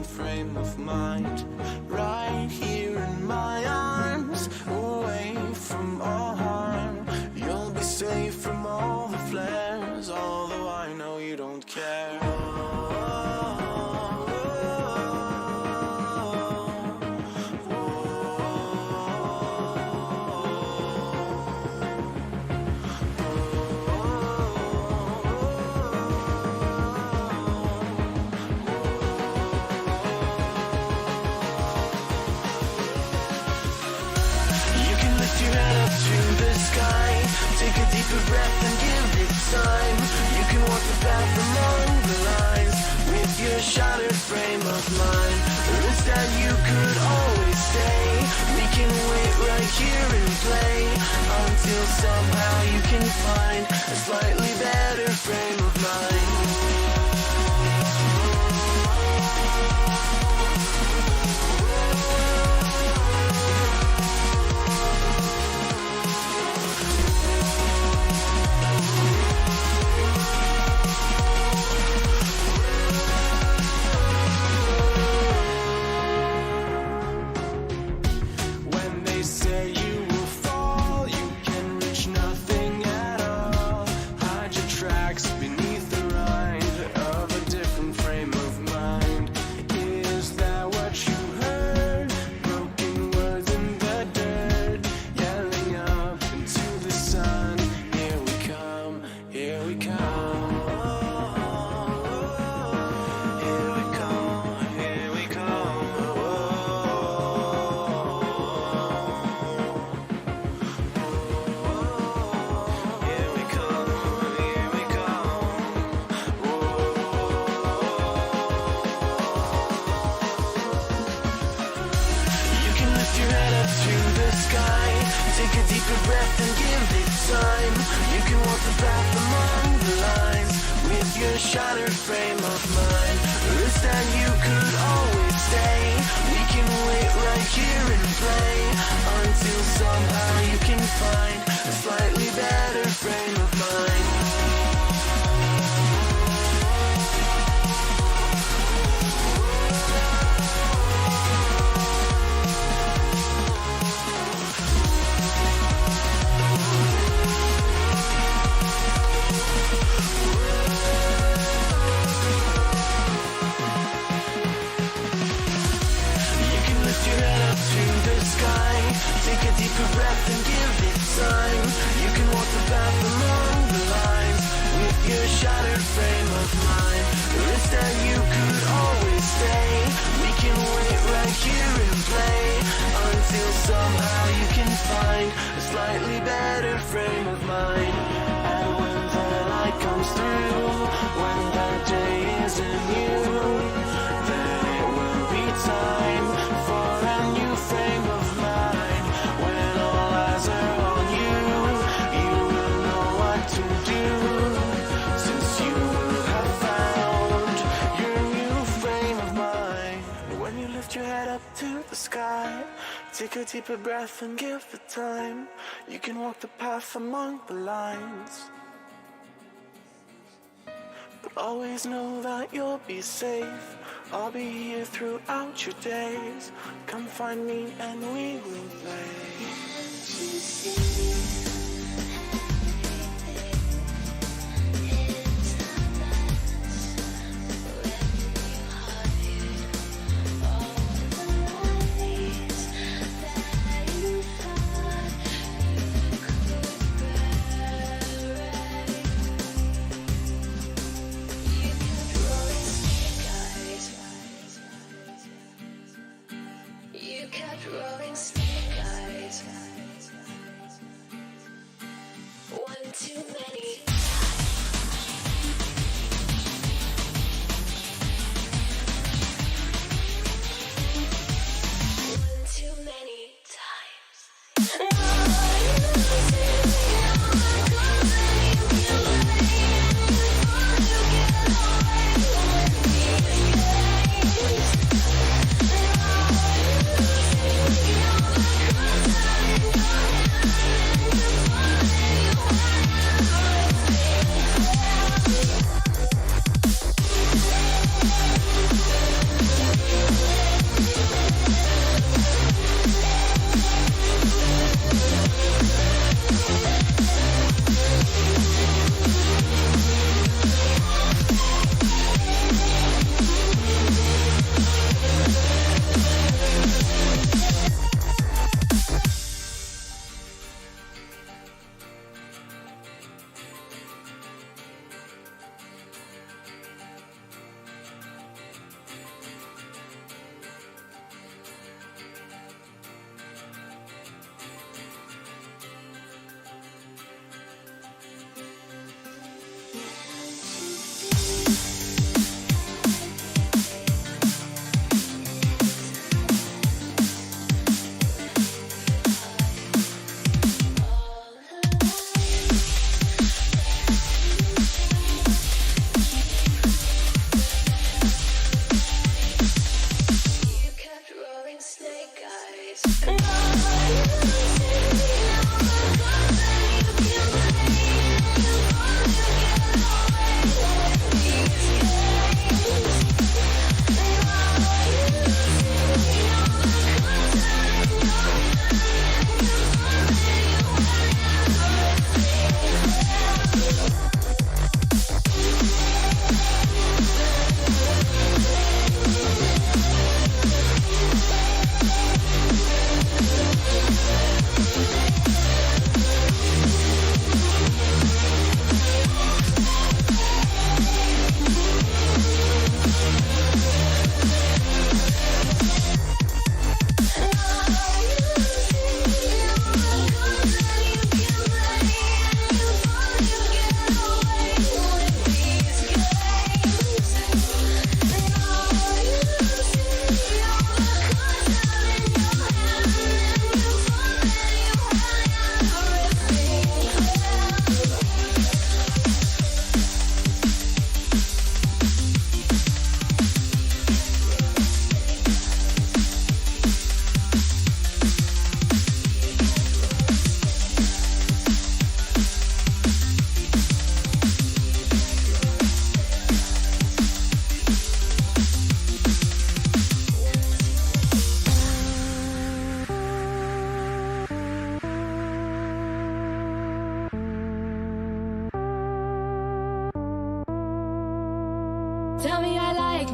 different frame of mind. Right here in my arms, away from all harm. You'll be safe from all the flares, although I know you don't care. Take a deeper breath and give it time. You can walk the path along the lines with your shattered frame of mind. Risk that you could always stay. We can wait right here and play until somehow you can find a slightly better frame of mind. Take a deeper breath and give it time. You can walk the path along the lines with your shattered frame of mind. Risk that you could always stay. We can wait right here and play until somehow you can find a slightly better frame of mind. Take a deeper breath and give it time. You can walk the path along the lines with your shattered frame of mind. Risk that you could always stay. We can wait right here and play until somehow you can find a slightly better frame of mind. And when the light comes through, when that day isn't you, then it will be time for a new frame of mind. When all eyes are on you, you will know what to do, since you will have found your new frame of mind. When you lift your head up to the sky, take a deeper breath and give it time. You can walk the path among the lines, but always know that you'll be safe. I'll be here throughout your days. Come find me and we will play. You kept rolling snake eyes.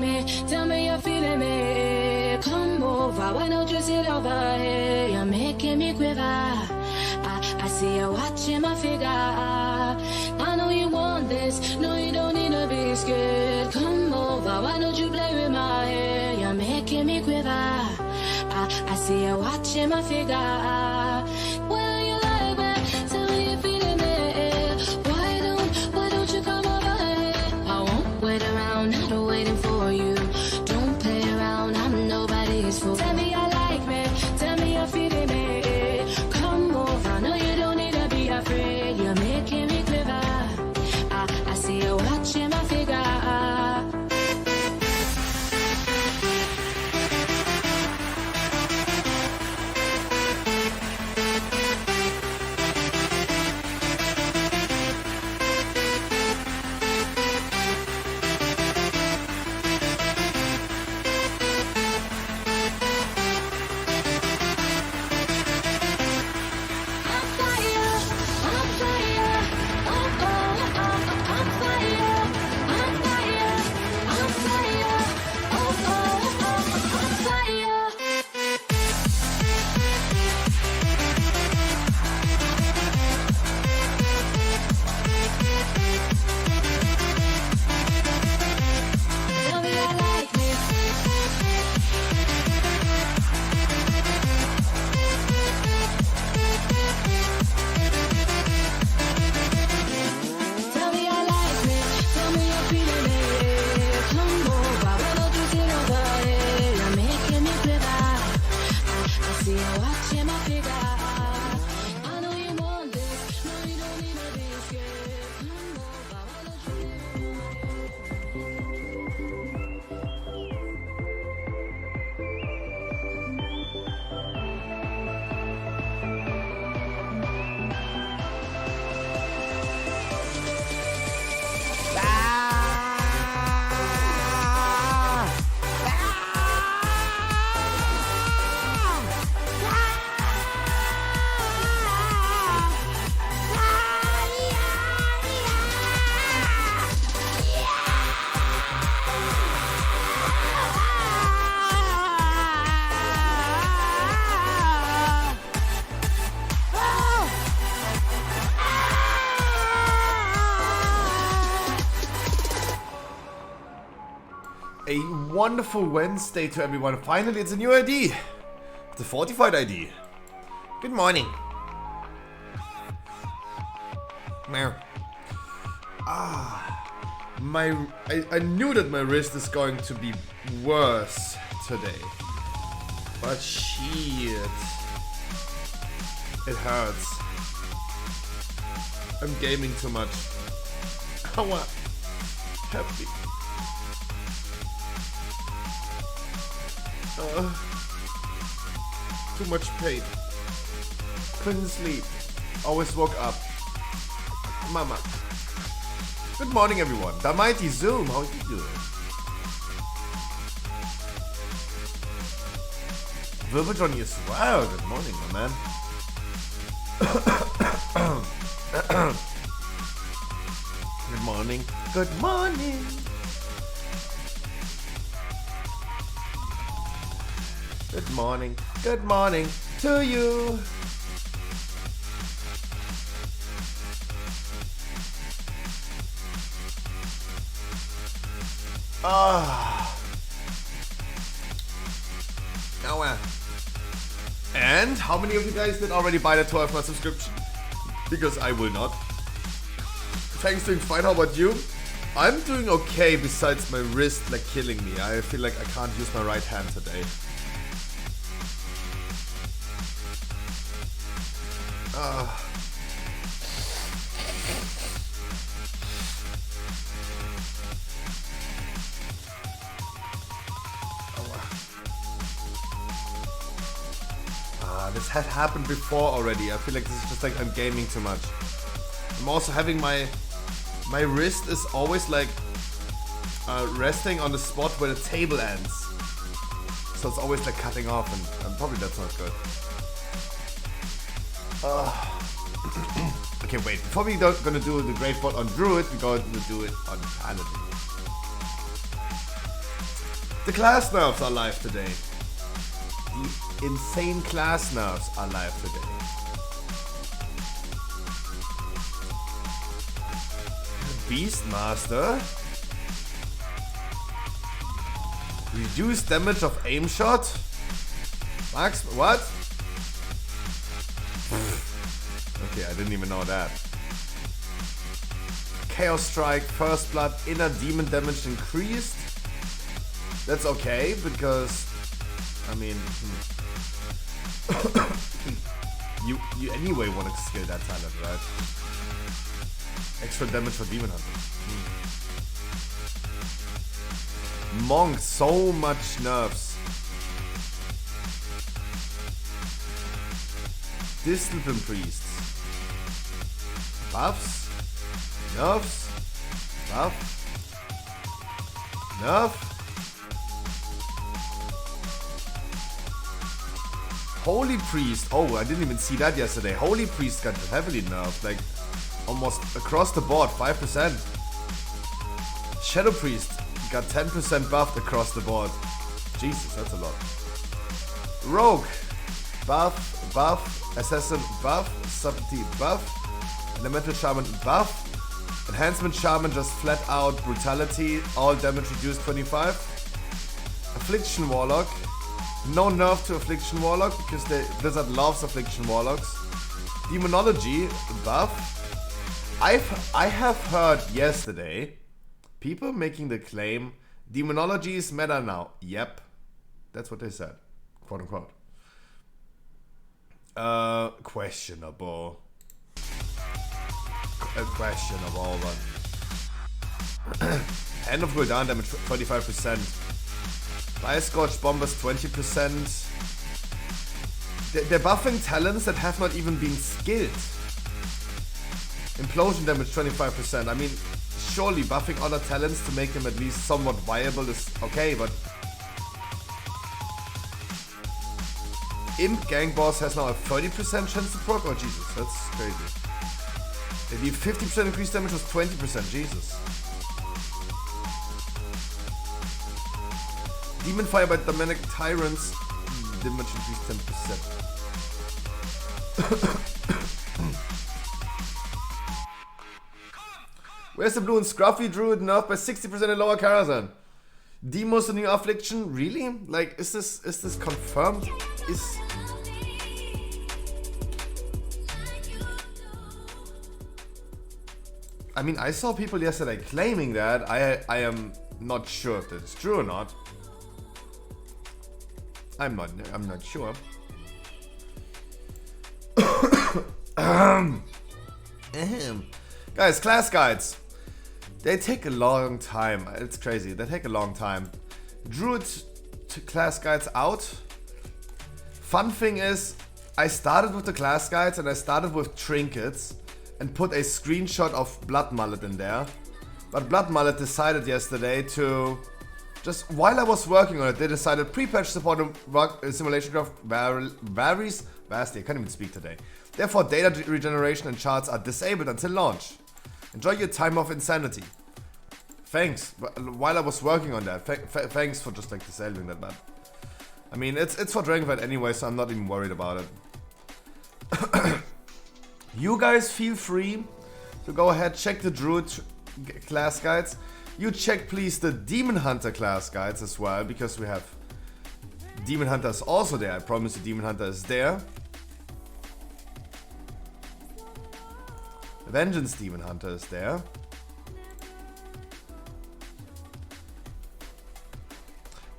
me? Tell me you're feeling me. Come over, why don't you sit over here? You're making me quiver. I see you watching my figure. I know you want this. No, you don't need to be scared. Come over, why don't you play with my hair? You're making me quiver. I see you watching my figure. Well, you like me. Tell me you're feeling me. Why don't you come over here? I won't wait around, not waiting for you. Don't play around, I'm nobody's fool. Tell me you like me. Tell me you're feeling me. Come over, no, you don't need to be afraid. You're making me quiver. I see you watching my figure. A wonderful Wednesday to everyone. Finally, it's a new ID. It's a fortified ID. Good morning. Meow. I knew that my wrist is going to be worse today. But shit. It hurts. I'm gaming too much. Aua. Happy. Too much pain. Couldn't sleep. Always woke up. Mama. Good morning, everyone. The mighty Zoom. How you doing? Verbal Johnny as well. Good morning, my man. Good morning. Good morning. Good morning. Good morning to you. And how many of you guys did already buy the 12-month subscription? Because I will not. Thanks, doing fine. How about you? I'm doing okay besides my wrist like killing me. I feel like I can't use my right hand today. This had happened before already. I feel like this is just like I'm gaming too much. I'm also having my wrist is always like resting on the spot where the table ends. So it's always like cutting off, and probably that's not good. Okay, wait. Before we gonna do the great bot on Druid, we're going to do it on Paladin. The class nerfs are live today. The insane class nerfs are live today. Beastmaster. Reduce damage of aim shot. Max, what? Okay, I didn't even know that. Chaos Strike, First Blood, Inner Demon damage increased. That's okay, because I mean, you anyway want to skill that talent, right? Extra damage for Demon Hunter. Monk, so much nerfs. Discipline Priests. Buffs. Nerfs. Buff. Nerf. Holy Priest. Oh, I didn't even see that yesterday. Holy Priest got heavily nerfed. Like, almost across the board. 5%. Shadow Priest got 10% buffed across the board. Jesus, that's a lot. Rogue. Buff. Assassin buff. Subtlety buff. Elemental Shaman buff. Enhancement Shaman just flat out brutality. All damage reduced 25. Affliction Warlock. No nerf to Affliction Warlock because the Blizzard loves Affliction Warlocks. Demonology buff. I have heard yesterday people making the claim Demonology is meta now. Yep. That's what they said. Quote unquote. Questionable. Questionable one. Hand of Gul'dan damage 25%. Fire Scorch Bombers 20%. They're buffing talents that have not even been skilled. Implosion damage 25%. I mean, surely buffing other talents to make them at least somewhat viable is okay, but Imp Gang Boss has now a 30% chance to proc? Oh Jesus, that's crazy. The 50% increased damage was 20%, Jesus. Demon Fire by Demonic Tyrants, damage increased 10%. Where's the blue and Scruffy Druid nerfed by 60% in lower Karazhan? Demo's the new affliction? Really? Like, is this confirmed? I mean, I saw people yesterday claiming that. I am not sure if that's true or not. I'm not sure. Guys, class guides. They take a long time. It's crazy. They take a long time. Druid to class guides out. Fun thing is, I started with the class guides and I started with trinkets and put a screenshot of Blood Mullet in there. But Blood Mullet decided yesterday to, just while I was working on it, they decided pre-patch support and simulation craft varies vastly. I can't even speak today. Therefore, data regeneration and charts are disabled until launch. Enjoy your time of insanity. Thanks. While I was working on that, thanks for just like disabling that, man. I mean, it's for Dragonfight anyway, so I'm not even worried about it. You guys feel free to go ahead, check the Druid class guides. You check please the Demon Hunter class guides as well, because we have Demon Hunters also there. I promise you Demon Hunter is there. Vengeance Demon Hunter is there.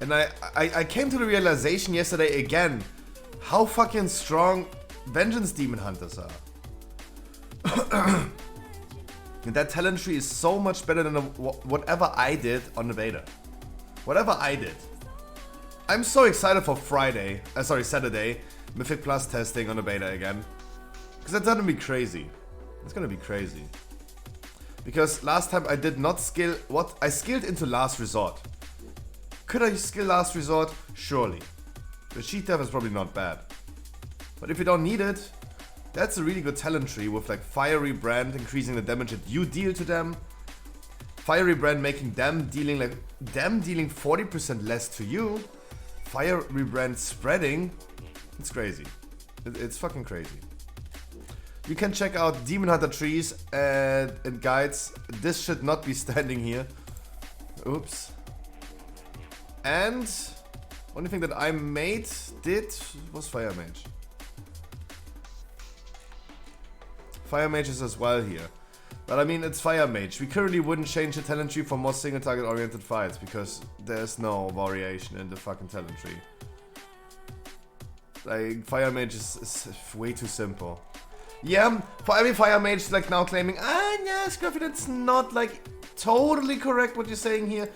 And I came to the realization yesterday again how fucking strong Vengeance Demon Hunters are. And that talent tree is so much better than whatever I did on the beta. Whatever I did. I'm so excited for Saturday, Mythic Plus testing on the beta again. Because that's gonna be crazy. It's gonna be crazy. Because last time I did not skill I skilled into Last Resort. Could I skill Last Resort? Surely. The Sheet Death is probably not bad. But if you don't need it, that's a really good talent tree with like Fiery Brand increasing the damage that you deal to them. Fiery Brand making them dealing 40% less to you. Fiery Brand spreading. It's crazy. It's fucking crazy. You can check out Demon Hunter trees and guides. This should not be standing here. Oops. And only thing that I did was Fire Mage. Fire Mage is as well here. But I mean, it's Fire Mage. We currently wouldn't change the talent tree for more single target oriented fights because there's no variation in the fucking talent tree. Like, Fire Mage is way too simple. Yeah, for every Fire Mage like now claiming, yeah, Scruffy, that's not like totally correct what you're saying here.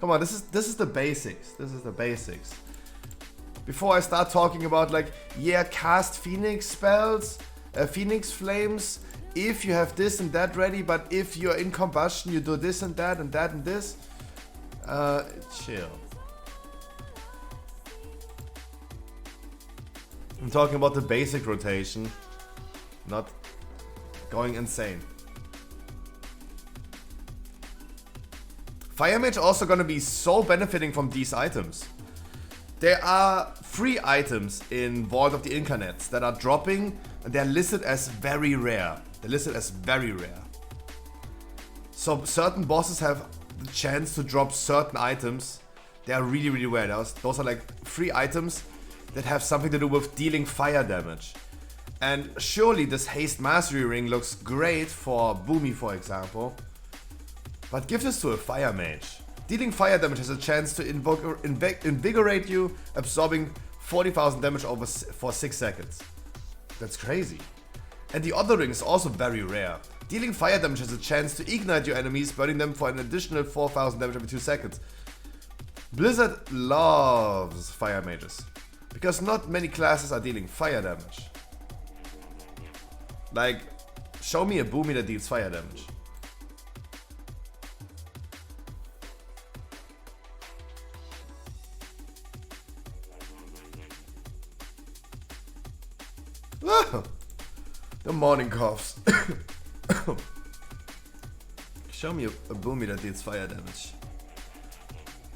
Come on, this is the basics. This is the basics. Before I start talking about like, yeah, cast Phoenix spells, Phoenix Flames, if you have this and that ready, but if you're in combustion, you do this and that and that and this. Chill. I'm talking about the basic rotation, not going insane. Fire Mage also gonna be so benefiting from these items. There are 3 items in Vault of the Incarnates that are dropping, and they're listed as very rare. They're listed as very rare. So certain bosses have the chance to drop certain items. They are really, really rare. Those are like 3 items that have something to do with dealing fire damage. And surely this Haste Mastery Ring looks great for Boomy, for example. But give this to a Fire Mage. Dealing fire damage has a chance to invigorate you, absorbing 40,000 damage for 6 seconds. That's crazy. And the other ring is also very rare. Dealing fire damage has a chance to ignite your enemies, burning them for an additional 4,000 damage every 2 seconds. Blizzard loves Fire Mages, because not many classes are dealing fire damage. Like, show me a Boomy that deals fire damage. The morning coughs. Show me a Boomy that deals fire damage.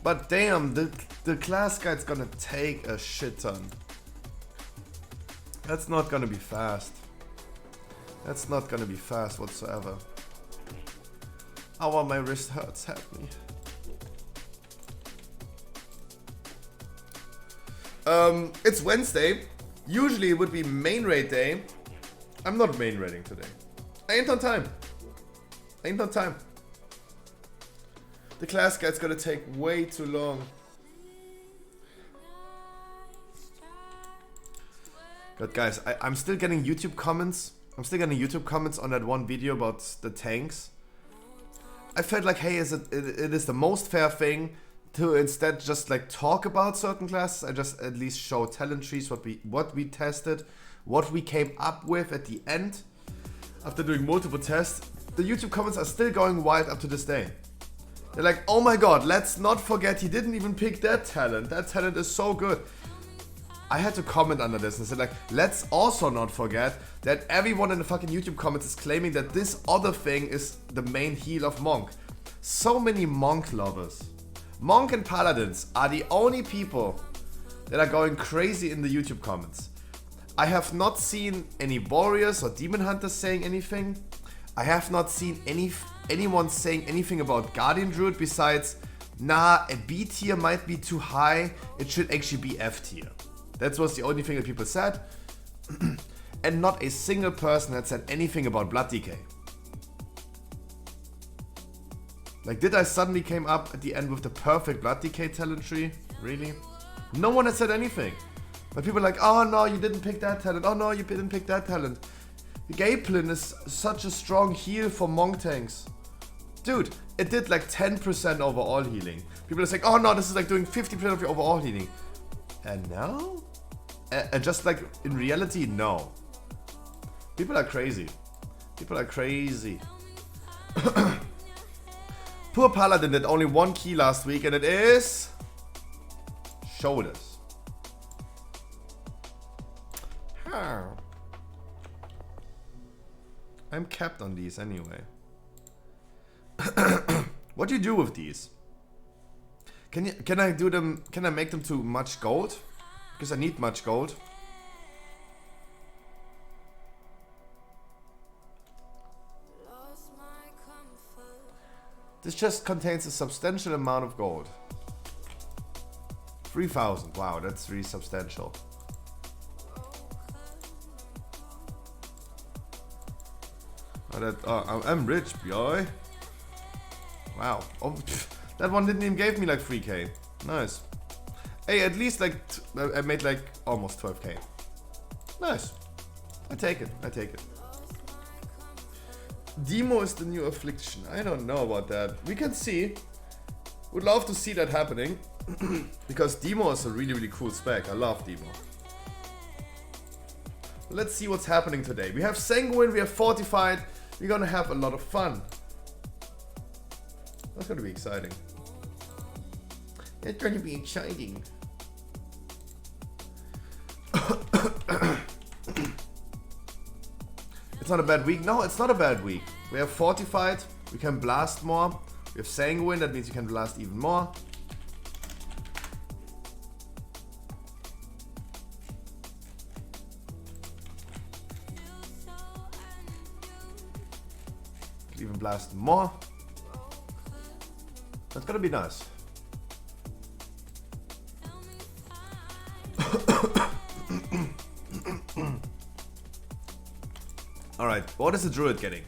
But damn, the class guide's gonna take a shit ton. That's not gonna be fast. That's not gonna be fast whatsoever. Ow, my wrist hurts, help me. It's Wednesday. Usually it would be main raid day. I'm not main raiding today. I ain't on time. The class guide's gonna take way too long. But guys, I'm still getting YouTube comments. I'm still getting YouTube comments on that one video about the tanks. I felt like, hey, it is the most fair thing to instead just like talk about certain classes. I just at least show talent trees, what we tested, what we came up with at the end after doing multiple tests. The YouTube comments are still going wild up to this day. They're like, oh my god, let's not forget he didn't even pick that talent. That talent is so good. I had to comment under this and said like, let's also not forget that everyone in the fucking YouTube comments is claiming that this other thing is the main heal of Monk. So many Monk lovers. Monk and Paladins are the only people that are going crazy in the YouTube comments. I have not seen any Warriors or Demon Hunters saying anything. I have not seen anyone saying anything about Guardian Druid besides, nah, a B tier might be too high, it should actually be F tier. That was the only thing that people said. And not a single person had said anything about Blood Decay. Like, did I suddenly came up at the end with the perfect Blood Decay talent tree? Really? No one had said anything. But people are like, oh no, you didn't pick that talent. Oh no, you didn't pick that talent. Gaplin is such a strong heal for Monk tanks. Dude, it did like 10% overall healing. People are saying, oh no, this is like doing 50% of your overall healing. And no? And just like in reality, no. People are crazy. People are crazy. Poor Paladin did only 1 key last week, and it is shoulders. I'm capped on these anyway. What do you do with these? Can I do them? Can I make them to much gold? Because I need much gold. This just contains a substantial amount of gold. 3,000. Wow, that's really substantial. I'm rich, boy. Wow. Oh, pff, that one didn't even give me like 3k. Nice. Hey, at least like I made like almost 12k. Nice. I take it. I take it. Demo is the new affliction. I don't know about that. We can see. Would love to see that happening. Because Demo is a really cool spec. I love Demo. Let's see what's happening today. We have Sanguine, we have Fortified. We're gonna have a lot of fun. That's gonna be exciting. It's gonna be exciting. It's not a bad week. No, it's not a bad week. We have Fortified. We can blast more. We have Sanguine. That means you can blast even more. Can even blast more. That's gonna be nice. Alright, what is the druid getting?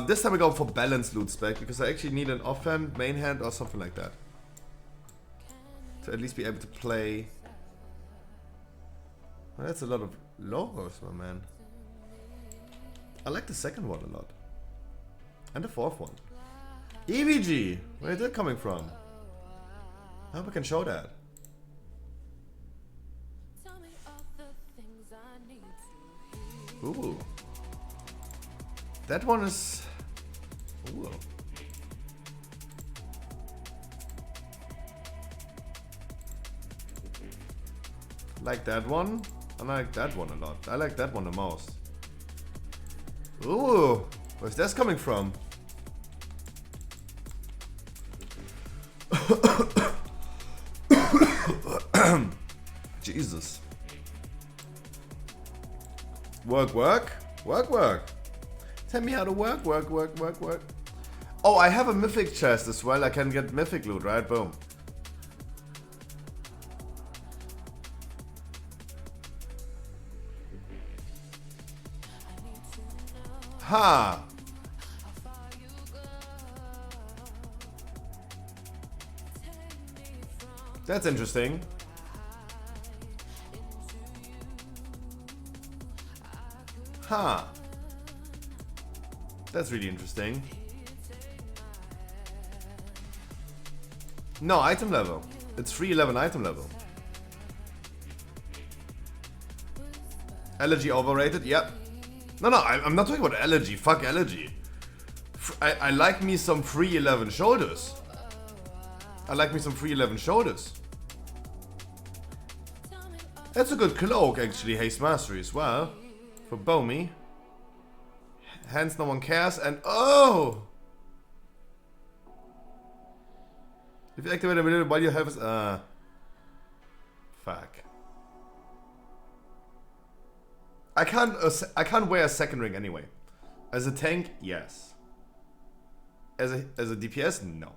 This time I go for balanced loot spec because I actually need an offhand, main hand or something like that. To at least be able to play. Well, that's a lot of logos, my man. I like the second one a lot. And the fourth one. EVG! Where is that coming from? I hope I can show that. Ooh. That one is... Ooh. Like that one. I like that one a lot. I like that one the most. Ooh. Where's this coming from? Jesus. Work. Tell me how to work. Oh, I have a mythic chest as well. I can get mythic loot, right? Boom. Ha! That's interesting. Ha! That's really interesting. No, item level. It's 311 item level. Allergy overrated? Yep. No, I'm not talking about allergy. Fuck allergy. I like me some 311 shoulders. That's a good cloak, actually. Haste Mastery as well. For Bomi. Hence no one cares, and oh! If you activate a ability while you have fuck. I can't wear a second ring anyway. As a tank, yes. As a DPS, no.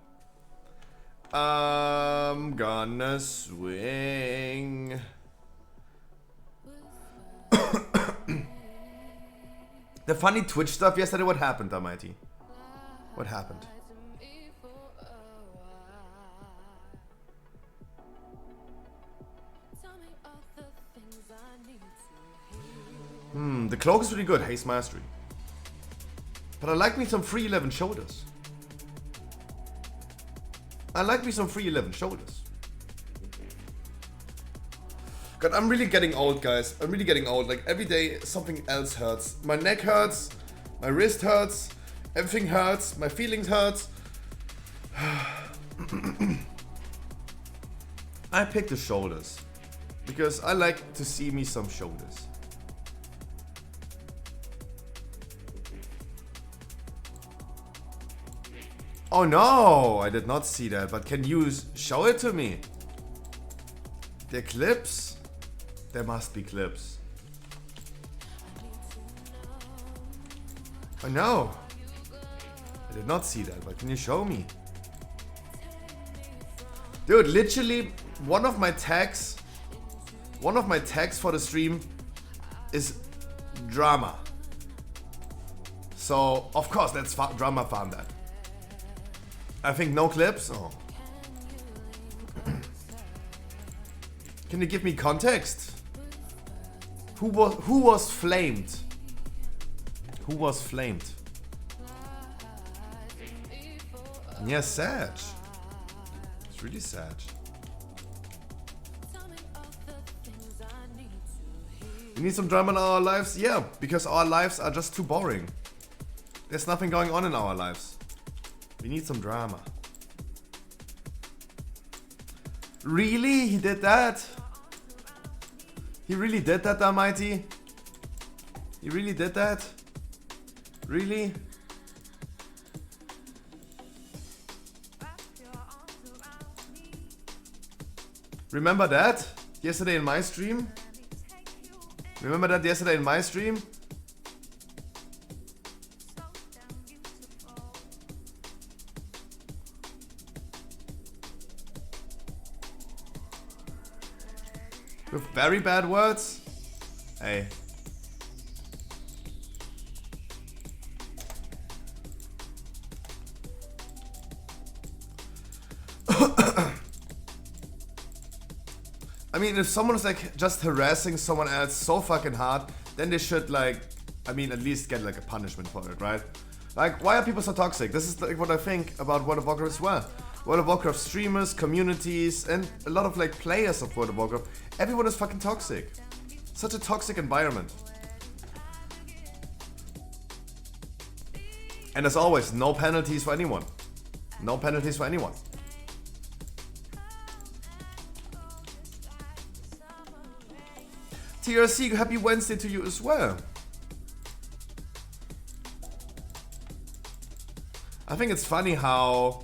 I'm gonna swing. The funny Twitch stuff yesterday, what happened, Almighty? What happened? The cloak is really good, Haste Mastery. But I like me some 311 shoulders. God, I'm really getting old, guys. I'm really getting old. Like, every day, something else hurts. My neck hurts. My wrist hurts. Everything hurts. My feelings hurts. I picked the shoulders. Because I like to see me some shoulders. Oh no, I did not see that, but can you show it to me? The clips? There must be clips. Oh no, I did not see that, but can you show me? Dude, literally one of my tags for the stream is drama. So of course let's drama farm that. I think no clips. Oh. Can you give me context? Who was flamed? Who was flamed? Yeah, sad. It's really sad. We need some drama in our lives? Yeah, because our lives are just too boring. There's nothing going on in our lives. We need some drama. Really? He did that? He really did that, Almighty? He really did that? Really? Remember that? Yesterday in my stream? Remember that yesterday in my stream? With very bad words? Hey. I mean, if someone is like just harassing someone else so fucking hard, then they should like, I mean, at least get like a punishment for it, right? Like, why are people so toxic? This is like what I think about World of Warcraft as well. World of Warcraft streamers, communities, and a lot of like players of World of Warcraft. Everyone is fucking toxic. Such a toxic environment. And as always, no penalties for anyone. No penalties for anyone. TRC, happy Wednesday to you as well. I think it's funny how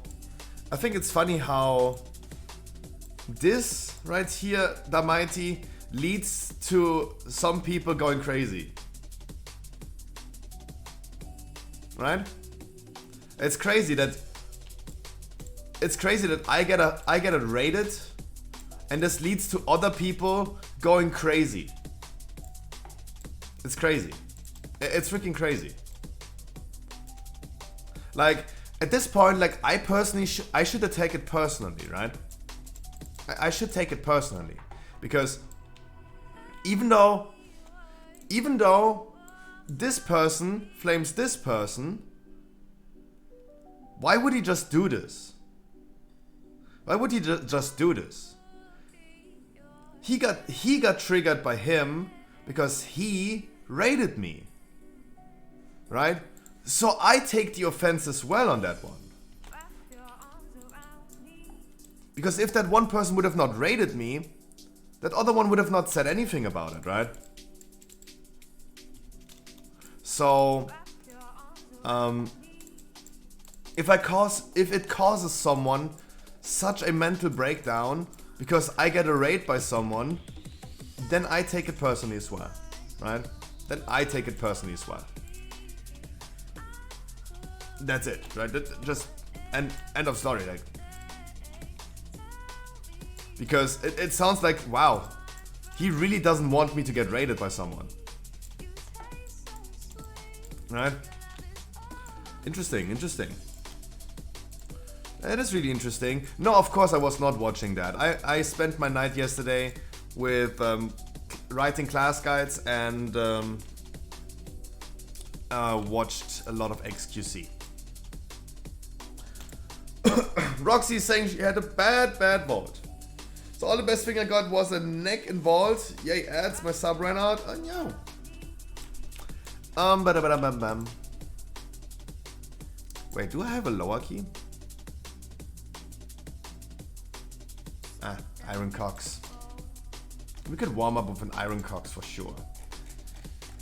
this right here, the Mighty, leads to some people going crazy. Right? It's crazy that I get it rated, and this leads to other people going crazy. It's crazy. It's freaking crazy. Like, at this point, like, I personally I should take it personally, right? I should take it personally. Because even though this person flames this person, why would he just do this? Why would he just do this? He got triggered by him because he rated me. Right? So I take the offense as well on that one. Because if that one person would have not rated me, that other one would have not said anything about it, right? So, if it causes someone such a mental breakdown because I get a raid by someone, then I take it personally as well, right? Then I take it personally as well. That's it, right? Just end of story, like. Because it sounds like, wow, he really doesn't want me to get raided by someone. Right? Interesting. It is really interesting. No, of course I was not watching that. I spent my night yesterday with writing class guides and watched a lot of XQC. Roxy is saying she had a bad VoD. So all the best thing I got was a neck involved. Yay, ads, my sub ran out. Oh no. Ba-da-ba-da-bam-bam. Wait, do I have a lower key? Ah, Iron Cox. We could warm up with an Iron Cox for sure.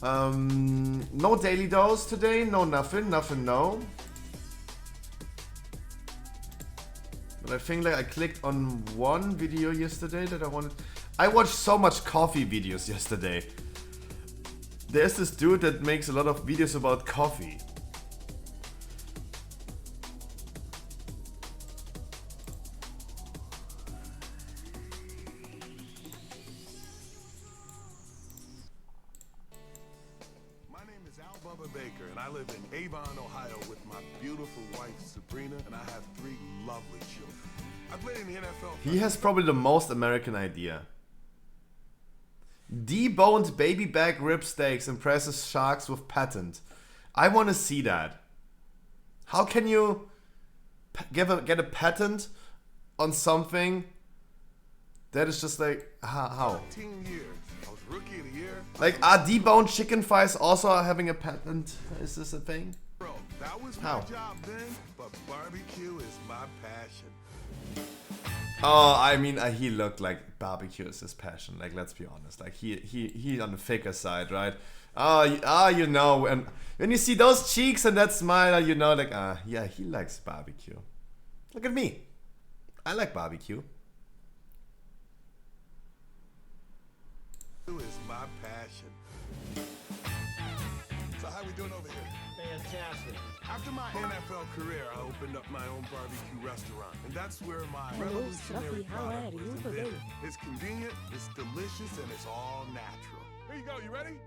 No daily dose today, no nothing, no. I think like I clicked on one video yesterday that I wanted. I watched so much coffee videos yesterday. There's this dude that makes a lot of videos about coffee. Baker, and I live in Avon, Ohio with my beautiful wife Sabrina, and I have 3 lovely children. I played in the NFL. He has probably the most American idea. Deboned baby back rib steaks impresses sharks with patent. I want to see that. How can you get a patent on something that is just like how? 13 years. I was rookie of the year. Like, are deboned chicken thighs also having a patent? Is this a thing? Bro, that was How? my job then, but barbecue is my passion. Oh, I mean, he looked like barbecue is his passion. Like, let's be honest. Like, he on the thicker side, right? You know, and when you see those cheeks and that smile, you know, like, yeah, he likes barbecue. Look at me. I like barbecue. Is my passion. So how we doing over here? Fantastic. After my NFL career, I opened up my own barbecue restaurant, and that's where my revolutionary product was invented. It's convenient, it's delicious, and it's all natural. Here you go, you ready?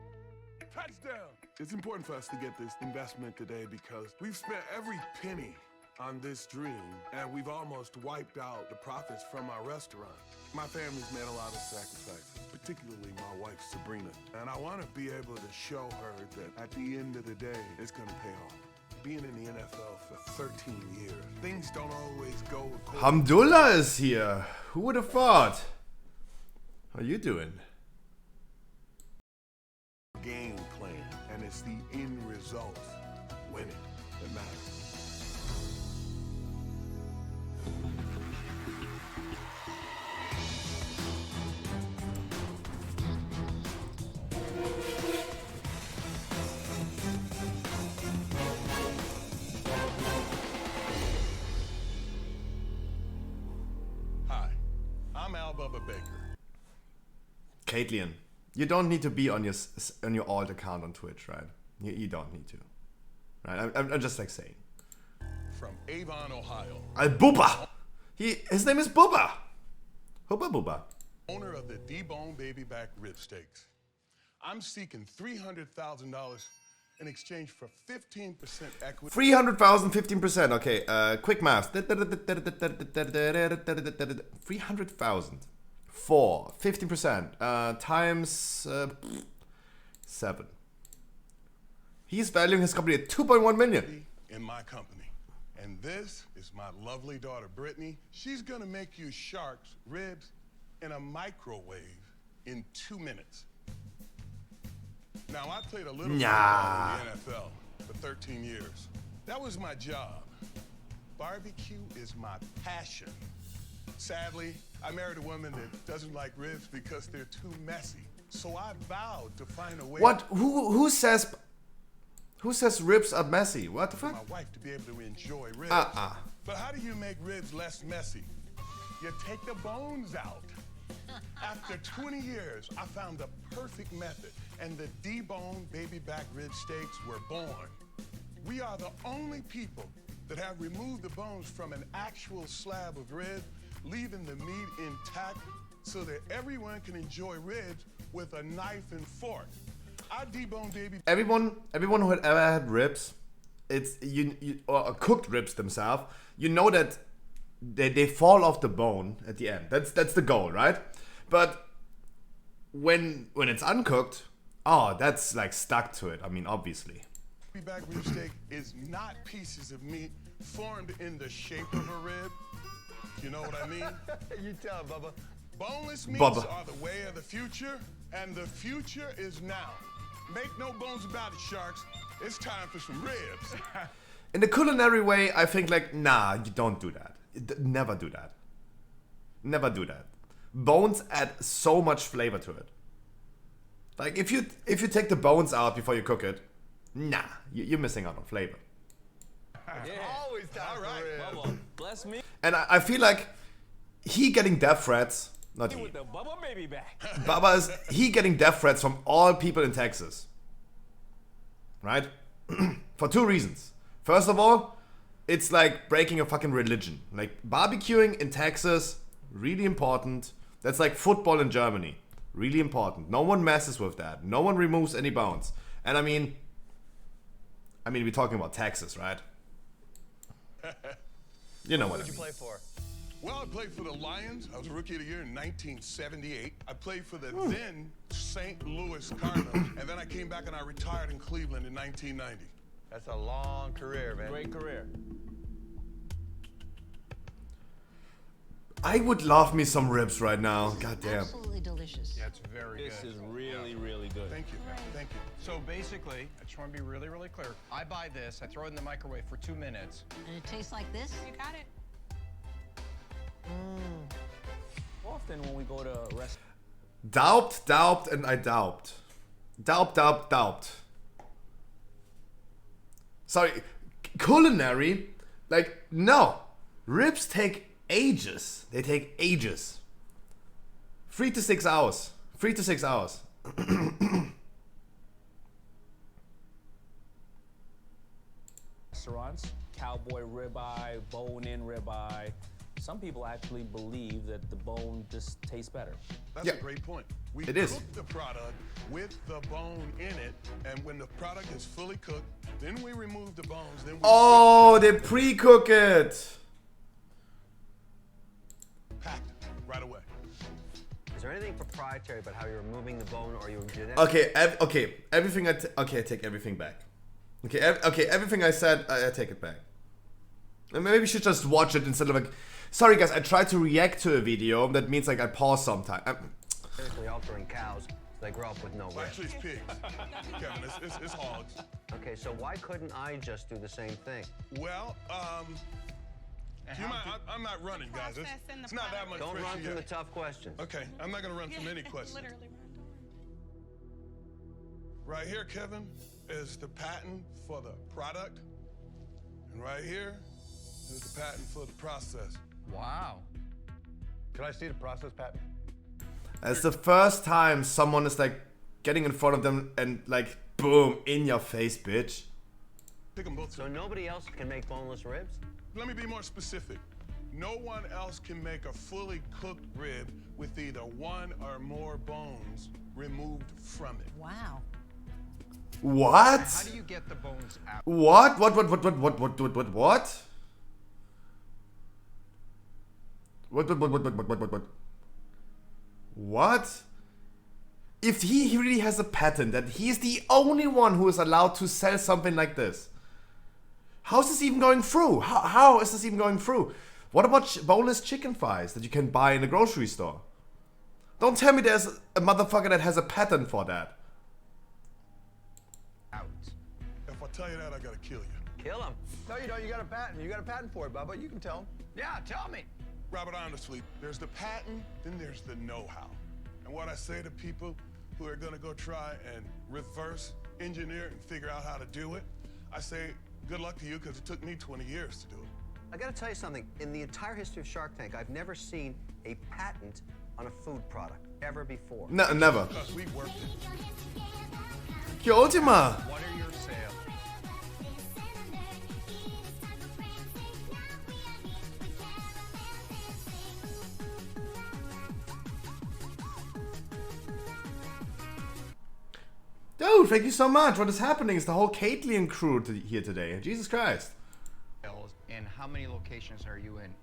Touchdown! It's important for us to get this investment today because we've spent every penny on this dream, and we've almost wiped out the profits from our restaurant. My family's made a lot of sacrifices, particularly my wife, Sabrina. And I want to be able to show her that at the end of the day, it's going to pay off. Being in the NFL for 13 years, things don't always go according. Hamdullah is here. Who would have thought? How you doing? Game plan, and it's the end result, winning, that matters. Bubba Baker. Caitlin, you don't need to be on your alt account on Twitch, right? You don't need to, right? I'm just like saying. From Avon, Ohio. Booba. His name is Booba. Hooba Booba. Owner of the deboned baby back rib steaks. I'm seeking $300,000 in exchange for 15% equity. 300,000, 15%. Okay, quick math. 300,000 for 15% times 7. He's valuing his company at 2.1 million. In my company. And this is my lovely daughter, Brittany. She's gonna make you sharks ribs in a microwave in 2 minutes. Now, I played a little football in the NFL for 13 years. That was my job. Barbecue is my passion. Sadly, I married a woman that doesn't like ribs because they're too messy. So I vowed to find a way. What? Who says ribs are messy? What the for fuck? my wife to be able to enjoy ribs. But how do you make ribs less messy? You take the bones out. After 20 years, I found the perfect method, and the deboned baby back rib steaks were born. We are the only people that have removed the bones from an actual slab of rib, leaving the meat intact so that everyone can enjoy ribs with a knife and fork. I debone baby. Everyone who had ever had ribs, or cooked ribs themselves, you know that they fall off the bone at the end. That's the goal, right? But when it's uncooked, that's like stuck to it. I mean, obviously. Baby back rib steak is not pieces of meat formed in the shape of a rib. You know what I mean? You tell, Bubba. Boneless meats are the way of the future, and the future is now. Make no bones about it, sharks. It's time for some ribs. In the culinary way, I think like, nah, you don't do that. Never do that. Never do that. Bones add so much flavor to it. Like if you take the bones out before you cook it, nah, you're missing out on flavor. Yeah. Always time for ribs. Bubba, bless that's me. And I feel like he getting death threats. Not he. With the Bubba baby back. Baba is he getting death threats from all people in Texas. Right? For two reasons. First of all, it's like breaking a fucking religion. Like barbecuing in Texas, really important. That's like football in Germany. Really important. No one messes with that. No one removes any bounds. And I mean we're talking about Texas, right? You know what I mean. Who'd you play for? Well, I played for the Lions. I was Rookie of the Year in 1978. I played for the then St. Louis Cardinals. And then I came back and I retired in Cleveland in 1990. That's a long career, man. Great career. I would love me some ribs right now. God damn. Absolutely delicious. Yeah, it's very This good. is really, really good. Thank you. Thank you. So basically, I just want to be really, really clear. I buy this, I throw it in the microwave for 2 minutes. And it tastes like this? You got it. Often when we go to a restaurant, Daubt, and I doubt. Daubt. Sorry, culinary, like, no. Ribs take ages. They take ages. 3 to 6 hours. 3 to 6 hours. restaurants, cowboy ribeye, bone-in ribeye. Some people actually believe that the bone just tastes better. That's Yeah. a great point. We It is. cook the product with the bone in it, and when the product is fully cooked, then we remove the bones. Then we Oh, they pre-cook it. packed right away. Is there anything proprietary about how you're removing the bone or you genetic? Okay, everything I take everything back. Okay, everything I said, I take it back. And maybe we should just watch it instead of like. Sorry guys, I tried to react to a video. That means like I pause sometime. Genetically altering cows so they grow up with no Well, ribs. actually, it's pigs. Kevin, it's hogs. Okay, so why couldn't I just do the same thing? Well, I'm not running, guys. Process and the It's not that much Don't pressure run from the yet. tough questions. Okay, I'm not gonna run from any questions. Literally, Right here, Kevin, is the patent for the product. And right here is the patent for the process. Wow. Can I see the process patent? It's the first time someone is like getting in front of them and like boom in your face, bitch. Pick them both. So nobody else can make boneless ribs? Let me be more specific. No one else can make a fully cooked rib with either one or more bones removed from it. Wow. What? How do you get the bones out? What? What? What? If he really has a patent that he's the only one who is allowed to sell something like this, how's this even going through? How is this even going through? What about boneless chicken thighs that you can buy in a grocery store? Don't tell me there's a motherfucker that has a patent for that. Out. If I tell you that, I gotta kill you. Kill them. No, you don't. You got a patent. You got a patent for it, Bubba. You can tell him. Yeah, tell me. Robert, honestly, there's the patent, then there's the know-how. And what I say to people who are gonna go try and reverse engineer and figure out how to do it, I say, good luck to you, because it took me 20 years to do it. I gotta tell you something. In the entire history of Shark Tank, I've never seen a patent on a food product ever before. No, never. Because we worked it. Yo, Ultima! What are your sales? Dude, thank you so much. What is happening? It's the whole Caitlyn crew here today. Jesus Christ. And how many locations are you in?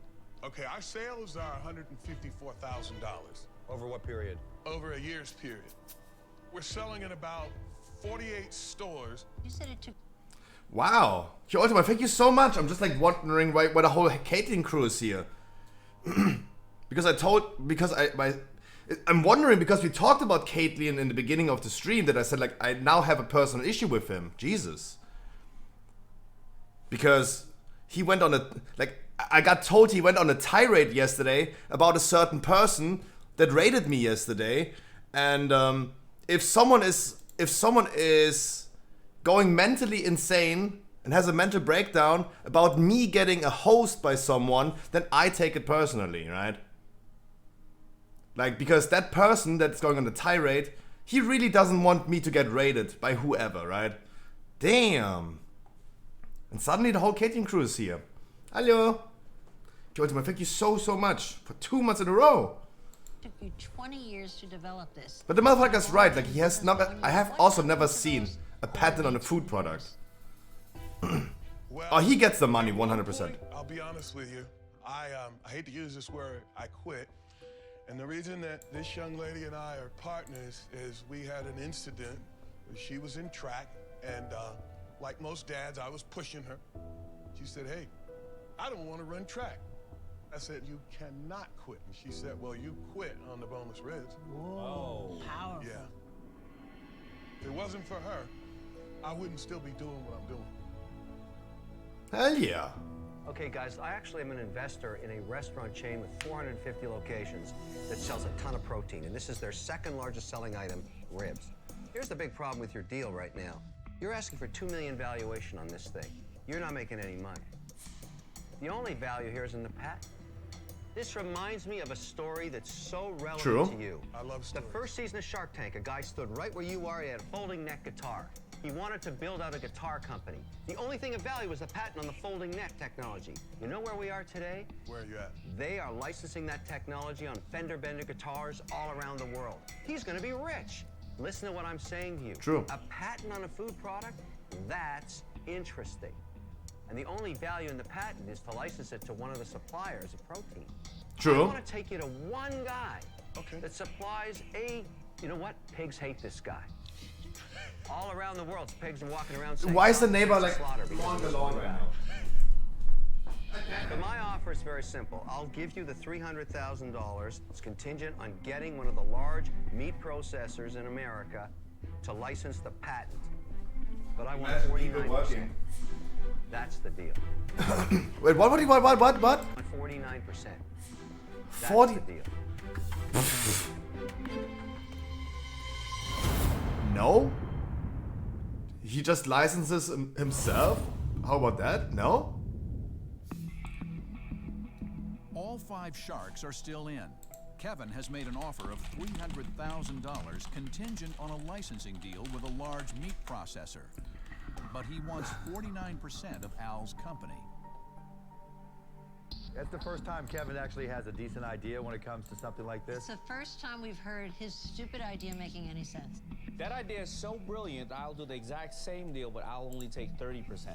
Okay, our sales are $154,000 Over what period? over a year's period. We're selling in about 48 stores. You said it took. Wow. Yo, Ultima, thank you so much. I'm just like wondering why the whole Caitlyn crew is here. I'm wondering because we talked about Caitlyn in the beginning of the stream that I said like I now have a personal issue with him. Jesus. Because he went on I got told he went on a tirade yesterday about a certain person that raided me yesterday, and if someone is going mentally insane and has a mental breakdown about me getting a host by someone, then I take it personally, right? Like, because that person that's going on the tirade, he really doesn't want me to get raided by whoever, right? Damn. And suddenly the whole catering crew is here. Hello. Ultimate, thank you so much for 2 months in a row. It took you 20 years to develop this. But the motherfucker's right, like he has never, I have also never seen a patent on a food product. Well, Oh, he gets the money at one 100%. point, I'll be honest with you. I hate to use this word, I quit. And the reason that this young lady and I are partners is we had an incident. She was in track, and like most dads, I was pushing her. She said, hey, I don't want to run track. I said, you cannot quit. And she said, well, you quit on the boneless ribs. Whoa. Powerful. Yeah. If it wasn't for her, I wouldn't still be doing what I'm doing. Hell yeah. Okay, guys, I actually am an investor in a restaurant chain with 450 locations that sells a ton of protein, and this is their second largest selling item, ribs. Here's the big problem with your deal right now. You're asking for $2 million valuation on this thing. You're not making any money. The only value here is in the patent. This reminds me of a story that's so relevant True. to you. I love The stories. first season of Shark Tank, a guy stood right where you are. He had a folding neck guitar. He wanted to build out a guitar company. The only thing of value was the patent on the folding neck technology. You know where we are today? Where are you at? They are licensing that technology on fender bender guitars all around the world. He's gonna be rich. Listen to what I'm saying to you. True. A patent on a food product? That's interesting. And the only value in the patent is to license it to one of the suppliers of protein. True. I want to take you to one guy Okay. that supplies you know what? Pigs hate this guy. All around the world, pigs are walking around saying, Why is the "Oh, neighbor it's a like slaughter because mowing of the this lawn one right guy." now? But my offer is very simple. I'll give you the $300,000. It's contingent on getting one of the large meat processors in America to license the patent. But I want Imagine people 49%. working. That's the deal. Wait, what? I want 49%. That's 40? the deal. No? He just licenses himself? How about that? No? All 5 sharks are still in. Kevin has made an offer of $300,000 contingent on a licensing deal with a large meat processor. But he wants 49% of Al's company. That's the first time Kevin actually has a decent idea when it comes to something like It's this. the first time we've heard his stupid idea making any sense. That idea is so brilliant, I'll do the exact same deal, but I'll only take 30%.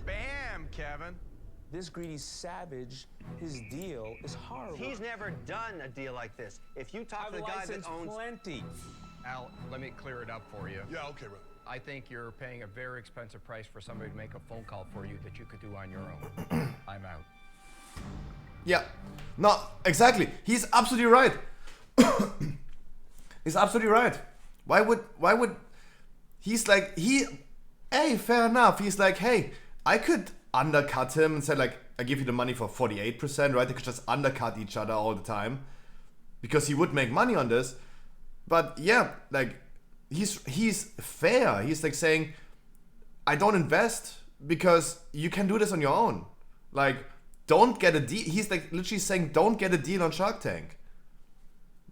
Bam, Kevin. This greedy savage, his deal is horrible. He's never done a deal like this. If you talk I've to the guy that licensed owns... plenty. Al, let me clear it up for you. Yeah, okay, bro. I think you're paying a very expensive price for somebody to make a phone call for you that you could do on your own. I'm out. Yeah. No, exactly. He's absolutely right. He's absolutely right. Why would he's like, hey, fair enough. He's like, hey, I could undercut him and say like, I give you the money for 48%, right? They could just undercut each other all the time because he would make money on this. But yeah, like he's fair. He's like saying, I don't invest because you can do this on your own. Like, don't get a deal. He's like literally saying, don't get a deal on Shark Tank.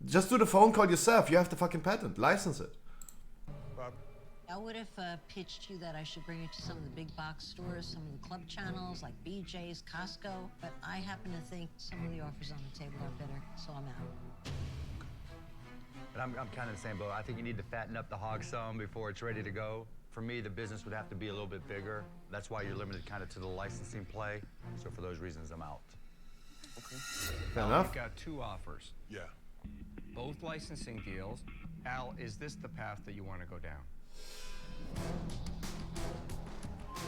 Just do the phone call yourself. You have the fucking patent. License it. Bob, I would have pitched you that I should bring it to some of the big box stores, some of the club channels like BJ's, Costco, but I happen to think some of the offers on the table are better, so I'm out. And I'm kind of the same boat. I think you need to fatten up the hog some before it's ready to go. For me, the business would have to be a little bit bigger. That's why you're limited kind of to the licensing play. So for those reasons, I'm out. Fair Al, enough. You've got 2 offers, yeah. both licensing deals. Al, is this the path that you want to go down?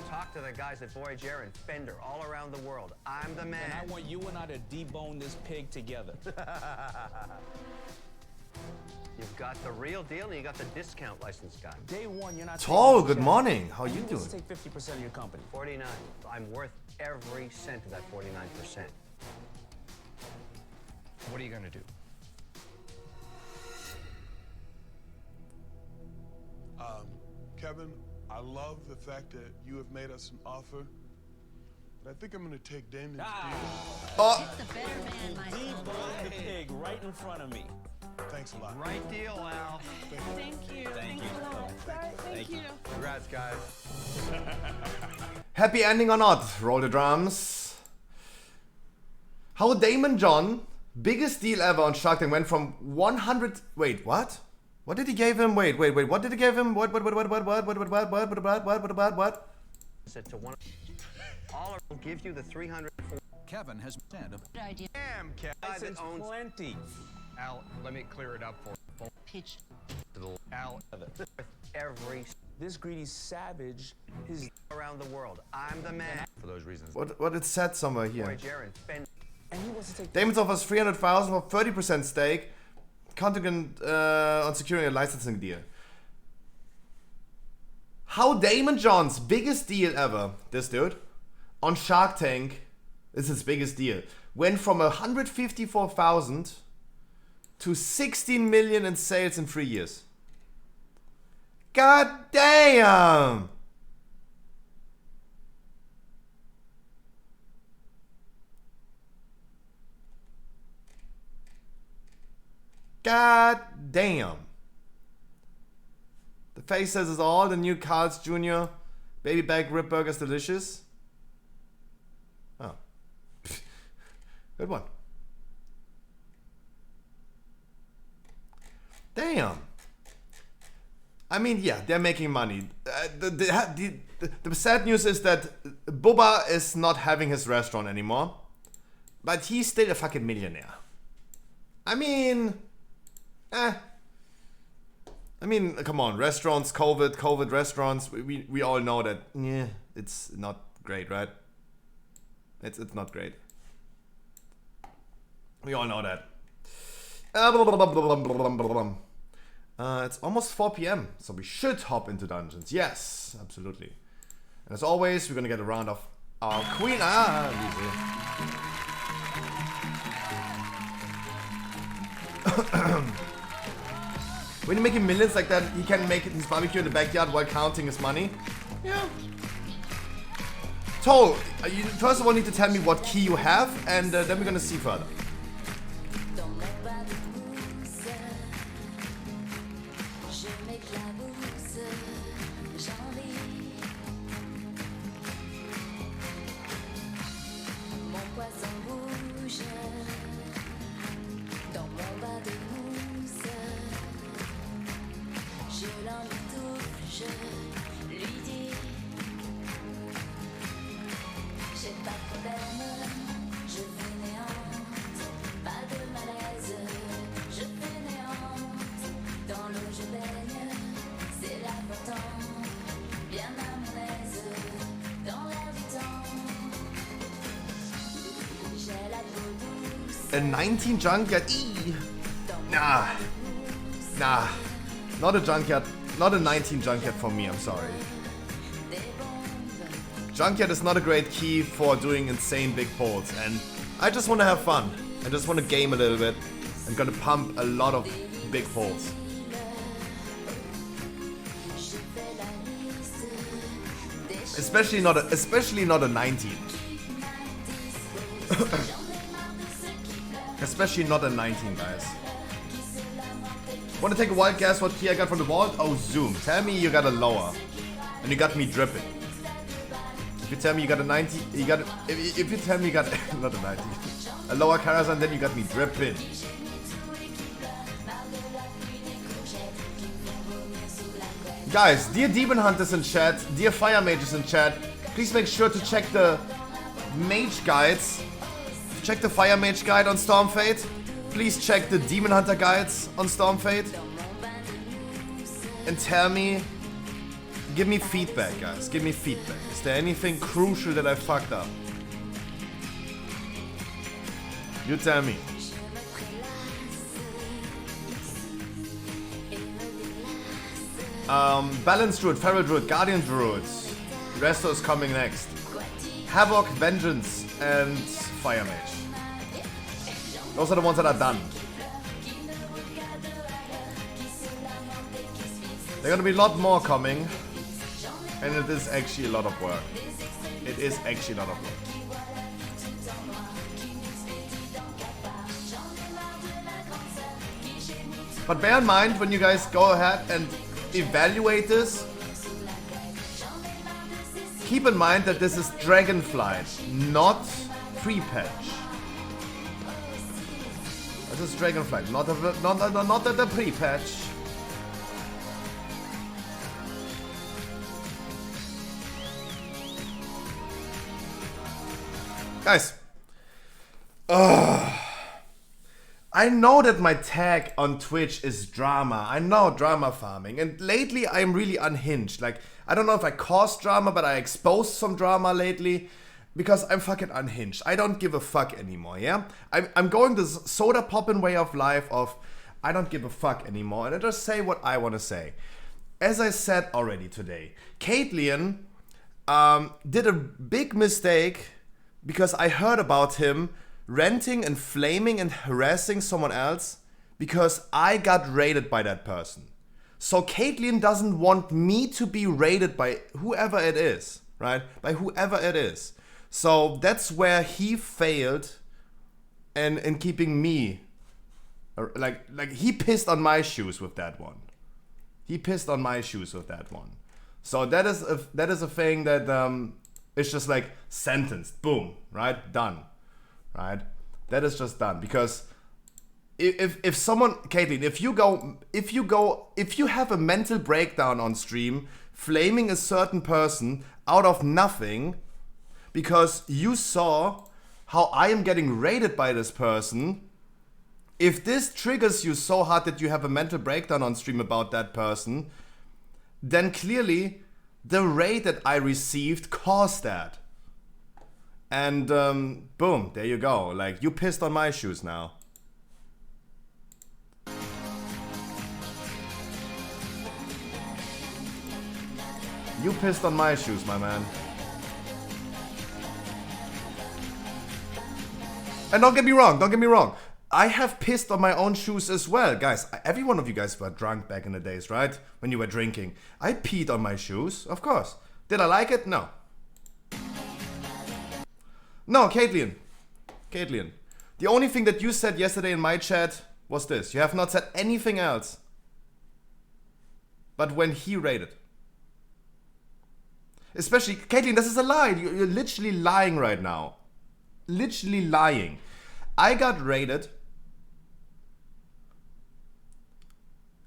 Talk to the guys at Voyager and Fender all around the world. I'm the And I man. want you and I to debone this pig together. You've got the real deal and you got the discount license guy. Day one, you're not Tall, taking a good check. morning. How And you get to doing? take 50% of your company. 49. I'm worth every cent of that 49%. What are you going to do? Kevin, I love the fact that you have made us an offer, but I think I'm gonna take Damon's deal. Oh, It's the better man, my son. Debone the pig right in front of me. Thanks a lot. Right deal, Al. Thank you. Thank you. Thank you. Congrats, guys. happy ending or not? Roll the drums. How Damon John, biggest deal ever on Shark Tank, went from 100. Wait, what? What did he give him? Wait. What did he give him? What? Sit to one. All will give you the 300. Kevin has said Good idea. Damn, Kev. License owns- plenty. Al, let me clear it up for you. Pitched. Al, Every This greedy savage is around the world. I'm the man. For those reasons. What it said somewhere Boy, here. Jaron, spend and he wants to take Damon's offers 300,000 for 30% stake, contingent on securing a licensing deal. How Damon John's biggest deal ever, this dude, on Shark Tank, this is his biggest deal, went from 154,000 to 16 million in sales in 3 years. God damn! God damn. The face says it's all. The new Carl's Jr. Baby back rib burgers delicious. Oh. Good one. Damn. I mean, yeah, they're making money. The sad news is that Bubba is not having his restaurant anymore. But he's still a fucking millionaire. I mean... I mean, come on, restaurants, COVID restaurants, we all know that, yeah, it's not great, right? It's not great. We all know that. It's almost 4 p.m, so we should hop into dungeons. Yes, absolutely. And as always, we're gonna get a round of our queen. When you're making millions like that, he can make his barbecue in the backyard while counting his money. Yeah. Toll, you first of all need to tell me what key you have, and then we're gonna see further. A 19 junkyard? Eee. Nah. Not a junkyard. Not a 19 junkyard for me, I'm sorry. Junkyard is not a great key for doing insane big pulls, and I just want to have fun. I just want to game a little bit. I'm gonna pump a lot of big pulls. Especially not a 19. Especially not a 19, guys. Want to take a wild guess what key I got from the vault? Oh, Zoom. Tell me you got a lower. And you got me dripping. If you tell me you got a 90, you got... If you tell me you got... not a 90. A lower Karazhan, then you got me dripping. Guys, dear Demon Hunters in chat, dear Fire Mages in chat, please make sure to check the Mage guides. Check the Fire Mage guide on Stormfade. Please check the Demon Hunter guides on Stormfade. And tell me... Give me feedback, guys. Give me feedback. Is there anything crucial that I fucked up? You tell me. Balance Druid, Feral Druid, Guardian Druid. Resto is coming next. Havoc, Vengeance, and Fire Mage. Those are the ones that are done. There are gonna be a lot more coming. And it is actually a lot of work. It is actually a lot of work. But bear in mind when you guys go ahead and evaluate this, keep in mind that this is Dragonflight, not pre-patch. This is Dragonflight, not the pre-patch. Guys, I know that my tag on Twitch is drama. I know, drama farming. And lately I'm really unhinged. Like, I don't know if I caused drama, but I exposed some drama lately. Because I'm fucking unhinged. I don't give a fuck anymore, yeah? I'm going this soda poppin' way of life of I don't give a fuck anymore. And I just say what I want to say. As I said already today, Caitlyn did a big mistake because I heard about him ranting and flaming and harassing someone else because I got raided by that person. So Caitlyn doesn't want me to be raided by whoever it is, right? By whoever it is. So that's where he failed in keeping me, like he pissed on my shoes with that one. He pissed on my shoes with that one. So that is a thing that it's just like sentenced, boom, right, done, right. That is just done because if someone, Caitlyn, if you have a mental breakdown on stream, flaming a certain person out of nothing, because you saw how I am getting raided by this person, if this triggers you so hard that you have a mental breakdown on stream about that person, then clearly the raid that I received caused that. And boom, there you go. Like, you pissed on my shoes now. You pissed on my shoes, my man. And don't get me wrong. I have pissed on my own shoes as well. Guys, every one of you guys were drunk back in the days, right? When you were drinking. I peed on my shoes, of course. Did I like it? No. No, Caitlyn. The only thing that you said yesterday in my chat was this. You have not said anything else. But when he raided. Especially, Caitlyn, this is a lie. You're literally lying right now. Literally lying. I got raided.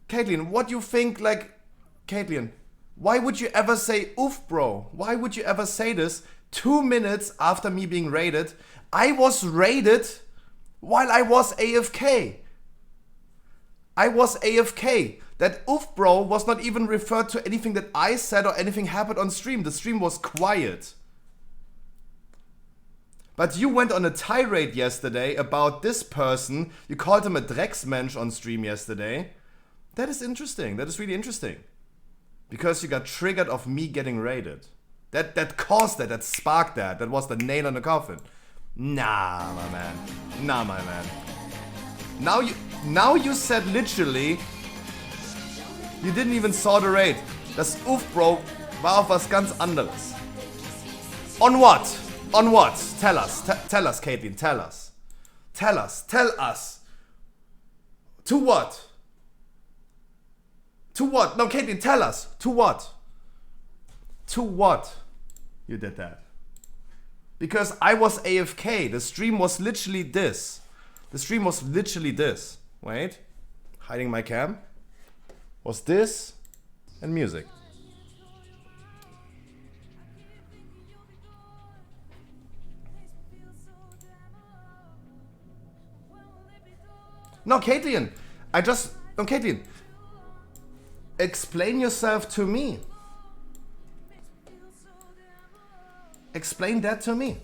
Caitlyn, what do you think, like, Caitlyn, why would you ever say oof, bro? Why would you ever say this 2 minutes after me being raided? I was raided while I was AFK. I was AFK. That oof, bro was not even referred to anything that I said or anything happened on stream. The stream was quiet. But you went on a tirade yesterday about this person. You called him a Drecksmensch on stream yesterday. That is interesting. That is really interesting. Because you got triggered of me getting raided. That caused that sparked that. That was the nail on the coffin. Nah, my man. Now you said literally, you didn't even saw the raid. Das Uff, Bro, war auf was ganz anderes. On what? On what? Tell us. Tell us, Caitlyn. Tell us. Tell us. To what? To what? No, Caitlyn, tell us. To what? To what you did that? Because I was AFK. The stream was literally this. Wait. Hiding my cam. Was this and music. No, Caitlyn. No, Caitlyn. Explain yourself to me. Explain that to me.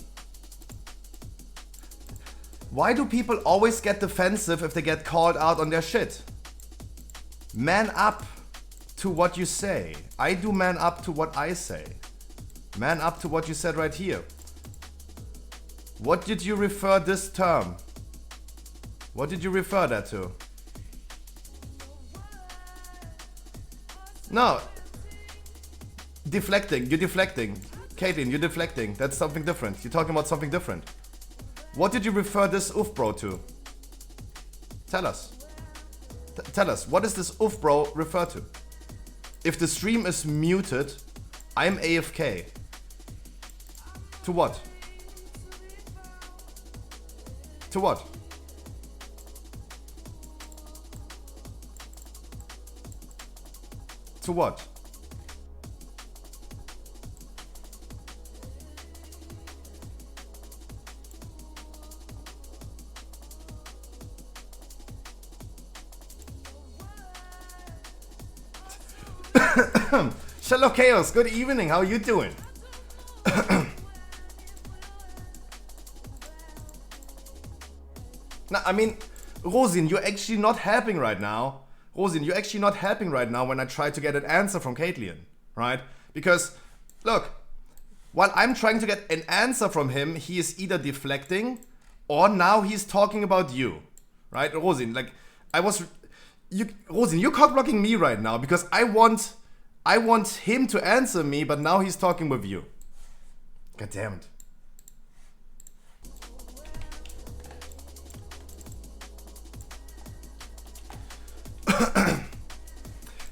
Why do people always get defensive if they get called out on their shit? Man up to what you say. I do man up to what I say. Man up to what you said right here. What did you refer this term? What did you refer that to? No. Deflecting, you're deflecting. Caitlin, you're deflecting. That's something different. You're talking about something different. What did you refer this oof bro to? Tell us. Tell us, what does this oof bro refer to? If the stream is muted, I'm AFK. To what? To what? To what? Shallow Chaos, good evening, how are you doing? Now, I mean, Rosin, you're actually not helping right now. Rosin, you're actually not helping right now when I try to get an answer from Caitlin, right? Because, look, while I'm trying to get an answer from him, he is either deflecting or now he's talking about you, right? Rosin, like, Rosin, you're cockblocking me right now because I want him to answer me, but now he's talking with you. God damn it.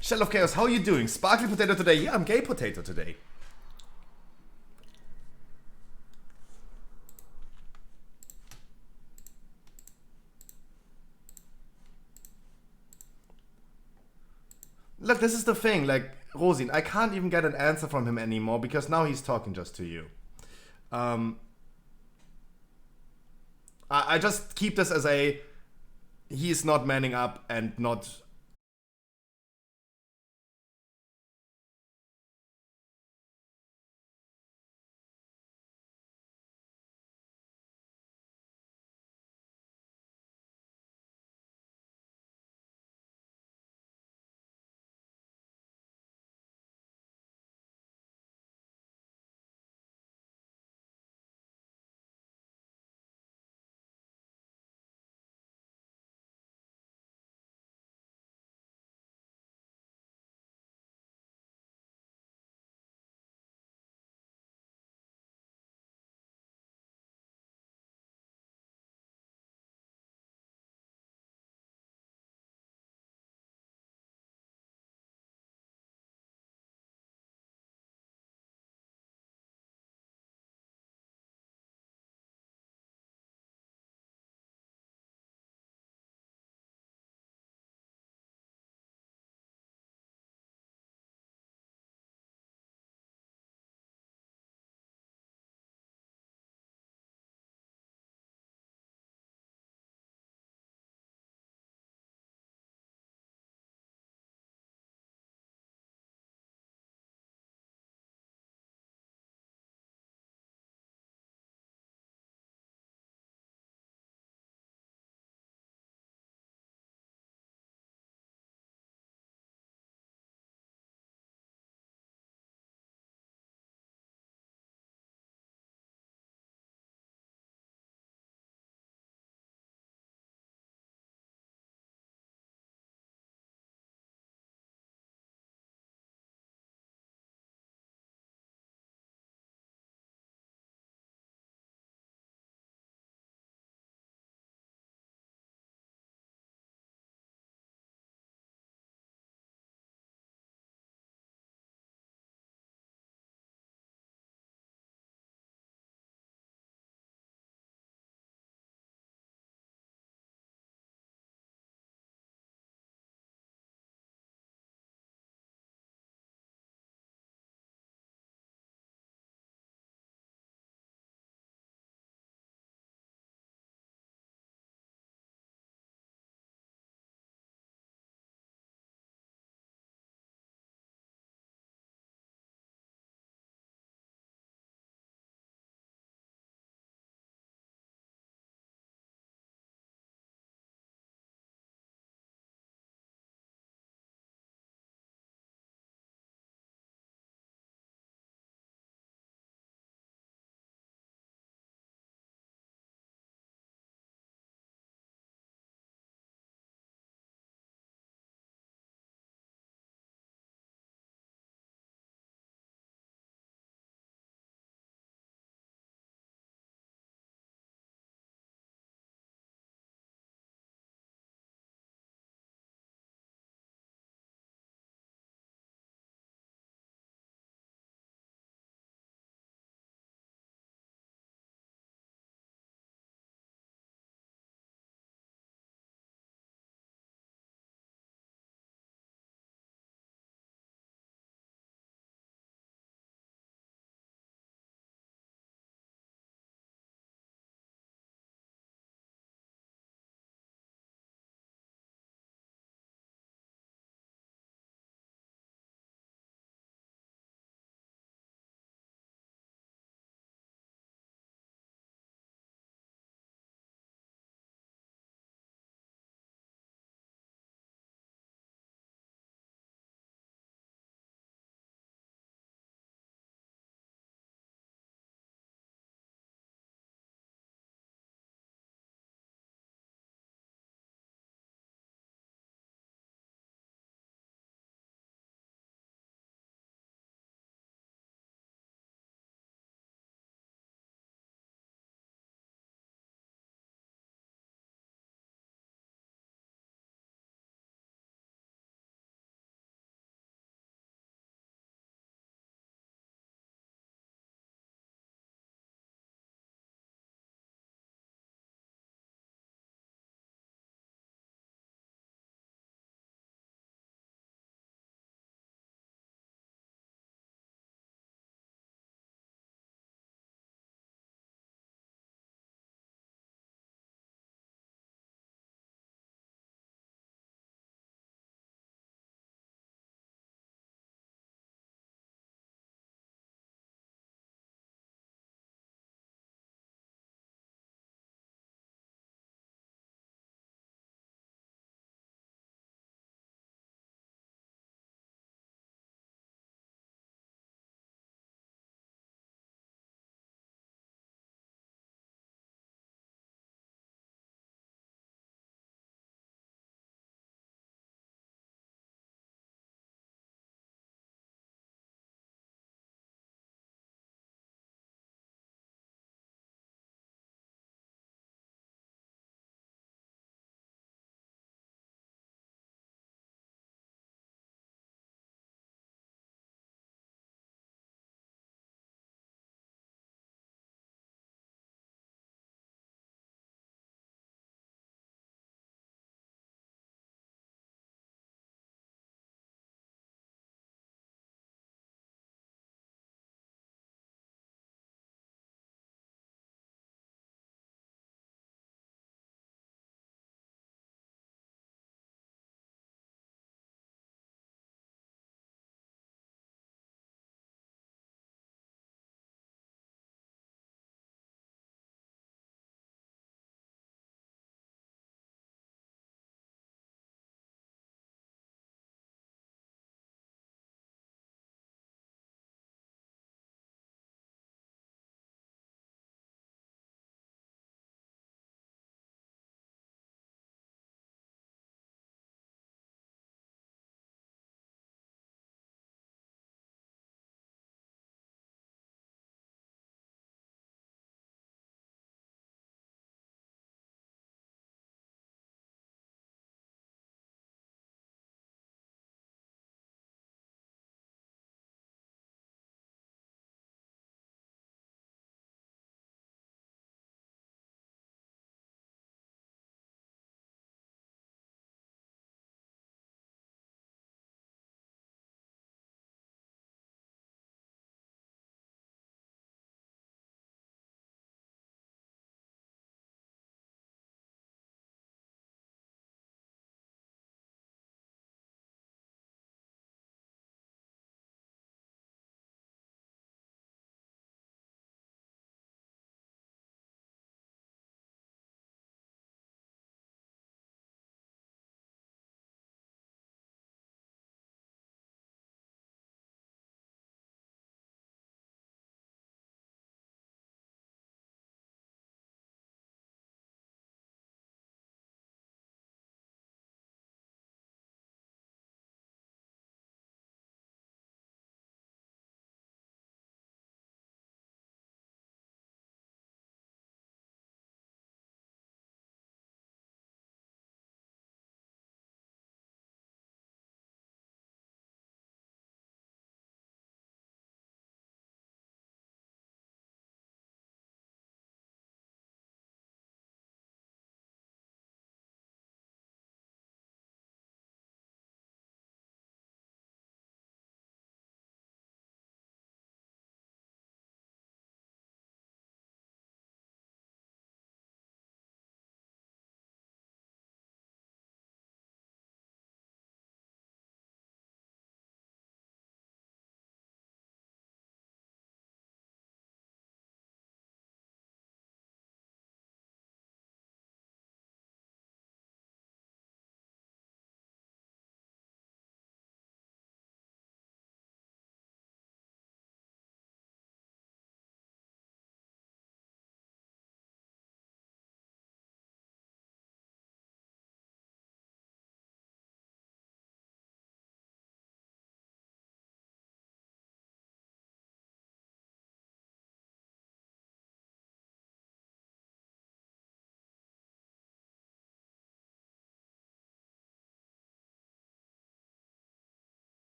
Shell of Chaos, how are you doing? Sparkly Potato today? Yeah, I'm Gay Potato today. Look, this is the thing, like, Rosin, I can't even get an answer from him anymore because now he's talking just to you. I just keep this as he's not manning up and not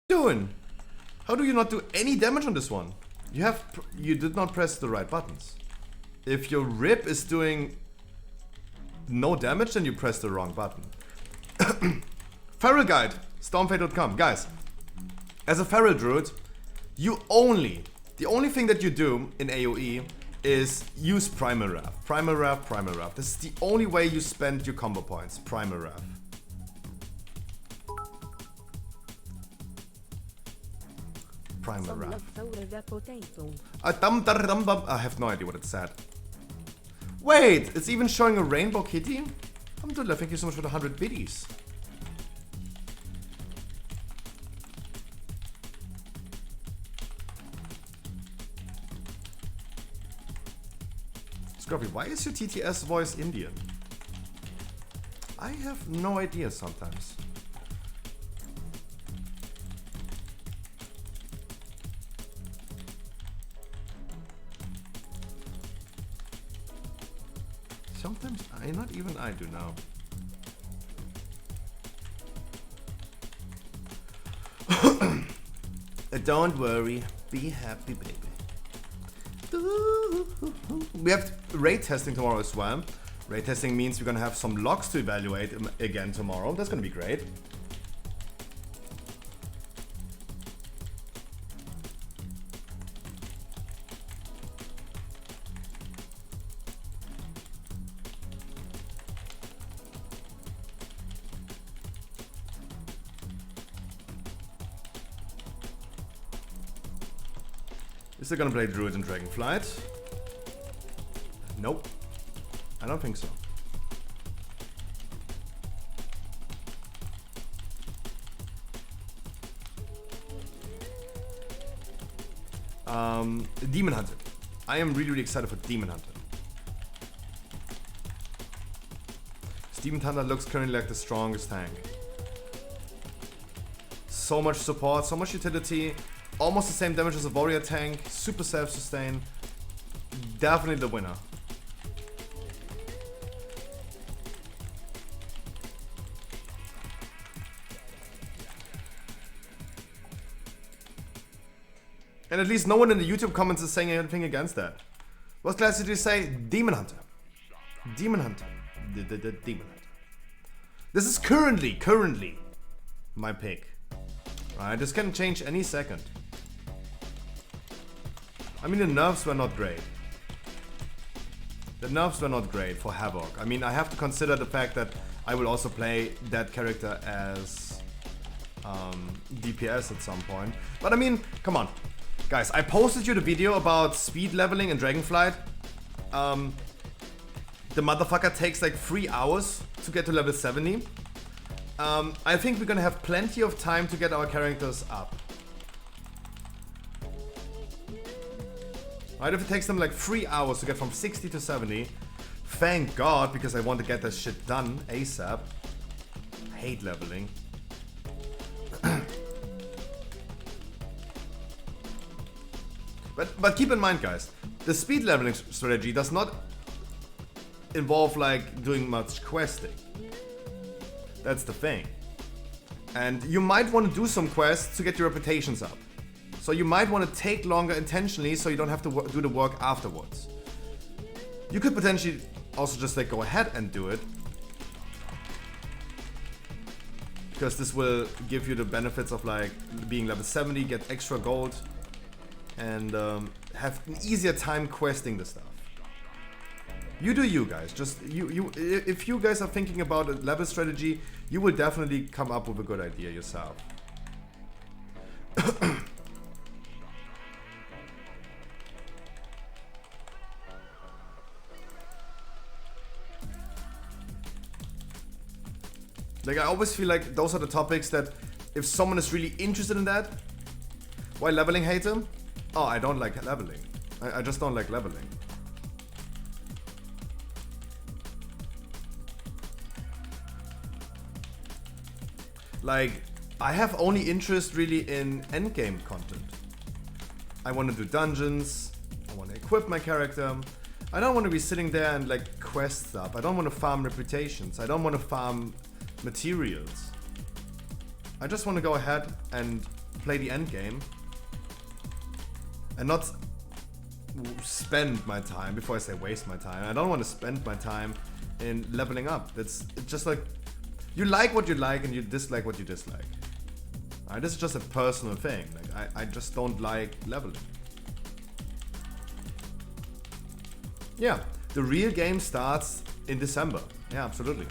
doing? How do you not do any damage on this one? You did not press the right buttons. If your rip is doing no damage, then you press the wrong button. Feral Guide, stormfade.com. Guys, as a Feral Druid, the only thing that you do in AoE is use Primal Wrath. Primal Wrath, Primal Wrath. This is the only way you spend your combo points. Primal Wrath. Primal Wrath. I have no idea what it said. Wait, it's even showing a rainbow kitty? Alhamdulillah, thank you so much for the 100 biddies. Scruffy, why is your TTS voice Indian? I have no idea sometimes. Sometimes not even I do now. Don't worry, be happy, baby. We have raid testing tomorrow as well. Raid testing means we're gonna have some logs to evaluate again tomorrow. That's gonna be great. Is it gonna play Druid and Dragonflight? Nope. I don't think so. Demon Hunter. I am really excited for Demon Hunter. Demon Hunter looks currently like the strongest tank. So much support, so much utility. Almost the same damage as a warrior tank, super self-sustain. Definitely the winner. And at least no one in the YouTube comments is saying anything against that. What class did you say? Demon Hunter. Demon Hunter. Demon Hunter. This is currently my pick. Right, this can change any second. I mean, the nerfs were not great. The nerfs were not great for Havoc. I mean, I have to consider the fact that I will also play that character as DPS at some point. But I mean, come on. Guys, I posted you the video about speed leveling in Dragonflight. The motherfucker takes like 3 hours to get to level 70. I think we're gonna have plenty of time to get our characters up. Right, if it takes them like 3 hours to get from 60 to 70, thank God, because I want to get this shit done ASAP. I hate leveling. But keep in mind, guys, the speed leveling strategy does not involve like doing much questing. That's the thing. And you might want to do some quests to get your reputations up. So you might want to take longer intentionally so you don't have to do the work afterwards. You could potentially also just like go ahead and do it. Because this will give you the benefits of like being level 70, get extra gold, and have an easier time questing the stuff. You do you guys. Just if you guys are thinking about a level strategy, you will definitely come up with a good idea yourself. Like, I always feel like those are the topics that if someone is really interested in that, why leveling hater? Oh, I don't like leveling. I just don't like leveling. Like, I have only interest really in endgame content. I want to do dungeons, I want to equip my character. I don't want to be sitting there and like quest stuff. I don't want to farm reputations. I don't want to farm materials. I just want to go ahead and play the end game and not spend my time, before I say waste my time, I don't want to spend my time in leveling up. It's just like, you like what you like and you dislike what you dislike. Alright, this is just a personal thing. Like I just don't like leveling. Yeah, the real game starts in December. Yeah, absolutely.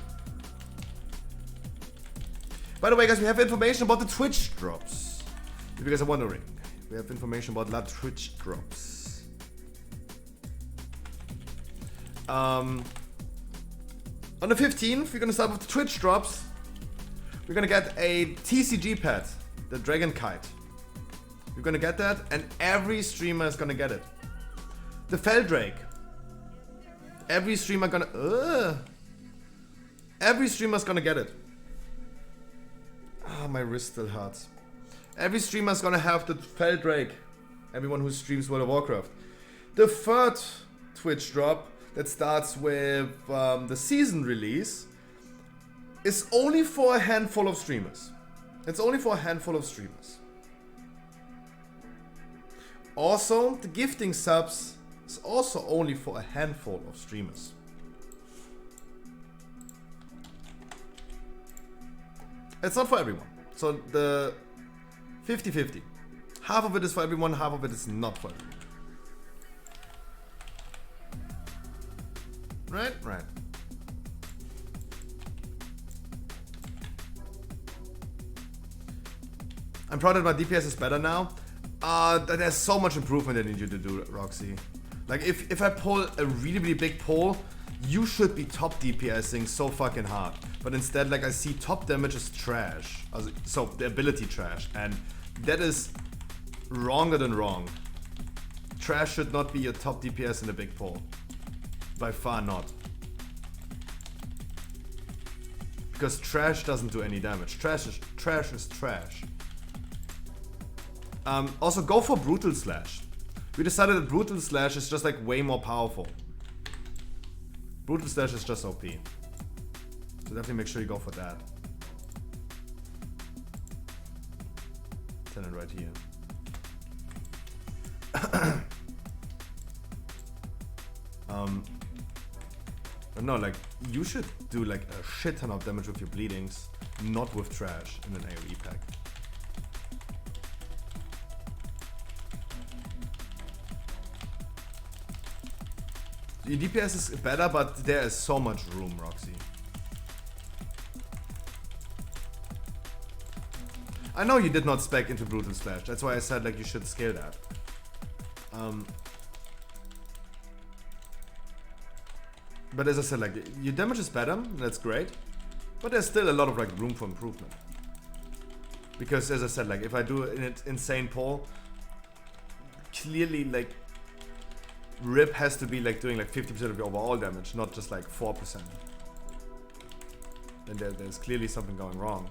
By the way, guys, we have information about the Twitch drops. If you guys are wondering, we have information about the Twitch drops. On the 15th, we're gonna start with the Twitch drops. We're gonna get a TCG pet, the Dragon Kite. You're gonna get that, and every streamer is gonna get it. The Feldrake. Every streamer's gonna get it. Ah, my wrist still hurts. Every streamer's gonna have the Feldrake. Everyone who streams World of Warcraft. The third Twitch drop that starts with the season release is only for a handful of streamers. It's only for a handful of streamers. Also, the gifting subs is also only for a handful of streamers. It's not for everyone. So the 50-50. Half of it is for everyone, half of it is not for everyone. Right? Right. I'm proud that my DPS is better now. There's so much improvement I need you to do, Roxy. Like, if I pull a really, really big pull, you should be top DPSing so fucking hard. But instead, like, I see top damage is trash. So, the ability trash. And that is wronger than wrong. Trash should not be your top DPS in a big pull. By far not. Because trash doesn't do any damage. Trash is trash. Also, go for Brutal Slash. We decided that Brutal Slash is just like way more powerful. Brutal Slash is just OP. So definitely make sure you go for that. Turn it right here. But no, like, you should do like a shit ton of damage with your bleedings, not with trash in an AoE pack. Your DPS is better, but there is so much room, Roxy. I know you did not spec into Brutal Slash, that's why I said like you should scale that. But as I said, like, your damage is better, that's great. But there's still a lot of like room for improvement. Because as I said, like, if I do an insane pull, clearly like Rip has to be like doing like 50% of your overall damage, not just like 4%. And there's clearly something going wrong.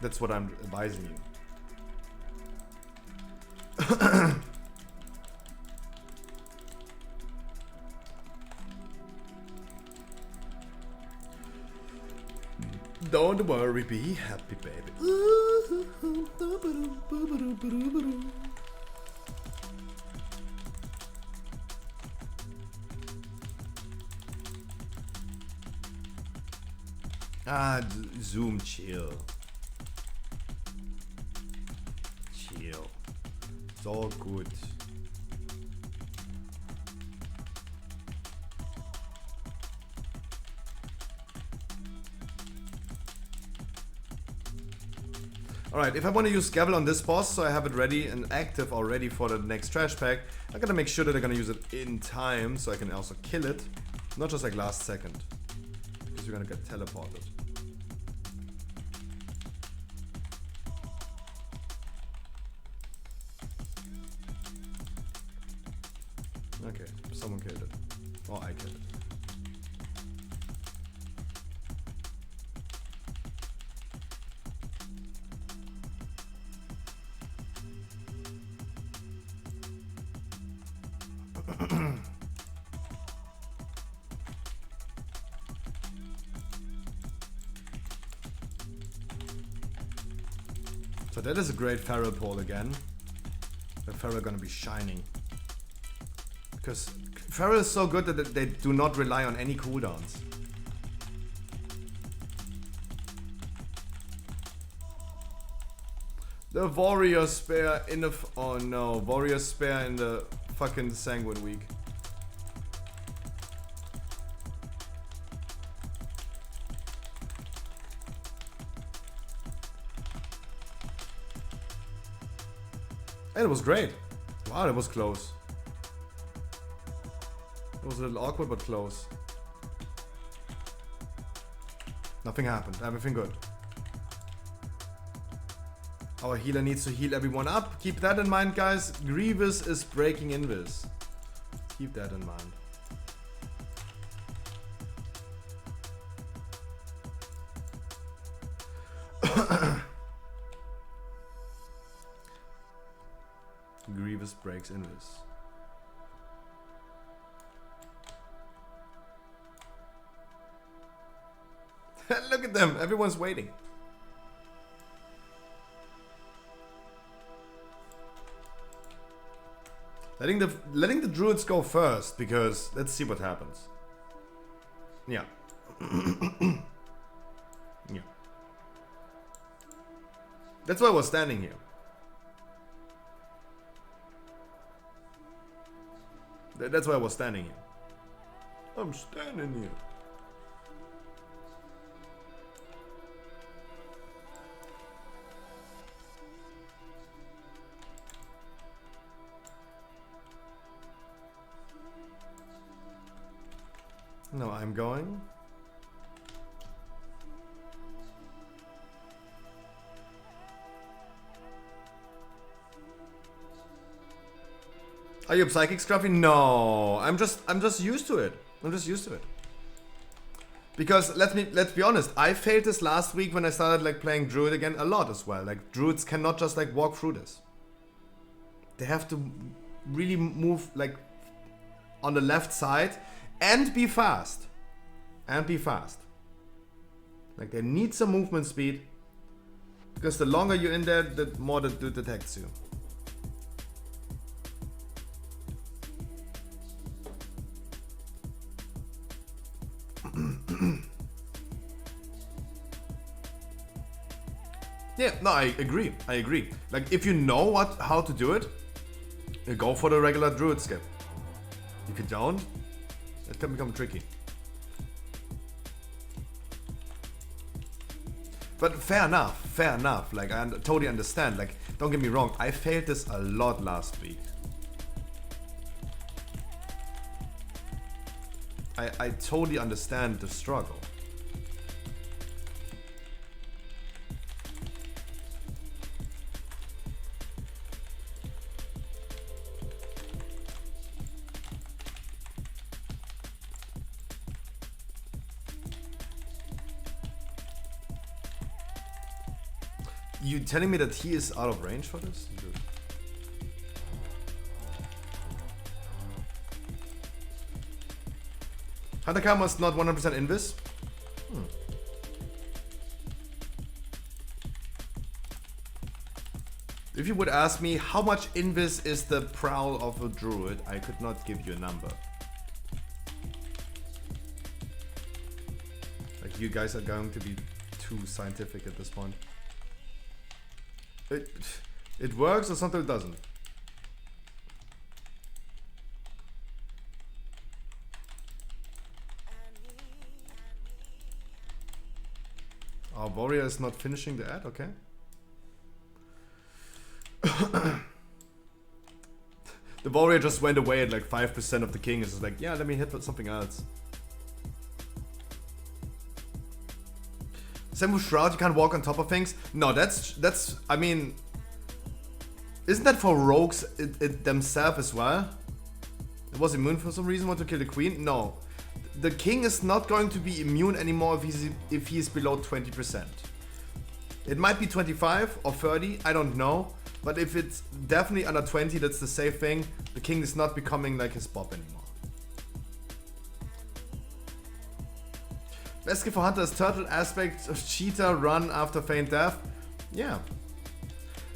That's what I'm advising you. Don't worry, be happy, baby. Zoom, chill. Chill. It's all good. Alright, if I want to use Gavel on this boss, so I have it ready and active already for the next trash pack, I gotta make sure that I'm gonna use it in time, so I can also kill it. Not just like last second. Because you're gonna get teleported. Okay, someone killed it. Or I killed it. So But that is a great Feral poll again. The Feral gonna be shining. Because Feral is so good that they do not rely on any cooldowns. The Warrior Spare in the... Oh no, Warrior Spare in the fucking Sanguine week. And it was great. Wow, that was close. It was a little awkward, but close. Nothing happened. Everything good. Our healer needs to heal everyone up. Keep that in mind, guys. Grievous is breaking Invis. Keep that in mind. Grievous breaks Invis. Look at them. Everyone's waiting. Letting the druids go first, because let's see what happens. Yeah. Yeah. That's why I was standing here. That's why I was standing here. I'm standing here. No, I'm going. Are you a psychic, Scruffy? No, I'm just used to it. I'm just used to it. Because let's be honest, I failed this last week when I started like playing Druid again a lot as well. Like Druids cannot just like walk through this. They have to really move like on the left side. And be fast. And be fast. Like they need some movement speed. Because the longer you're in there, the more the dude detects you. Yeah, no, I agree. I agree. Like if you know how to do it, you go for the regular druid skip. If you don't, it can become tricky. But fair enough. Like I totally understand. Like don't get me wrong, I failed this a lot last week. I totally understand the struggle. You telling me that he is out of range for this? Dude. Hatakama is not 100% invis? If you would ask me how much invis is the prowl of a druid, I could not give you a number. Like you guys are going to be too scientific at this point. It works or something it doesn't. Our warrior is not finishing the ad, okay. The warrior just went away at like 5% of the king. Is just like, yeah, let me hit something else. Same with Shroud, you can't walk on top of things. No, that's I mean, isn't that for rogues themselves as well? It was immune for some reason, want to kill the queen? No. The king is not going to be immune anymore if he's below 20%. It might be 25 or 30, I don't know. But if it's definitely under 20, that's the safe thing. The king is not becoming like his Bob anymore. Best skill for Hunter is turtle aspect of cheetah run after feign death. Yeah.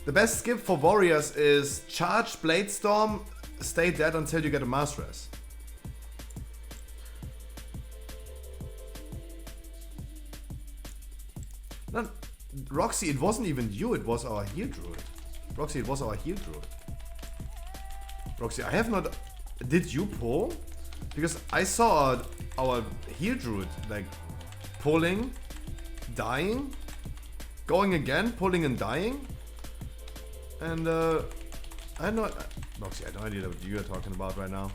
The best skip for warriors is charge Blade Storm, stay dead until you get a Mass Res. No, Roxy, it wasn't even you, it was our heal druid. Roxy, it was our heal druid. Roxy, I have not... Did you pull? Because I saw our heal druid, like, pulling, dying, going again, pulling and dying. And, I know... Roxy, I have no idea what you are talking about right now.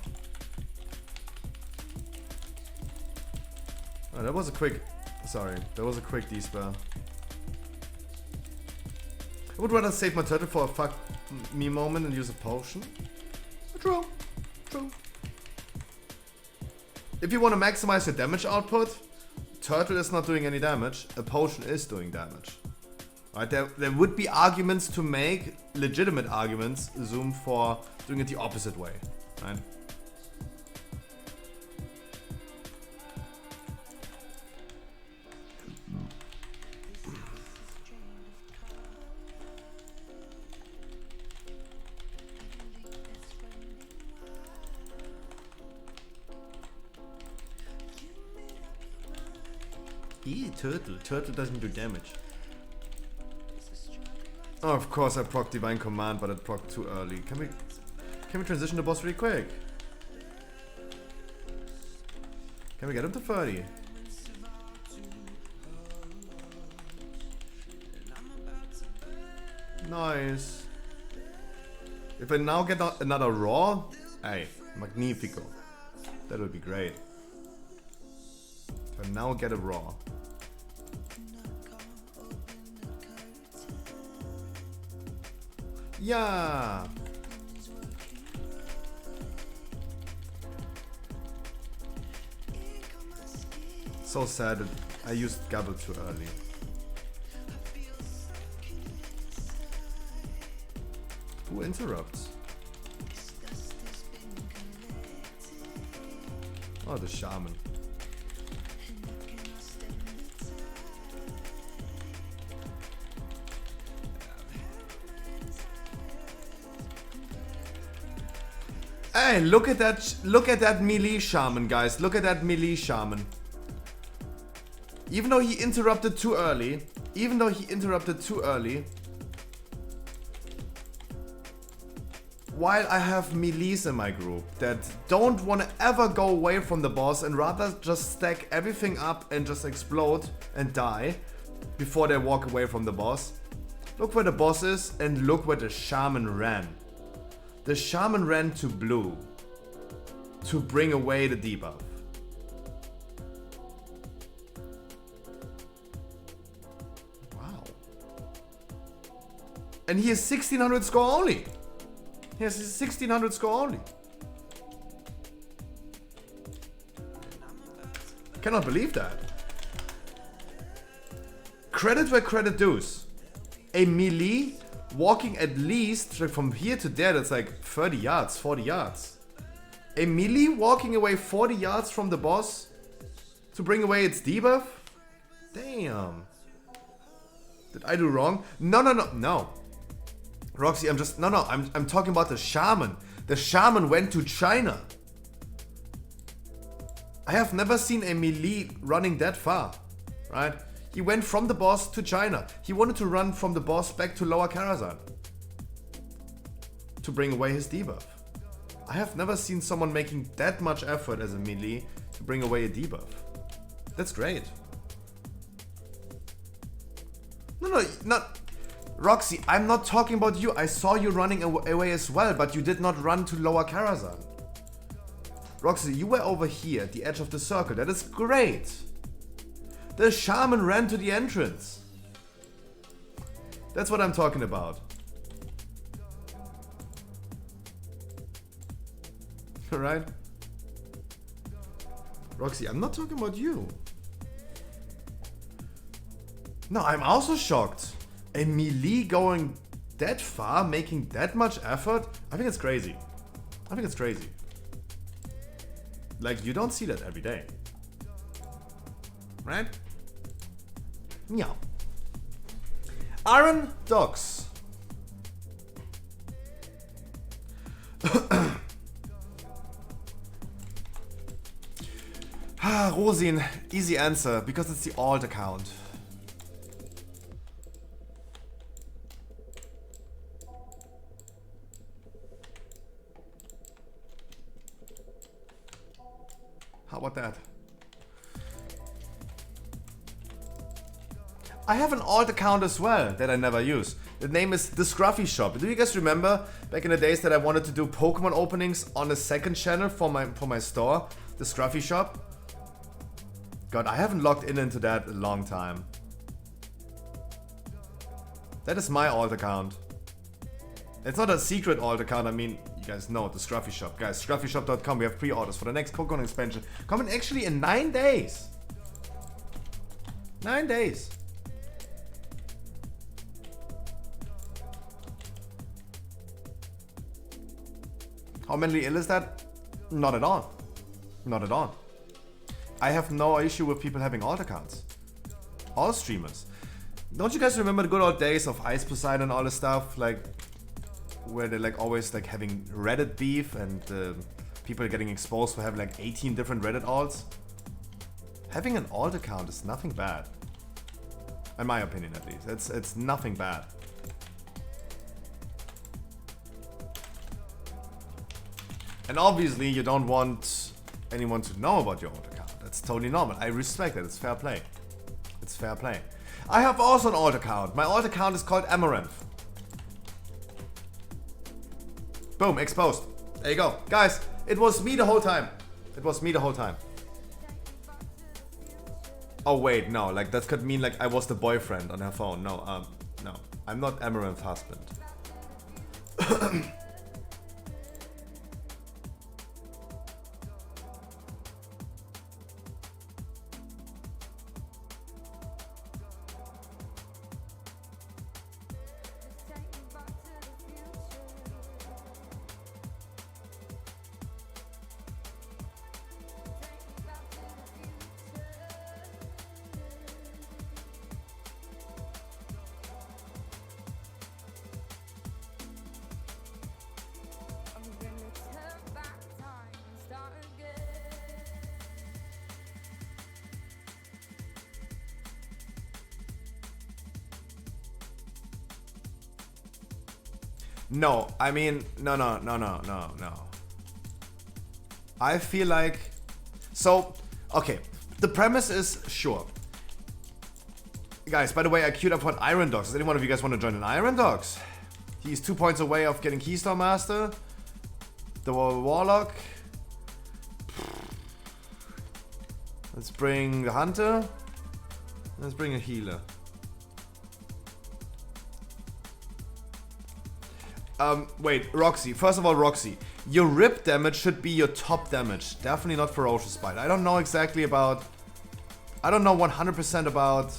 Oh, that was a quick... Sorry, that was a quick D-spell. I would rather save my turtle for a fuck me moment and use a potion. True. True. If you want to maximize your damage output, turtle is not doing any damage, a potion is doing damage. Right, there would be arguments to make, legitimate arguments, Zoom, for doing it the opposite way. Right? Turtle. Turtle doesn't do damage. Oh, of course I proc Divine Command, but it proc too early. Can we transition the boss really quick? Can we get him to 30? Nice. If I now get another Raw, hey, magnifico. That would be great. If I now get a Raw. Yeah. So sad that I used Gabble too early. Who interrupts? Oh, the shaman. Hey, look at that melee shaman, guys. Look at that melee shaman. Even though he interrupted too early, while I have melees in my group that don't want to ever go away from the boss and rather just stack everything up and just explode and die before they walk away from the boss. Look where the boss is and look where the shaman ran. The shaman ran to blue to bring away the debuff. Wow. And he has 1600 score only. He has 1600 score only. Cannot believe that. Credit where credit dues. A melee walking at least from here to there, that's like 30 yards, 40 yards. A melee walking away 40 yards from the boss to bring away its debuff? Damn. Did I do wrong? No. Roxy, I'm talking about the shaman. The shaman went to China. I have never seen a melee running that far, right? He went from the boss to China. He wanted to run from the boss back to Lower Karazhan to bring away his debuff. I have never seen someone making that much effort as a melee to bring away a debuff. That's great. No, not Roxy, I'm not talking about you. I saw you running away as well, but you did not run to Lower Karazhan. Roxy, you were over here at the edge of the circle. That is great. The shaman ran to the entrance. That's what I'm talking about. Alright? Roxy, I'm not talking about you. No, I'm also shocked. A melee going that far, making that much effort? I think it's crazy. Like, you don't see that every day. Right? Meow. Iron Dogs. Rosin, easy answer, because it's the alt account. How about that? I have an alt account as well that I never use. The name is The Scruffy Shop. Do you guys remember back in the days that I wanted to do Pokemon openings on a second channel for my store, The Scruffy Shop? God, I haven't logged into that in a long time. That is my alt account. It's not a secret alt account, I mean, you guys know, The Scruffy Shop. Guys, scruffyshop.com, we have pre-orders for the next Pokemon expansion. Coming actually in 9 days. 9 days. How mentally ill is that? Not at all. Not at all. I have no issue with people having alt accounts. All streamers. Don't you guys remember the good old days of Ice Poseidon and all this stuff? Like, where they're like always like having Reddit beef and people getting exposed for having like 18 different Reddit alts? Having an alt account is nothing bad. In my opinion at least. It's nothing bad. And obviously you don't want anyone to know about your alt account. That's totally normal. I respect it. It's fair play. It's fair play. I have also an alt account. My alt account is called Amaranth. Boom, exposed. There you go. Guys, it was me the whole time. It was me the whole time. Oh wait, no, like that could mean like I was the boyfriend on her phone. No, no. I'm not Amaranth's husband. No, I mean, no. I feel like... So, okay. The premise is, sure. Guys, by the way, I queued up for an Iron Dogs. Does anyone of you guys want to join an Iron Dogs? He's 2 points away of getting Keystone Master. The Warlock. Let's bring the Hunter. Let's bring a Healer. Wait, Roxy. First of all, Roxy, your rip damage should be your top damage. Definitely not Ferocious Bite. I don't know exactly about... I don't know 100% about...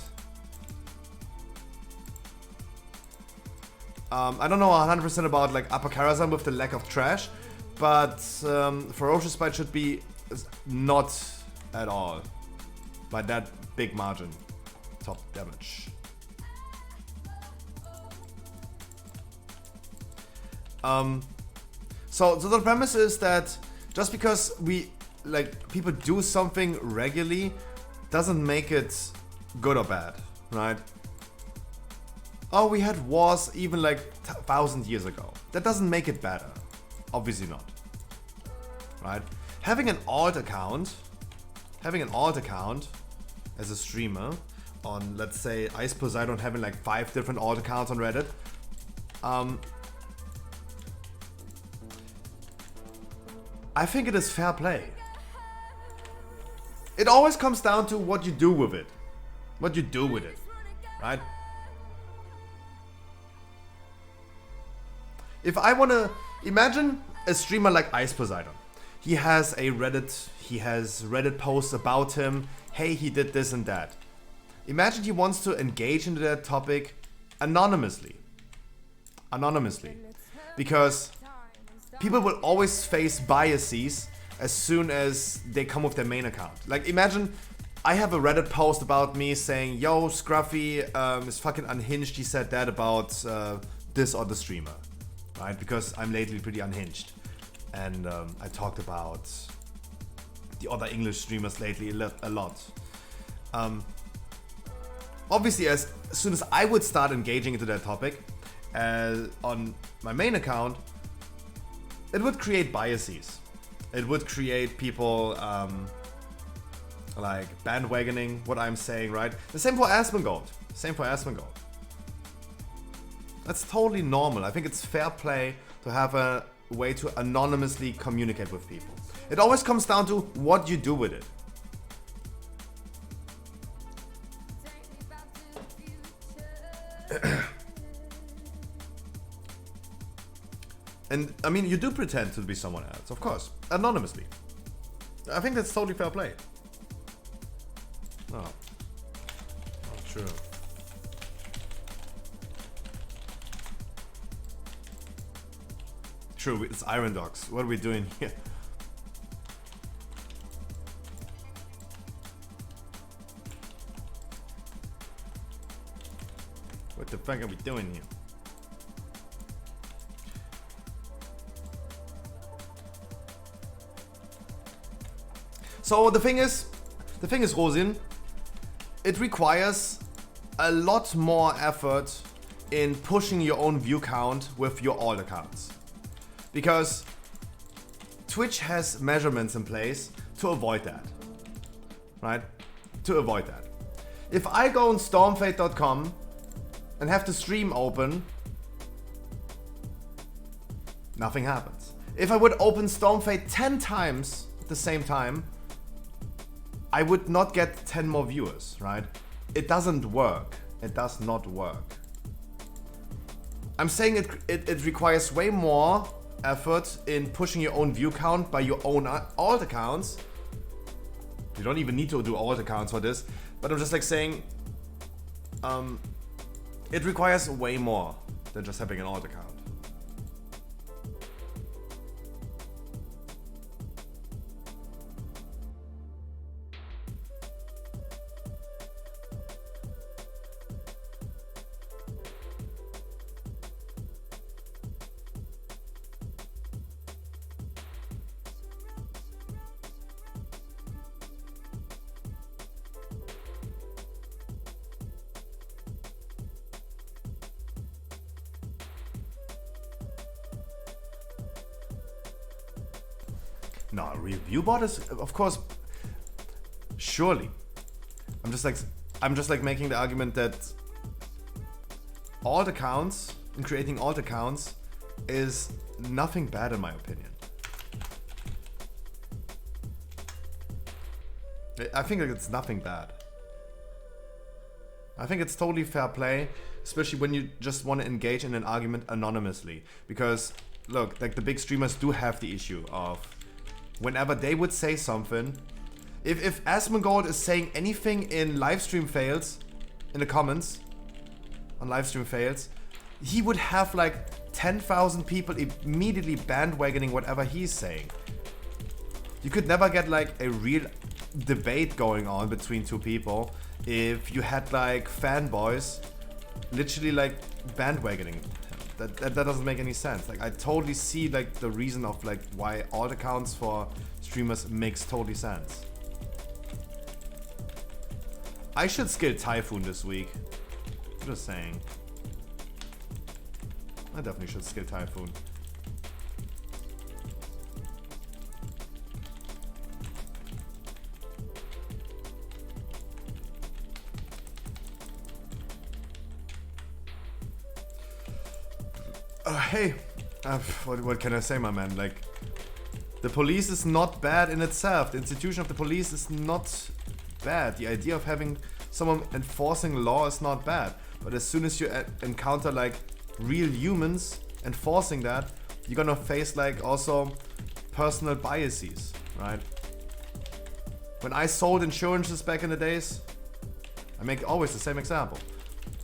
I don't know 100% about like Upper Karazhan with the lack of trash, but Ferocious Bite should be not at all by that big margin top damage. So the premise is that just because people do something regularly doesn't make it good or bad, right? Oh, we had wars even like 1,000 years ago. That doesn't make it better. Obviously not. Right? Having an alt account as a streamer on, let's say, Ice Poseidon having like 5 different alt accounts on Reddit, I think it is fair play. It always comes down to what you do with it. What you do with it, right? If I wanna imagine a streamer like Ice Poseidon, he has Reddit posts about him. Hey, he did this and that. Imagine he wants to engage into that topic anonymously, because people will always face biases as soon as they come with their main account. Like, imagine I have a Reddit post about me saying, yo, Scruffy is fucking unhinged. He said that about this or the streamer, right? Because I'm lately pretty unhinged. And I talked about the other English streamers lately a lot. Obviously, as soon as I would start engaging into that topic on my main account, it would create biases. It would create people like bandwagoning what I'm saying, right? The same for Asmongold. That's totally normal. I think it's fair play to have a way to anonymously communicate with people. It always comes down to what you do with it. And I mean, you do pretend to be someone else, of course, anonymously. I think that's totally fair play. Oh, true. True, it's Iron Dogs. What are we doing here? What the fuck are we doing here? So the thing is, Rosin, it requires a lot more effort in pushing your own view count with your alt accounts. Because Twitch has measurements in place to avoid that. Right? To avoid that. If I go on stormfade.com and have the stream open, nothing happens. If I would open Stormfade 10 times at the same time, I would not get 10 more viewers, right? It doesn't work. It does not work. I'm saying it requires way more effort in pushing your own view count by your own alt accounts. You don't even need to do alt accounts for this, but I'm just like saying, it requires way more than just having an alt account. No, review bot is, of course, surely. I'm just like making the argument that alt accounts and creating alt accounts is nothing bad in my opinion. I think it's nothing bad. I think it's totally fair play, especially when you just want to engage in an argument anonymously. Because look, like the big streamers do have the issue of whenever they would say something, if Asmongold is saying anything in livestream fails, in the comments, on livestream fails, he would have like 10,000 people immediately bandwagoning whatever he's saying. You could never get like a real debate going on between two people if you had like fanboys literally like bandwagoning. That doesn't make any sense. Like I totally see like the reason of like why alt accounts for streamers makes totally sense. I should skill Typhoon this week. I'm just saying. I definitely should skill Typhoon. Hey, what can I say, my man? Like, the police is not bad in itself. The institution of the police is not bad. The idea of having someone enforcing law is not bad. But as soon as you encounter like real humans enforcing that, you're gonna face like also personal biases, right? When I sold insurances back in the days, I make always the same example.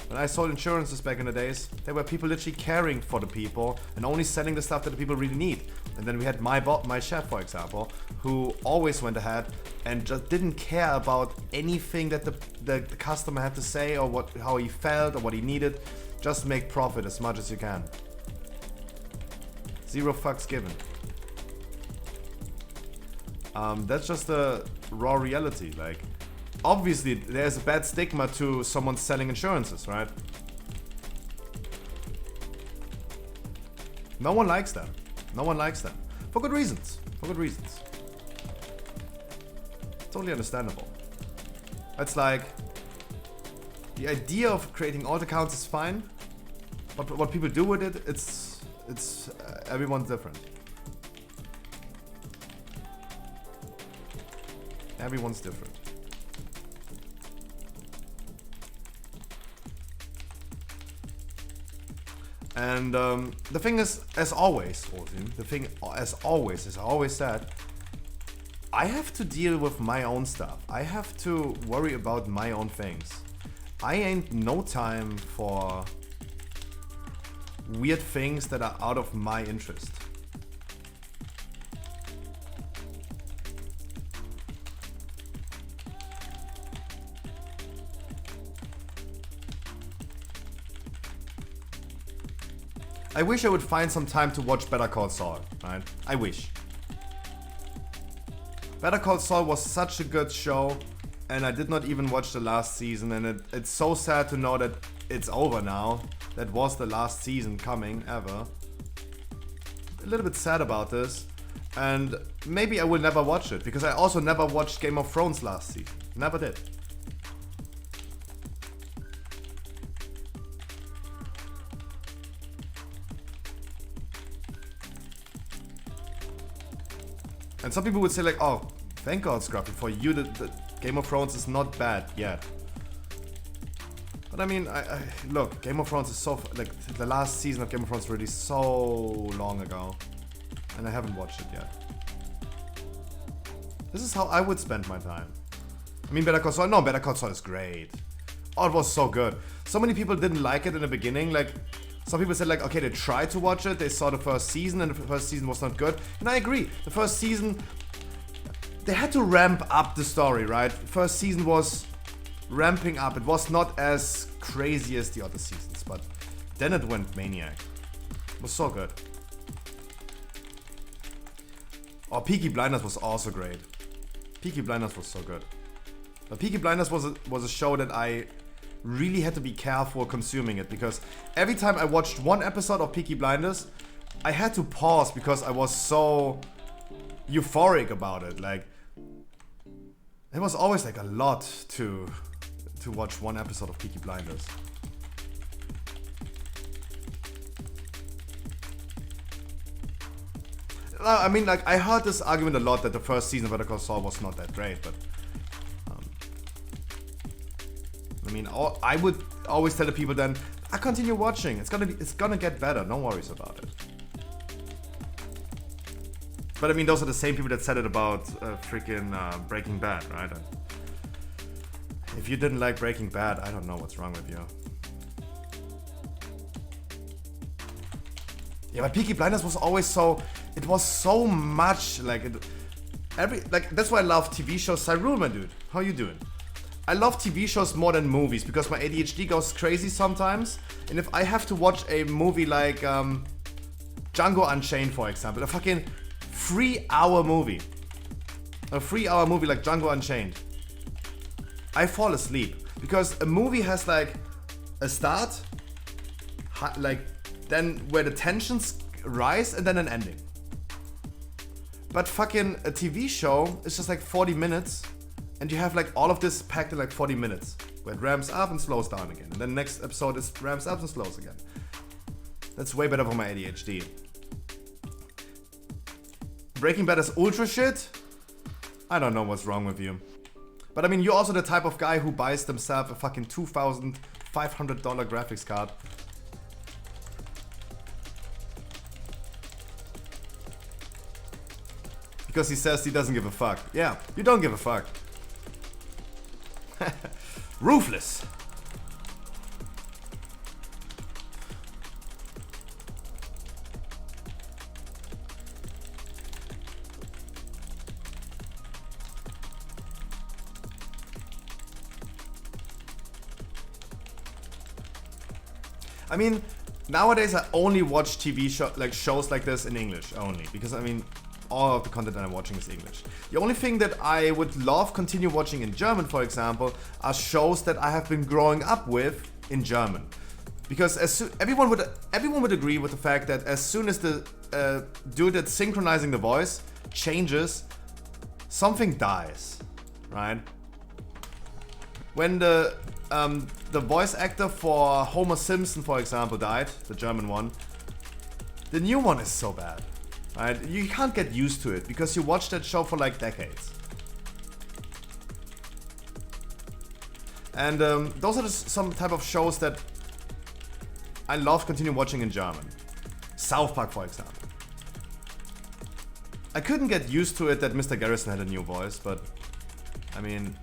When I sold insurances back in the days, there were people literally caring for the people and only selling the stuff that the people really need. And then we had my chef, for example, who always went ahead and just didn't care about anything that the customer had to say or how he felt or what he needed. Just make profit as much as you can. Zero fucks given. That's just a raw reality. Like, obviously, there's a bad stigma to someone selling insurances, right? No one likes them. No one likes them. For good reasons. For good reasons. Totally understandable. It's like, the idea of creating alt accounts is fine, but what people do with it, it's everyone's different. Everyone's different. And the thing is, as always, Osin, the thing, as I always said, I have to deal with my own stuff. I have to worry about my own things. I ain't no time for weird things that are out of my interest. I wish I would find some time to watch Better Call Saul, right? I wish. Better Call Saul was such a good show, and I did not even watch the last season, and it's so sad to know that it's over now. That was the last season coming ever. A little bit sad about this, and maybe I will never watch it, because I also never watched Game of Thrones last season. Never did. And some people would say like, oh, thank God, Scruffy, for you the Game of Thrones is not bad yet. But I mean, I look, Game of Thrones is so, like, the last season of Game of Thrones is already so long ago. And I haven't watched it yet. This is how I would spend my time. I mean, Better Call Saul, no, Better Call Saul is great. Oh, it was so good. So many people didn't like it in the beginning, like, some people said like, okay, they tried to watch it, they saw the first season and the first season was not good. And I agree, the first season, they had to ramp up the story, right? First season was ramping up. It was not as crazy as the other seasons, but then it went maniac. It was so good. Oh, Peaky Blinders was also great. Peaky Blinders was so good. But Peaky Blinders was a show that I really had to be careful consuming it, because every time I watched one episode of Peaky Blinders, I had to pause because I was so euphoric about it. Like, it was always like a lot to watch one episode of Peaky Blinders. I mean, like, I heard this argument a lot that the first season of Better Call Saul was not that great, but I mean, I would always tell the people then, I continue watching. It's gonna get better. No worries about it. But I mean, those are the same people that said it about freaking Breaking Bad, right? If you didn't like Breaking Bad, I don't know what's wrong with you. Yeah, but Peaky Blinders was always so. It was so much like that's why I love TV shows. Cyrulman, dude, how you doing? I love TV shows more than movies because my ADHD goes crazy sometimes. And if I have to watch a movie like Django Unchained, for example, a fucking 3-hour movie. A 3-hour movie like Django Unchained. I fall asleep. Because a movie has like a start, like then where the tensions rise and then an ending. But fucking a TV show is just like 40 minutes. And you have like all of this packed in like 40 minutes, where it ramps up and slows down again. And then next episode is ramps up and slows again. That's way better for my ADHD. Breaking Bad is ultra shit? I don't know what's wrong with you. But I mean, you're also the type of guy who buys themselves a fucking $2,500 graphics card. Because he says he doesn't give a fuck. Yeah, you don't give a fuck. Ruthless. I mean, nowadays I only watch TV shows like this in English only, because I mean, all of the content that I'm watching is English. The only thing that I would love continue watching in German, for example, are shows that I have been growing up with in German. Because everyone would agree with the fact that as soon as the dude that's synchronizing the voice changes, something dies, right? When the voice actor for Homer Simpson, for example, died, the German one, the new one is so bad, right? You can't get used to it because you watched that show for like decades. And those are some type of shows that I love continue watching in German. South Park, for example. I couldn't get used to it that Mr. Garrison had a new voice, but I mean,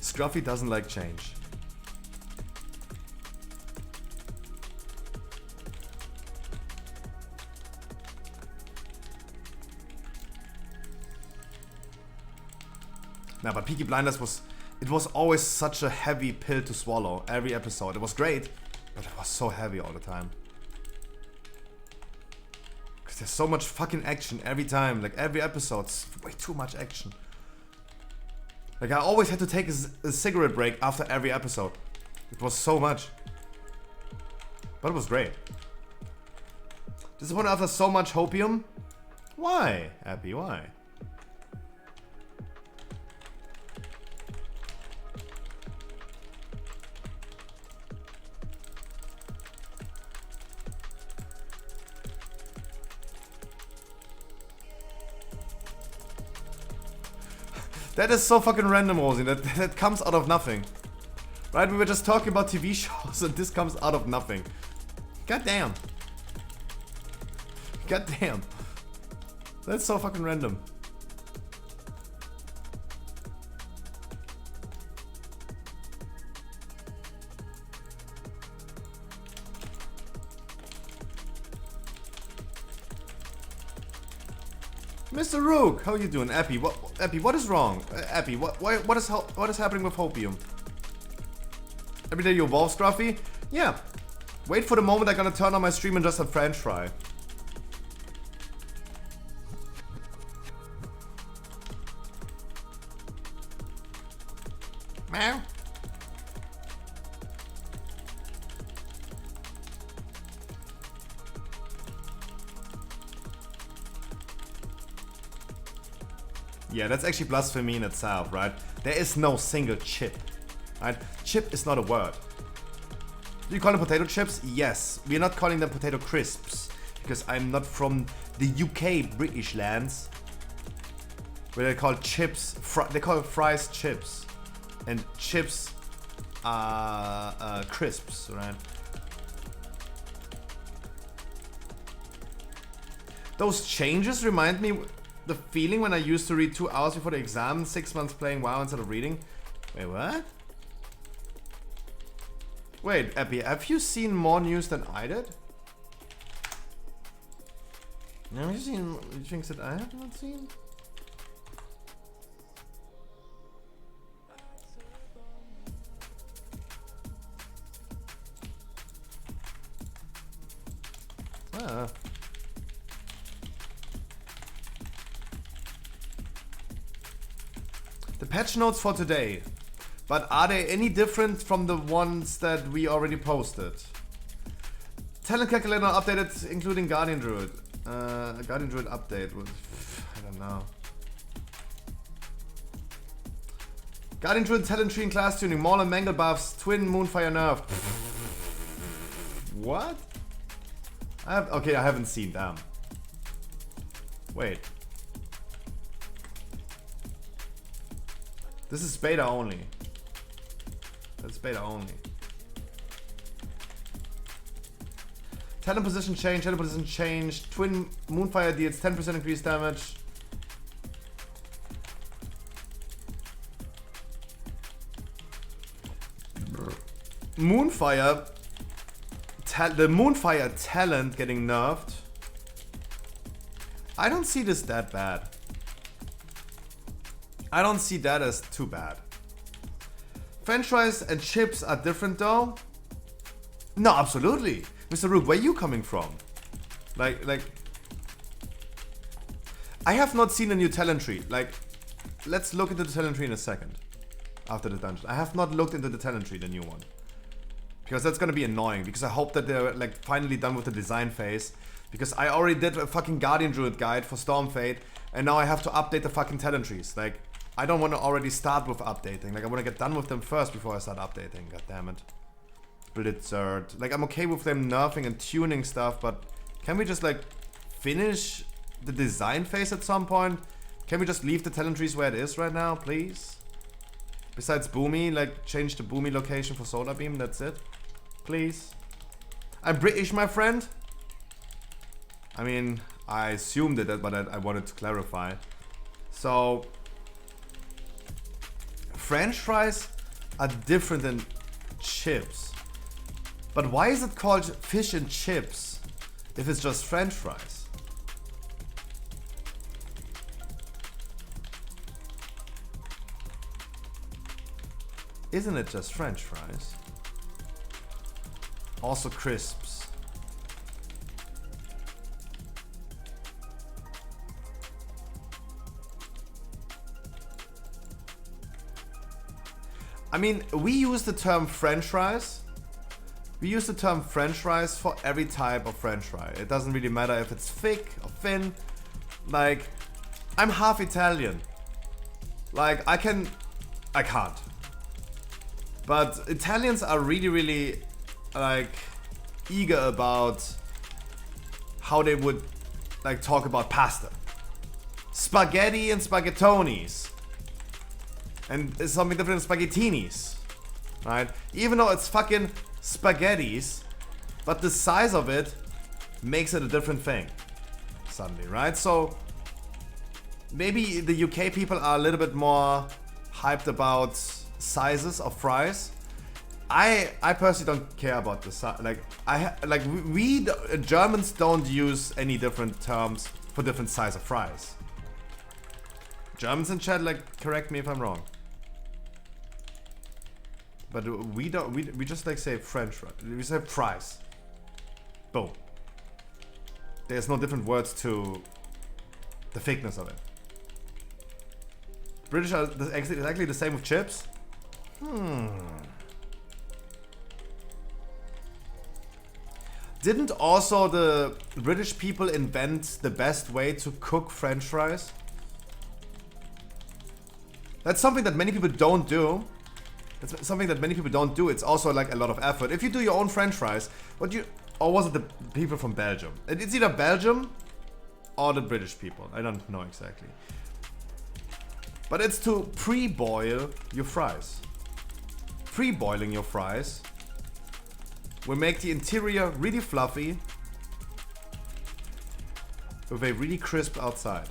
Scruffy doesn't like change. Nah, but Peaky Blinders was always such a heavy pill to swallow every episode. It was great, but it was so heavy all the time. Because there's so much fucking action every time. Like every episode's way too much action. Like I always had to take a cigarette break after every episode. It was so much. But it was great. Disappointed after so much hopium? Why, Happy? Why? That is so fucking random, Rosie. That comes out of nothing. Right? We were just talking about TV shows and this comes out of nothing. God damn. God damn. That's so fucking random. Mr. Rook, how you doing? Epi, what is wrong? Epi, what is happening with hopium? Every day you evolve, Scruffy? Yeah. Wait for the moment I'm gonna turn on my stream and just have French fry. Meow. Yeah, that's actually blasphemy in itself, right? There is no single chip, right? Chip is not a word. Do you call them potato chips? Yes. We're not calling them potato crisps, because I'm not from the UK, British lands, where they call chips, they call fries chips, and chips are crisps, right? Those changes remind me the feeling when I used to read 2 hours before the exam, 6 months playing WoW instead of reading. Wait, what? Wait, Epi, have you seen more news than I did? Have you seen things that I have not seen? Ah. The patch notes for today. But are they any different from the ones that we already posted? Talent calculator updated, including Guardian Druid. Guardian Druid update with, I don't know. Guardian Druid talent tree and class tuning, Maul and Mangle buffs, twin Moonfire nerf. What? Okay, I haven't seen them. Wait. This is beta only. That's beta only. Talent position change, talent position change. Twin Moonfire deals 10% increased damage. Moonfire. The Moonfire talent getting nerfed. I don't see this that bad. I don't see that as too bad. French fries and chips are different though? No, absolutely. Mr. Rook, where are you coming from? Like, I have not seen a new talent tree. Like, let's look into the talent tree in a second. After the dungeon. I have not looked into the talent tree, the new one. Because that's gonna be annoying. Because I hope that they're like finally done with the design phase. Because I already did a fucking Guardian Druid guide for Stormfade. And now I have to update the fucking talent trees. Like, I don't want to already start with updating. Like, I want to get done with them first before I start updating. God damn it. Blizzard. Like, I'm okay with them nerfing and tuning stuff, but can we just like finish the design phase at some point? Can we just leave the talent trees where it is right now, please? Besides Boomy, like change the Boomy location for Solar Beam, that's it. Please. I'm British, my friend. I mean, I assumed it, but I wanted to clarify. So, French fries are different than chips. But why is it called fish and chips if it's just French fries? Isn't it just French fries? Also crisps. I mean, we use the term French fries. We use the term French fries for every type of French fry. It doesn't really matter if it's thick or thin. Like, I'm half Italian. Like, I can't. But Italians are really, like, eager about how they would, like, talk about pasta. Spaghetti and spaghettonis. And it's something different than spaghettinis. Right? Even though it's fucking spaghettis, but the size of it makes it a different thing. Suddenly, right? So, maybe the UK people are a little bit more hyped about sizes of fries. I personally don't care about the size. Like we Germans don't use any different terms for different size of fries. Germans in chat, like, correct me if I'm wrong. But we don't. We just like say French fries. We say fries. Boom. There's no different words to the thickness of it. British are exactly the same with chips. Didn't also the British people invent the best way to cook French fries? That's something that many people don't do. That's something that many people don't do. It's also like a lot of effort. If you do your own French fries, or was it the people from Belgium? It's either Belgium or the British people. I don't know exactly. But it's to pre-boil your fries. Pre-boiling your fries will make the interior really fluffy with a really crisp outside.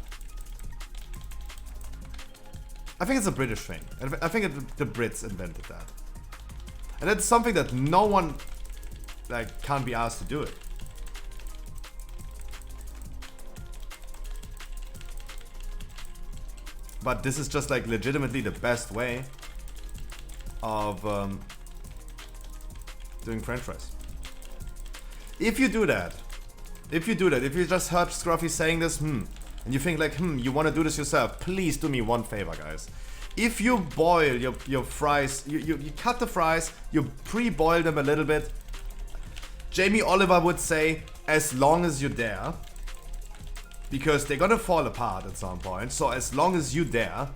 I think it's a British thing. I think the Brits invented that. And it's something that no one like can't be asked to do it. But this is just like legitimately the best way of doing French fries. If you do that, if you just heard Scruffy saying this, and you think like, you want to do this yourself, please do me one favor, guys. If you boil your fries, you cut the fries, you pre-boil them a little bit. Jamie Oliver would say, as long as you're there, because they're gonna fall apart at some point. So as long as you dare.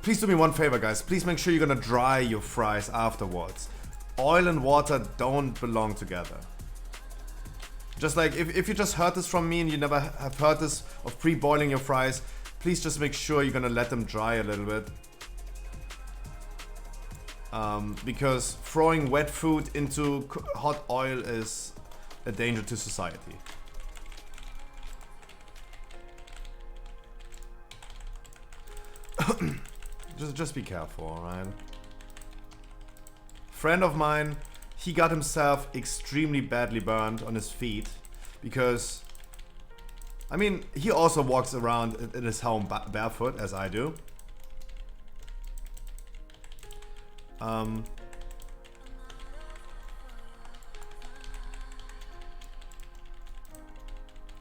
Please do me one favor, guys. Please make sure you're gonna dry your fries afterwards. Oil and water don't belong together. Just like, if you just heard this from me and you never have heard this of pre-boiling your fries, please just make sure you're gonna let them dry a little bit. Because throwing wet food into hot oil is a danger to society. Just be careful, alright? friend of mine, he got himself extremely badly burned on his feet because, I mean, he also walks around in his home barefoot as I do.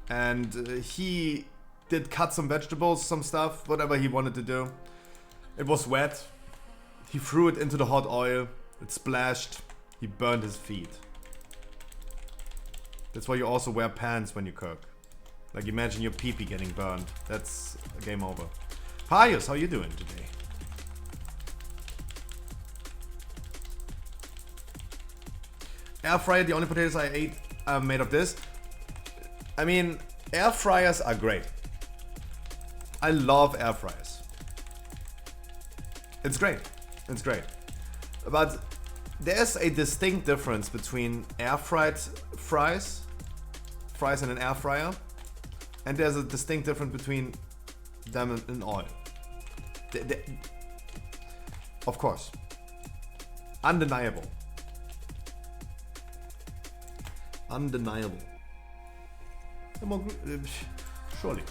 And he did cut some vegetables, some stuff, whatever he wanted to do. It was wet. He threw it into the hot oil. It splashed. He burned his feet. That's why you also wear pants when you cook. Like imagine your pee-pee getting burned. That's game over. Pius, how you doing today? Air fryer, the only potatoes I ate are made of this. I mean, air fryers are great. I love air fryers. It's great. It's great. But there's a distinct difference between air fried fries in an air fryer, and there's a distinct difference between them in oil. Of course. Undeniable. Undeniable. Surely.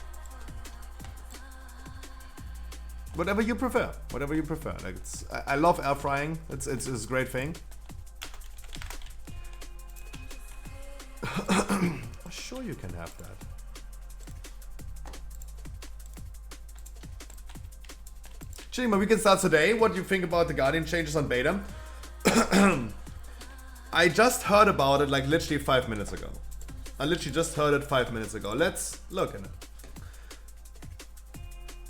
Whatever you prefer. Whatever you prefer. Like I love air frying. It's a great thing. Sure you can have that. Chima, we can start today. What do you think about the Guardian changes on beta? I just heard about it like literally 5 minutes ago. I literally just heard it 5 minutes ago. Let's look at it.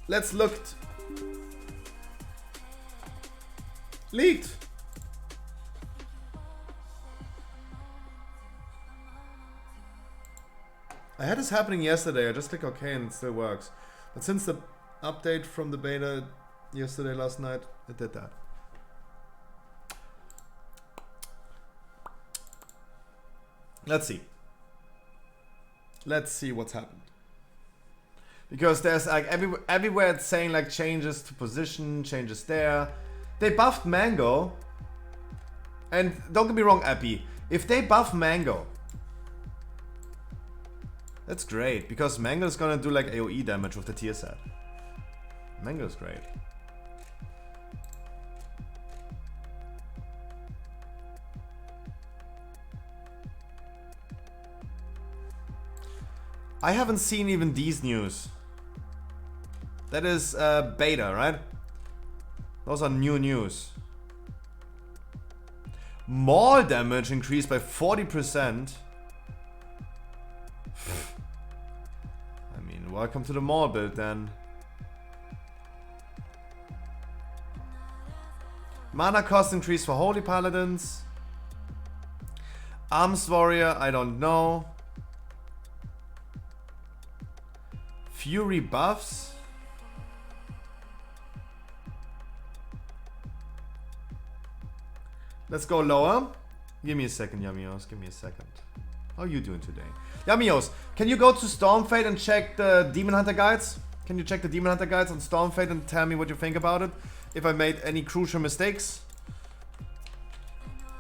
Let's look. Leaked. I had this happening yesterday. I just click OK and it still works. But since the update from the beta yesterday, last night, it did that. Let's see. Let's see what's happened. Because there's like everywhere it's saying like changes to position, changes there. They buffed Mango. And don't get me wrong, Appy. If they buff Mango, that's great. Because Mango is gonna do like AoE damage with the tier set. Mango is great. I haven't seen even these news. That is beta, right? Those are new news. Maul damage increased by 40%. I mean, welcome to the Maul build then. Mana cost increase for Holy Paladins. Arms Warrior, I don't know. Fury buffs. Let's go lower. Give me a second, Yamios. Give me a second. How are you doing today? Yamios, can you go to Stormfade and check the Demon Hunter guides? Can you check the Demon Hunter guides on Stormfade and tell me what you think about it? If I made any crucial mistakes?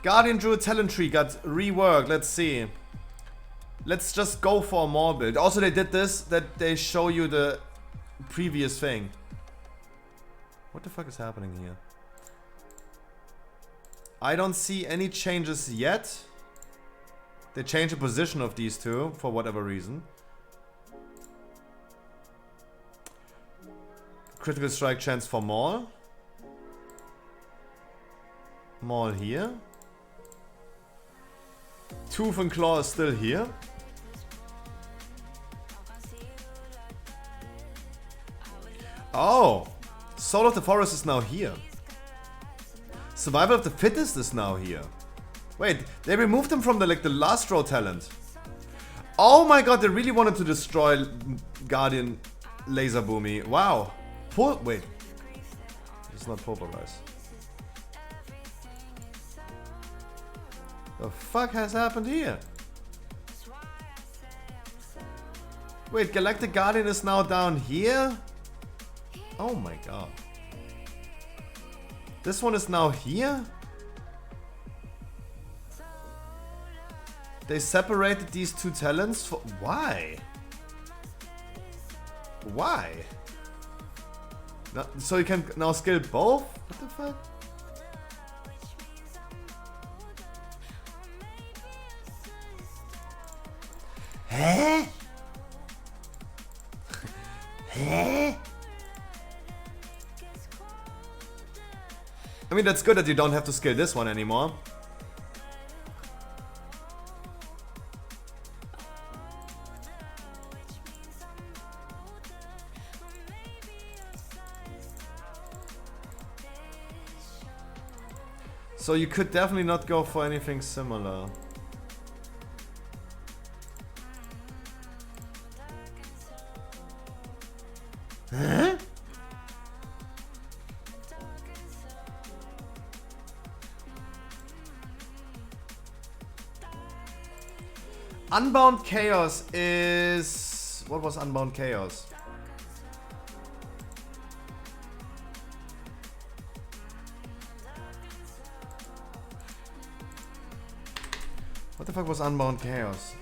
Guardian Druid Talent Tree got reworked. Let's see. Let's just go for a Maul build. Also, they did this, that they show you the previous thing. What the fuck is happening here? I don't see any changes yet. They changed the position of these two for whatever reason. Critical strike chance for Maul. Maul here. Tooth and Claw is still here. Oh! Soul of the Forest is now here. Survival of the Fittest is now here. Wait, they removed him from the last row talent. Oh my god, they really wanted to destroy Guardian Laser Boomy. Wow. Wait. It's not pulverize. The fuck has happened here? Wait, Galactic Guardian is now down here? Oh my god. This one is now here? They separated these two talents for... Why? Why? No, so you can now skill both? What the fuck? Huh? Huh? I mean, that's good that you don't have to skill this one anymore. So you could definitely not go for anything similar. Huh? Unbound Chaos is... What was Unbound Chaos? What the fuck was Unbound Chaos?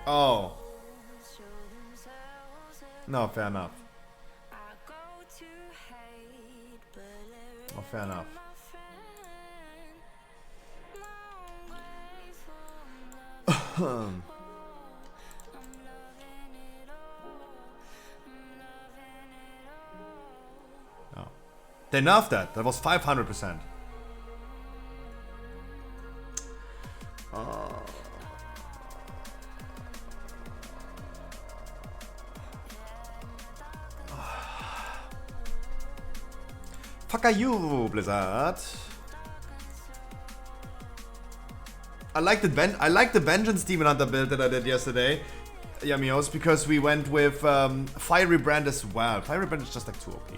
Oh. No, fair enough. Oh, fair enough. Oh. They nerfed that. That was 500%. Oh. Fuck are you, Blizzard? I like the Vengeance Demon Hunter build that I did yesterday, Yamios, because we went with Fiery Brand as well. Fiery Brand is just like too OP.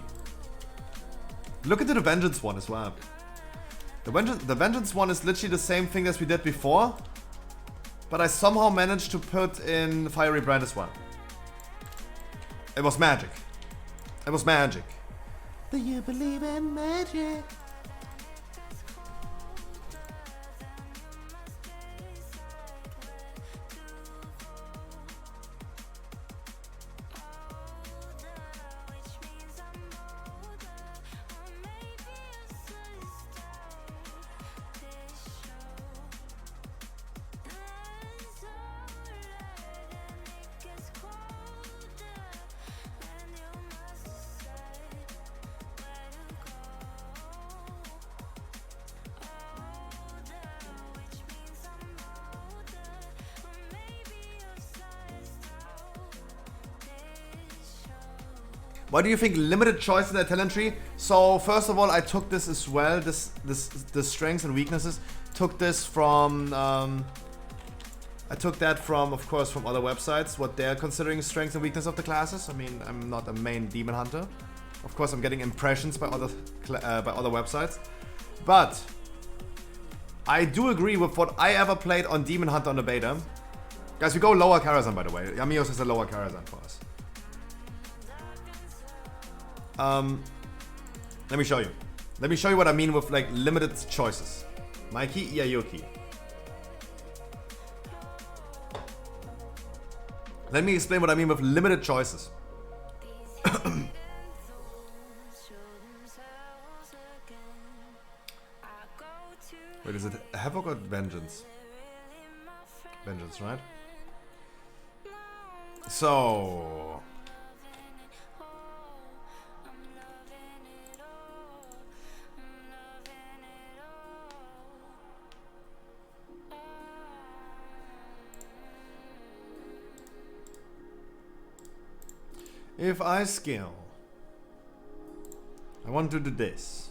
Look into the Vengeance one as well. The Vengeance one is literally the same thing as we did before, but I somehow managed to put in Fiery Brand as well. It was magic. It was magic. Do you believe in magic? Why do you think limited choice in the talent tree? So first of all, I took this as well. The strengths and weaknesses. Took this from. I took that from, of course, from other websites. What they're considering strengths and weakness of the classes. I mean, I'm not a main demon hunter. Of course, I'm getting impressions by other websites. But I do agree with what I ever played on Demon Hunter on the beta. Guys, we go lower Karazhan, by the way. Yamios has a lower Karazhan for us. Let me show you. Let me show you what I mean with like limited choices. Mikey, yeah, Yuki. Let me explain what I mean with limited choices. Wait, is it Havoc or Vengeance? Vengeance, right? So... if I skill, I want to do this.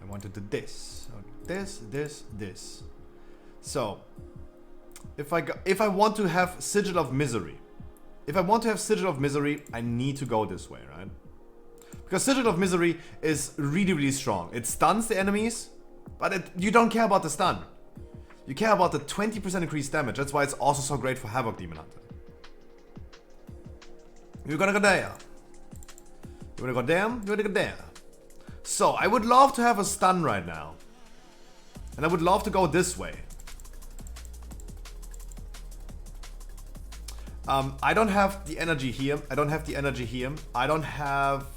I want to do this. This. So, if I want to have Sigil of Misery, I need to go this way, right? Because Sigil of Misery is really, really strong. It stuns the enemies, but you don't care about the stun. You care about the 20% increased damage. That's why it's also so great for Havoc Demon Hunter. You're gonna go there. You wanna go there? You wanna go there. So, I would love to have a stun right now. And I would love to go this way. I don't have the energy here. I don't have the energy here. I don't have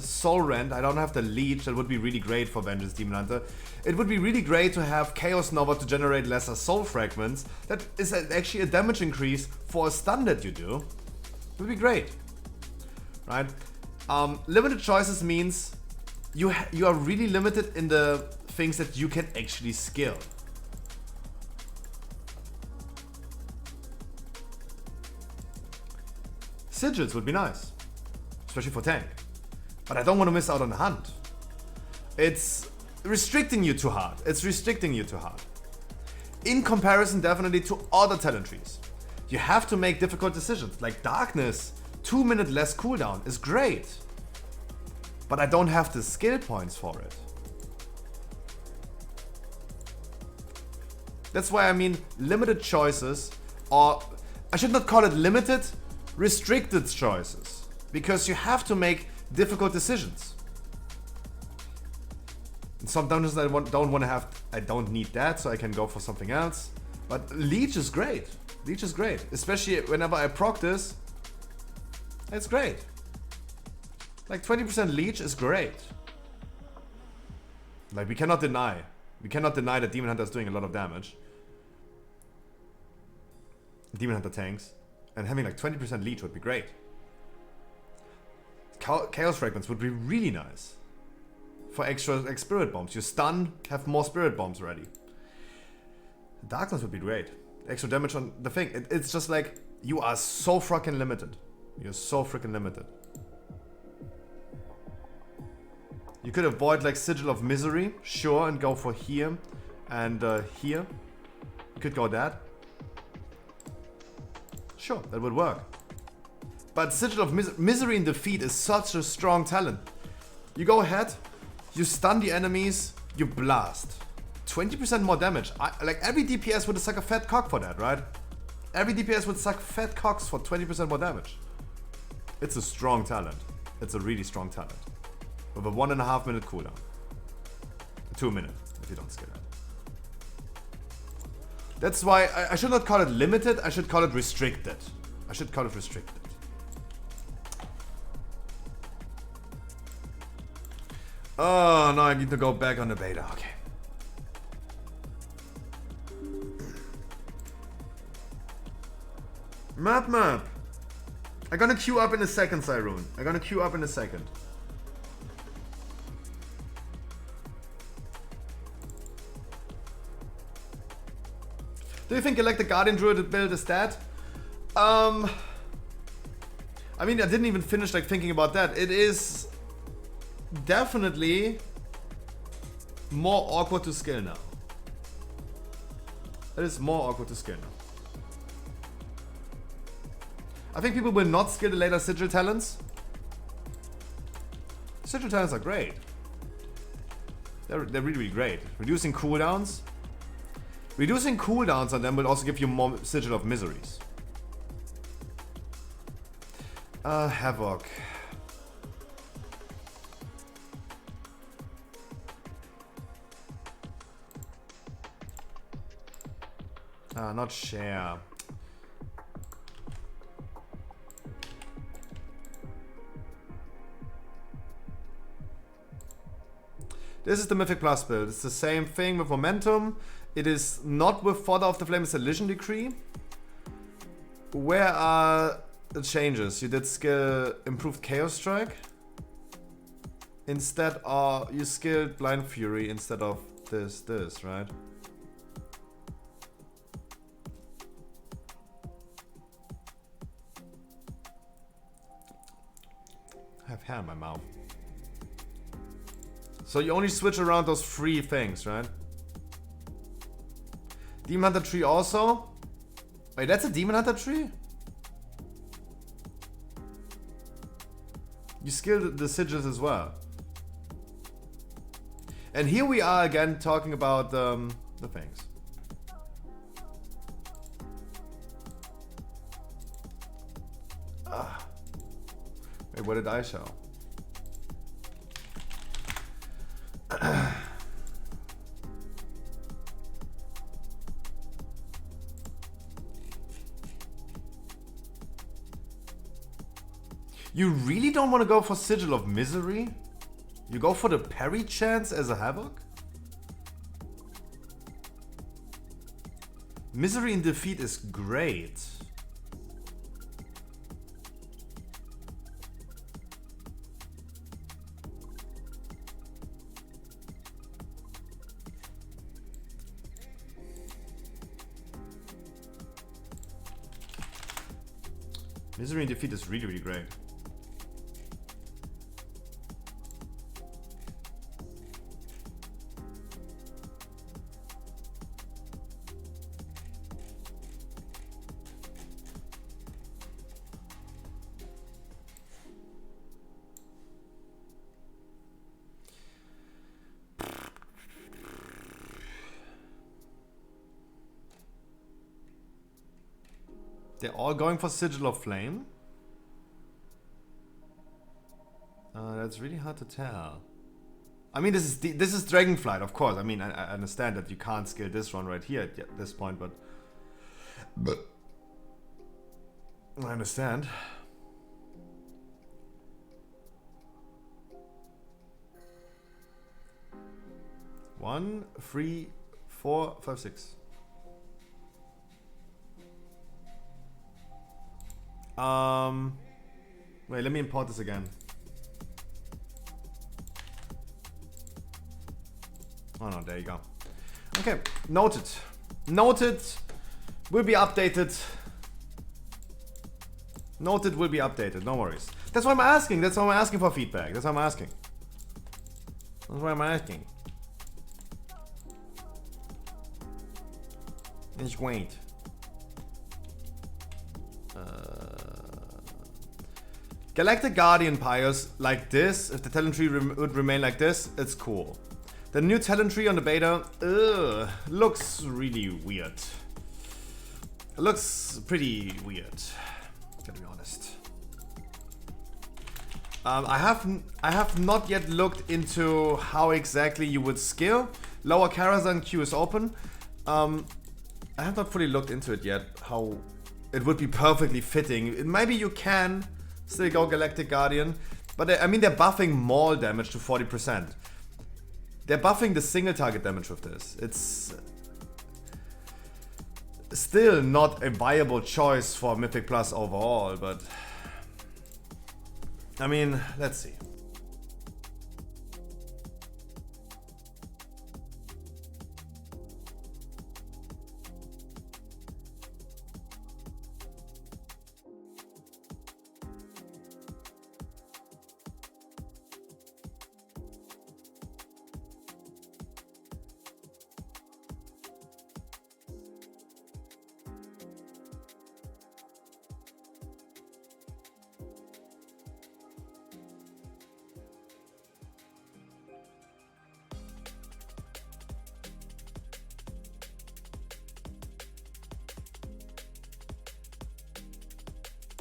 Soul Rend. I don't have the Leech. That would be really great for Vengeance Demon Hunter. It would be really great to have Chaos Nova to generate lesser Soul Fragments. That is actually a damage increase for a stun that you do. It would be great. Right? Limited choices means you are really limited in the things that you can actually skill. Sigils would be nice, especially for tank. But I don't want to miss out on the hunt. It's restricting you too hard. It's restricting you too hard. In comparison, definitely to other talent trees. You have to make difficult decisions. Like Darkness, 2 minute less cooldown is great. But I don't have the skill points for it. That's why I mean limited choices, or I should not call it limited, restricted choices, because you have to make difficult decisions. In some dungeons I don't want to have, I don't need that, so I can go for something else. But Leech is great. Leech is great, especially whenever I proc this. It's great. Like 20% Leech is great. Like we cannot deny that Demon Hunter is doing a lot of damage. Demon Hunter tanks. And having like 20% Leech would be great. Chaos Fragments would be really nice. For extra like, Spirit Bombs. You stun, have more Spirit Bombs ready. Darkness would be great. Extra damage on the thing. It's just like, you are so freaking limited. You're so freaking limited. You could avoid like Sigil of Misery, sure, and go for here and here. You could go that. Sure, that would work. But Sigil of Misery in defeat is such a strong talent. You go ahead, you stun the enemies, you blast. 20% more damage. Like every DPS would suck a fat cock for that, right? Every DPS would suck fat cocks for 20% more damage. It's a strong talent. It's a really strong talent. With a 1.5 minute cooldown. 2 minutes if you don't skill it. That's why I should not call it limited, I should call it restricted. I should call it restricted. Oh, no, I need to go back on the beta. Okay. Map. I'm gonna queue up in a second, Cyrone. I'm gonna queue up in a second. Do you think Galactic Guardian Druid build is that? I mean, I didn't even finish like thinking about that. It is definitely more awkward to scale now. It is more awkward to scale now. I think people will not skill the later Sigil talents. Sigil talents are great. They're really, really great. Reducing cooldowns. Reducing cooldowns on them will also give you more Sigil of Miseries. Havoc. Not share. This is the Mythic Plus build. It's the same thing with Momentum. It is not with Fodder of the Flame, it's a Legion Decree. Where are the changes? You did skill Improved Chaos Strike. Instead of, you skilled Blind Fury instead of this, right? I have hair in my mouth. So you only switch around those 3 things, right? Demon Hunter tree also? Wait, that's a Demon Hunter tree? You skilled the sigils as well. And here we are again talking about the things. Wait, what did I show? You really don't want to go for Sigil of Misery? You go for the parry chance as a Havoc? Misery in defeat is great. Misery in defeat is really, really great. They're all going for Sigil of Flame? That's really hard to tell. I mean, this is Dragonflight, of course. I mean, I understand that you can't skill this one right here at this point, but I understand. One, 3, 4, 5, 6. Wait, let me import this again. Oh no, there you go. Okay, noted. Noted. Will be updated. Noted will be updated, no worries. That's why I'm asking. That's why I'm asking for feedback. That's why I'm asking. That's why I'm asking. Just wait. Galactic Guardian Pyres like this, if the talent tree would remain like this, it's cool. The new talent tree on the beta, looks really weird. It looks pretty weird, to be honest. I have not yet looked into how exactly you would skill. Lower Karazhan queue is open. I have not fully looked into it yet, how it would be perfectly fitting. Maybe you can still go Galactic Guardian, but I mean they're buffing maul damage to 40%. They're buffing the single target damage with this. It's still not a viable choice for Mythic Plus overall, but I mean, let's see.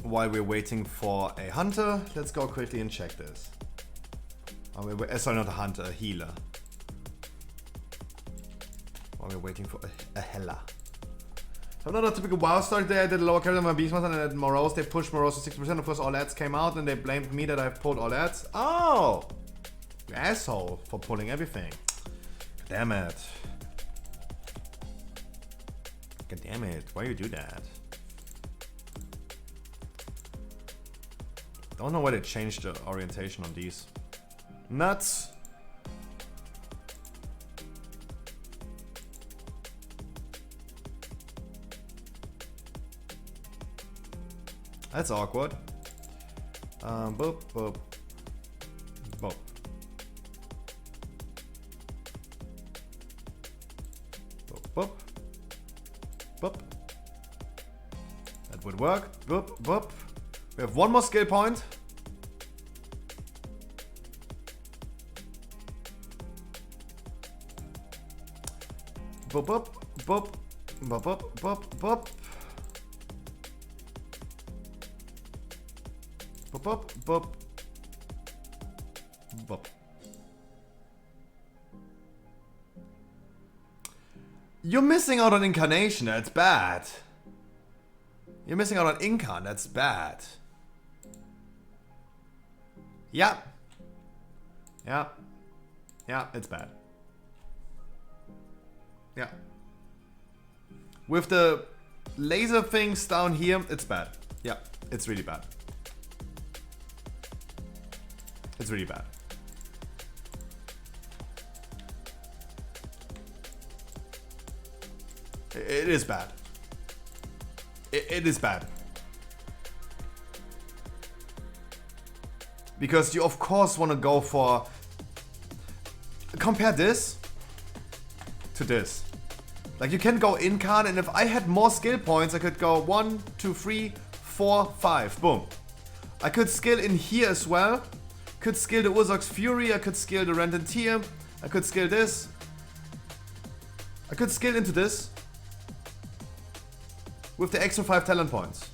While we're waiting for a hunter, let's go quickly and check this. Sorry, not a hunter, a healer. While we're waiting for a Hela. So not a typical WoW start there. I did a lower carry on my Beastmaster and at Morose they pushed Morose to 60%. Of course all ads came out and they blamed me that I've pulled all ads. Oh! You asshole for pulling everything. Damn it. God damn it, why you do that? Don't know why they changed the orientation on these. Nuts! That's awkward. Boop, boop. Boop. Boop, boop. Boop. That would work. Boop, boop. We have one more skill point. Boop, boop, boop, boop, boop, boop, boop. Boop, boop, boop, Whoop. You're missing out on Incarnation, that's bad. You're missing out on Incarn, that's bad. Yeah. Yeah. Yeah, it's bad. Yeah. With the laser things down here, it's bad. Yeah, it's really bad. It's really bad. It is bad. It is bad. Because you of course want to go for... Compare this to this. Like you can go Incarn, and if I had more skill points, I could go 1, 2, 3, 4, 5. Boom. I could skill in here as well. Could skill the Urzok's Fury, I could skill the Rent and Tear, I could skill this. I could skill into this. With the extra 5 talent points.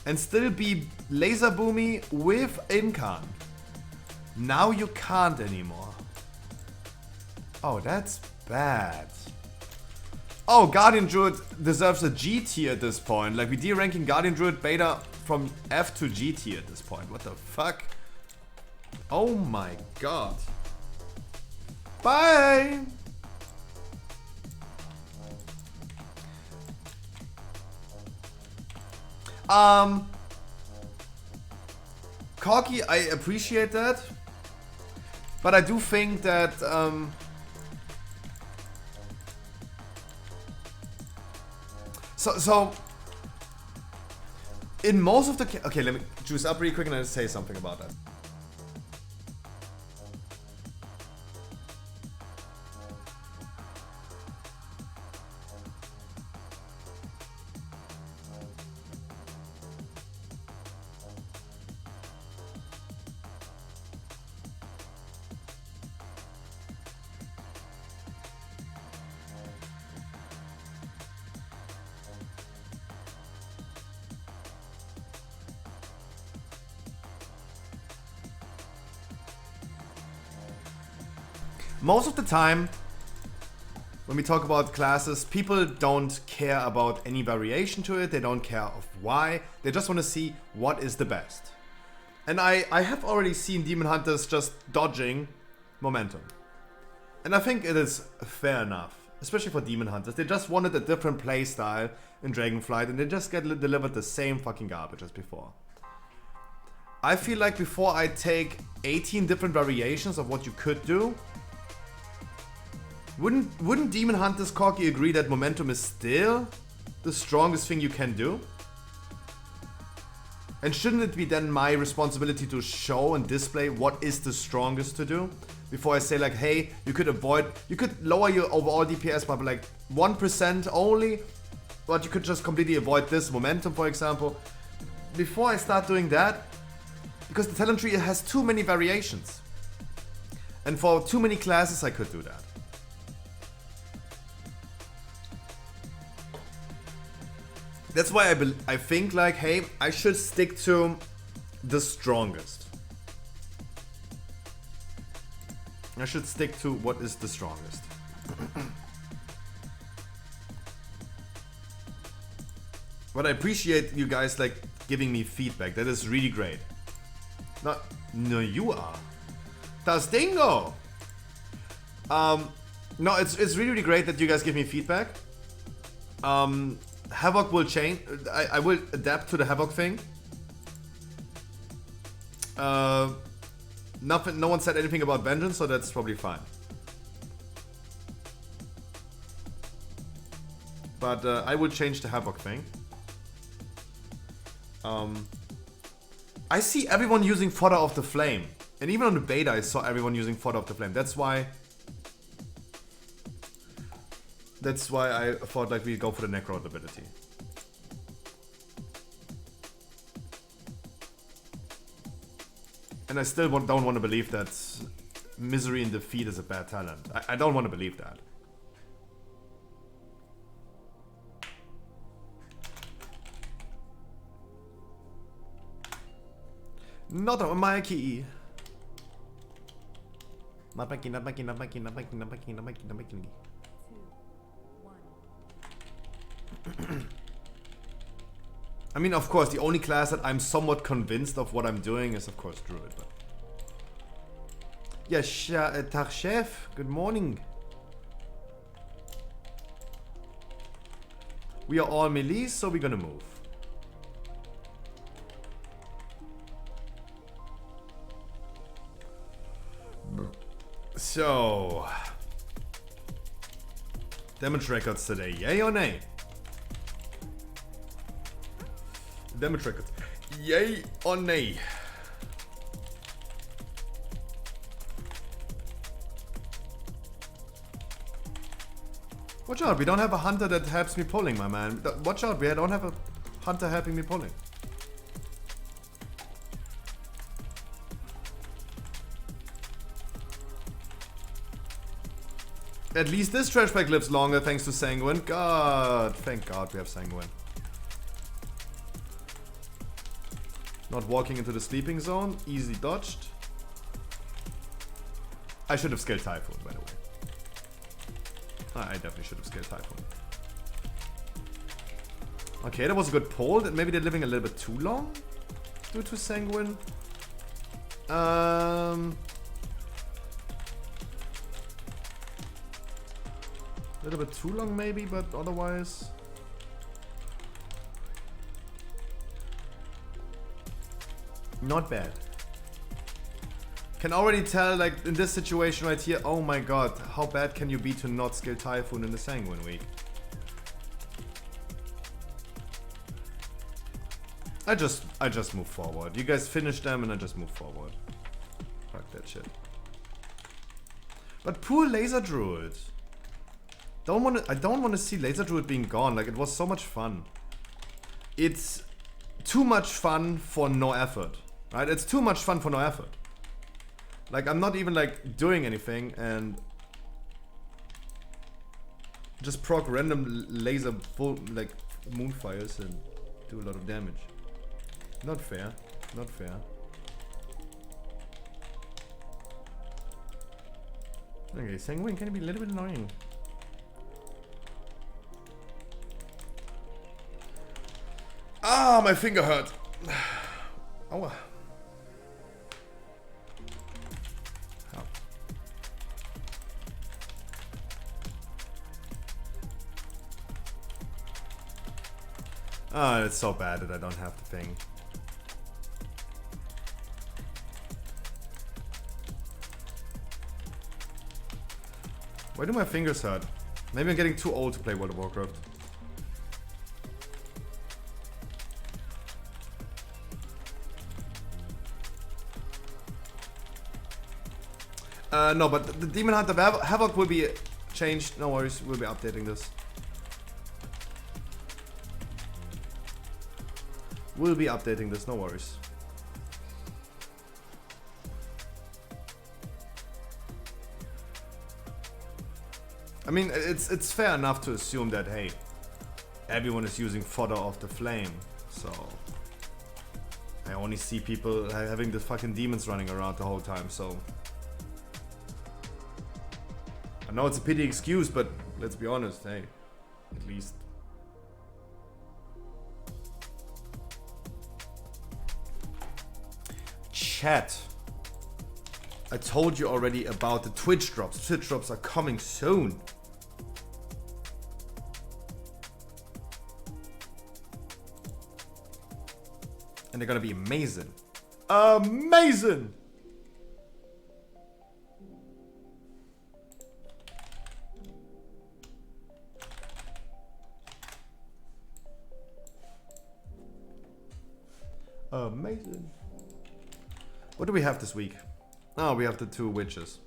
And still be laser boomy with Incarn. Now you can't anymore. Oh, that's bad. Oh, Guardian Druid deserves a G tier at this point. Like we D-ranking Guardian Druid beta from F to G tier at this point. What the fuck? Oh my god. Bye! Corky, I appreciate that. But I do think that So in most of the okay, let me juice up really quick and I'll say something about that. Most of the time, when we talk about classes, people don't care about any variation to it. They don't care of why. They just want to see what is the best. And I have already seen Demon Hunters just dodging momentum. And I think it is fair enough. Especially for Demon Hunters. They just wanted a different playstyle in Dragonflight and they just get delivered the same fucking garbage as before. I feel like before I take 18 different variations of what you could do, Wouldn't Demon Hunters Corky agree that momentum is still the strongest thing you can do? And shouldn't it be then my responsibility to show and display what is the strongest to do? Before I say like, hey, you could lower your overall DPS by like 1% only, but you could just completely avoid this momentum, for example. Before I start doing that, because the talent tree has too many variations. And for too many classes I could do that. That's why I think like, hey, I should stick to the strongest. I should stick to what is the strongest. But I appreciate you guys like giving me feedback. That is really great. No, you are. Das Dingo! No, it's really, really great that you guys give me feedback. Havoc will change. I will adapt to the Havoc thing. Nothing. No one said anything about Vengeance, so that's probably fine. But I will change the Havoc thing. I see everyone using Fodder of the Flame, and even on the beta, I saw everyone using Fodder of the Flame. That's why I thought like we go for the Necro ability. And I still don't want to believe that Misery in Defeat is a bad talent. I don't want to believe that. Not on my key. Not my key, not my key, not my key, not my key, not my key, not my key, not my key. 2, 1. I mean, of course, the only class that I'm somewhat convinced of what I'm doing is, of course, Druid. But yeah, Tag Chef, good morning. We are all melee, so we're gonna move. So, damage records today, yay or nay? Damage records, yay or nay? Watch out, we don't have a hunter that helps me pulling, my man. Watch out, we don't have a hunter helping me pulling. At least this trash bag lives longer thanks to Sanguine. God, thank God we have Sanguine. Not walking into the sleeping zone. Easily dodged. I should have scaled Typhoon, by the way. I definitely should have scaled Typhoon. Okay, that was a good pull. Maybe they're living a little bit too long due to Sanguine. A little bit too long maybe, but otherwise... not bad. Can already tell, like, in this situation right here, oh my god, how bad can you be to not scale Typhoon in the Sanguine week? I just move forward. You guys finish them and I just move forward. Fuck that shit. But poor Laser Druid. I don't want to see Laser Druid being gone. Like, it was so much fun. It's too much fun for no effort. Right? It's too much fun for no effort. Like, I'm not even, like, doing anything and just proc random laser full, like, moonfires and do a lot of damage. Not fair. Not fair. Okay, Sanguine can be a little bit annoying. Ah, my finger hurt. Aua. Ah, it's so bad that I don't have the thing. Why do my fingers hurt? Maybe I'm getting too old to play World of Warcraft. No, but the Demon Hunter Havoc will be changed. No worries, we'll be updating this. We'll be updating this, no worries. I mean, it's fair enough to assume that, hey, everyone is using Fodder of the Flame, so I only see people having the fucking demons running around the whole time, so I know it's a pity excuse, but let's be honest, hey, at least. Chat. I told you already about the Twitch drops. Twitch drops are coming soon. And they're gonna be amazing. Amazing! Amazing. What do we have this week? Oh, we have the 2 witches.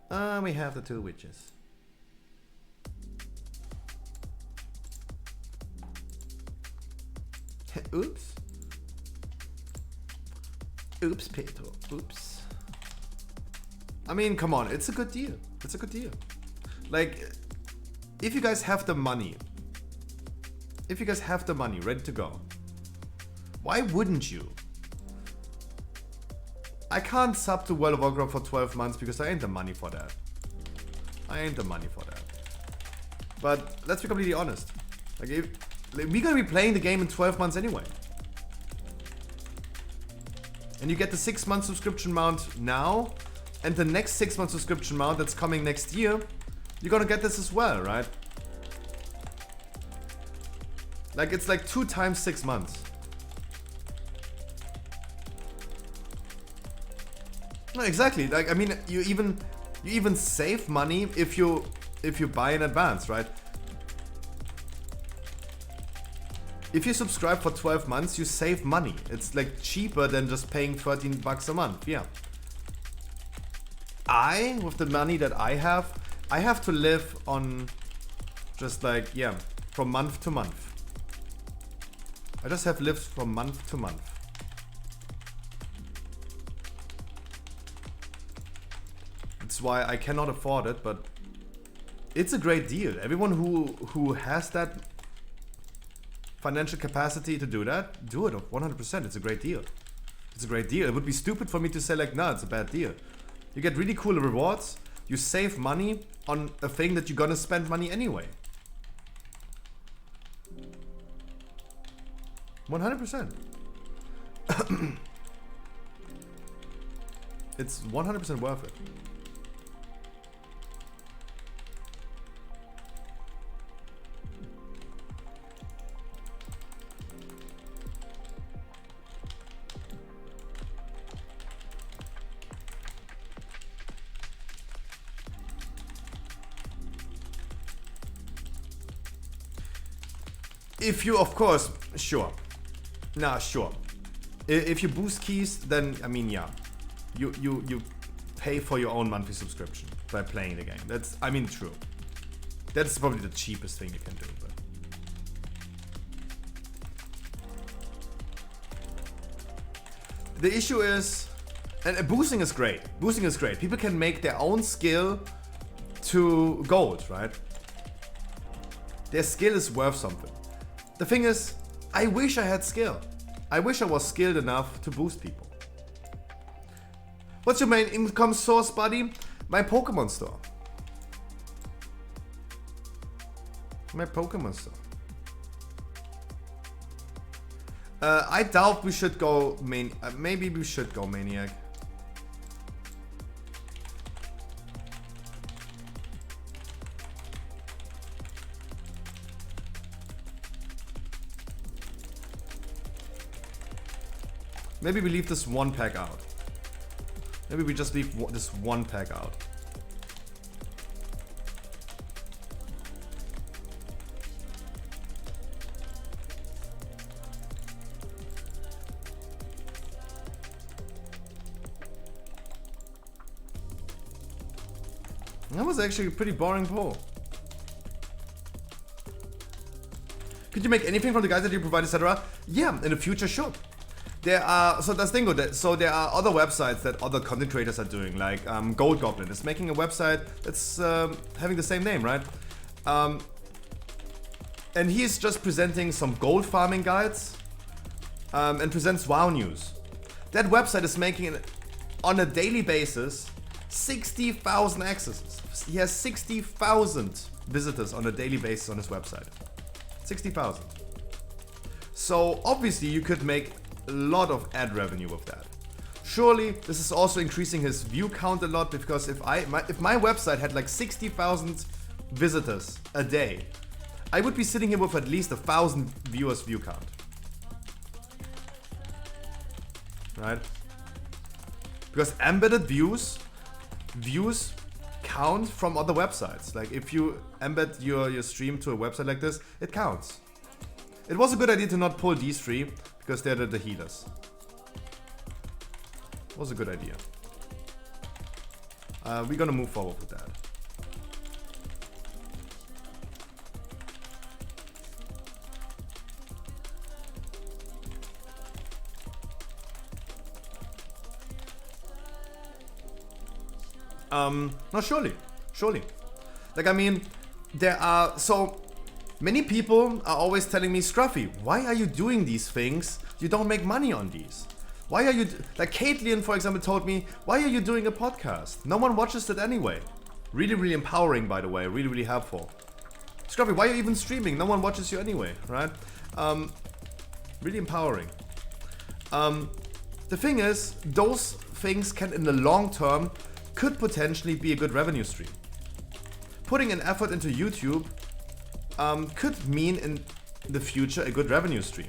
We have the 2 witches. Oops. Oops, Pedro. Oops. I mean, come on. It's a good deal. It's a good deal. Like, if you guys have the money. If you guys have the money ready to go. Why wouldn't you I can't sub to World of Warcraft for 12 months because I ain't the money for that. I ain't the money for that. But let's be completely honest. Like, we're gonna be playing the game in 12 months anyway. And you get the 6-month subscription mount now, and the next 6-month subscription mount that's coming next year, you're gonna get this as well, right? Like, it's like 2 times 6 months. No, exactly. Like, I mean, you even save money if you buy in advance, right? If you subscribe for 12 months, you save money. It's like cheaper than just paying 13 bucks a month. Yeah. With the money that I have to live on just like, yeah, from month to month. I just have lived from month to month. That's why I cannot afford it, but it's a great deal. Everyone who has that financial capacity to do that, do it 100%. It's a great deal. It's a great deal. It would be stupid for me to say like, no, it's a bad deal. You get really cool rewards. You save money on a thing that you're gonna spend money anyway. 100%. It's 100% worth it. If you, of course, sure. Nah, sure. If you boost keys, then, I mean, yeah. You pay for your own monthly subscription by playing the game. That's, I mean, true. That's probably the cheapest thing you can do, but... The issue is... And boosting is great. Boosting is great. People can make their own skill to gold, right? Their skill is worth something. The thing is, I wish I had skill. I wish I was skilled enough to boost people. What's your main income source, buddy? My Pokemon store. My Pokemon store. I doubt we should go maybe we should go Maniac. Maybe we leave this one pack out. Maybe we just leave this one pack out. That was actually a pretty boring poll. Could you make anything from the guides that you provide, etc.? Yeah, in the future, sure. There are, so that's Dingo, so there are other websites that other content creators are doing, like Gold Goblin is making a website that's having the same name, right? And he's just presenting some gold farming guides and presents WoW news. That website is making, on a daily basis, 60,000 accesses. He has 60,000 visitors on a daily basis on his website. 60,000. So obviously you could make a lot of ad revenue with that. Surely this is also increasing his view count a lot, because if my website had like 60,000 visitors a day, I would be sitting here with at least 1,000 viewers view count. Right? Because embedded views count from other websites. Like if you embed your stream to a website like this, it counts. It was a good idea to not pull these three, because they're the healers. It was a good idea. We're gonna move forward with that. No, surely. Like, I mean, there are so many people are always telling me, Scruffy, why are you doing these things? You don't make money on these. Why are you, like Caitlin, for example, told me, why are you doing a podcast? No one watches it anyway. Really, really empowering, by the way. Really, really helpful. Scruffy, why are you even streaming? No one watches you anyway, right? Really empowering. The thing is, those things can, in the long term, could potentially be a good revenue stream. Putting an effort into YouTube could mean in the future a good revenue stream.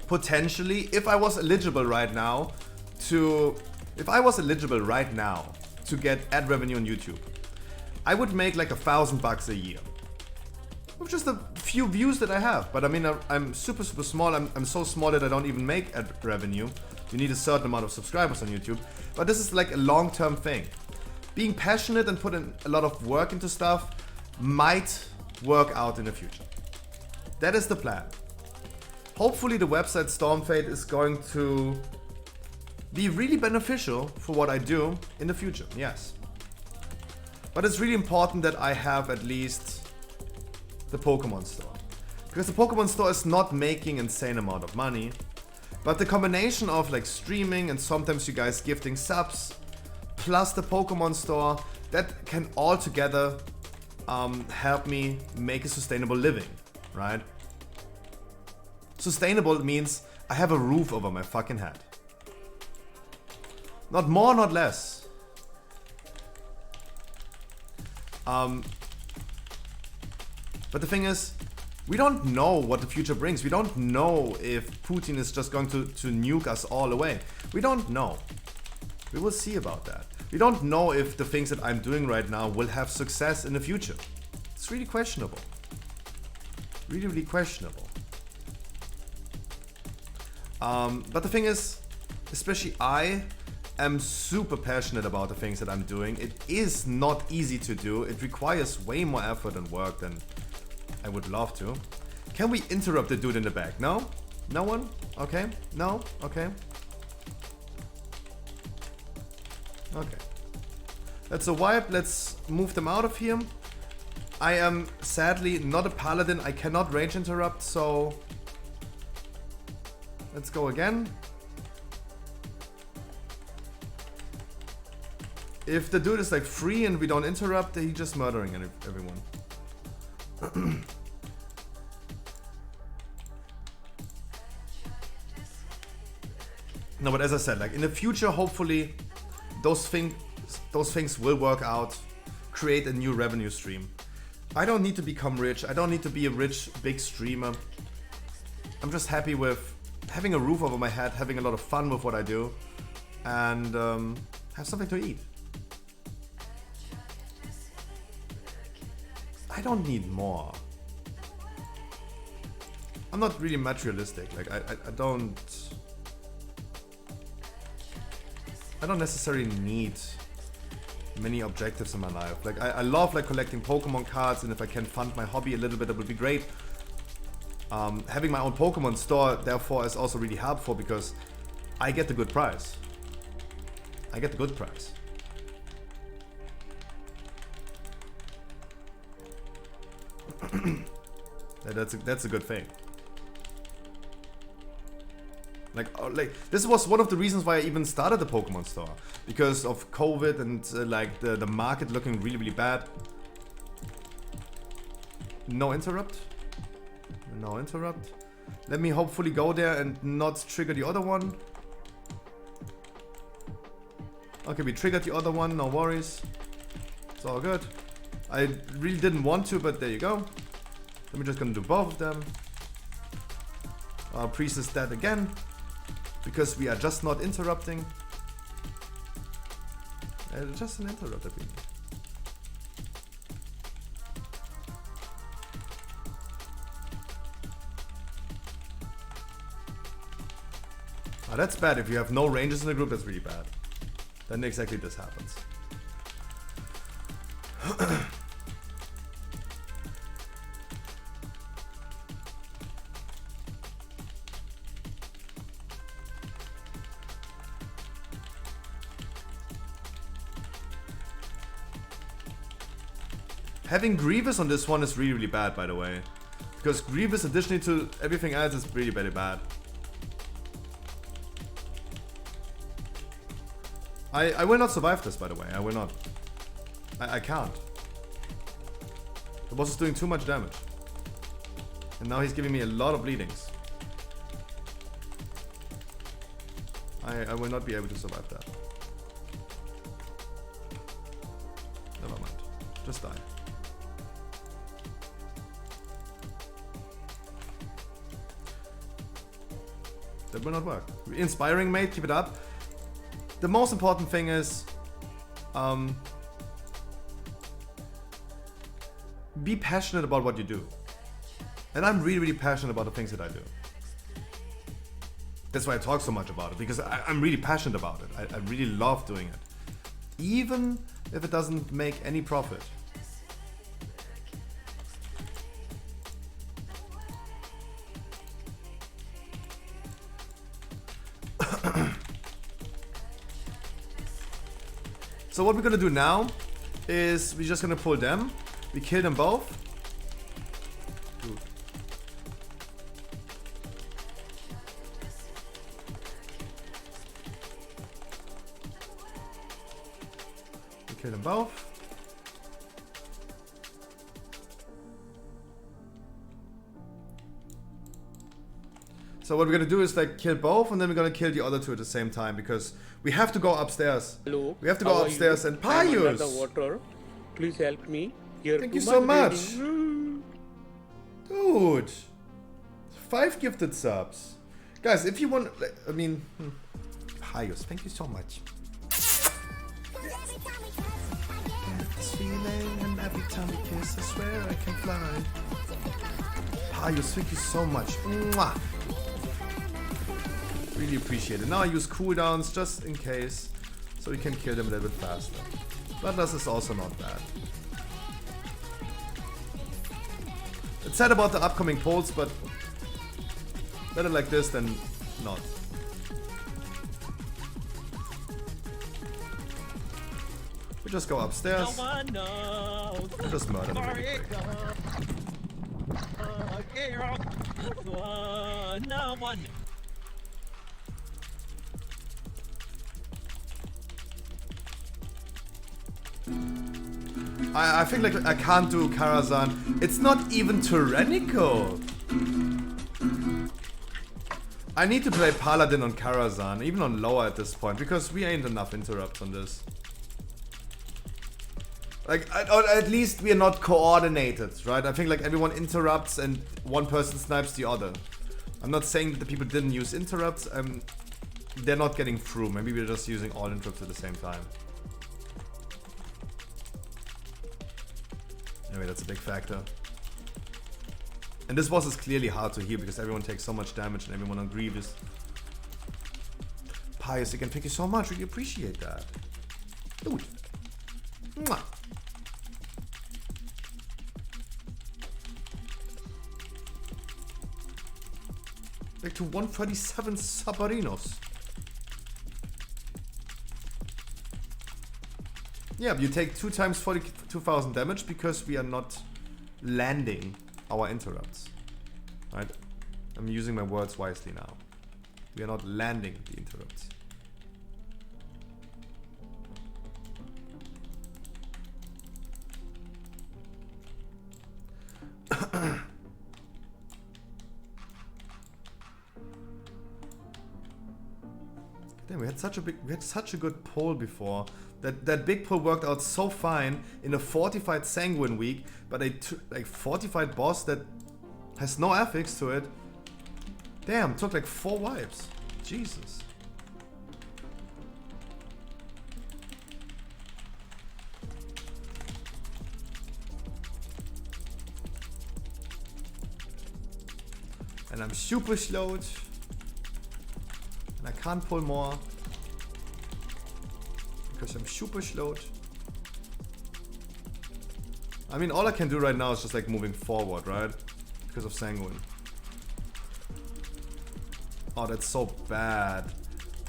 Potentially, if I was eligible right now to get ad revenue on YouTube, I would make like $1,000 a year. With just a few views that I have. But I mean, I'm super small. I'm so small that I don't even make ad revenue. You need a certain amount of subscribers on YouTube. But this is like a long-term thing. Being passionate and putting a lot of work into stuff might work out in the future. That is the plan. Hopefully the website Stormfade is going to be really beneficial for what I do in the future, yes. But it's really important that I have at least the Pokemon store. Because the Pokemon store is not making insane amount of money. But the combination of like streaming and sometimes you guys gifting subs, plus the Pokemon store, that can all together help me make a sustainable living, right? Sustainable means I have a roof over my fucking head. Not more, not less. But the thing is, we don't know what the future brings. We don't know if Putin is just going to nuke us all away. We don't know. We will see about that. We don't know if the things that I'm doing right now will have success in the future. It's really questionable. Really, really questionable. But the thing is, especially I am super passionate about the things that I'm doing. It is not easy to do. It requires way more effort and work than I would love to. Can we interrupt the dude in the back? No? No one? Okay. No? Okay. Okay. That's a wipe. Let's move them out of here. I am sadly not a paladin. I cannot rage interrupt, so let's go again. If the dude is like free and we don't interrupt, he's just murdering everyone. No, but as I said, like in the future, hopefully those things will work out, create a new revenue stream. I don't need to become rich. I don't need to be a rich, big streamer. I'm just happy with having a roof over my head, having a lot of fun with what I do, and have something to eat. I don't need more. I'm not really materialistic. Like I don't necessarily need many objectives in my life. Like I love like collecting Pokemon cards, and if I can fund my hobby a little bit, that would be great. Having my own Pokemon store, therefore, is also really helpful because I get the good price. I get the good price. That's a good thing. Like this was one of the reasons why I even started the Pokemon store, because of COVID and like the market looking really, really bad. No interrupt. No interrupt. Let me hopefully go there and not trigger the other one. Okay, we triggered the other one, no worries. It's all good. I really didn't want to, but there you go. Then we're just gonna do both of them. Our priest is dead again, because we are just not interrupting. Just an interrupt, I think. Oh, that's bad. If you have no ranges in the group, that's really bad. Then exactly this happens. Having Grievous on this one is really, really bad, by the way. Because Grievous, additionally to everything else, is really very bad. I will not survive this, by the way. I will not. I can't. The boss is doing too much damage. And now he's giving me a lot of bleedings. I will not be able to survive that. Never mind. Just die. That will not work. Inspiring, mate. Keep it up. The most important thing is... be passionate about what you do. And I'm really, really passionate about the things that I do. That's why I talk so much about it, because I'm really passionate about it. I really love doing it. Even if it doesn't make any profit. So what we're gonna do now is we're just gonna pull them. We kill them both. Dude. We kill them both. So what we're gonna do is like kill both, and then we're gonna kill the other two at the same time, because we have to go upstairs. Hello. We have to go upstairs and I'm under Pius! the water. Please help me. Here Thank too you so much. bleeding. Dude. 5 gifted subs. Guys, if you want, I mean, Pius, thank you so much. This feeling, and every time we kiss, I swear I can fly. Pius, thank you so much. Mwah. Really appreciate it. Now I use cooldowns just in case, so we can kill them a little bit faster. Bloodlust is also not bad. It's sad about the upcoming polls, but better like this than not. We just go upstairs. We just murder them really quick. I think like I can't do Karazhan. It's not even tyrannical. I need to play Paladin on Karazhan, even on lower at this point, because we ain't enough interrupts on this. Like, or at least we are not coordinated, right? I think like everyone interrupts and one person snipes the other. I'm not saying that the people didn't use interrupts. They're not getting through. Maybe we're just using all interrupts at the same time. Anyway, that's a big factor. And this boss is clearly hard to heal because everyone takes so much damage and everyone on Grievous. Pius, again, thank you so much. Really appreciate that. Dude. Mwah. Back to 137 Sabarinos. Yeah, you take 2 times 42,000 damage because we are not landing our interrupts. Right? I'm using my words wisely now. We are not landing the interrupts. Damn, we had such a good pull before. That big pull worked out so fine in a fortified Sanguine week, but a like fortified boss that has no affix to it. Damn, took like 4 wipes. Jesus. And I'm super slowed. And I can't pull more. Because I'm super slowed. I mean, all I can do right now is just like moving forward, right? Because of Sanguine. Oh, that's so bad.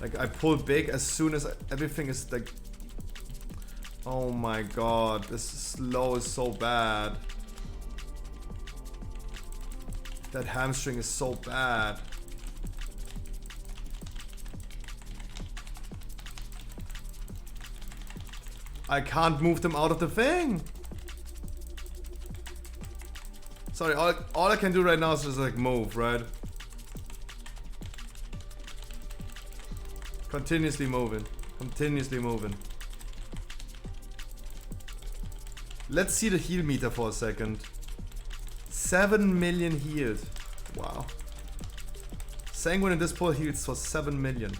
Like, I pull big as soon as everything is like... Oh my god, this slow is so bad. That hamstring is so bad. I can't move them out of the thing. Sorry, all I can do right now is just like move, right? Continuously moving. Continuously moving. Let's see the heal meter for a second. 7 million healed. Wow. Sanguine in this pool heals for 7 million.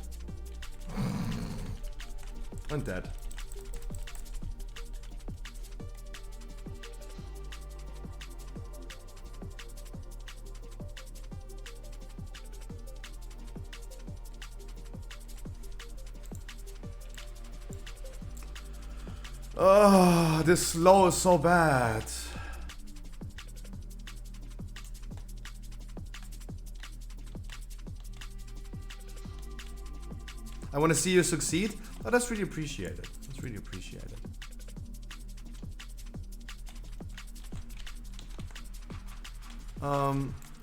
I'm dead. Oh, this slow is so bad. I want to see you succeed. Oh, that's really appreciated. That's really appreciated.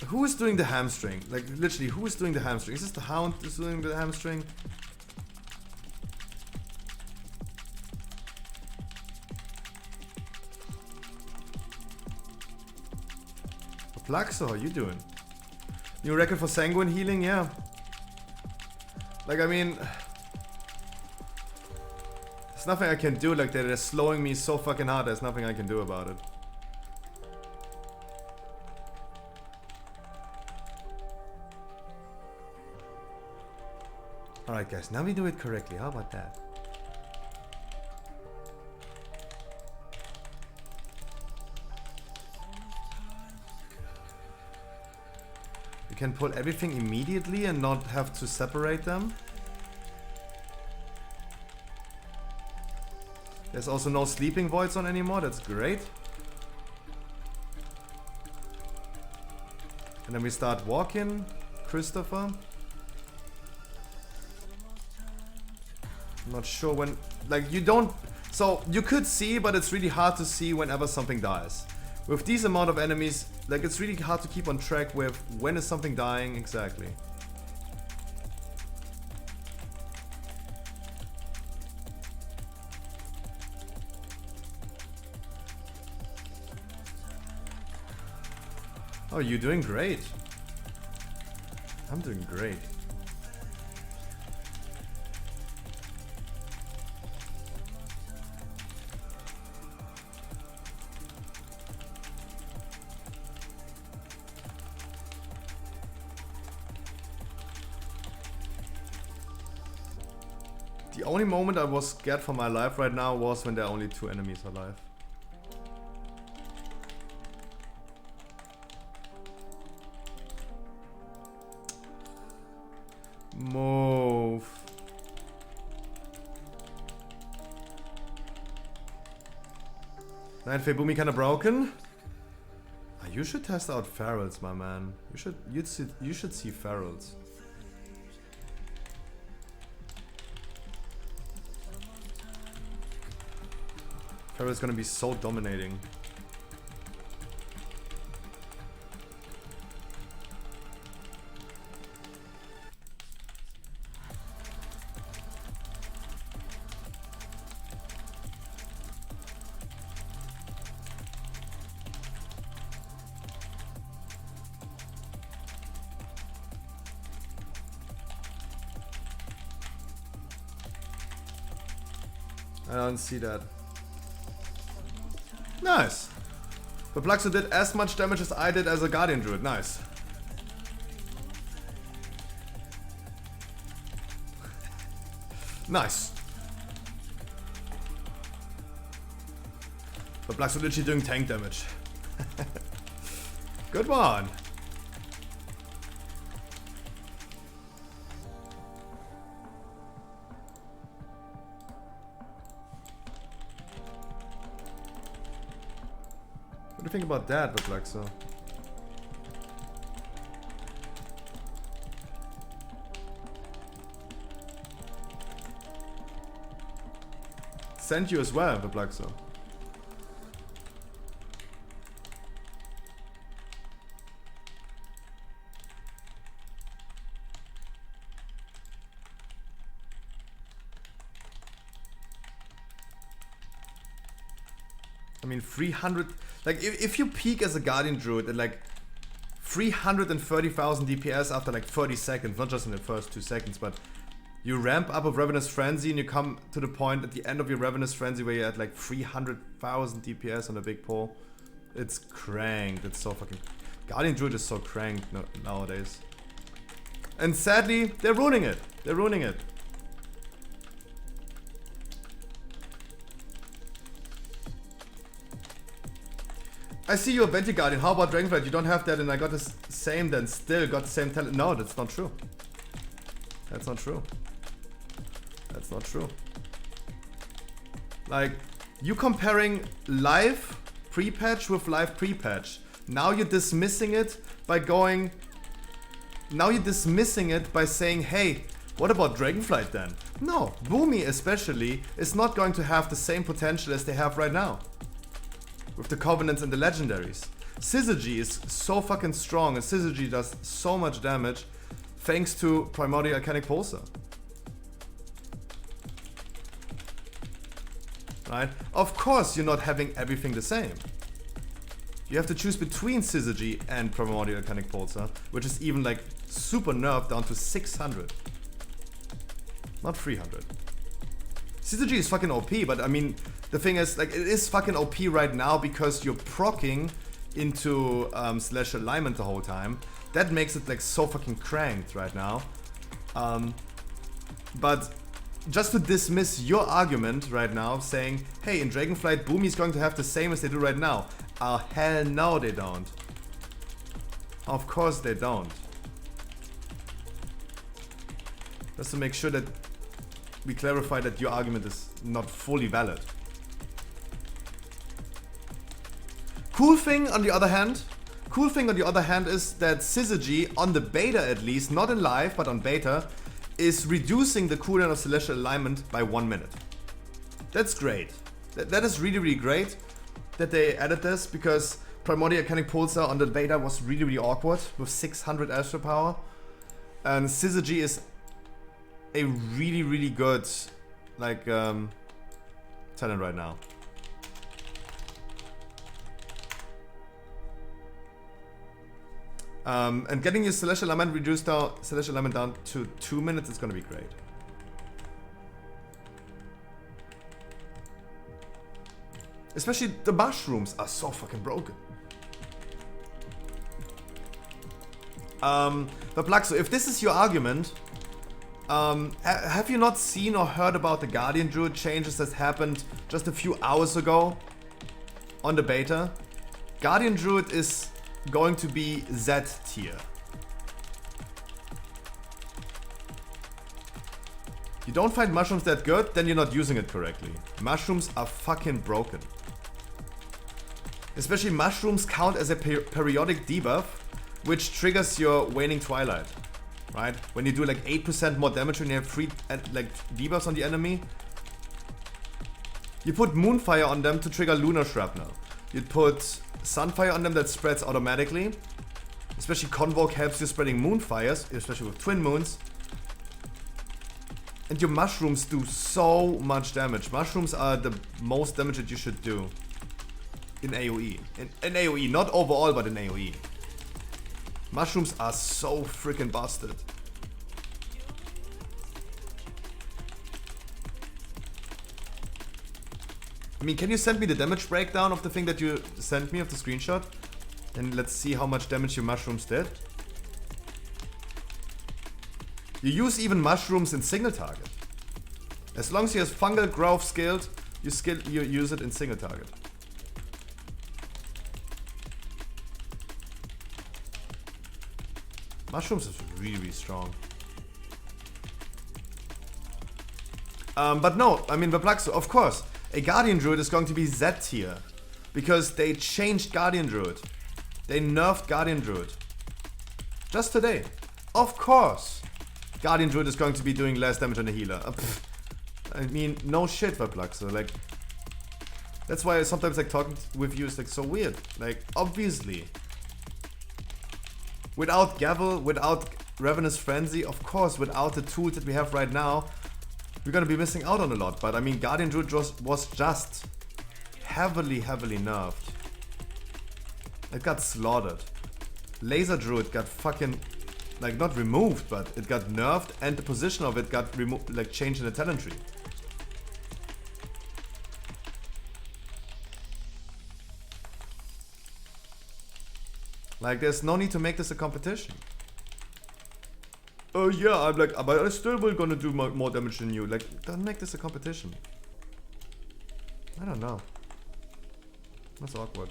Who is doing the hamstring? Like, literally, who is doing the hamstring? Is this the Hound is doing the hamstring? Plaxo, how you doing? New record for Sanguine healing? Yeah. Like, I mean... There's nothing I can do, like, they're slowing me so fucking hard, there's nothing I can do about it. Alright guys, now we do it correctly, how about that? You can pull everything immediately and not have to separate them. There's also no sleeping voids on anymore, that's great. And then we start walking, Christopher. I'm not sure when, like, you don't, so you could see, but it's really hard to see whenever something dies. With these amount of enemies, like, it's really hard to keep on track with when is something dying exactly. Oh, you're doing great. I'm doing great. The only moment I was scared for my life right now was when there are only 2 enemies alive. Move. Nine Febumi kinda broken. You should test out ferals, my man. You should see ferals. Feral's gonna be so dominating. I don't see that. Nice. The Plaxo did as much damage as I did as a Guardian Druid. Nice. Nice. The Plaxo literally doing tank damage. Good one. What do you think about that, Perplexo? Sent you as well, Perplexo. mean, 300... Like, if you peak as a Guardian Druid at like 330,000 DPS after like 30 seconds, not just in the first 2 seconds, but you ramp up of Ravenous Frenzy and you come to the point at the end of your Ravenous Frenzy where you're at like 300,000 DPS on a big pull. It's cranked. It's so fucking... Guardian Druid is so cranked nowadays. And sadly, they're ruining it. They're ruining it. I see you're a Venti Guardian. How about Dragonflight? You don't have that and I got the same then. Still got the same talent. No, that's not true. That's not true. That's not true. Like, you comparing live pre-patch with live pre-patch. Now you're dismissing it by going... Now you're dismissing it by saying, hey, what about Dragonflight then? No, Boomy especially is not going to have the same potential as they have right now. With the Covenants and the Legendaries. Syzygy is so fucking strong and Syzygy does so much damage thanks to Primordial Arcanic Pulsar. Right? Of course you're not having everything the same. You have to choose between Syzygy and Primordial Arcanic Pulsar, which is even like super nerfed down to 600. Not 300. Syzygy is fucking OP, but I mean, the thing is, like, it is fucking OP right now because you're proccing into slash alignment the whole time. That makes it like so fucking cranked right now. But just to dismiss your argument right now, saying, hey, in Dragonflight, Boomy is going to have the same as they do right now. Oh, hell no, they don't. Of course they don't. Just to make sure that we clarify that your argument is not fully valid. Cool thing on the other hand is that Syzygy, on the beta at least, not in live, but on beta, is reducing the cooldown of Celestial Alignment by 1 minute. That's great. That is really, really great that they added this, because Primordial Arcanic Pulsar on the beta was really, really awkward with 600 Astral Power. And Syzygy is a really, really good, like, talent right now. And getting your Celestial Alignment reduced down, Celestial Alignment down to 2 minutes is gonna be great. Especially the mushrooms are so fucking broken. But Plaxo, if this is your argument, have you not seen or heard about the Guardian Druid changes that happened just a few hours ago on the beta? Guardian Druid is going to be Z tier. You don't find mushrooms that good, then you're not using it correctly. Mushrooms are fucking broken. Especially mushrooms count as a periodic debuff, which triggers your Waning Twilight. Right? When you do like 8% more damage when you have 3 like debuffs on the enemy. You put Moonfire on them to trigger Lunar Shrapnel. You put Sunfire on them that spreads automatically. Especially Convoke helps you spreading Moonfires, especially with Twin Moons. And your mushrooms do so much damage. Mushrooms are the most damage that you should do in AoE. In AoE, not overall, but in AoE. Mushrooms are so freaking busted. I mean, can you send me the damage breakdown of the thing that you sent me, of the screenshot? And let's see how much damage your mushrooms did. You use even mushrooms in single target. As long as you have fungal growth skilled, you use it in single target. Mushrooms is really, really strong. But no, I mean, the Plaxo, of course, a Guardian Druid is going to be Z tier. Because they changed Guardian Druid. They nerfed Guardian Druid. Just today. Of course. Guardian Druid is going to be doing less damage on the healer. I mean, no shit, Plaxo. Like, that's why sometimes like talking with you is like so weird. Like, obviously. Without Gavel, without Ravenous Frenzy, of course, without the tools that we have right now, we're gonna be missing out on a lot. But I mean, Guardian Druid was just heavily nerfed. It got slaughtered. Laser Druid got fucking, like, not removed, but it got nerfed, and the position of it got removed, like, changed in the talent tree. Like, there's no need to make this a competition. Oh yeah, I'm like, but I still will gonna do more damage than you. Like, don't make this a competition. I don't know. That's awkward.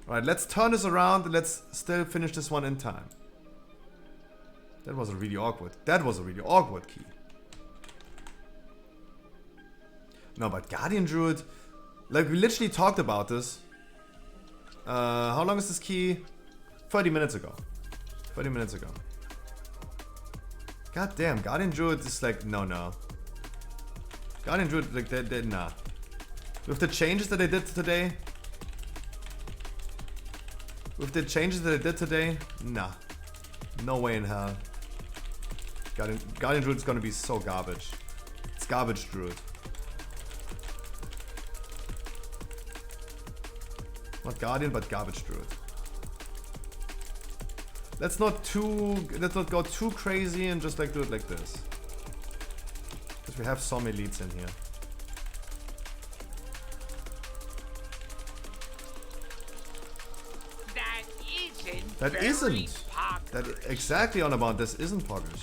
Alright, let's turn this around and let's still finish this one in time. That was a really awkward. That was a really awkward key. No, but Guardian Druid, like, we literally talked about this. How long is this key? 30 minutes ago. 30 minutes ago. God damn, Guardian Druid is like, no. Guardian Druid, like, they nah. With the changes that they did today. Nah. No way in hell. Guardian Druid is gonna be so garbage. It's garbage Druid. Not Guardian, but garbage Druid. Let's not go too crazy and just like do it like this. Because we have some elites in here. That isn't. That exactly on about this isn't poggers.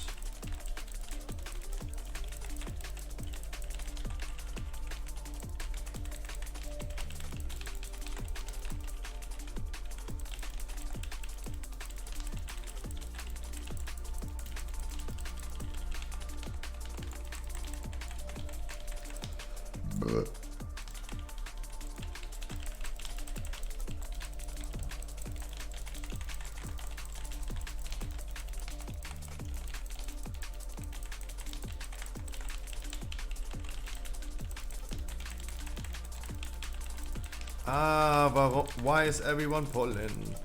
Why is everyone pulling?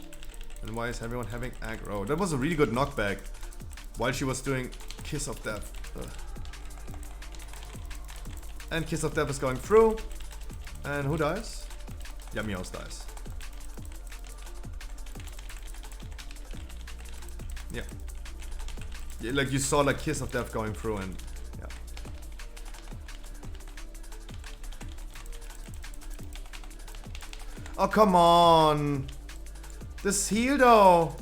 And why is everyone having aggro? That was a really good knockback while she was doing Kiss of Death. And Kiss of Death is going through. And who dies? Yamios dies. Yeah. Yeah, like you saw like Kiss of Death going through and yeah. Oh, come on. This heal though.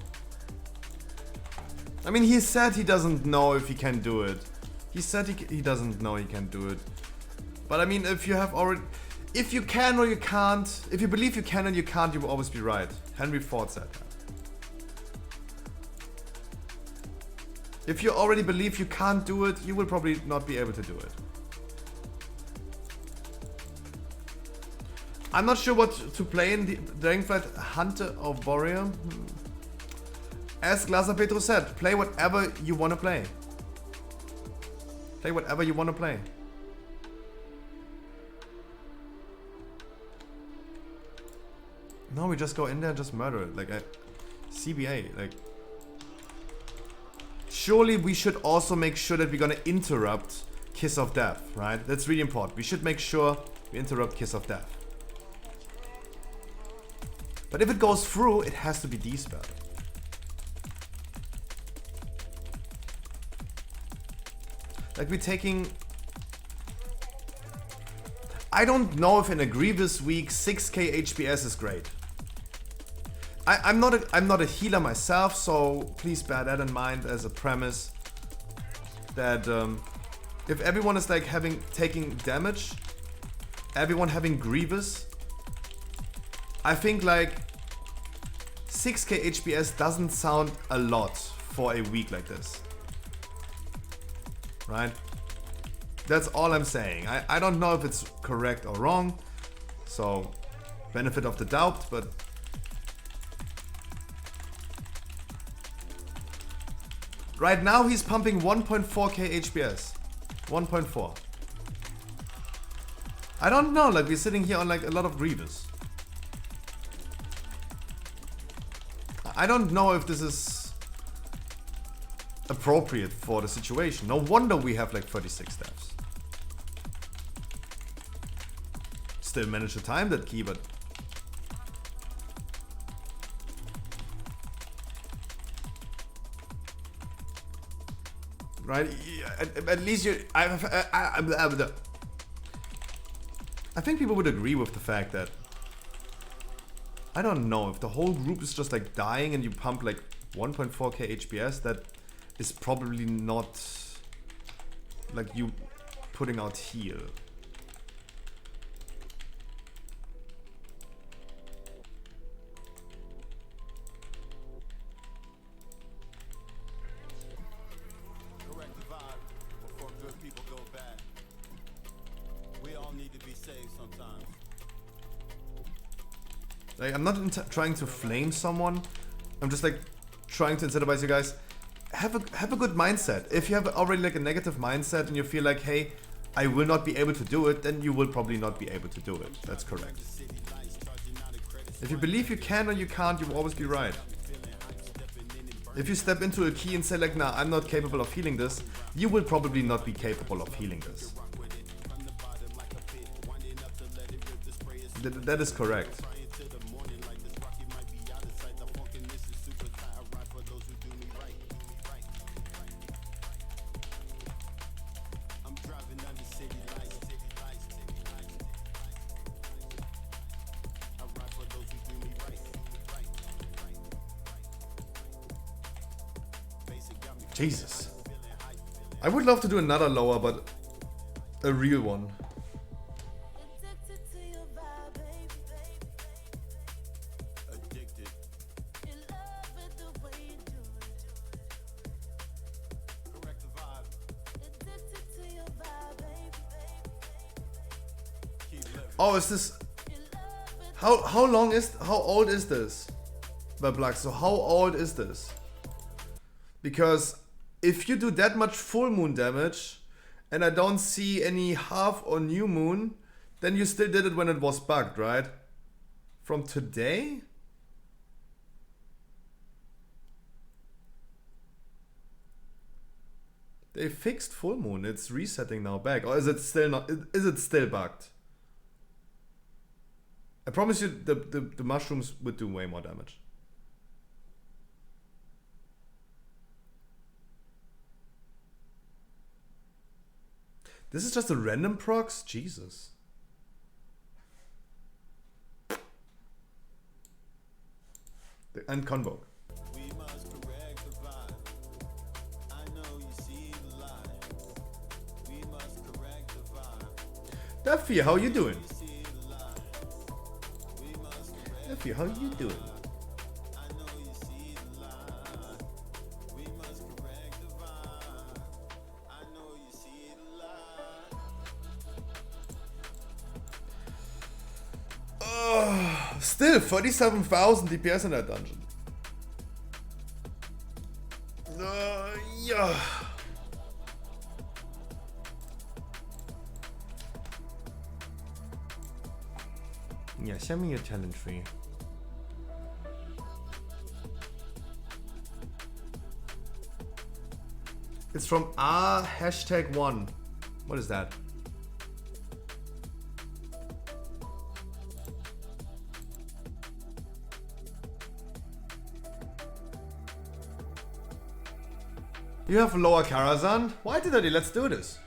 I mean, he said he doesn't know if he can do it. He said he doesn't know he can do it. But I mean, if you have already... If you can or you can't... If you believe you can and you can't, you will always be right. Henry Ford said that. If you already believe you can't do it, you will probably not be able to do it. I'm not sure what to play in the Dragonflight, Hunter or Warrior. As Glaser Petro said, play whatever you want to play. Play whatever you want to play. No, we just go in there and just murder it. Like, CBA, like... Surely we should also make sure that we're gonna interrupt Kiss of Death, right? That's really important. We should make sure we interrupt Kiss of Death. But if it goes through, it has to be despelled. Like we're taking... I don't know if in a Grievous week 6k HPS is great. I'm not a healer myself, so please bear that in mind as a premise. That if everyone is like taking damage, everyone having Grievous, I think like 6k HPS doesn't sound a lot for a week like this. Right? That's all I'm saying. I don't know if it's correct or wrong, so benefit of the doubt, but right now he's pumping 1.4k HPS. 1.4. I don't know, like we're sitting here on like a lot of Grievous. I don't know if this is appropriate for the situation. No wonder we have like 36 deaths. Still managed to time that key, but right, at least you. I think people would agree with the fact that I don't know if the whole group is just like dying and you pump like 1.4k HPS. That is probably not like you putting out heal. Like, I'm not trying to flame someone. I'm just like trying to incentivize you guys. Have a good mindset. If you have already like a negative mindset and you feel like, hey, I will not be able to do it, then you will probably not be able to do it. That's correct. If you believe you can or you can't, you will always be right. If you step into a key and say like, nah, I'm not capable of healing this, you will probably not be capable of healing this. That is correct. Jesus. I would love to do another lower, but a real one. Oh, is this... How old is this? Black, so how old is this? Because if you do that much full moon damage and I don't see any half or new moon, then you still did it when it was bugged, right? From today? They fixed full moon. It's resetting now back. Or is it still not? Is it still bugged? I promise you the mushrooms would do way more damage. This is just a random procs? Jesus. And Convoke. Duffy, how you doing? Duffy, how you doing? Still 47,000 DPS in that dungeon. Yeah. Yeah, send me your talent tree. It's from R#1. What is that? You have lower Karazhan? Why did I? Let's do this.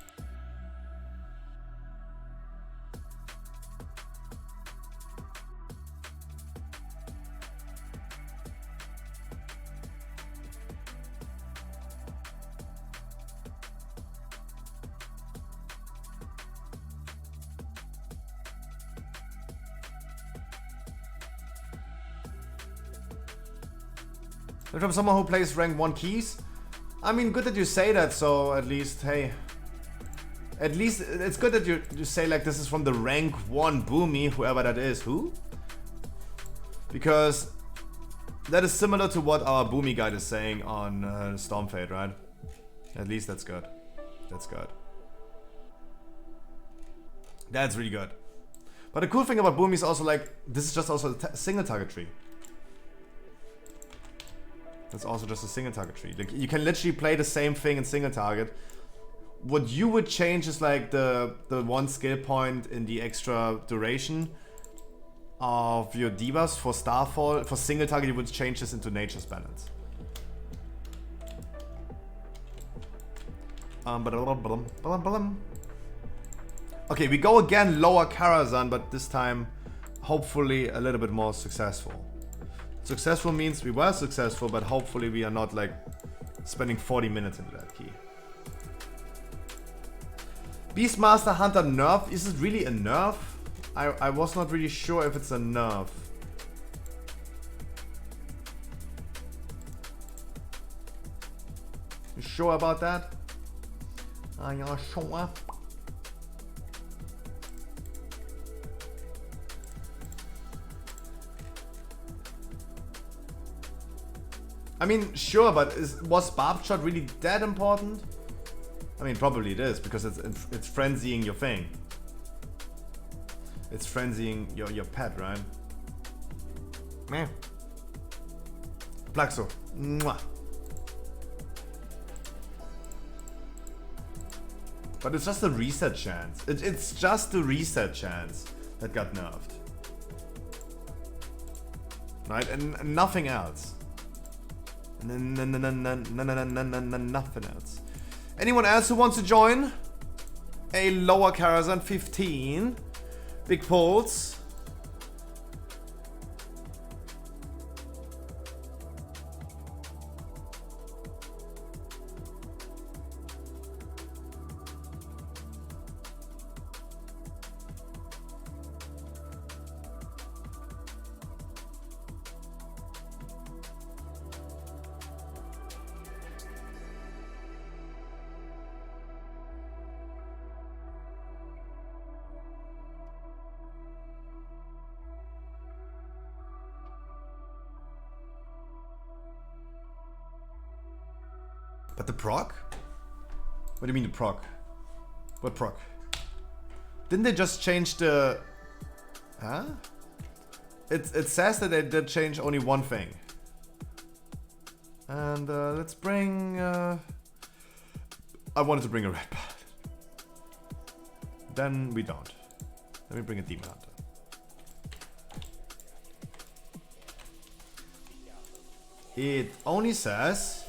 They're from someone who plays rank 1 keys? I mean, good that you say that, so at least, hey. At least, it's good that you say like this is from the rank 1 Boomy, whoever that is. Who? Because that is similar to what our Boomy guide is saying on Stormfade, right? At least that's good. That's good. That's really good. But the cool thing about Boomy is also like, this is just also a single target tree. That's also just a single target tree. Like, you can literally play the same thing in single target. What you would change is like the one skill point in the extra duration of your debuffs for Starfall. For single target, you would change this into Nature's Balance. Okay, we go again lower Karazhan, but this time hopefully a little bit more successful. Successful means we were successful, but hopefully we are not like spending 40 minutes into that key. Beastmaster Hunter nerf, is it really a nerf? I was not really sure if it's a nerf. You sure about that? Are you sure? I mean, sure, but was Barb Shot really that important? I mean, probably it is, because it's frenzying your thing. It's frenzying your pet, right? Meh. Plaxo. Mwah. But it's just a reset chance. It's just the reset chance that got nerfed. Right? And nothing else. Nothing else. Anyone else who wants to join? A lower Karazhan 15. Big pulse. But the proc? What do you mean the proc? What proc? Didn't they just change the... Huh? It says that they did change only one thing. And let's bring... I wanted to bring a red part. Then we don't. Let me bring a Demon Hunter. It only says...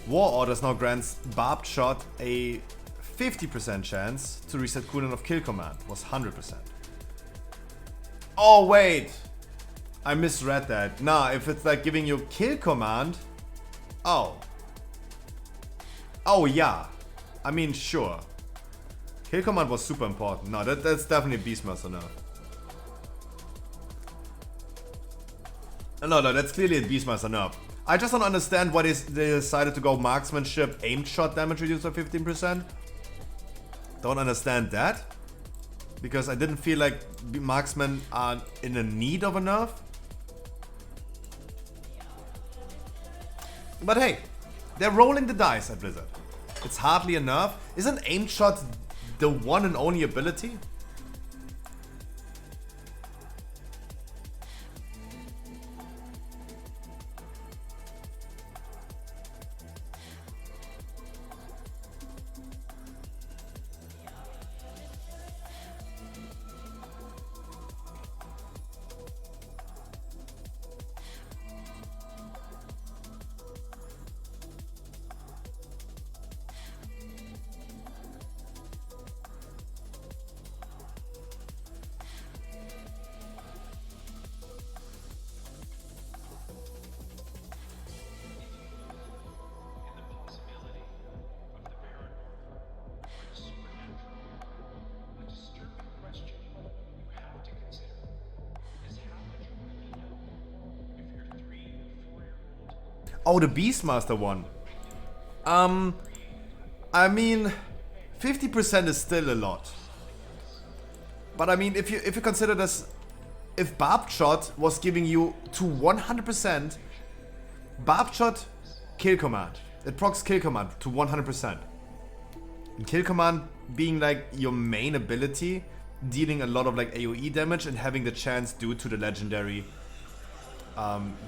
War Orders now grants Barbed Shot a 50% chance to reset cooldown of Kill Command. Was 100%. Oh wait! I misread that. Nah, if it's like giving you Kill Command... Oh. Oh yeah. I mean, sure. Kill Command was super important. No, that's definitely Beastmaster now. No, that's clearly a Beastmaster nerf. I just don't understand why they decided to go marksmanship aimed shot damage reduced by 15%. Don't understand that. Because I didn't feel like marksmen are in a need of a nerf. But hey, they're rolling the dice at Blizzard. It's hardly a nerf. Isn't aimed shot the one and only ability? Oh, the Beastmaster one. I mean, 50% is still a lot. But I mean, if you consider this, if Barbed Shot was giving you to 100% Barbed Shot Kill Command. It procs Kill Command to 100%. And Kill Command being like your main ability, dealing a lot of like AoE damage and having the chance due to the legendary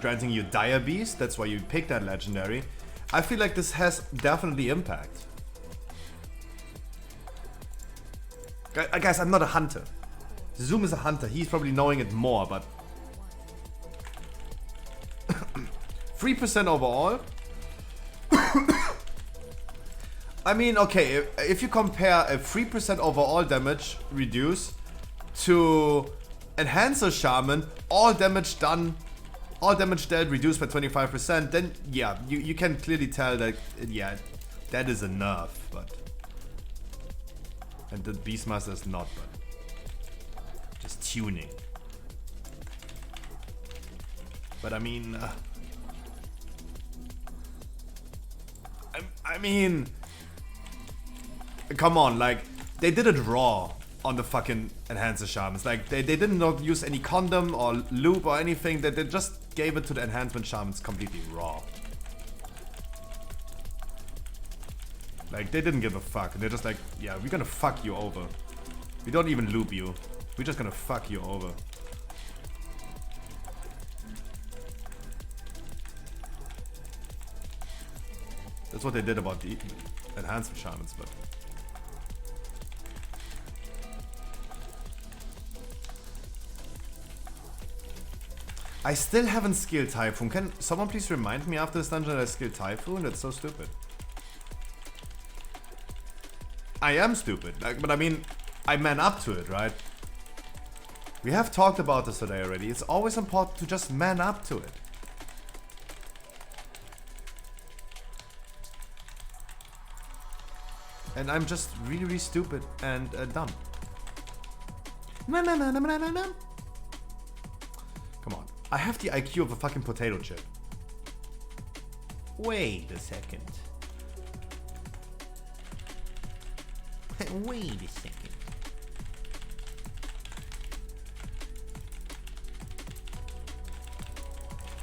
granting you Dire Beast. That's why you pick that legendary. I feel like this has definitely impact. Guys, I'm not a hunter. Zoom is a hunter. He's probably knowing it more, but 3% overall. I mean, okay, if you compare a 3% overall damage reduce to Enhancer Shaman, all damage dealt reduced by 25%, then yeah, you can clearly tell that, yeah, that is enough, but... And the Beastmaster is not, but... Just tuning. But I mean... I mean... Come on, like, they did it raw on the fucking Enhancer Shamans. Like, they didn't not use any condom or loop or anything. They just gave it to the Enhancement Shamans completely raw. Like, they didn't give a fuck. They're just like, yeah, we're gonna fuck you over. We don't even loop you. We're just gonna fuck you over. That's what they did about the Enhancement Shamans, but... I still haven't skilled Typhoon. Can someone please remind me after this dungeon that I skilled Typhoon? That's so stupid. I am stupid, like, but I mean, I man up to it, right? We have talked about this today already. It's always important to just man up to it. And I'm just really, really stupid and dumb. Come on. I have the IQ of a fucking potato chip. Wait a second. Wait a second.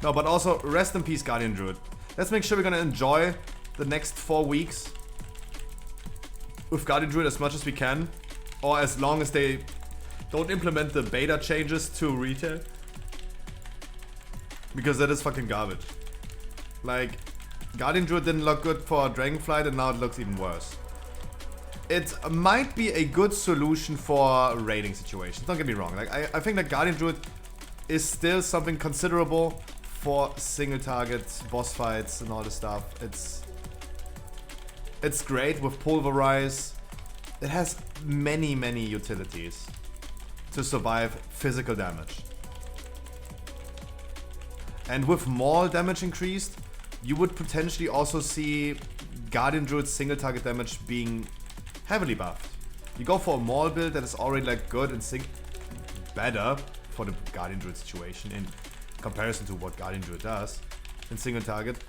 No, but also, rest in peace, Guardian Druid. Let's make sure we're gonna enjoy the next 4 weeks with Guardian Druid as much as we can. Or as long as they don't implement the beta changes to retail. Because that is fucking garbage. Like, Guardian Druid didn't look good for Dragonflight and now it looks even worse. It might be a good solution for raiding situations, don't get me wrong. Like, I think that Guardian Druid is still something considerable for single targets, boss fights and all this stuff. It's great with Pulverize. It has many, many utilities to survive physical damage. And with Maul damage increased, you would potentially also see Guardian Druid's single target damage being heavily buffed. You go for a Maul build that is already like good and better for the Guardian Druid situation in comparison to what Guardian Druid does in single target.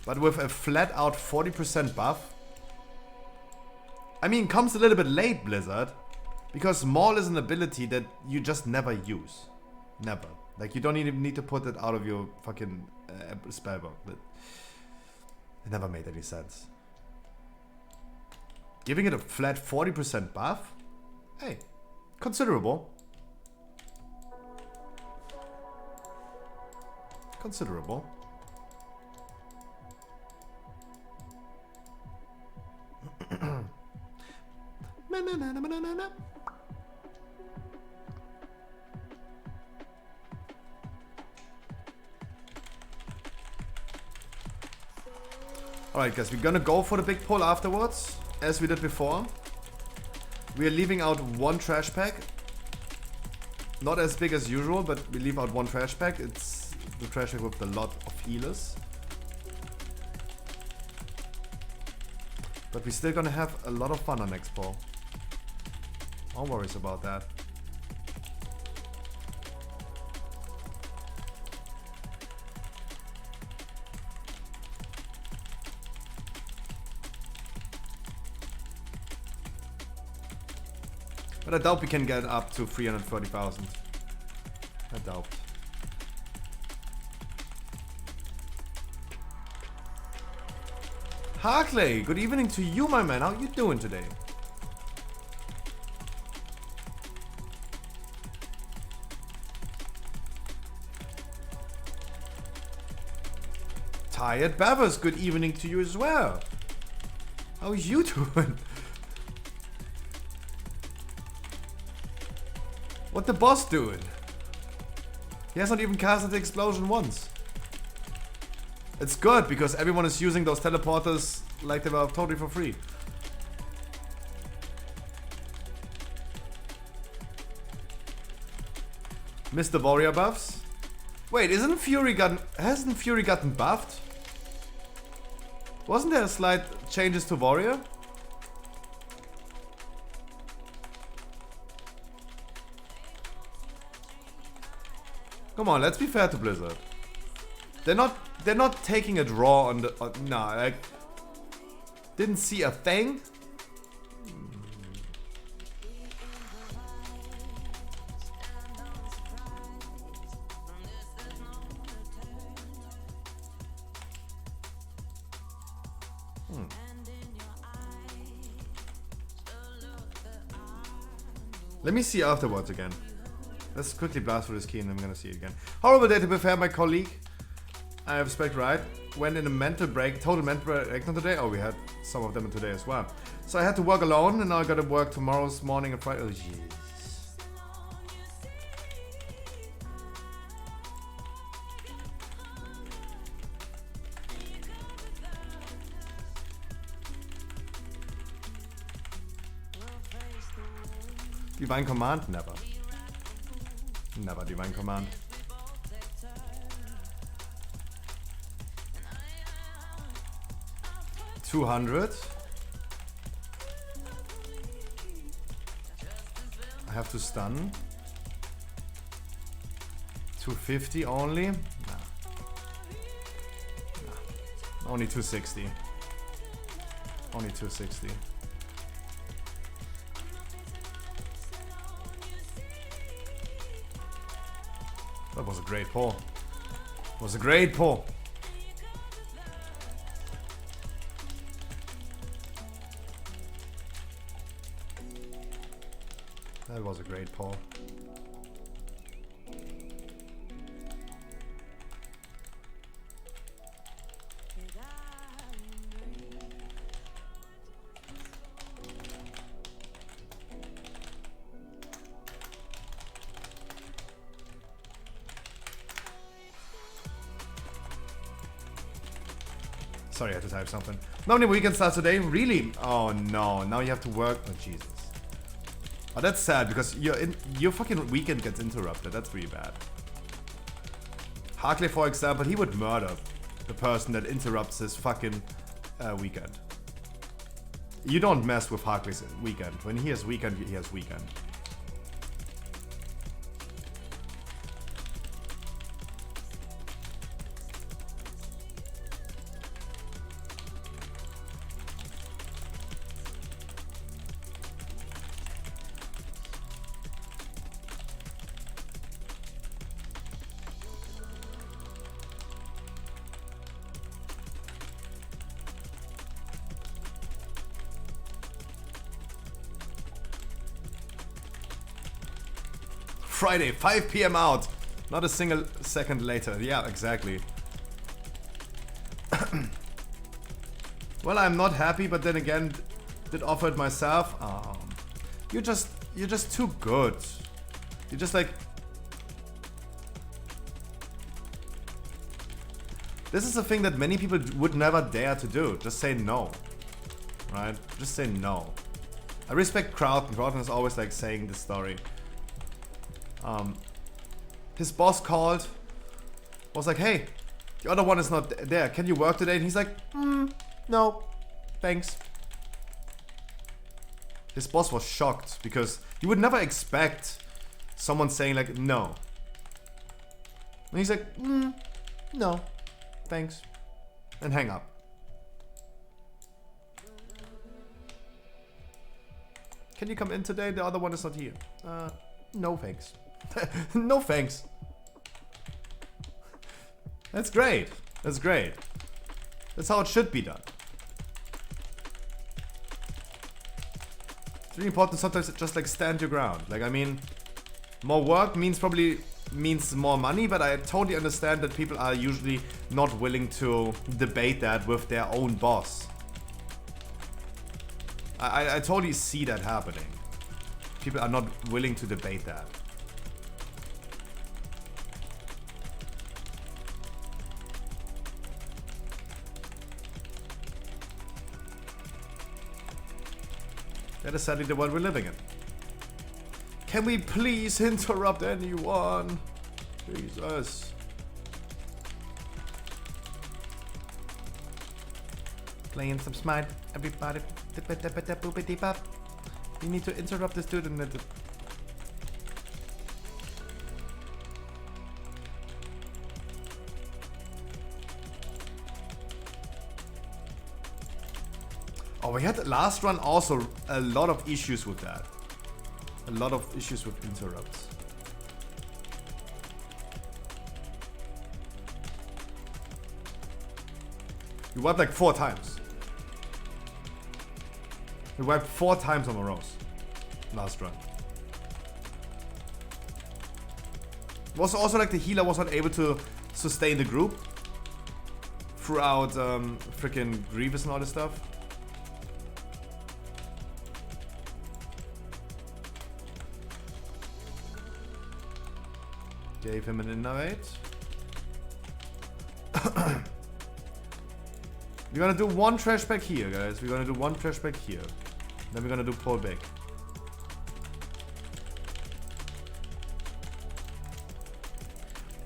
But with a flat out 40% buff, I mean, comes a little bit late, Blizzard, because Maul is an ability that you just never use. Never. Like, you don't even need to put it out of your fucking spellbook. It never made any sense. Giving it a flat 40% buff? Hey, considerable. Considerable. Alright guys, we're gonna go for the big pull afterwards, as we did before. We are leaving out one trash pack. Not as big as usual, but we leave out one trash pack. It's the trash pack with a lot of healers. But we're still gonna have a lot of fun on Expo. No worries about that. But I doubt we can get up to 330,000. I doubt. Harkley, good evening to you, my man. How you doing today? Tired Bavers, good evening to you as well. How are you doing? What the boss doing? He hasn't even casted the explosion once. It's good because everyone is using those teleporters like they were totally for free. Mr. Warrior buffs? Wait, hasn't Fury gotten buffed? Wasn't there a slight changes to Warrior? Come on, let's be fair to Blizzard. They're not taking it raw on the nah, like didn't see a thing. Let me see afterwards again. Let's quickly blast through this key and I'm gonna see it again. Horrible day to be fair, my colleague. I have respect right. Went in a mental break, total mental breakdown today. Oh, we had some of them today as well. So I had to work alone and now I gotta work tomorrow's morning and Friday. Oh, jeez. Divine Command? Never. Never Divine Command. $200. I have to stun. $250 only? Nah. Nah. Only $260. Only $260. That was a great pull. Was a great pull. That was a great pull. Sorry, I had to type something. No new weekend starts today? Really? Oh no, now you have to work. Oh Jesus. Oh, that's sad because your fucking weekend gets interrupted. That's really bad. Harkley, for example, he would murder the person that interrupts his fucking weekend. You don't mess with Harkley's weekend. When he has weekend, he has weekend. Friday, 5 PM out. Not a single second later. Yeah, exactly. Well, I'm not happy, but then again, did offer it myself. You're just too good. You're just like. This is a thing that many people would never dare to do. Just say no. Right? Just say no. I respect Crowton. Crowton is always like saying this story. His boss called, was like, hey, the other one is not there. Can you work today? And he's like, no, thanks. His boss was shocked because you would never expect someone saying like, no. And he's like, no, thanks. And hang up. Can you come in today? The other one is not here. No thanks. No thanks. That's great. That's great. That's how it should be done. It's really important sometimes to just like stand your ground. Like, I mean, more work means probably means more money, but I totally understand that people are usually not willing to debate that with their own boss. I totally see that happening. People are not willing to debate that. That is sadly the world we're living in. Can we please interrupt anyone? Jesus. Playing some smart, everybody. You need to interrupt this dude and let it. Oh, we had last run also a lot of issues with that. A lot of issues with interrupts. You wiped like 4 times. We wiped 4 times on the rows last run. It was also like the healer was not able to sustain the group throughout freaking Grievous and all this stuff. Gave him an innovate. We're gonna do 1 trash bag here, guys. We're gonna do 1 trash bag here. Then we're gonna do pull back.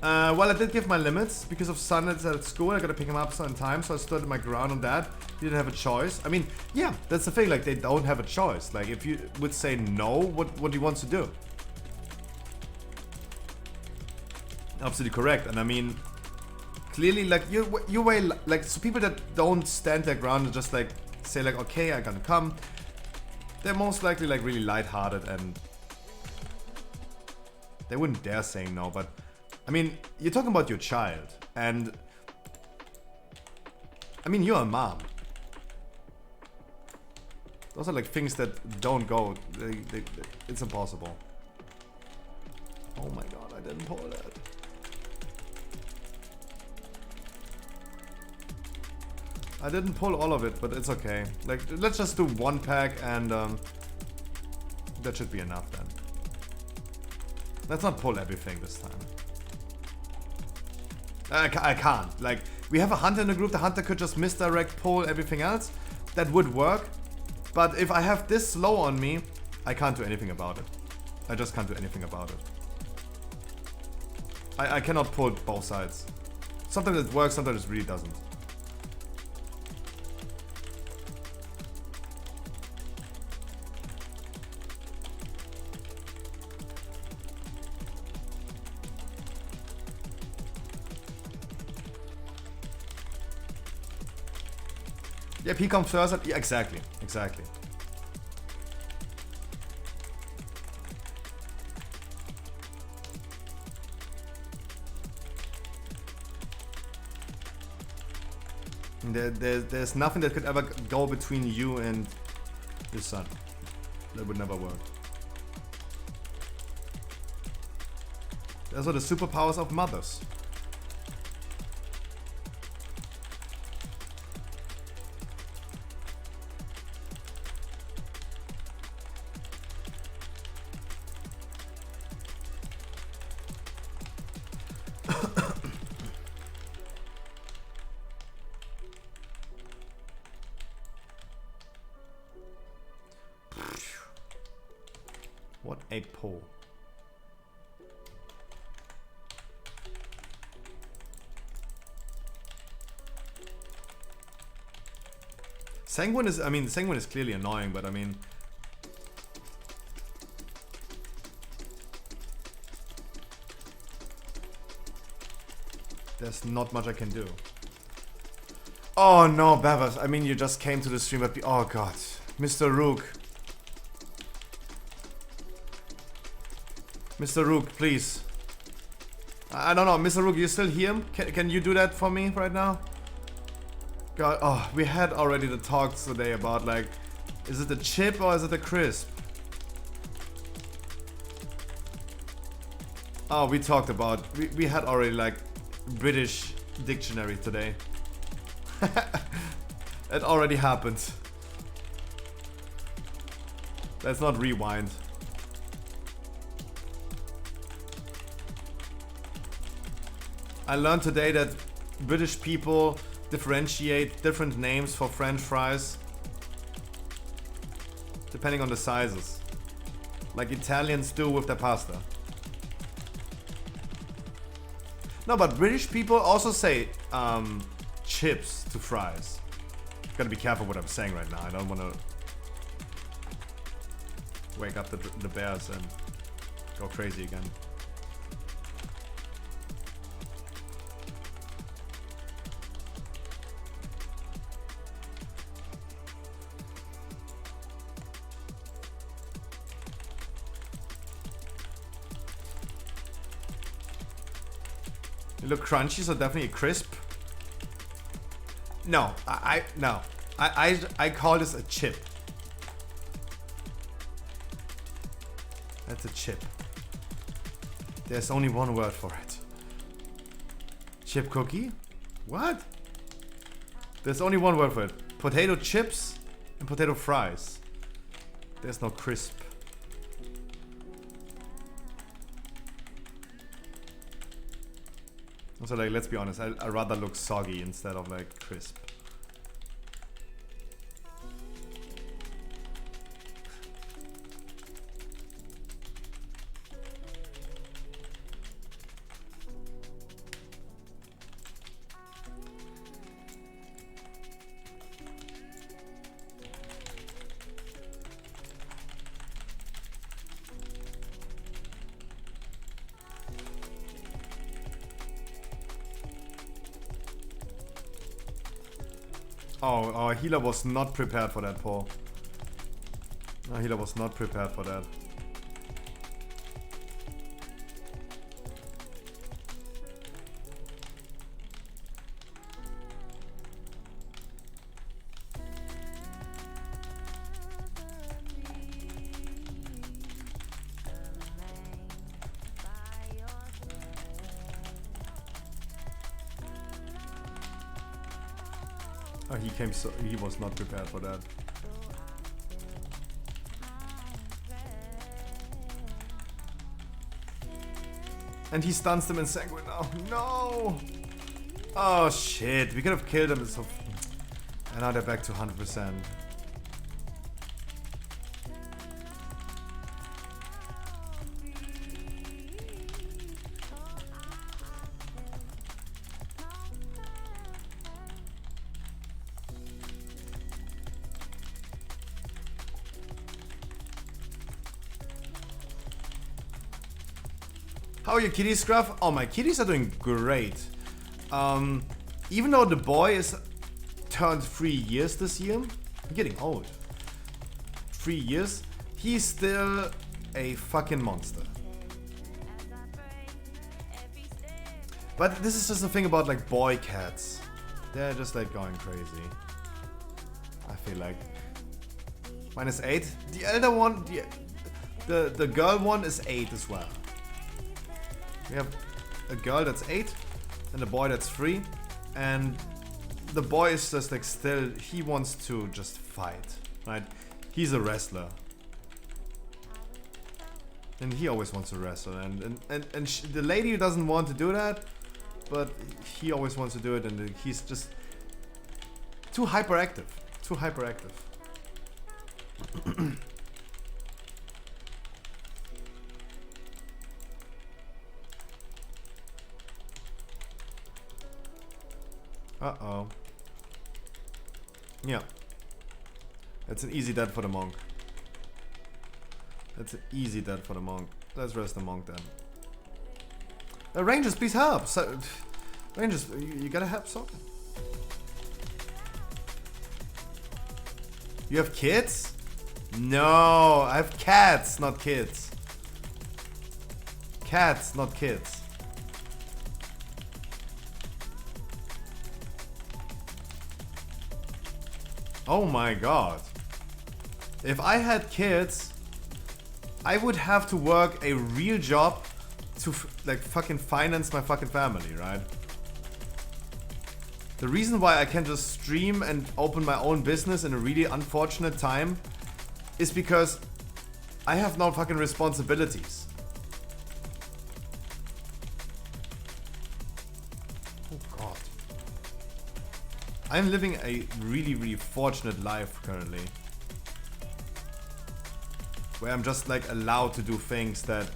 Well, I did give my limits because of Sundays at school. I gotta pick him up in time, so I stood my ground on that. He didn't have a choice. I mean, yeah, that's the thing. Like, they don't have a choice. Like, if you would say no, what do you want to do? Absolutely correct. And I mean, clearly, like, you weigh, like, so people that don't stand their ground and just, like, say, like, okay, I'm gonna come, they're most likely, like, really lighthearted and they wouldn't dare saying no. But, I mean, you're talking about your child, and, I mean, you're a mom. Those are, like, things that don't go, it's impossible. Oh my god, I didn't pull that. I didn't pull all of it, but it's okay. Like, let's just do 1 pack and that should be enough then. Let's not pull everything this time. I can't. Like, we have a hunter in the group. The hunter could just misdirect, pull everything else. That would work. But if I have this slow on me, I can't do anything about it. I just can't do anything about it. I cannot pull both sides. Sometimes it works, sometimes it really doesn't. Yep, he comes first. Yeah, exactly. Exactly. There's nothing that could ever go between you and your son. That would never work. Those are the superpowers of mothers. What a pull. Sanguine is, I mean, Sanguine is clearly annoying, but I mean, there's not much I can do. Oh no, Bavas, I mean, you just came to the stream, but oh god. Mr. Rook. Mr. Rook, please. I don't know, Mr. Rook, you still hear him? Can you do that for me right now? God, oh, we had already the talks today about, like, is it the chip or is it the crisp? Oh, we talked about, we had already, like, British dictionary today. It already happened. Let's not rewind. I learned today that British people differentiate different names for French fries depending on the sizes, like Italians do with their pasta. No, but British people also say chips to fries. Gotta be careful what I'm saying right now. I don't want to wake up the bears and go crazy again. They look crunchy, so definitely crisp. No, I call this a chip. That's a chip. There's only one word for it. Chip cookie? What? There's only one word for it. Potato chips and potato fries. There's no crisp. Also, like, let's be honest, I rather look soggy instead of like crisp. Oh, healer was not prepared for that, Paul. No, healer was not prepared for that. Oh, he was not prepared for that. And he stuns them in Sanguine now. No! Oh shit, we could have killed him. So and now they're back to 100%. How are your kitties, Scruff? Oh, my kitties are doing great. Even though the boy is turned 3 years this year, I'm getting old. 3 years, he's still a fucking monster. But this is just the thing about like boy cats. They're just like going crazy. I feel like. -8. The elder one, the girl one is 8 as well. We have a girl that's 8 and a boy that's 3, and the boy is just like still, he wants to just fight, right? He's a wrestler. And he always wants to wrestle, and the lady doesn't want to do that, but he always wants to do it, and he's just too hyperactive. Too hyperactive. Uh-oh. Yeah. That's an easy death for the monk. That's an easy death for the monk. Let's rest the monk then. Rangers, please help! So, Rangers, you gotta help something. You have kids? No, I have cats, not kids. Cats, not kids. Oh my god. If I had kids, I would have to work a real job to like fucking finance my fucking family, right? The reason why I can just stream and open my own business in a really unfortunate time is because I have no fucking responsibilities. Oh god. I'm living a really, really fortunate life currently. Where I'm just like allowed to do things that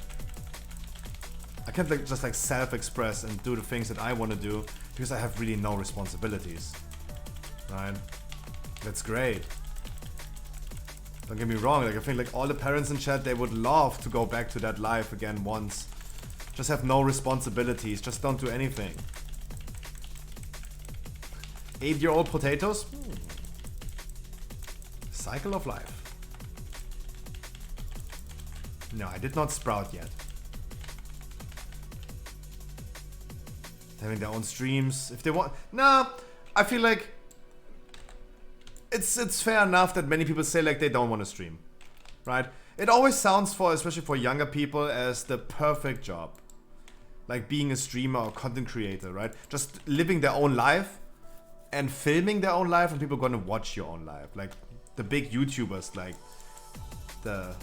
I can't like just like self-express and do the things that I want to do because I have really no responsibilities. Right? That's great. Don't get me wrong, like I think like all the parents in chat, they would love to go back to that life again once. Just have no responsibilities, just don't do anything. 8-year-old potatoes? Cycle of life. No, I did not sprout yet. Having their own streams, if they want. Nah, I feel like it's fair enough that many people say like they don't want to stream, right? It always sounds for, especially for younger people, as the perfect job, like being a streamer or content creator, right? Just living their own life and filming their own life, and people gonna watch your own life, like the big YouTubers, like the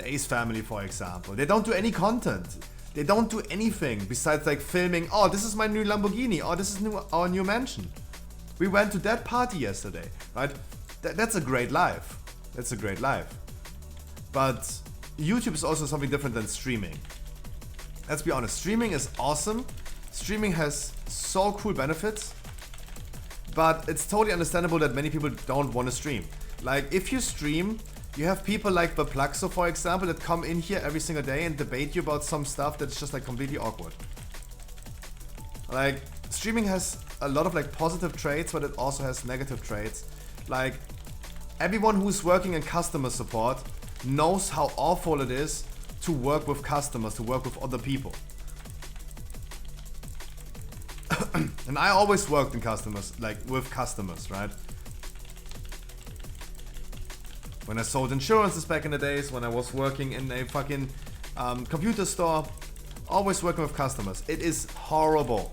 Ace family, for example. They don't do any content. They don't do anything besides like filming. Oh, this is my new Lamborghini. Oh, this is our new mansion. We went to that party yesterday, right? That's a great life. That's a great life. But YouTube is also something different than streaming. Let's be honest. Streaming is awesome. Streaming has so cool benefits. But it's totally understandable that many people don't want to stream. Like, if you stream, you have people like Baplaxo, for example, that come in here every single day and debate you about some stuff that's just like completely awkward. Like, streaming has a lot of like positive traits, but it also has negative traits. Like, everyone who's working in customer support knows how awful it is to work with customers, to work with other people. And I always worked in customers, like with customers, right? When I sold insurances back in the days, when I was working in a fucking computer store, always working with customers. It is horrible.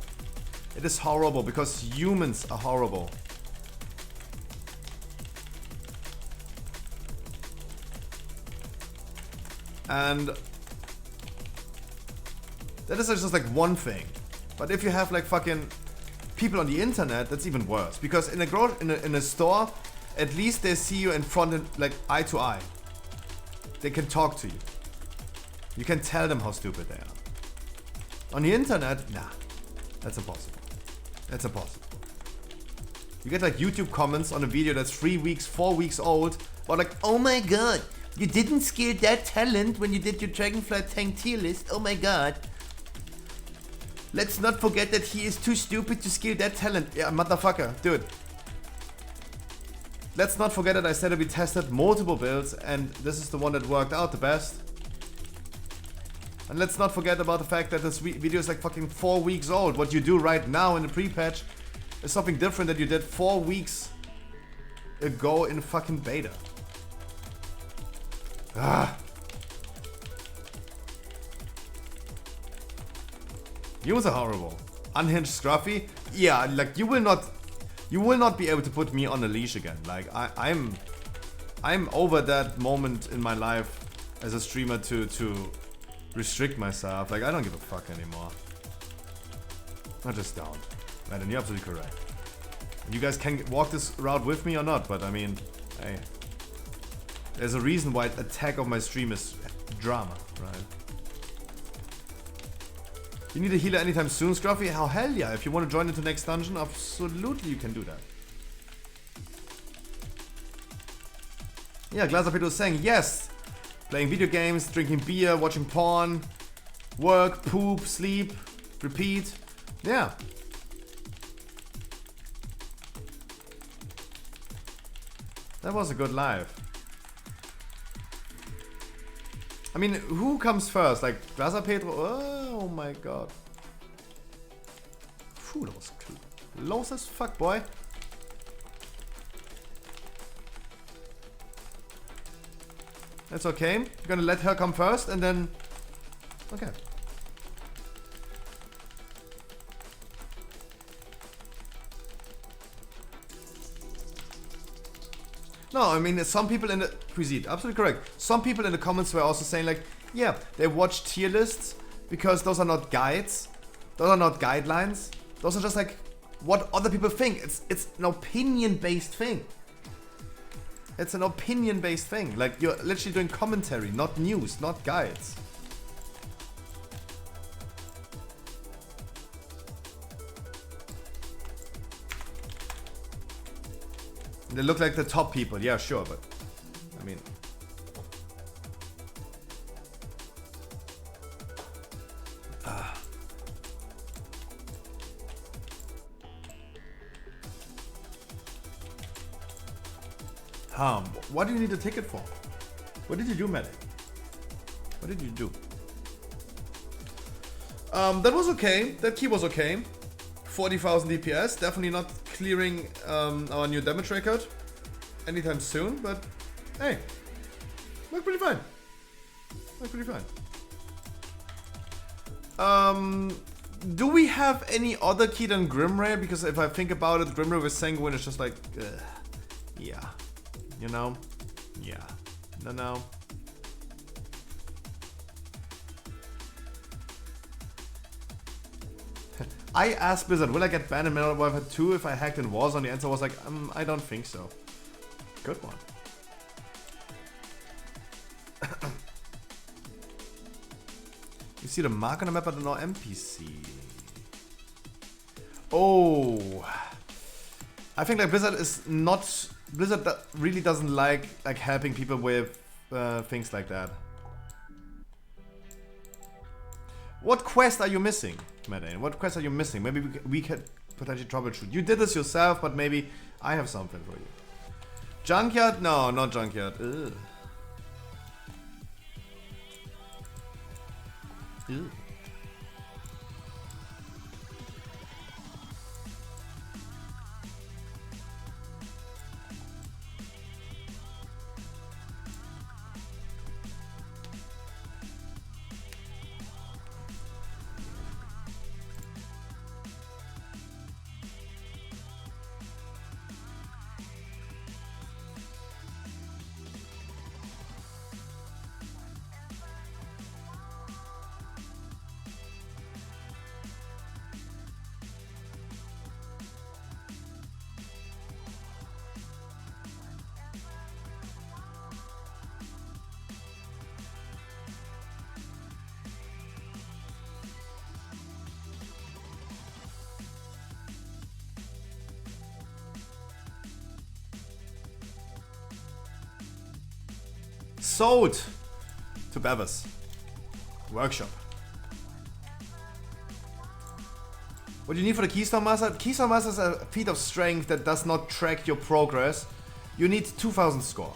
It is horrible because humans are horrible. And that is just like one thing. But if you have like fucking people on the internet, that's even worse. Because in a store, at least they see you in front of, like, eye to eye. They can talk to you. You can tell them how stupid they are. On the internet, nah. That's impossible. That's impossible. You get like YouTube comments on a video that's 3 weeks, 4 weeks old, but like, oh my god, you didn't scale that talent when you did your Dragonfly tank tier list, oh my god. Let's not forget that he is too stupid to scale that talent. Yeah, motherfucker, dude. Let's not forget that I said that we tested multiple builds and this is the one that worked out the best. And let's not forget about the fact that this video is like fucking 4 weeks old. What you do right now in the pre-patch is something different that you did 4 weeks ago in fucking beta. Ah. Humans are horrible. Unhinged Scruffy? Yeah, like you will not be able to put me on a leash again. Like I'm over that moment in my life as a streamer to restrict myself. Like I don't give a fuck anymore. I just don't. Right, and you're absolutely correct. And you guys can walk this route with me or not, but I mean, hey. There's a reason why attack of my stream is drama, right? You need a healer anytime soon, Scruffy? How hell yeah, if you want to join into next dungeon, absolutely you can do that. Yeah, Glazapito is saying yes. Playing video games, drinking beer, watching porn, work, poop, sleep, repeat. Yeah. That was a good life. I mean, who comes first? Like, Glazapetro? Oh my god. Phew, that was close as fuck, boy. That's okay. We're gonna let her come first and then... Okay. No, I mean, some people in the... Cuisine, absolutely correct. Some people in the comments were also saying like, yeah, they watch tier lists because those are not guides. Those are not guidelines. Those are just like what other people think. It's an opinion-based thing. It's an opinion-based thing. Like, you're literally doing commentary, not news, not guides. They look like the top people, yeah, sure, but I mean... What do you need a ticket for? What did you do, Medic? What did you do? That was okay. That key was okay. 40,000 DPS. Definitely not clearing our new damage record anytime soon, but hey, worked pretty fine. Worked pretty fine. Do we have any other key than Grimray? Because if I think about it, Grimray with Sanguine is just like, yeah. You know? Yeah. No. I asked Blizzard, will I get banned in Medal of Warfare 2 if I hacked in Warzone? The answer was like, I don't think so. Good one. You see the mark on the map, but no NPC. Oh. I think like Blizzard is not... Blizzard really doesn't like helping people with things like that. What quest are you missing, Madane? What quest are you missing? Maybe we could potentially troubleshoot. You did this yourself, but maybe I have something for you. Junkyard? No, not Junkyard. Ugh. Ugh. Sold to Bevis. Workshop. What do you need for the Keystone Master? Keystone Master is a feat of strength that does not track your progress. You need 2000 score.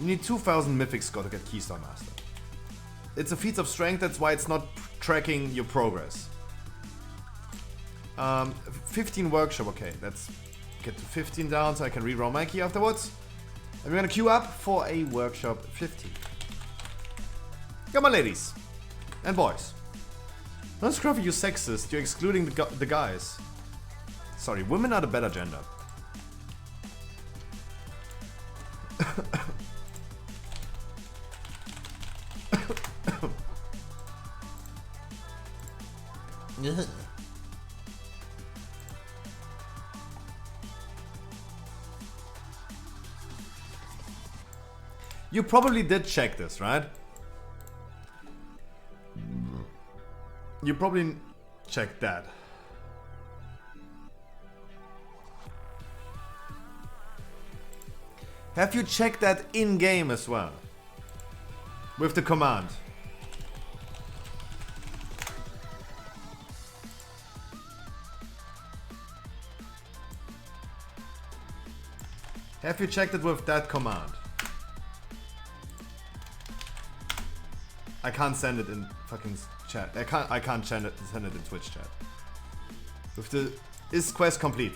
You need 2000 mythic score to get Keystone Master. It's a feat of strength, that's why it's not tracking your progress. 15 workshop, okay, let's get to 15 down so I can reroll my key afterwards. And we're gonna queue up for a workshop 50. Come on, ladies and boys. Don't scruffy, you sexist. You're excluding the guys. Sorry, women are the better gender. You probably did check this, right? You probably checked that. Have you checked that in-game as well? With the command. Have you checked it with that command? I can't send it in fucking chat. I can't send it in Twitch chat. With the is quest complete?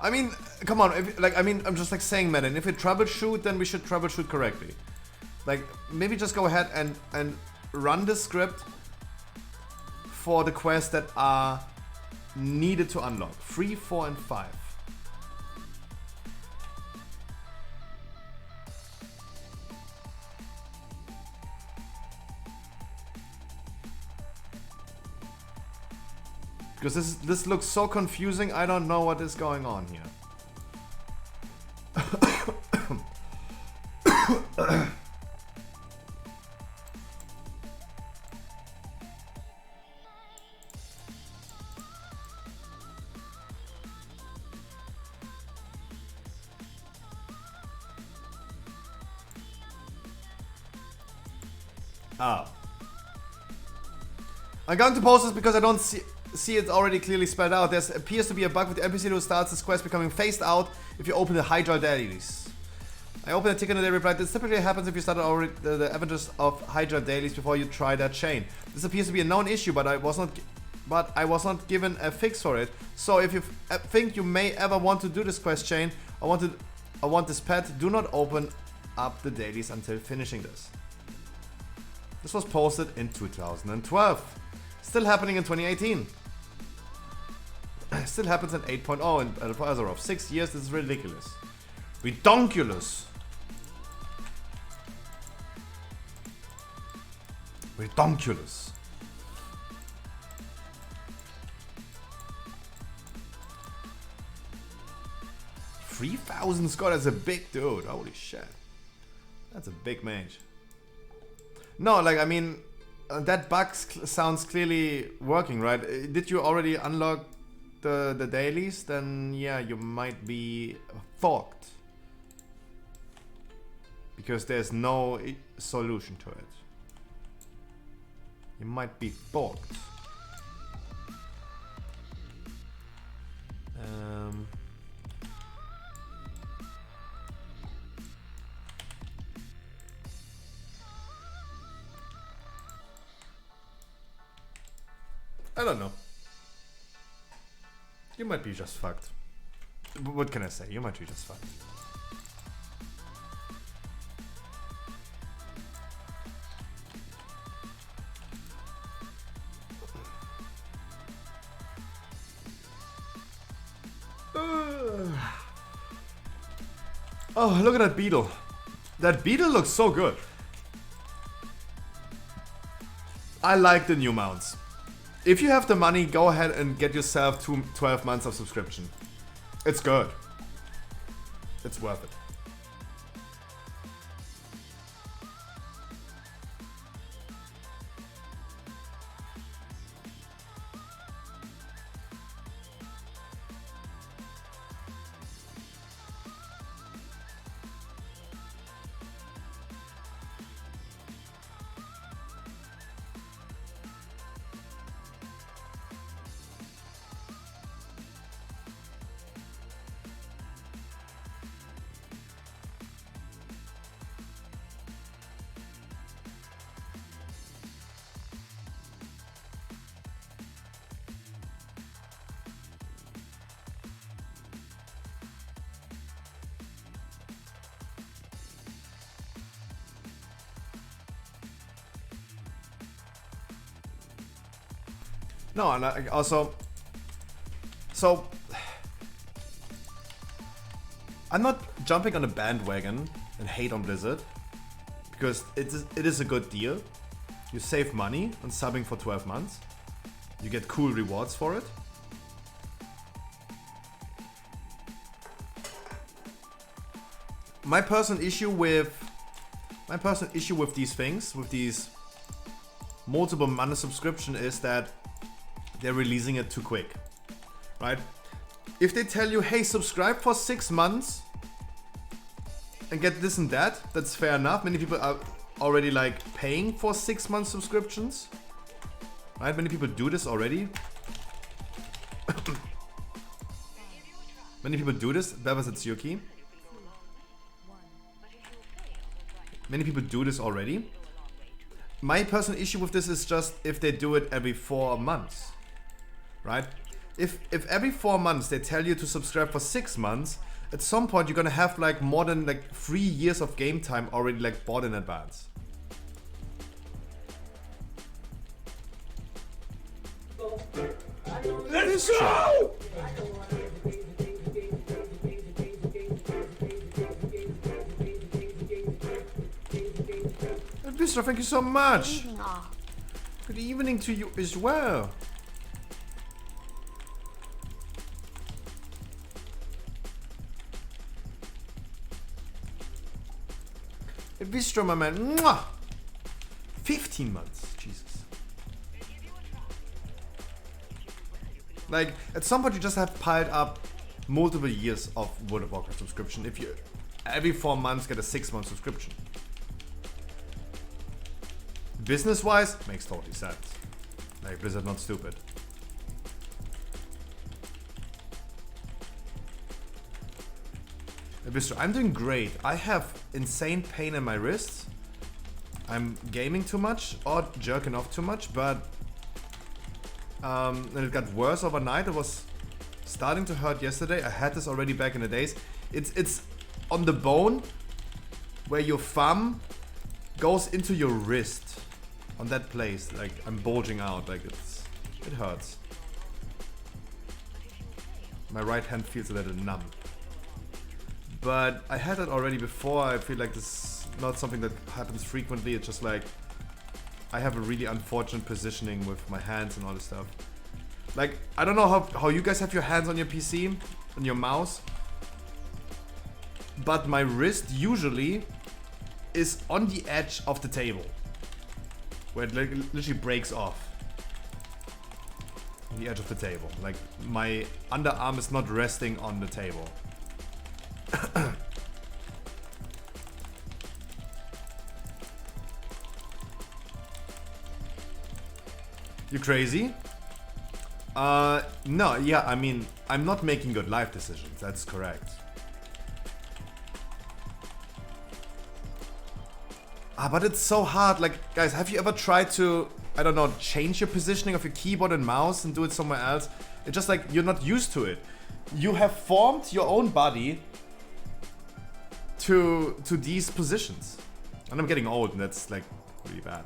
I mean, come on. I'm just like saying, man. And if we troubleshoot, then we should troubleshoot correctly. Like, maybe just go ahead and run the script for the quests that are needed to unlock. 3, 4, and 5. Because this looks so confusing, I don't know what is going on here. I'm going to pause this because I don't see it already clearly spelled out. There appears to be a bug with the NPC who starts this quest becoming phased out if you open the Hydra dailies. I opened a ticket and they replied, this typically happens if you started already the Avengers of Hydra dailies before you try that chain. This appears to be a known issue, but I was not given a fix for it. So if you think you may ever want to do this quest chain, I want this pet, do not open up the dailies until finishing this. This was posted in 2012. Still happening in 2018. Still happens in 8.0 and Azeroth. 6 years, this is ridiculous. Redonkulous. Redonkulous. $3,000 score, that's a big dude. Holy shit. That's a big mage. No, like, I mean, that bug sounds clearly working, right? Did you already unlock the dailies? Then yeah, you might be fucked. Because there's no solution to it. You might be fucked. I don't know. You might be just fucked. What can I say? You might be just fucked. Oh, look at that beetle. That beetle looks so good. I like the new mounts. If you have the money, go ahead and get yourself 12 months of subscription. It's good. It's worth it. No, and I also, so I'm not jumping on a bandwagon and hate on Blizzard because it is a good deal. You save money on subbing for 12 months. You get cool rewards for it. My personal issue with these things, with these multiple month subscription, is that they're releasing it too quick, right? If they tell you, hey, subscribe for 6 months and get this and that, that's fair enough. Many people are already like paying for 6 month subscriptions, right? Many people do this already. Many people do this. Bevas, it's Yuki. Many people do this already. My personal issue with this is just if they do it every 4 months. Right? If every 4 months they tell you to subscribe for 6 months, at some point you're gonna have like more than like 3 years of game time already like bought in advance. Let's Bistro. Bistro, thank you so much. Good evening to you as well. Bistro, my man. Mwah! 15 months. Jesus. Like, at some point you just have piled up multiple years of World of Warcraft subscription if you every 4 months get a 6-month subscription. Business-wise, makes totally sense. Like, Blizzard not stupid. Bistro, I'm doing great. I have insane pain in my wrists. I'm gaming too much or jerking off too much, but and it got worse overnight. It was starting to hurt yesterday. I had this already back in the days. It's on the bone where your thumb goes into your wrist. On that place, like I'm bulging out, like it hurts. My right hand feels a little numb. But I had it already before. I feel like this is not something that happens frequently. It's just like I have a really unfortunate positioning with my hands and all this stuff. Like, I don't know how you guys have your hands on your PC and your mouse, but my wrist usually is on the edge of the table, where it literally breaks off. On the edge of the table. Like, my underarm is not resting on the table. You crazy? No, yeah, I mean, I'm not making good life decisions, that's correct. But it's so hard, like, guys, have you ever tried to, I don't know, change your positioning of your keyboard and mouse and do it somewhere else? It's just like, you're not used to it. You have formed your own body to these positions. And I'm getting old and that's like really bad.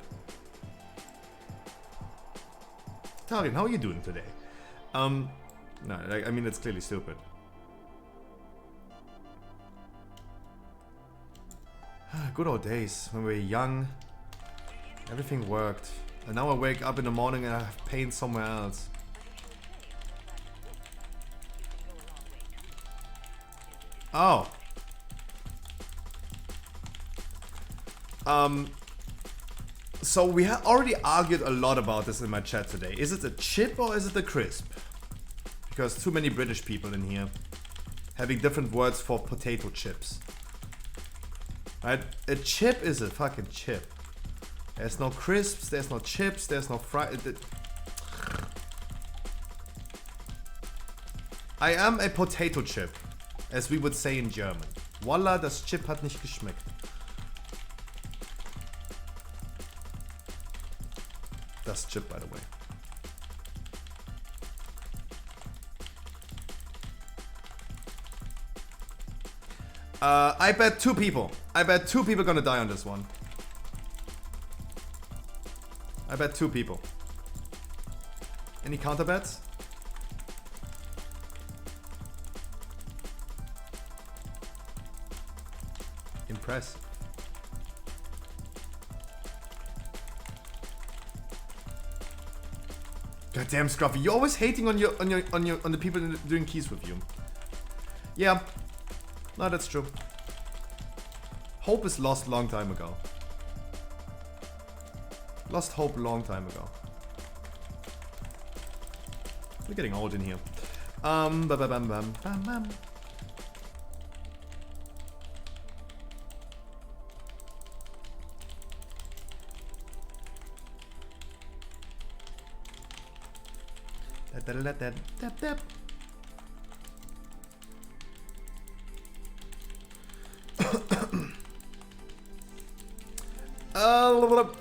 Tarian, how are you doing today? No, like, I mean, it's clearly stupid. Good old days when we were young. Everything worked. And now I wake up in the morning and I have pain somewhere else. Oh. So we have already argued a lot about this in my chat today. Is it a chip or is it a crisp? Because too many British people in here having different words for potato chips. Right? A chip is a fucking chip. There's no crisps, there's no chips, there's no I am a potato chip, as we would say in German. Voila, das Chip hat nicht geschmeckt. Das Chip, by the way. I bet 2 people. I bet 2 people gonna die on this one. I bet 2 people. Any counter bets? Impressive. Goddamn, Scruffy, you're always hating on the people doing keys with you. Yeah. No, that's true. Hope is lost long time ago. Lost hope long time ago. We're getting old in here. Bam bam bam bam bam.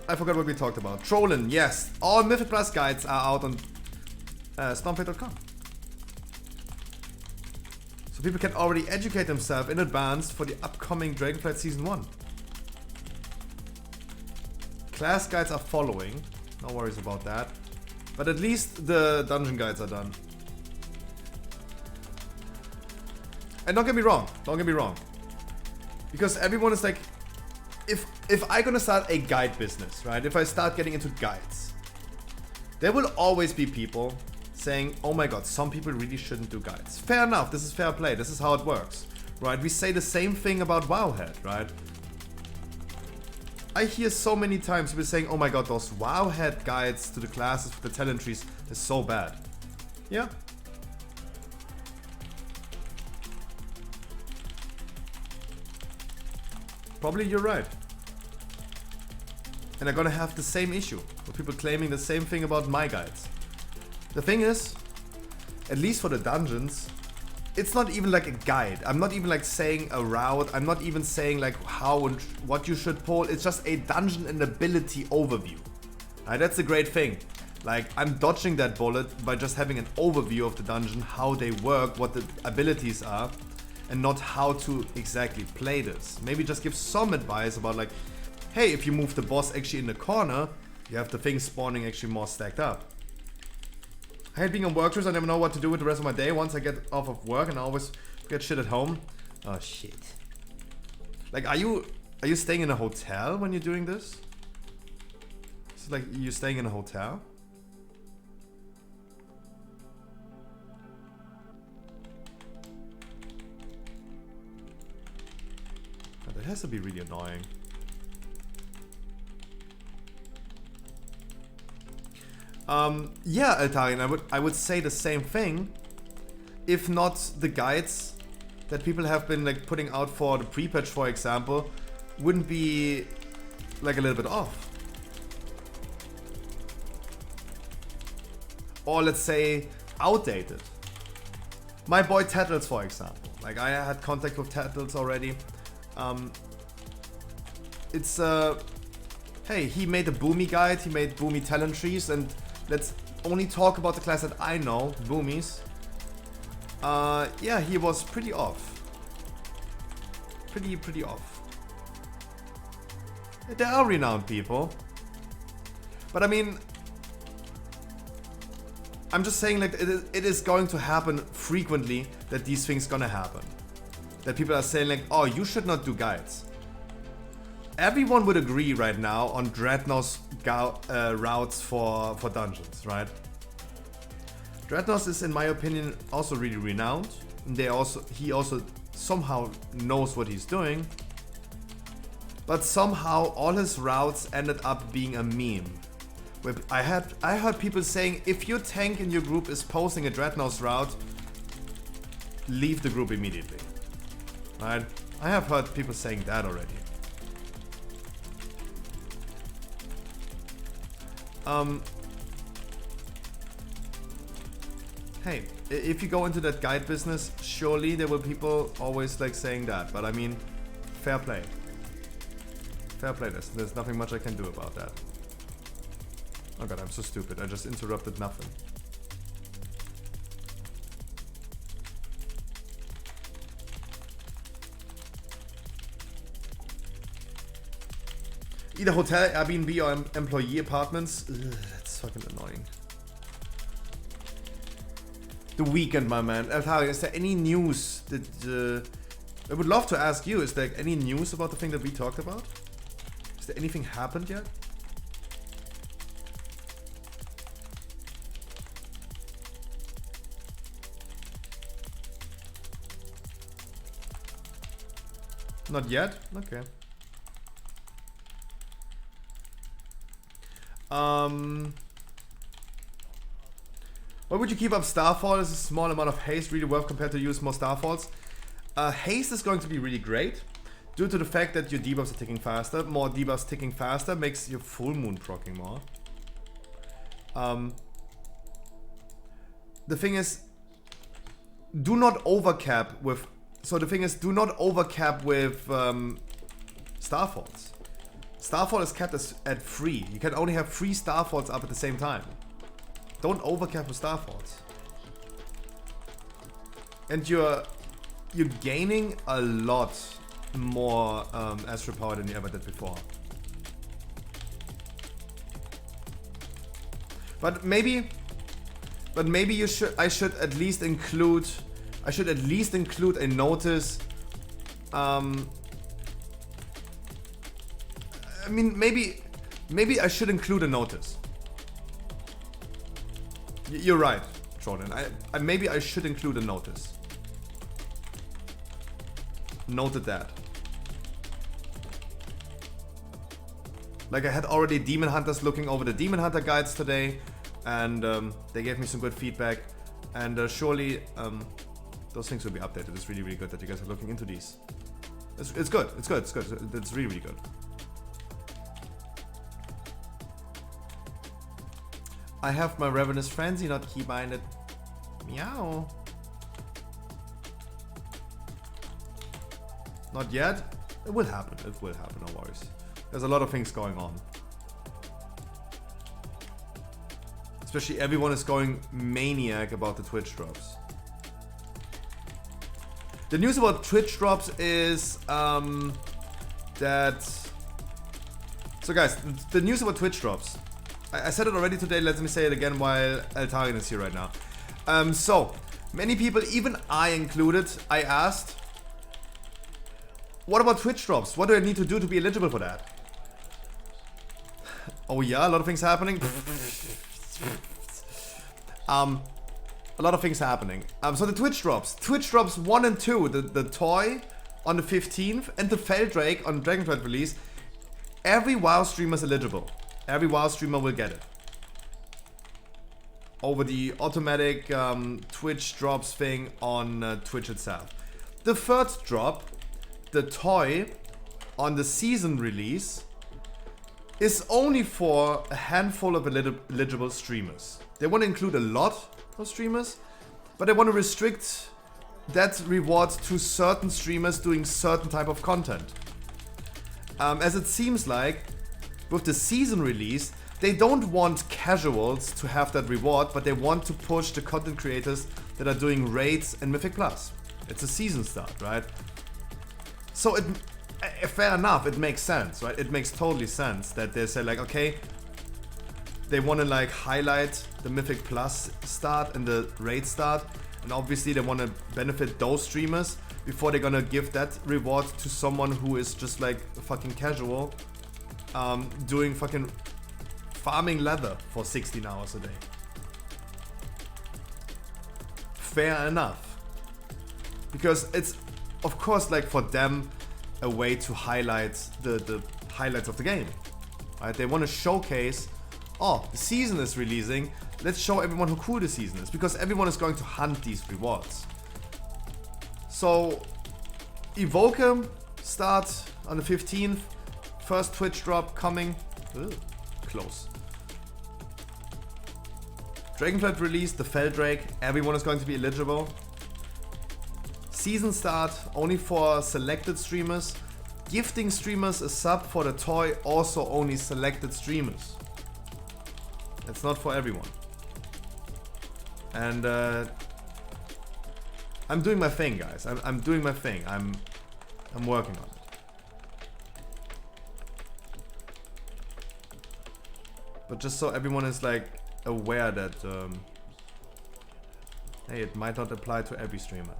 I forgot what we talked about. Trolling, yes. All Mythic Plus guides are out on stormfate.com. So people can already educate themselves in advance for the upcoming Dragonflight Season 1. Class guides are following. No worries about that. But at least the dungeon guides are done. And don't get me wrong. Because everyone is like, if I gonna start a guide business, right? If I start getting into guides, there will always be people saying, oh my god, some people really shouldn't do guides. Fair enough, this is fair play, this is how it works, right? We say the same thing about Wowhead, right? I hear so many times people saying, oh my god, those Wowhead guides to the classes for the talent trees is so bad. Yeah. Probably you're right. And I'm gonna have the same issue with people claiming the same thing about my guides. The thing is, at least for the dungeons, it's not even like a guide. I'm not even like saying a route. I'm not even saying like how and what you should pull. It's just a dungeon and ability overview. Right, that's a great thing. Like, I'm dodging that bullet by just having an overview of the dungeon, how they work, what the abilities are, and not how to exactly play this. Maybe just give some advice about like, hey, if you move the boss actually in the corner, you have the things spawning actually more stacked up. I hate being on work trips. I never know what to do with the rest of my day once I get off of work, and I always get shit at home. Oh shit. Like, are you staying in a hotel when you're doing this? It's like you're staying in a hotel? Oh, that has to be really annoying. Yeah, Altarian, I would say the same thing, if not the guides that people have been like putting out for the pre-patch, for example, wouldn't be like a little bit off. Or let's say outdated. My boy Tattles, for example. Like, I had contact with Tattles already. Hey, he made a Boomy guide, he made Boomy talent trees, and let's only talk about the class that I know, Boomies. Yeah, he was pretty off. Pretty off. There are renowned people. But I mean, I'm just saying, like, it is going to happen frequently that these things gonna happen. That people are saying like, oh, you should not do guides. Everyone would agree right now on Dreadnought's routes for dungeons, right? Dreadnought is, in my opinion, also really renowned. And he also somehow knows what he's doing. But somehow all his routes ended up being a meme. I heard people saying, if your tank in your group is posting a Dreadnought's route, leave the group immediately. Right? I have heard people saying that already. Hey, if you go into that guide business, surely there will people always like saying that. But I mean, fair play. Fair play. There's nothing much I can do about that. Oh god, I'm so stupid. I just interrupted nothing. Either hotel, Airbnb, or employee apartments. Ugh, that's fucking annoying. The weekend, my man. Altari, is there any news that... I would love to ask you, is there any news about the thing that we talked about? Is there anything happened yet? Not yet? Okay. Why would you keep up Starfall? Is a small amount of haste really worth compared to use more Starfalls? Haste is going to be really great due to the fact that your debuffs are ticking faster. More debuffs ticking faster makes your full moon proccing more. The thing is, do not overcap with... So the thing is, do not overcap with Starfalls. Starfall is capped at 3. You can only have 3 Starfalls up at the same time. Don't overcap with Starfalls. And you're gaining a lot more Astral Power than you ever did before. But maybe you should. I should at least include I should at least include a notice. I mean, maybe I should include a notice. You're right, Jordan. Maybe I should include a notice. Noted that. Like, I had already Demon Hunters looking over the Demon Hunter guides today, and they gave me some good feedback. And surely those things will be updated. It's really, really good that you guys are looking into these. It's good. It's good. It's good. It's really, really good. I have my Ravenous Frenzy, not Keybinded. Meow. Not yet. It will happen. It will happen. No worries. There's a lot of things going on. Especially everyone is going maniac about the Twitch drops. The news about Twitch drops is that... So guys, the news about Twitch drops. I said it already today, let me say it again while Altarian is here right now. So, many people, even I included, I asked, what about Twitch drops? What do I need to do to be eligible for that? Oh yeah, a lot of things happening. A lot of things happening. So the Twitch drops 1 and 2, the toy on the 15th and the Feldrake on Dragonflight release. Every WoW streamer is eligible. Every WoW streamer will get it. Over the automatic Twitch drops thing on Twitch itself. The third drop, the toy on the season release, is only for a handful of eligible streamers. They want to include a lot of streamers, but they want to restrict that reward to certain streamers doing certain type of content. As it seems like, with the season release, they don't want casuals to have that reward, but they want to push the content creators that are doing raids and Mythic Plus. It's a season start, right? So fair enough, it makes sense, right? It makes totally sense that they say like, okay, they want to like highlight the Mythic Plus start and the raid start, and obviously they want to benefit those streamers before they're gonna give that reward to someone who is just like fucking casual, doing fucking farming leather for 16 hours a day. Fair enough. Because it's, of course, like for them, a way to highlight the highlights of the game. Right? They want to showcase, oh, the season is releasing, let's show everyone how cool the season is, because everyone is going to hunt these rewards. So, Evoker start on the 15th, first Twitch drop coming. Ugh, close. Dragonflight release, the Feldrake, everyone is going to be eligible. Season start only for selected streamers. Gifting streamers a sub for the toy, also only selected streamers. It's not for everyone. And I'm doing my thing, guys. I'm doing my thing. I'm working on it. But just so everyone is like aware that hey, it might not apply to every streamer.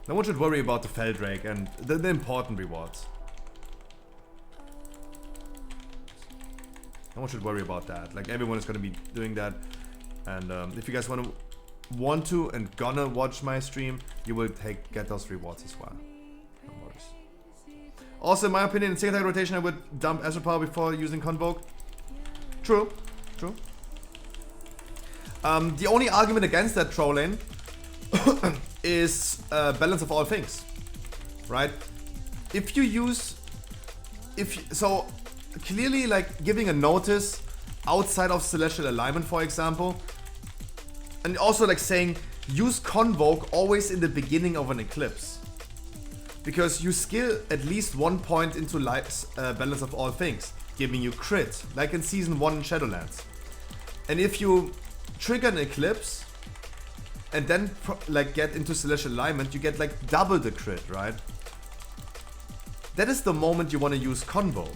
No one should worry about the Feldrake and the important rewards. No one should worry about that. Like, everyone is gonna be doing that. And if you guys want to and gonna watch my stream, you will get those rewards as well. No worries. Also, in my opinion, in single target rotation, I would dump Astral Power before using Convoke. True. True. The only argument against that trolling is balance of all things, right? If you use, so clearly, like giving a notice outside of Celestial Alignment, for example, and also like saying use Convoke always in the beginning of an eclipse, because you skill at least 1 point into balance of all things, giving you crit, like in Season 1 in Shadowlands. And if you trigger an eclipse and then like get into Celestial Alignment, you get like double the crit, right? That is the moment you want to use Convoke,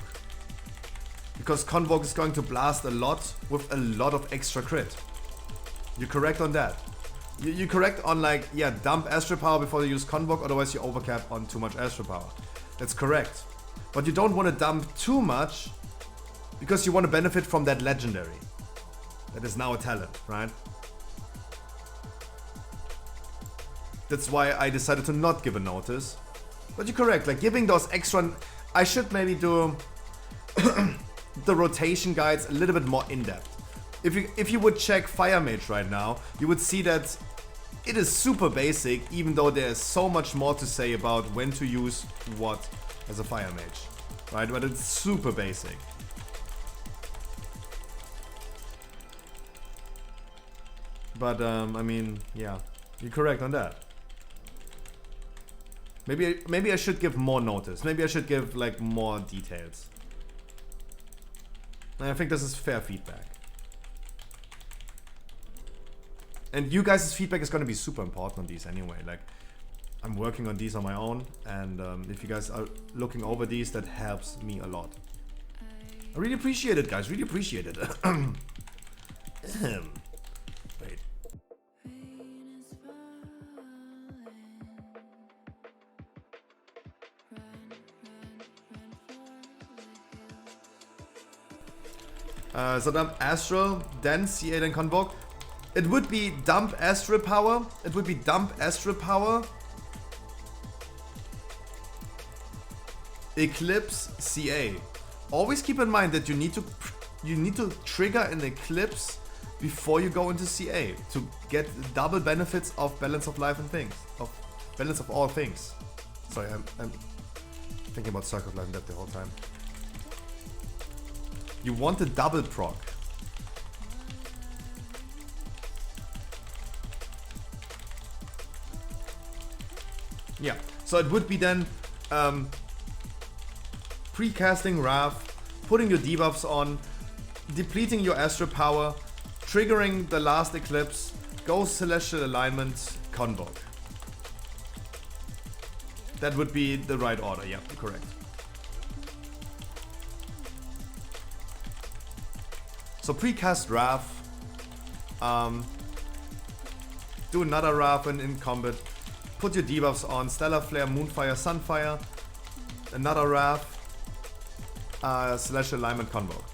because Convoke is going to blast a lot with a lot of extra crit. You're correct on that. You're correct on like, yeah, dump Astral Power before you use Convoke, otherwise you overcap on too much Astral Power. That's correct. But you don't want to dump too much because you want to benefit from that legendary. That is now a talent, right? That's why I decided to not give a notice. But you're correct, like giving those extra... I should maybe do the rotation guides a little bit more in-depth. If you would check Fire Mage right now, you would see that it is super basic, even though there's so much more to say about when to use what as a Fire Mage. Right, but it's super basic. But I mean, yeah, you're correct on that. Maybe I should give more notice. Maybe I should give like more details. And I think this is fair feedback. And you guys' feedback is going to be super important on these anyway. Like, I'm working on these on my own, and if you guys are looking over these, that helps me a lot. I really appreciate it, guys. Really appreciate it. Wait. So dump Astral, then CA, then Convoke. It would be dump Astral Power. It would be dump Astral Power. Eclipse CA. Always keep in mind that you need to trigger an Eclipse before you go into CA to get double benefits of Balance of Life and things. Of Balance of all things. Sorry, I'm thinking about Circle of Life and Death the whole time. You want a double proc. Yeah, so it would be then pre-casting Wrath, putting your debuffs on, depleting your Astral Power, triggering the last Eclipse, go Celestial Alignment, Convoke. That would be the right order, yeah, correct. So pre-cast Wrath, do another Wrath in combat, put your debuffs on, Stellar Flare, Moonfire, Sunfire, another Wrath, Celestial Alignment, Convoke.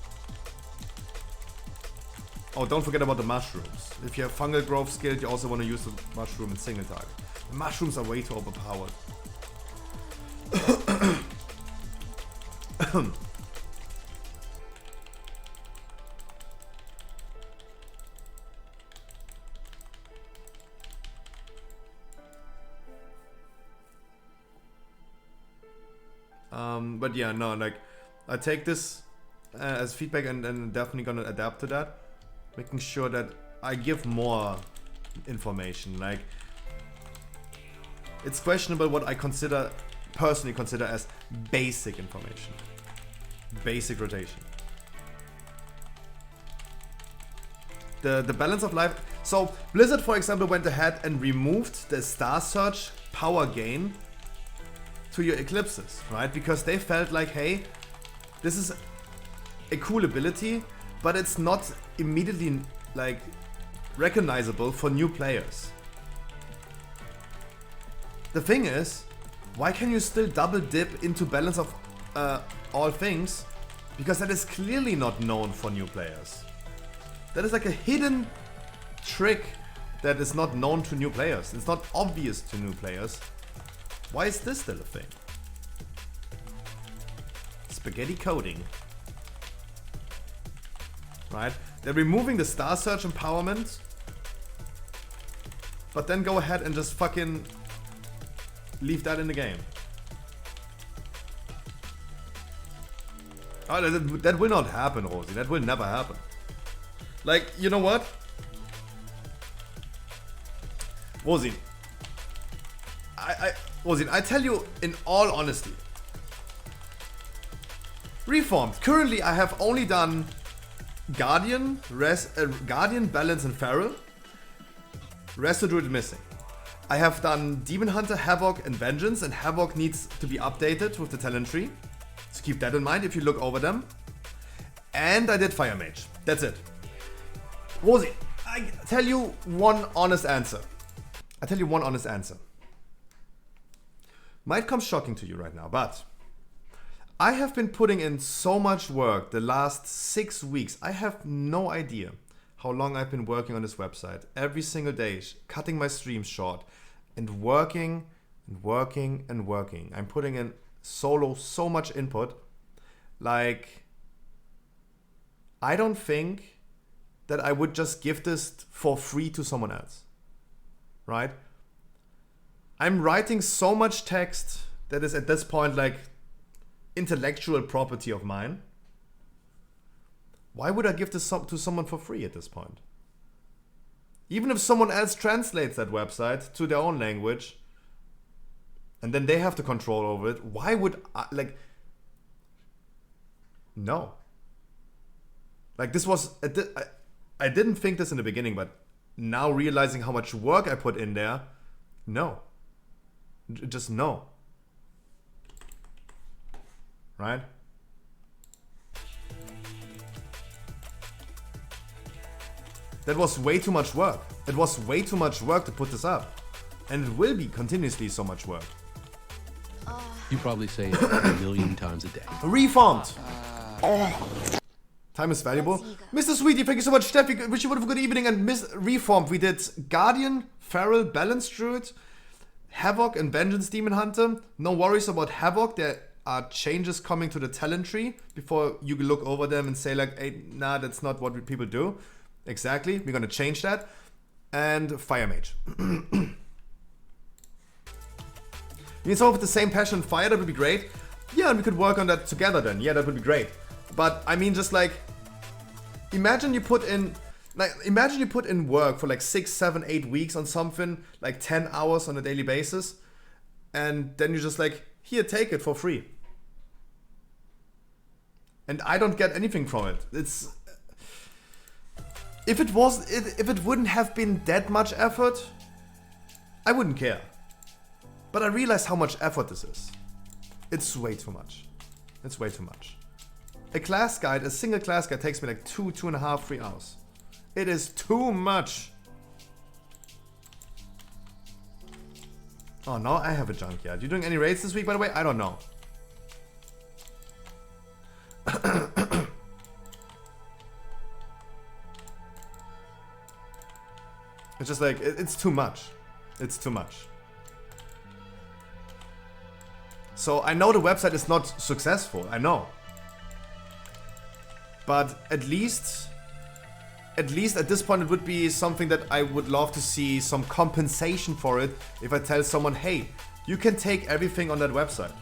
Oh, don't forget about the mushrooms. If you have Fungal Growth skilled, you also want to use the mushroom in single target. The mushrooms are way too overpowered. But yeah, no, like, I take this as feedback and definitely gonna adapt to that. Making sure that I give more information. Like, it's questionable what I personally consider as basic information. Basic rotation. The Balance of Life. So Blizzard, for example, went ahead and removed the Star Search power gain to your Eclipses, right? Because they felt like, hey, this is a cool ability, but it's not immediately like recognizable for new players. The thing is, why can you still double dip into Balance of all things? Because that is clearly not known for new players. That is like a hidden trick that is not known to new players. It's not obvious to new players. Why is this still a thing? Spaghetti coding. Right? They're removing the Star Search empowerment, but then go ahead and just fucking leave that in the game. Oh, that will not happen, Rosie. That will never happen. Like, you know what? Rosie, Rosie, I tell you in all honesty, Reformed. Currently, I have only done Guardian, Guardian, Balance, and Feral. Rest of it missing. I have done Demon Hunter, Havoc, and Vengeance, and Havoc needs to be updated with the talent tree. So keep that in mind if you look over them. And I did Fire Mage. That's it. Rosie, I tell you one honest answer. I tell you one honest answer. Might come shocking to you right now, but I have been putting in so much work the last 6 weeks. I have no idea how long I've been working on this website. Every single day, cutting my streams short and working and working and working. I'm putting in so much input. Like, I don't think that I would just give this for free to someone else, right? I'm writing so much text that is at this point like intellectual property of mine. Why would I give this to someone for free at this point? Even if someone else translates that website to their own language and then they have the control over it, why would I, like, no. Like, this was, I didn't think this in the beginning, but now realizing how much work I put in there, no. Just no. Right? That was way too much work. It was way too much work to put this up. And it will be continuously so much work. You probably say it 1,000,000 times a day. Reformed! Time is valuable. Mr. Sweetie, thank you so much. Steffi, wish you would have a good evening. And Miss Reformed, we did Guardian, Feral, Balance Druid, Havoc, and Vengeance Demon Hunter. No worries about Havoc. There are changes coming to the talent tree before you look over them and say like, hey, nah, that's not what people do. Exactly. We're going to change that. And Fire Mage. You need someone with the same passion fire, that would be great. Yeah, and we could work on that together then. Yeah, that would be great. But I mean, just like, imagine you put in work for like 6, 7, 8 weeks on something, like 10 hours on a daily basis, and then you're just like, here, take it for free. And I don't get anything from it. It's, if it wouldn't have been that much effort, I wouldn't care. But I realize how much effort this is. It's way too much. It's way too much. A single class guide takes me like 2.5, 3 hours. It is too much. Oh, no, I have a junkyard. You doing any raids this week, by the way? I don't know. It's just like, it's too much. It's too much. So I know the website is not successful, I know. But at least at this point it would be something that I would love to see some compensation for it if I tell someone, hey, you can take everything on that website.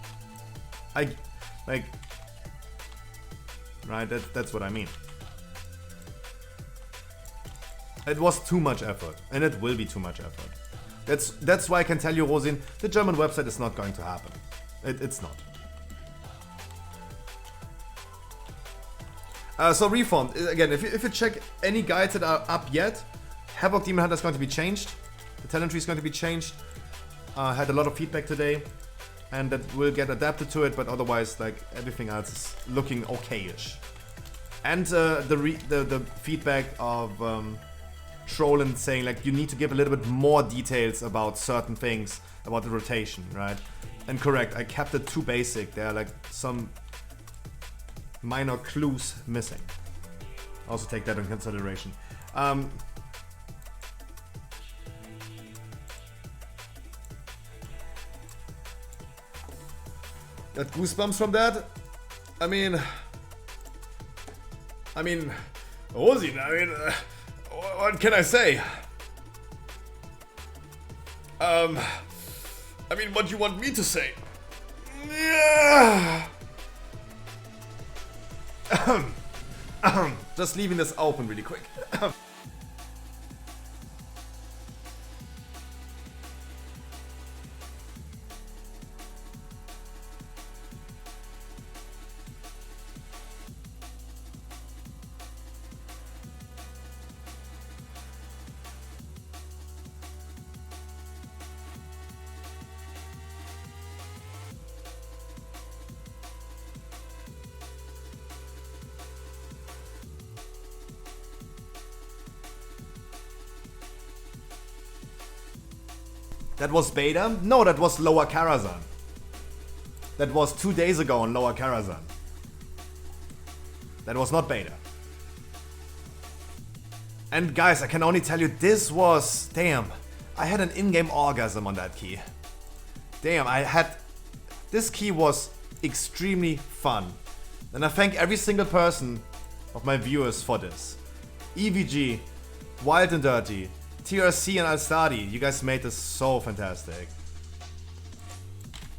Right, that's what I mean. It was too much effort, and it will be too much effort. That's why I can tell you, Rosin, the German website is not going to happen. It's not. So Reformed, again, if you check any guides that are up yet, Havoc Demon Hunter is going to be changed. The talent tree is going to be changed. Had a lot of feedback today, and that will get adapted to it, but otherwise, like, everything else is looking okay-ish. And the feedback of Trollin saying, like, you need to give a little bit more details about certain things, about the rotation, right? And correct, I kept it too basic. There are like some minor clues missing. Also take that in consideration. Got goosebumps from that? I mean, Rosin, what can I say? What do you want me to say? Yeah. Just leaving this open really quick. That was beta? No, that was Lower Karazhan. That was 2 days ago on Lower Karazhan. That was not beta. And guys, I can only tell you this was... Damn. I had an in-game orgasm on that key. Damn, this key was extremely fun. And I thank every single person of my viewers for this. EVG, Wild and Dirty, TRC and Alstadi, you guys made this so fantastic.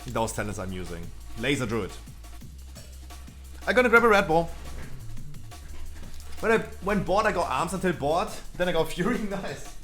Those talents I'm using. Laser Druid. I'm gonna grab a Red Bull. When bored, I go arms until bored, then I go fury. Nice.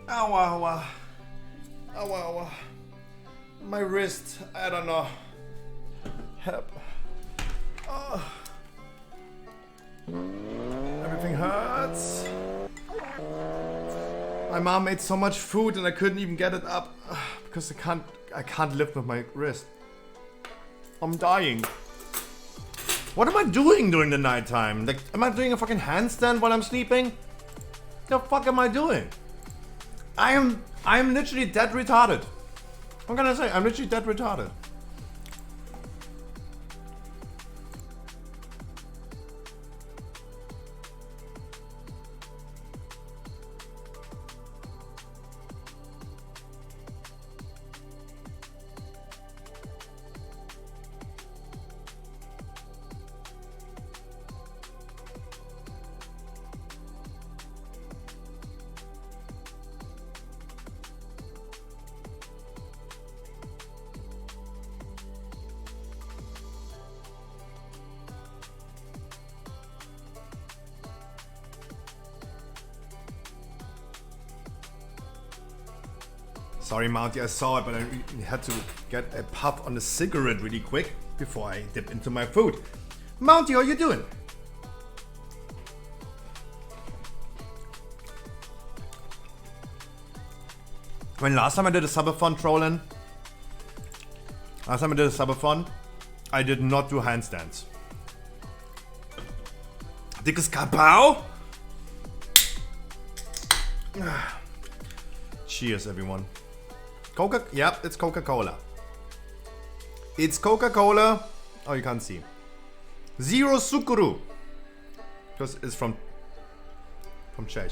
Ow. My wrist, I don't know. Help. Everything hurts. My mom made so much food and I couldn't even get it up because I can't lift with my wrist. I'm dying. What am I doing during the nighttime? Like, am I doing a fucking handstand while I'm sleeping? The fuck am I doing? I am literally dead retarded. I'm gonna say, I'm literally dead retarded. Sorry, Mounty, I saw it, but I had to get a puff on the cigarette really quick before I dip into my food. Mounty, how you doing? When last time I did a subathon trolling, I did not do handstands. Dickes Kabau! Cheers, everyone. Yep, it's Coca-Cola. It's Coca-Cola. Oh, you can't see. Zero Sukuru. Because it's from Czech.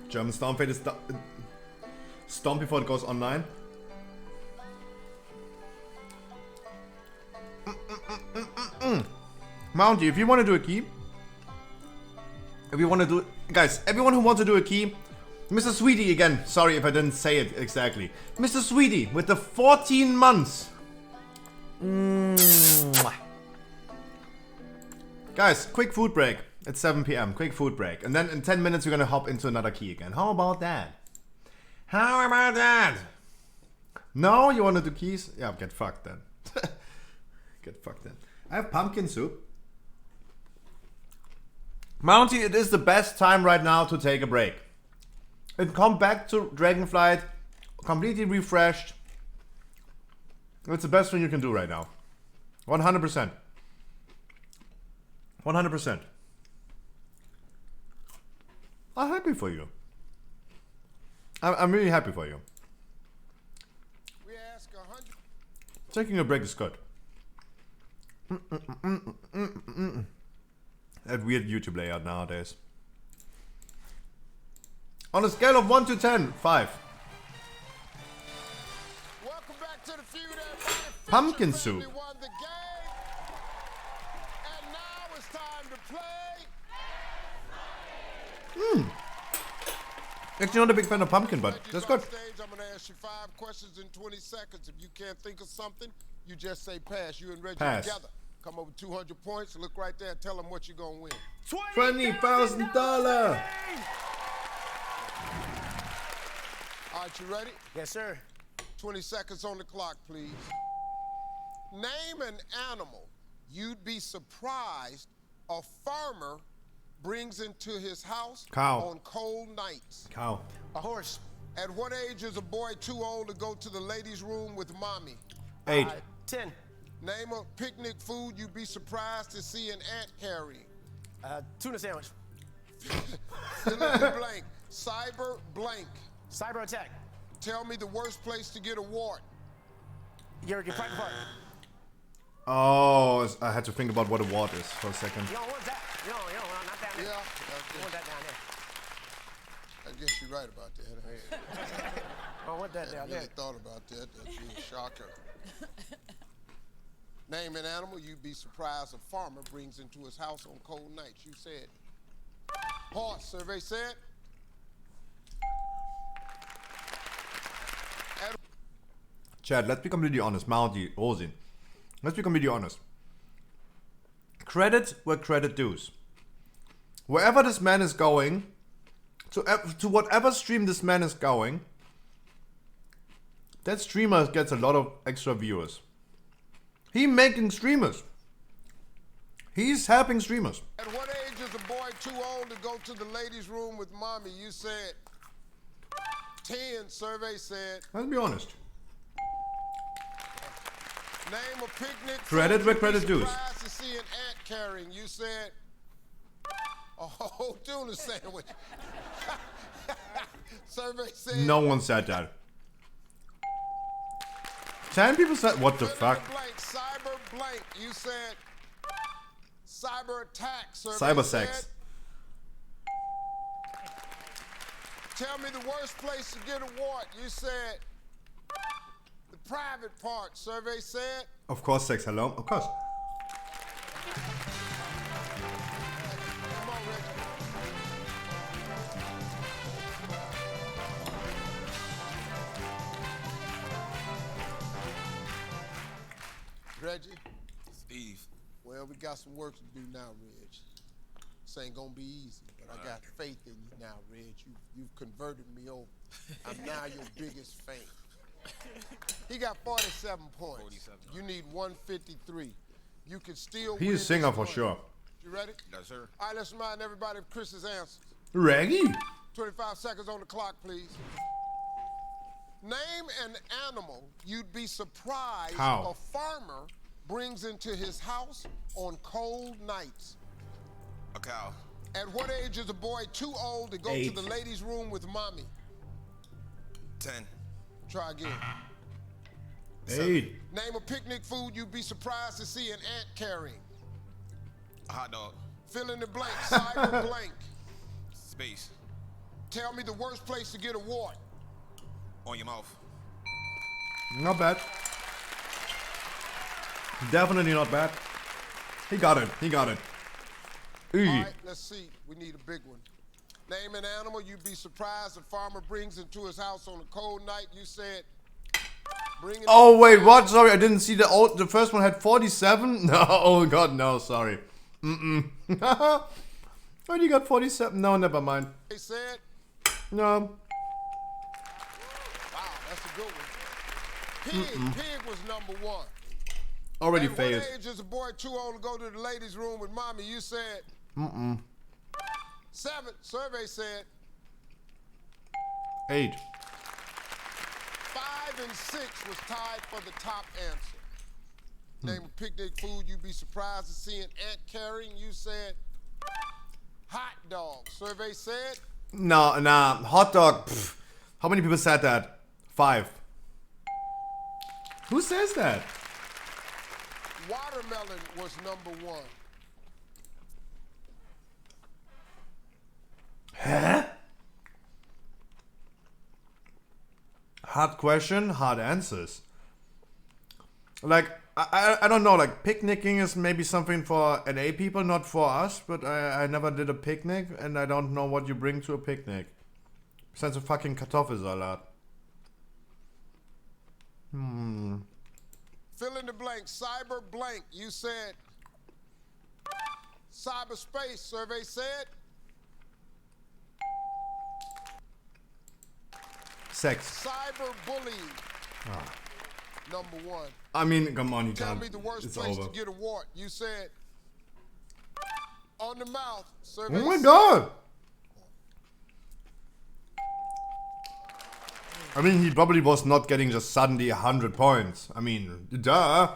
German Storm Fate is Storm before it goes online. Mounty, if you want to do a key, guys, everyone who wants to do a key, Mr. Sweetie again, sorry if I didn't say it exactly. Mr. Sweetie with the 14 months. Mwah. Guys, quick food break. It's 7 p.m. Quick food break. And then in 10 minutes we're gonna hop into another key again. How about that? How about that? No? You wanna do keys? Yeah, get fucked then. Get fucked then. I have pumpkin soup. Mounty, it is the best time right now to take a break. And come back to Dragonflight completely refreshed. It's the best thing you can do right now. 100%. 100%. I'm happy for you. I'm really happy for you. Taking a break is good. That weird YouTube layout nowadays. On a scale of 1 to 10, 5. Welcome back to the feud that Pumpkin soup. won the game. And now it's time to play. Actually not a big fan of pumpkin, but that's good. Stage, I'm gonna ask you 5 questions in 20 seconds. If you can't think of something, you just say pass. You and Reggie Pass. together. Come over 200 points. Look right there. Tell them what you're gonna win. $20,000. All right, you ready? Yes, sir. 20 seconds on the clock, please. Name an animal you'd be surprised a farmer brings into his house Cow. on cold nights. Cow. A horse. At what age is a boy too old to go to the ladies' room with mommy? 8. 10. Name a picnic food you'd be surprised to see an ant carrying. Tuna sandwich. Fill in the blank. Cyber blank. Cyber attack. Tell me the worst place to get a wart. Your private part. Oh, I had to think about what a wart is for a second. You don't want that. You don't, not down there. Yeah, You want that down there. I guess you're right about that. I don't want that down I there. really thought about that. That'd be a shocker. Name an animal you'd be surprised a farmer brings into his house on cold nights. You said horse. Survey said. Chad, let's be completely honest. Mounty, Rosin. Let's be completely honest. Credit where credit dues. Wherever this man is going, to whatever stream this man is going, that streamer gets a lot of extra viewers. He's making streamers. He's helping streamers. At what age is a boy too old to go to the ladies' room with mommy? You said 10. Survey said. Let's be honest. Name a picnic. Credit food where you'd credit be dues. surprised to see an ant carrying. You said a whole tuna sandwich. Survey said. No one said that. 10 people said, what the fuck? Blank, cyber blank. You said cyber attack. Survey Cyber said. sex. Tell me the worst place to get a wart. You said the private part. Survey said. Of course, sex. Hello. Of course. Come on, Reggie. Reggie. Steve. Well, we got some work to do now, Reg. This ain't gonna be easy, but I got faith in you now, Reg. You've converted me over. I'm now your biggest fan. He got 47 points. 47. You need 153. You can still He's win a singer this for one. sure. You ready? Yes, sir. All right, let's remind everybody of Chris's answers. Reggie? 25 seconds on the clock, please. Name an animal you'd be surprised Cow. a farmer brings into his house on cold nights. A cow. At what age is a boy too old to go 8. to the ladies' room with mommy? 10. Try again. 8. Name a picnic food you'd be surprised to see an ant carrying. A hot dog. Fill in the blank, cyber blank. Space. Tell me the worst place to get a wart. On your mouth. Not bad. Definitely not bad. He got it. He got it. All right, let's see. We need a big one. Name an animal you'd be surprised a farmer brings into his house on a cold night. You said, bring it. Oh wait, what? Sorry, I didn't see the first one had 47. No, oh god, no, sorry. Oh, you got 47. No, never mind. They said. No. Wow, that's a good one. Pig was number 1. Already At failed. what age is a boy too old to go to the ladies' room with mommy? You said. 7. Survey said. 8. 5 and 6 was tied for the top answer. Name a picnic food you'd be surprised to see an ant carrying. You said hot dog. Survey said. No, nah, hot dog. Pff. How many people said that? 5. Who says that? Watermelon was number 1. Huh? Hard question, hard answers. Like, I don't know, like picnicking is maybe something for NA people, not for us, but I never did a picnic and I don't know what you bring to a picnic. Besides a fucking Kartoffelsalat. Fill in the blank, cyber blank. You said cyberspace. Survey said. Sex. Cyberbullying. Number 1. I mean, come on, you Tell can't. me the worst It's place over. to get a wart. You said on the mouth. Survey Oh my said. god! I mean, he probably was not getting just suddenly 100 points. I mean, duh.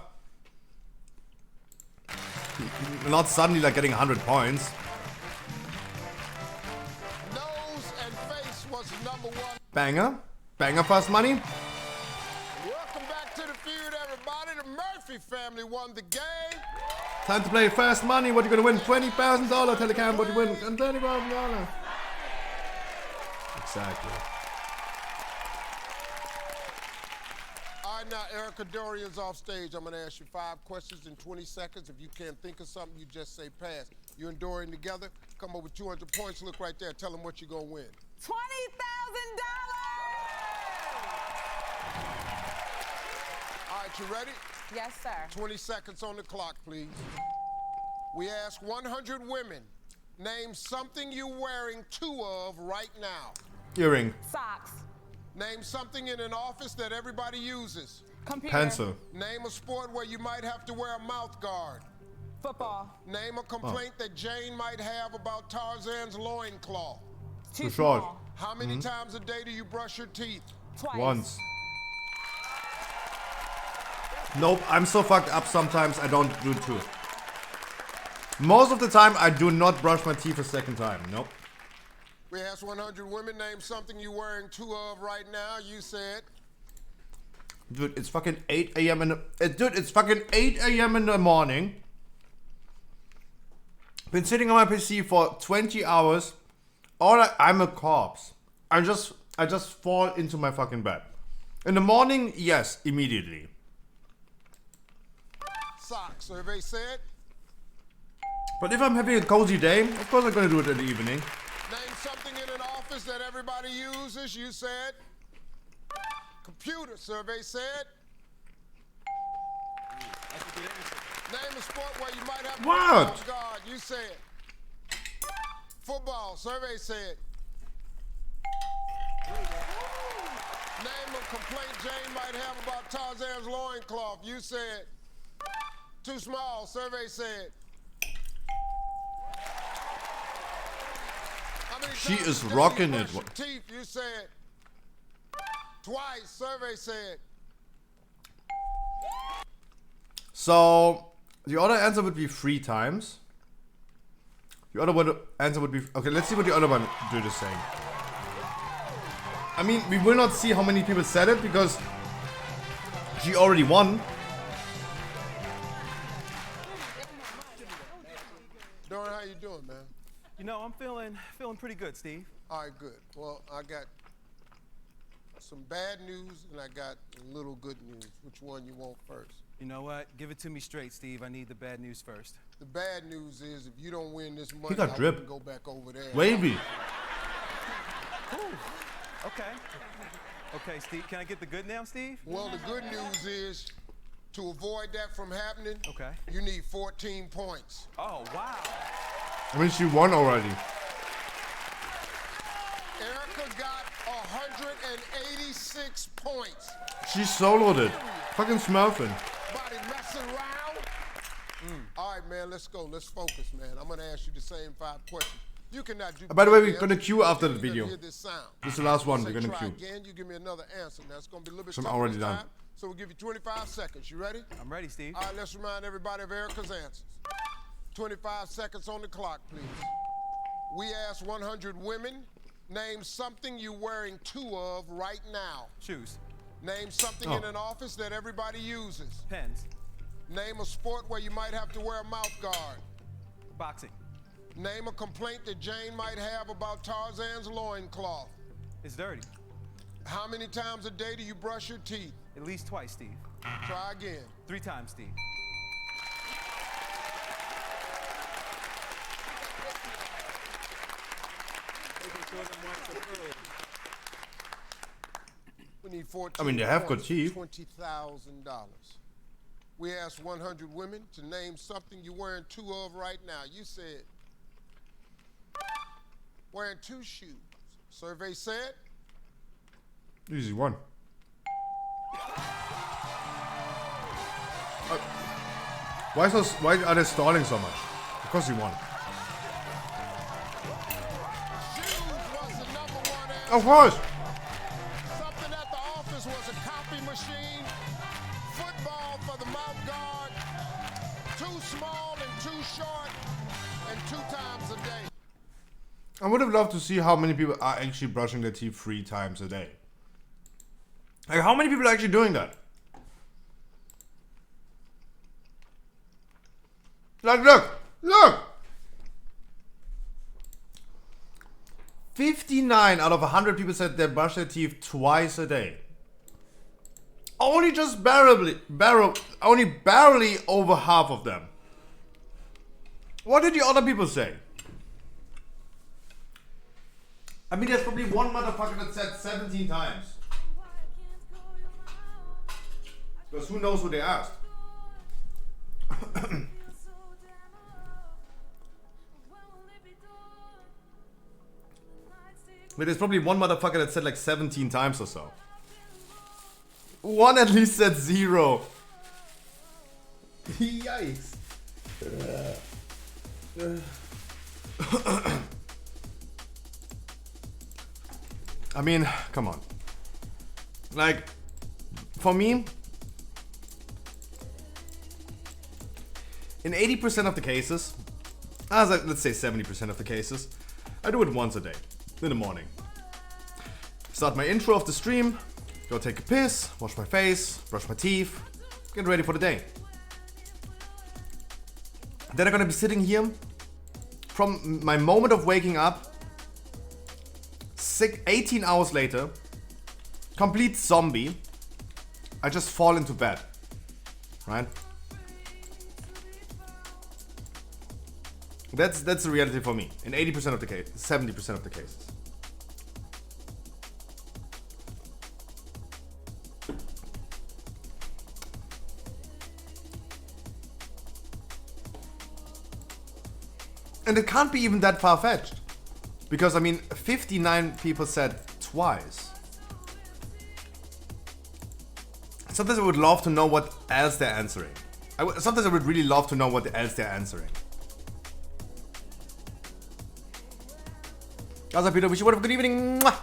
Not suddenly like getting 100 points. Nose and face was number 1. Banger. Banger fast money. Welcome back to the feud, everybody. The Murphy family won the game. Time to play fast money. What you gonna win? $20,000. Telecam. What you win? $20,000. Exactly. All right, now Erica Dorian's off stage. I'm gonna ask you 5 questions in 20 seconds. If you can't think of something, you just say pass. You and Dorian together, come up with 200 points. Look right there. Tell them what you're gonna win. $20,000! All right, you ready? Yes, sir. 20 seconds on the clock, please. We asked 100 women, name something you're wearing 2 of right now. Earring. Socks. Name something in an office that everybody uses. Computer. Pencil. Name a sport where you might have to wear a mouth guard. Football. Name a complaint that Jane might have about Tarzan's loincloth. Too short. How many times a day do you brush your teeth? Twice. Once. Nope, I'm so fucked up sometimes I don't do 2. Most of the time I do not brush my teeth a second time. Nope. We asked 100 women, name something you're wearing 2 of right now. You said. Dude, it's fucking 8 a.m. in the... dude, it's fucking 8 a.m. in the morning. Been sitting on my PC for 20 hours. I'm a corpse. I just fall into my fucking bed. In the morning, yes, immediately. Socks. Survey said. But if I'm having a cozy day, of course I'm gonna do it in the evening. Name something in an office that everybody uses. You said. Computer. Survey said. Name a sport where you might have to What? guard. You said. Football, survey said. Name a complaint Jane might have about Tarzan's loincloth. You said too small, survey said. How many She times is a day rocking you it. brush your teeth? You said twice, survey said. So the other answer would be 3 times. The other answer would be okay. Let's see what the other one dude is saying. I mean, we will not see how many people said it because she already won. Doran, how you doing, man? You know, I'm feeling pretty good, Steve. All right, good. Well, I got some bad news and I got a little good news. Which one you want first? You know what? Give it to me straight, Steve. I need the bad news first. The bad news is if you don't win this money, He got I drip. wouldn't go back over there. Wavy. Cool. Okay. Okay, Steve. Can I get the good now, Steve? Well, the good news is to avoid that from happening, Okay. you need 14 points. Oh, wow. I mean, she won already. Erica got 186 points. She soloed it. Fucking smurfing. Body messing around. All right, man, let's go. Let's focus, man. I'm going to ask you the same 5 questions. You cannot do. By the way, we're else. gonna queue after the You're video. gonna hear this sound. This is the last one. Say We're gonna try queue. again. You give me another answer. Now it's gonna be a little bit So I'm tougher already this done. time. So we'll give you 25 seconds. You ready? I'm ready, Steve. All right, let's remind everybody of Erica's answers. 25 seconds on the clock, please. We asked 100 women, name something you're wearing 2 of right now. Shoes. Name something in an office that everybody uses. Pens. Name a sport where you might have to wear a mouth guard. Boxing. Name a complaint that Jane might have about Tarzan's loincloth. It's dirty. How many times a day do you brush your teeth? At least twice, Steve. Try again. 3 times, Steve. We need 14 I mean, they have good points, teeth. $20,000. We asked 100 women to name something you're wearing 2 of right now. You said wearing 2 shoes. Survey said Easy one. Why are they stalling so much? Because you won. shoes was the #1 answer. Of course. Something at the office was a copy machine. Football for the mouth guard. Too small and too short. And 2 times a day. I would have loved to see how many people are actually brushing their teeth 3 times a day. Like, how many people are actually doing that? Like, look! 59 out of 100 people said they brush their teeth twice a day. Only barely over half of them. What did the other people say? I mean, there's probably one motherfucker that said 17 times. Because who knows who they asked? But there's probably one motherfucker that said like 17 times or so. One at least said 0. Yikes. I mean, come on. Like, for me, in 80% of the cases, let's say 70% of the cases, I do it once a day, in the morning. Start my intro of the stream, go take a piss, wash my face, brush my teeth, get ready for the day. Then I'm gonna be sitting here from my moment of waking up, 18 hours later, complete zombie, I just fall into bed, right? That's the reality for me, in 80% of the cases, 70% of the cases. And it can't be even that far-fetched. Because, I mean, 59 people said twice. Sometimes I would love to know what else they're answering. Sometimes I would really love to know what else they're answering. Gaza Peter, wish you would have a good evening. Mwah!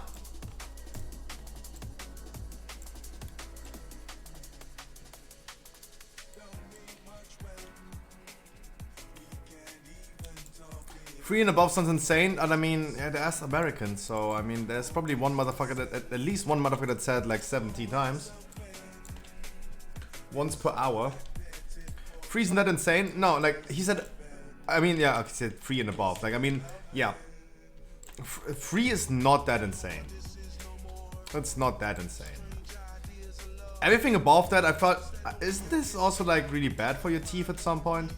Free and above sounds insane, and I mean, yeah, they're as Americans, so I mean, there's probably one motherfucker that, at least one motherfucker that said like 70 times. Once per hour. Free isn't that insane? No, like, he said, I mean, yeah, he said free and above. Like, I mean, yeah. Free is not that insane. It's not that insane. Everything above that, I thought, is this also like really bad for your teeth at some point?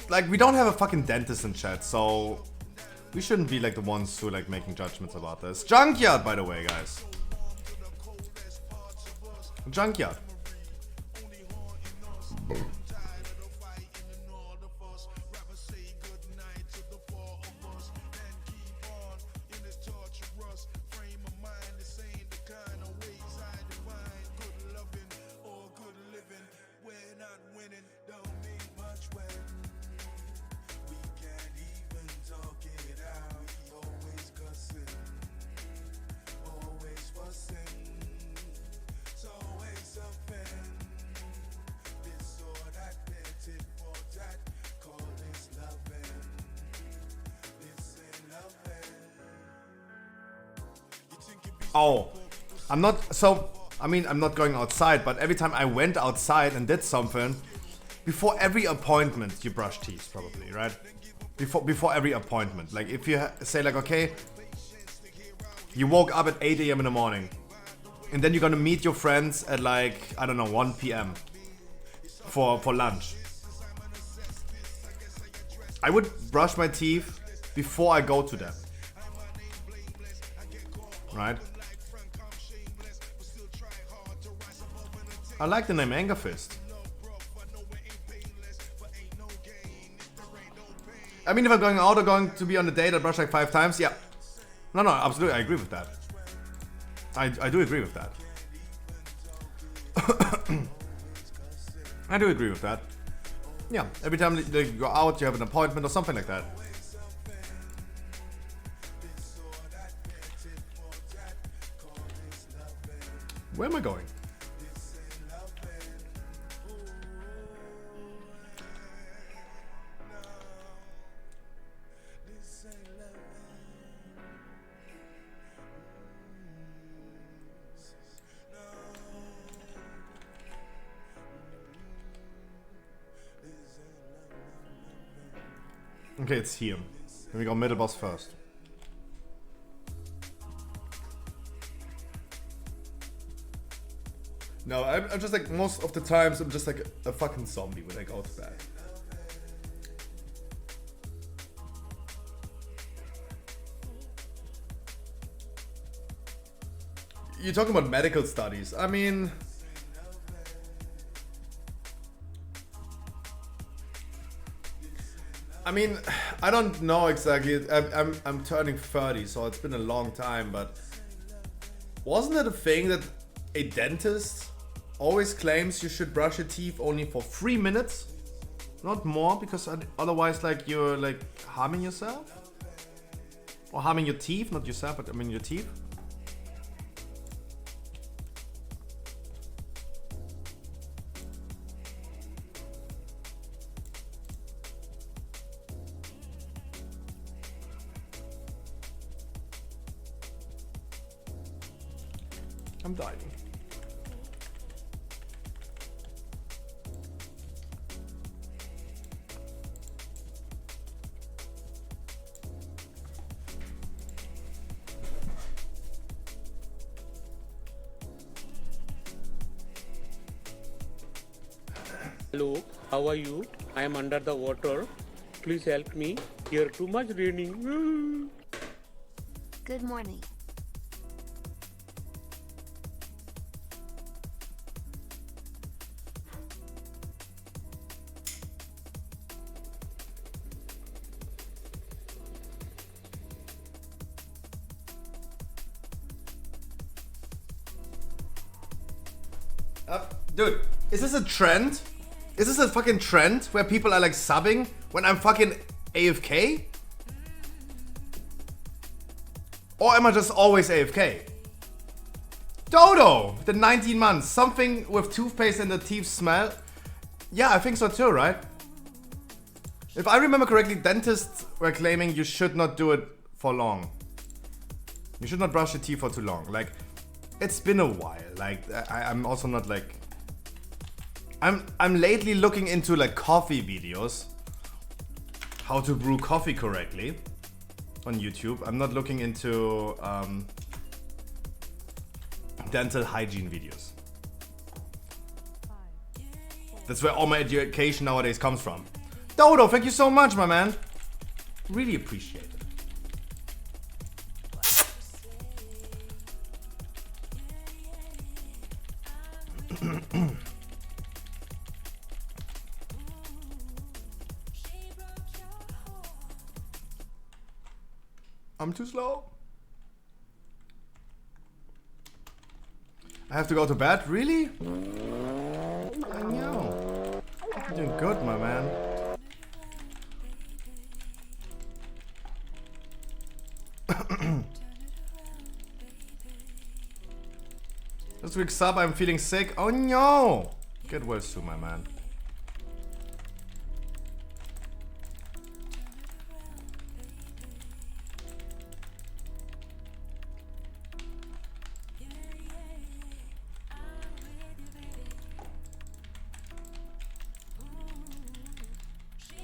Like, we don't have a fucking dentist in chat, so we shouldn't be like the ones who like making judgments about this. Junkyard, by the way, guys. Junkyard. Oh, I'm not, so, I mean, I'm not going outside, but every time I went outside and did something, before every appointment, you brush teeth, probably, right? Before every appointment. Like, if you say, like, okay, you woke up at 8 AM in the morning, and then you're gonna meet your friends at, like, I don't know, 1 PM for lunch. I would brush my teeth before I go to them. Right? I like the name Anger Fist. I mean, if I'm going out or going to be on a date, I brush like 5 times, yeah. No, absolutely, I agree with that. I do agree with that. I do agree with that. Yeah, every time you go out, you have an appointment or something like that. Where am I going? Okay, it's here. Then we go middle boss first. No, I'm just like, most of the times, I'm just like a fucking zombie when I go to bed. You're talking about medical studies. I mean, I don't know exactly. I'm turning 30, so it's been a long time, but wasn't it a thing that a dentist always claims you should brush your teeth only for 3 minutes? Not more, because otherwise, like, you're like harming yourself? Or harming your teeth, not yourself, but I mean your teeth? I'm dying. Hello, how are you? I am under the water. Please help me. Here too much raining. Good morning. Dude, is this a trend? Is this a fucking trend where people are like subbing when I'm fucking AFK? Or am I just always AFK? Dodo! The 19 months. Something with toothpaste and the teeth smell. Yeah, I think so too, right? If I remember correctly, dentists were claiming you should not do it for long. You should not brush your teeth for too long. Like, it's been a while. Like, I'm also not like... I'm lately looking into like coffee videos. How to brew coffee correctly on YouTube. I'm not looking into dental hygiene videos. That's where all my education nowadays comes from. Dodo, thank you so much, my man. Really appreciate it. I'm too slow. I have to go to bed? Really? I know. You're doing good, my man. This week's sub, I'm feeling sick. Oh no! Get well soon, my man.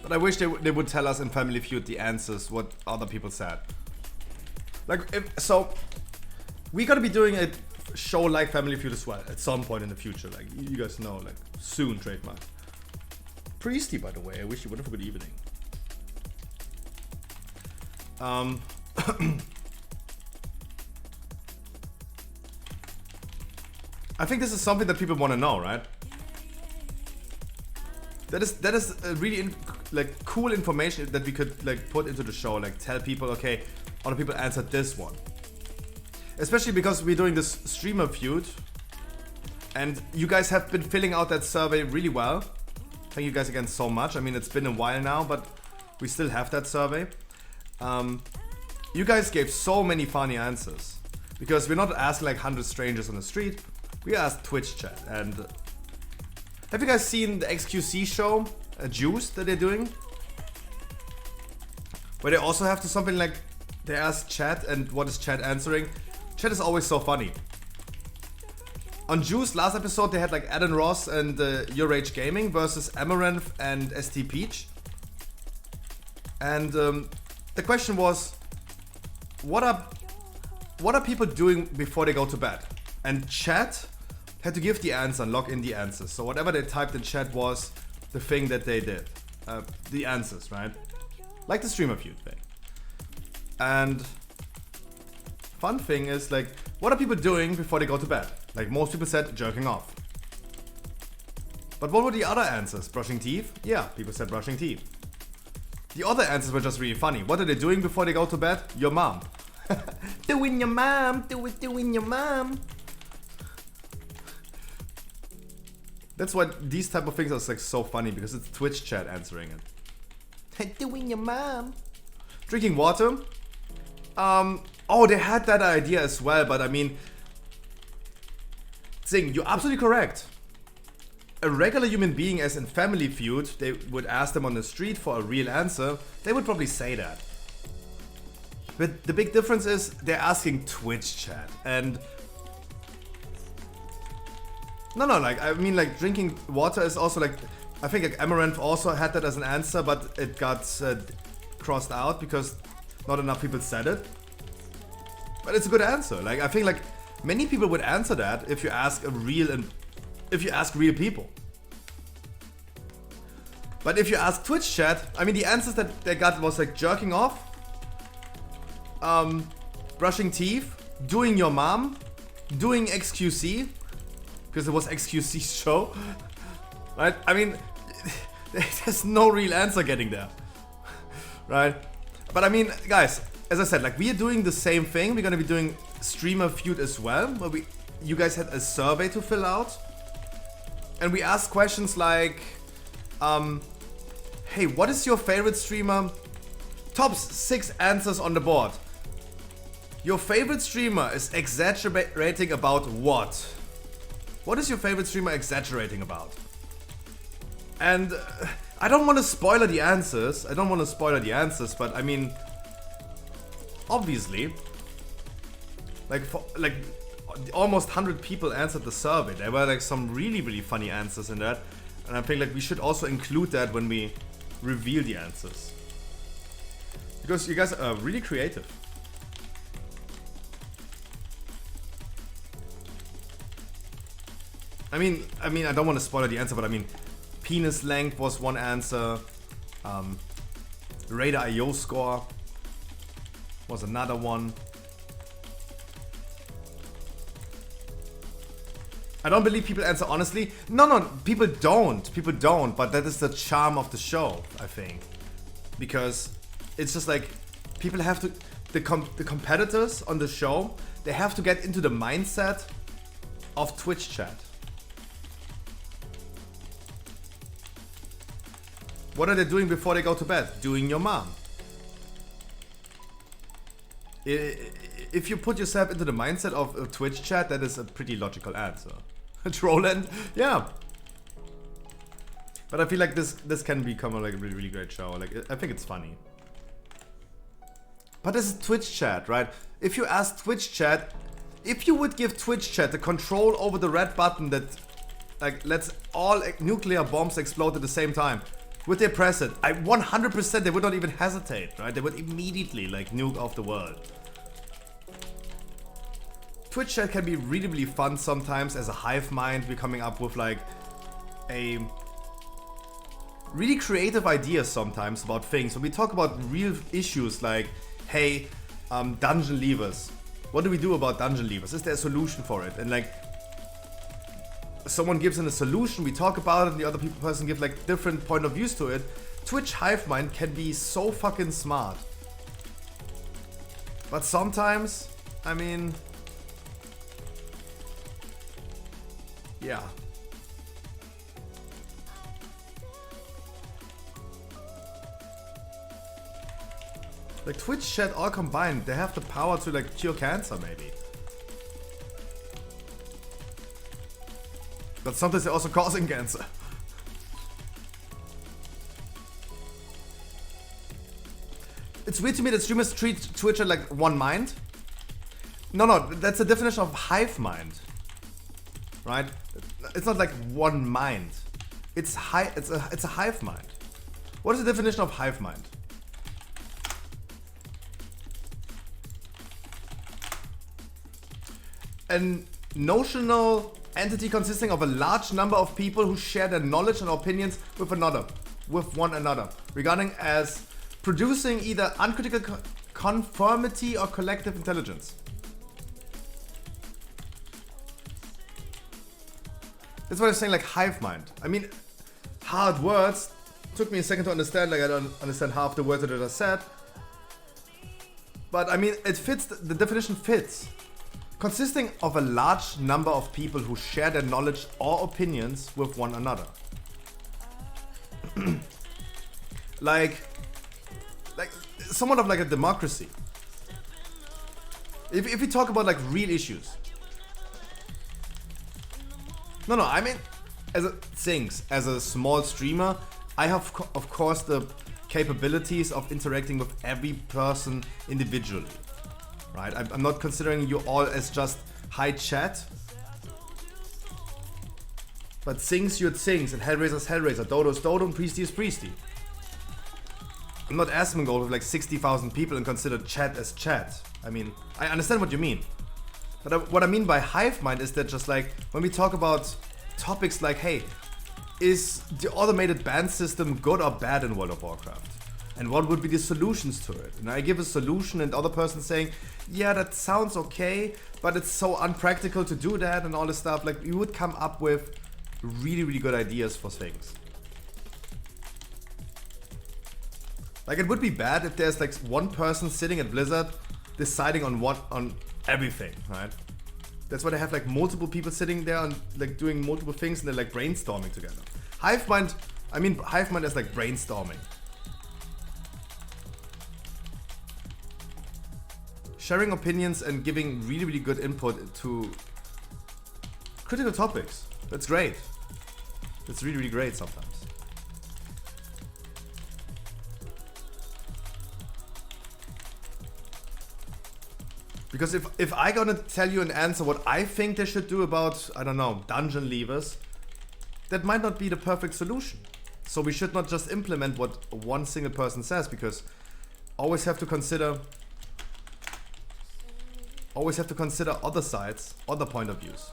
But I wish they would tell us in Family Feud the answers, what other people said. Like, so, we gotta be doing a show like Family Feud as well, at some point in the future. Like, you guys know, like, soon, trademark. Priesty, by the way, I wish you would have a good evening. I think this is something that people want to know, right? That is a really like cool information that we could like put into the show. Like tell people, okay, other people answered this one. Especially because we're doing this streamer feud, and you guys have been filling out that survey really well. Thank you guys again so much. I mean, it's been a while now, but we still have that survey. You guys gave so many funny answers because we're not asking like 100 strangers on the street. We asked Twitch chat. And have you guys seen the XQC show, Juice, that they're doing? Where they also have to something like they ask chat, and what is chat answering? Chat is always so funny. On Juice, last episode, they had like Adam Ross and Your Rage Gaming versus Amaranth and ST Peach. And the question was, what are people doing before they go to bed? And chat had to give the answer and log in the answers. So whatever they typed in chat was the thing that they did. The answers, right? Like the streamer feud thing. And fun thing is like, what are people doing before they go to bed? Like most people said jerking off. But what were the other answers? Brushing teeth? Yeah, people said brushing teeth. The other answers were just really funny. What are they doing before they go to bed? Your mom. Doing your mom, doing your mom. That's why these type of things are like so funny, because it's Twitch chat answering it. Doing your mom. Drinking water? Oh, they had that idea as well, but I mean, Zing, you're absolutely correct. A regular human being, as in Family Feud, they would ask them on the street for a real answer, they would probably say that. But the big difference is they're asking Twitch chat, and no, like, I mean, like, drinking water is also like, I think like Amaranth also had that as an answer, but it got crossed out because not enough people said it. But it's a good answer. Like, I think like many people would answer that if you ask real people. But if you ask Twitch chat, I mean, the answers that they got was like jerking off, brushing teeth, doing your mom, doing XQC, because it was XQC's show, right? I mean, there's no real answer getting there, right? But I mean, guys, as I said, like, we are doing the same thing. We're gonna be doing streamer feud as well, where you guys had a survey to fill out, And we ask questions like, hey, what is your favorite streamer? Top 6 answers on the board. Your favorite streamer is exaggerating about what? What is your favorite streamer exaggerating about? And I don't want to spoiler the answers. But I mean, obviously, like almost 100 people answered the survey. There were like some really, really funny answers in that. And I think like we should also include that when we reveal the answers. Because you guys are really creative. I mean, I don't want to spoil the answer, but I mean, penis length was one answer. Radar IO score was another one. I don't believe people answer honestly. No, people don't. But that is the charm of the show, I think, because it's just like people have to. The competitors on the show, they have to get into the mindset of Twitch chat. What are they doing before they go to bed? Doing your mom. If you put yourself into the mindset of a Twitch chat, that is a pretty logical answer. Trollend? Yeah. But I feel like this can become a like really, really great show. Like I think it's funny. But this is Twitch chat, right? If you ask Twitch chat, if you would give Twitch chat the control over the red button that like lets all nuclear bombs explode at the same time, would they press it? 100% they would not even hesitate, right? They would immediately like nuke off the world. Twitch chat can be really, really fun sometimes as a hive mind. We're coming up with like a really creative ideas sometimes about things. When we talk about real issues like, hey, dungeon leavers. What do we do about dungeon leavers? Is there a solution for it? And like, someone gives in a solution, we talk about it, and the other person gives like different point of views to it. Twitch hive mind can be so fucking smart. But sometimes, I mean, yeah. Like Twitch chat all combined, they have the power to like cure cancer maybe. But sometimes they're also causing cancer. It's weird to me that streamers treat Twitch like one mind. No, that's the definition of hive mind. Right? It's not like one mind. It's a hive mind. What is the definition of hive mind? An notional entity consisting of a large number of people who share their knowledge and opinions with one another, regarding as producing either uncritical conformity or collective intelligence. That's what I'm saying, like hive mind. I mean, hard words. Took me a second to understand, like I don't understand half the words that I said. But I mean, it fits, the definition fits. Consisting of a large number of people who share their knowledge or opinions with one another. like somewhat of like a democracy. If we talk about like real issues. No, I mean, as a small streamer, I have of course the capabilities of interacting with every person individually. Right? I'm not considering you all as just high chat. But Sings, you're Sings, and Hellraiser's Hellraiser, Dodo's Dodo, and Priesty is Priesty. I'm not Asmongold with like 60,000 people and consider chat as chat. I mean, I understand what you mean. But what I mean by hive mind is that just like, when we talk about topics like, hey, is the automated ban system good or bad in World of Warcraft? And what would be the solutions to it? And I give a solution and the other person saying, yeah, that sounds okay, but it's so unpractical to do that and all this stuff. Like, you would come up with really, really good ideas for things. Like, it would be bad if there's like one person sitting at Blizzard deciding on everything, right? That's why they have like multiple people sitting there and like doing multiple things and they're like brainstorming together. Hive mind, I mean hive mind is like brainstorming. Sharing opinions and giving really, really good input to critical topics. That's great. That's really, really great sometimes. Because if I gonna tell you an answer what I think they should do about, I don't know, dungeon leavers, that might not be the perfect solution. So we should not just implement what one single person says, because always have to consider other sides, other point of views.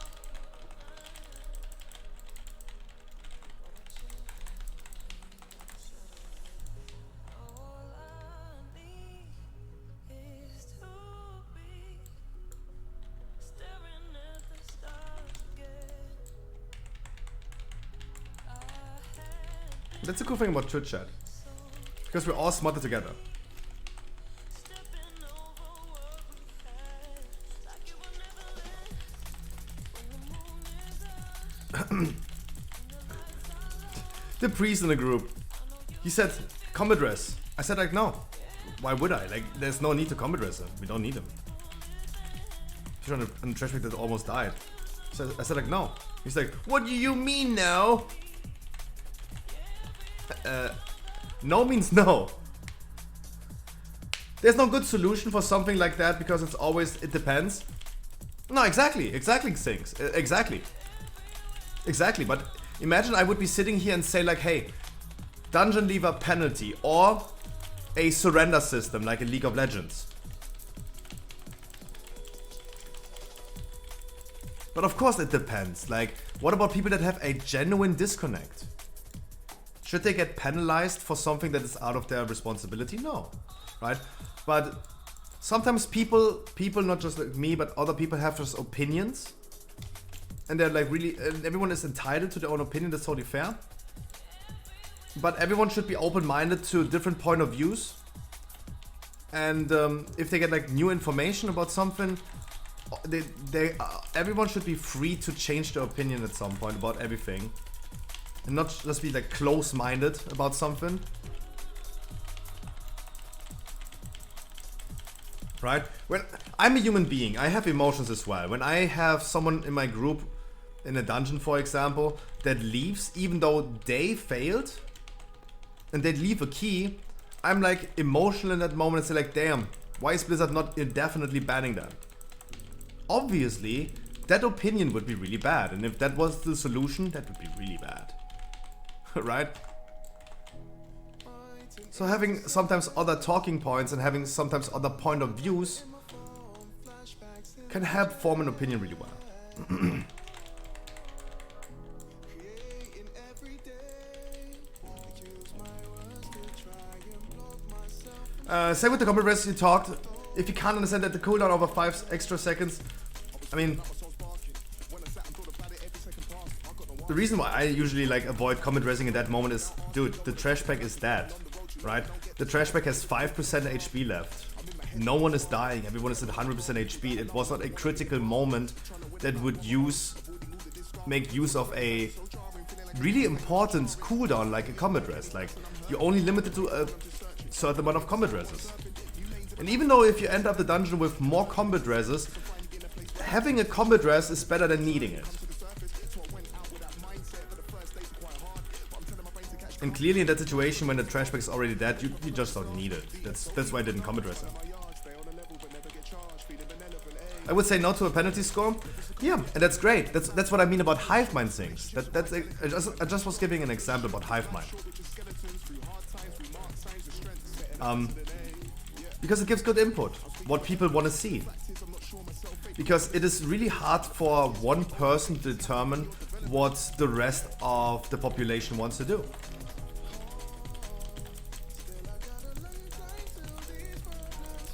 That's the cool thing about Twitch chat, because we're all smarter together. The priest in the group, he said combat res. I said like no, why would I? Like there's no need to combat res him. We don't need him. He's on a trash bag that almost died. So I said like no. He's like, what do you mean no? No means no. There's no good solution for something like that, because it's always, it depends. No, exactly things. Exactly, but imagine I would be sitting here and say like, hey, dungeon leaver penalty or a surrender system like in League of Legends. But of course it depends. Like, what about people that have a genuine disconnect? Should they get penalized for something that is out of their responsibility? No, right? But sometimes people, not just like me, but other people have just opinions. And they're like really, everyone is entitled to their own opinion, that's totally fair. But everyone should be open-minded to different point of views. And if they get like new information about something, everyone should be free to change their opinion at some point about everything. And not just be like close-minded about something. Right? When I'm a human being, I have emotions as well. When I have someone in my group in a dungeon, for example, that leaves even though they failed and they leave a key, I'm like emotional in that moment and say like, damn, why is Blizzard not indefinitely banning them? Obviously, that opinion would be really bad, and if that was the solution, that would be really bad. Right? So having sometimes other talking points and having sometimes other point of views can help form an opinion really well. Same with the combat res you talked. If you can't understand that the cooldown over 5 extra seconds, I mean, the reason why I usually like avoid combat resing in that moment is, dude, the trash pack is dead, right? The trash pack has 5% HP left. No one is dying, everyone is at 100% HP. It was not a critical moment that would make use of a really important cooldown like a combat res. Like, you're only limited to a certain amount of combat reses. And even though if you end up the dungeon with more combat reses, having a combat res is better than needing it. And clearly in that situation when the trash pack is already dead, you just don't need it. That's why I didn't combat res him. I would say no to a penalty score. Yeah, and that's great. That's what I mean about hive mind things. I just was giving an example about hive mind. Because it gives good input, what people want to see. Because it is really hard for one person to determine what the rest of the population wants to do.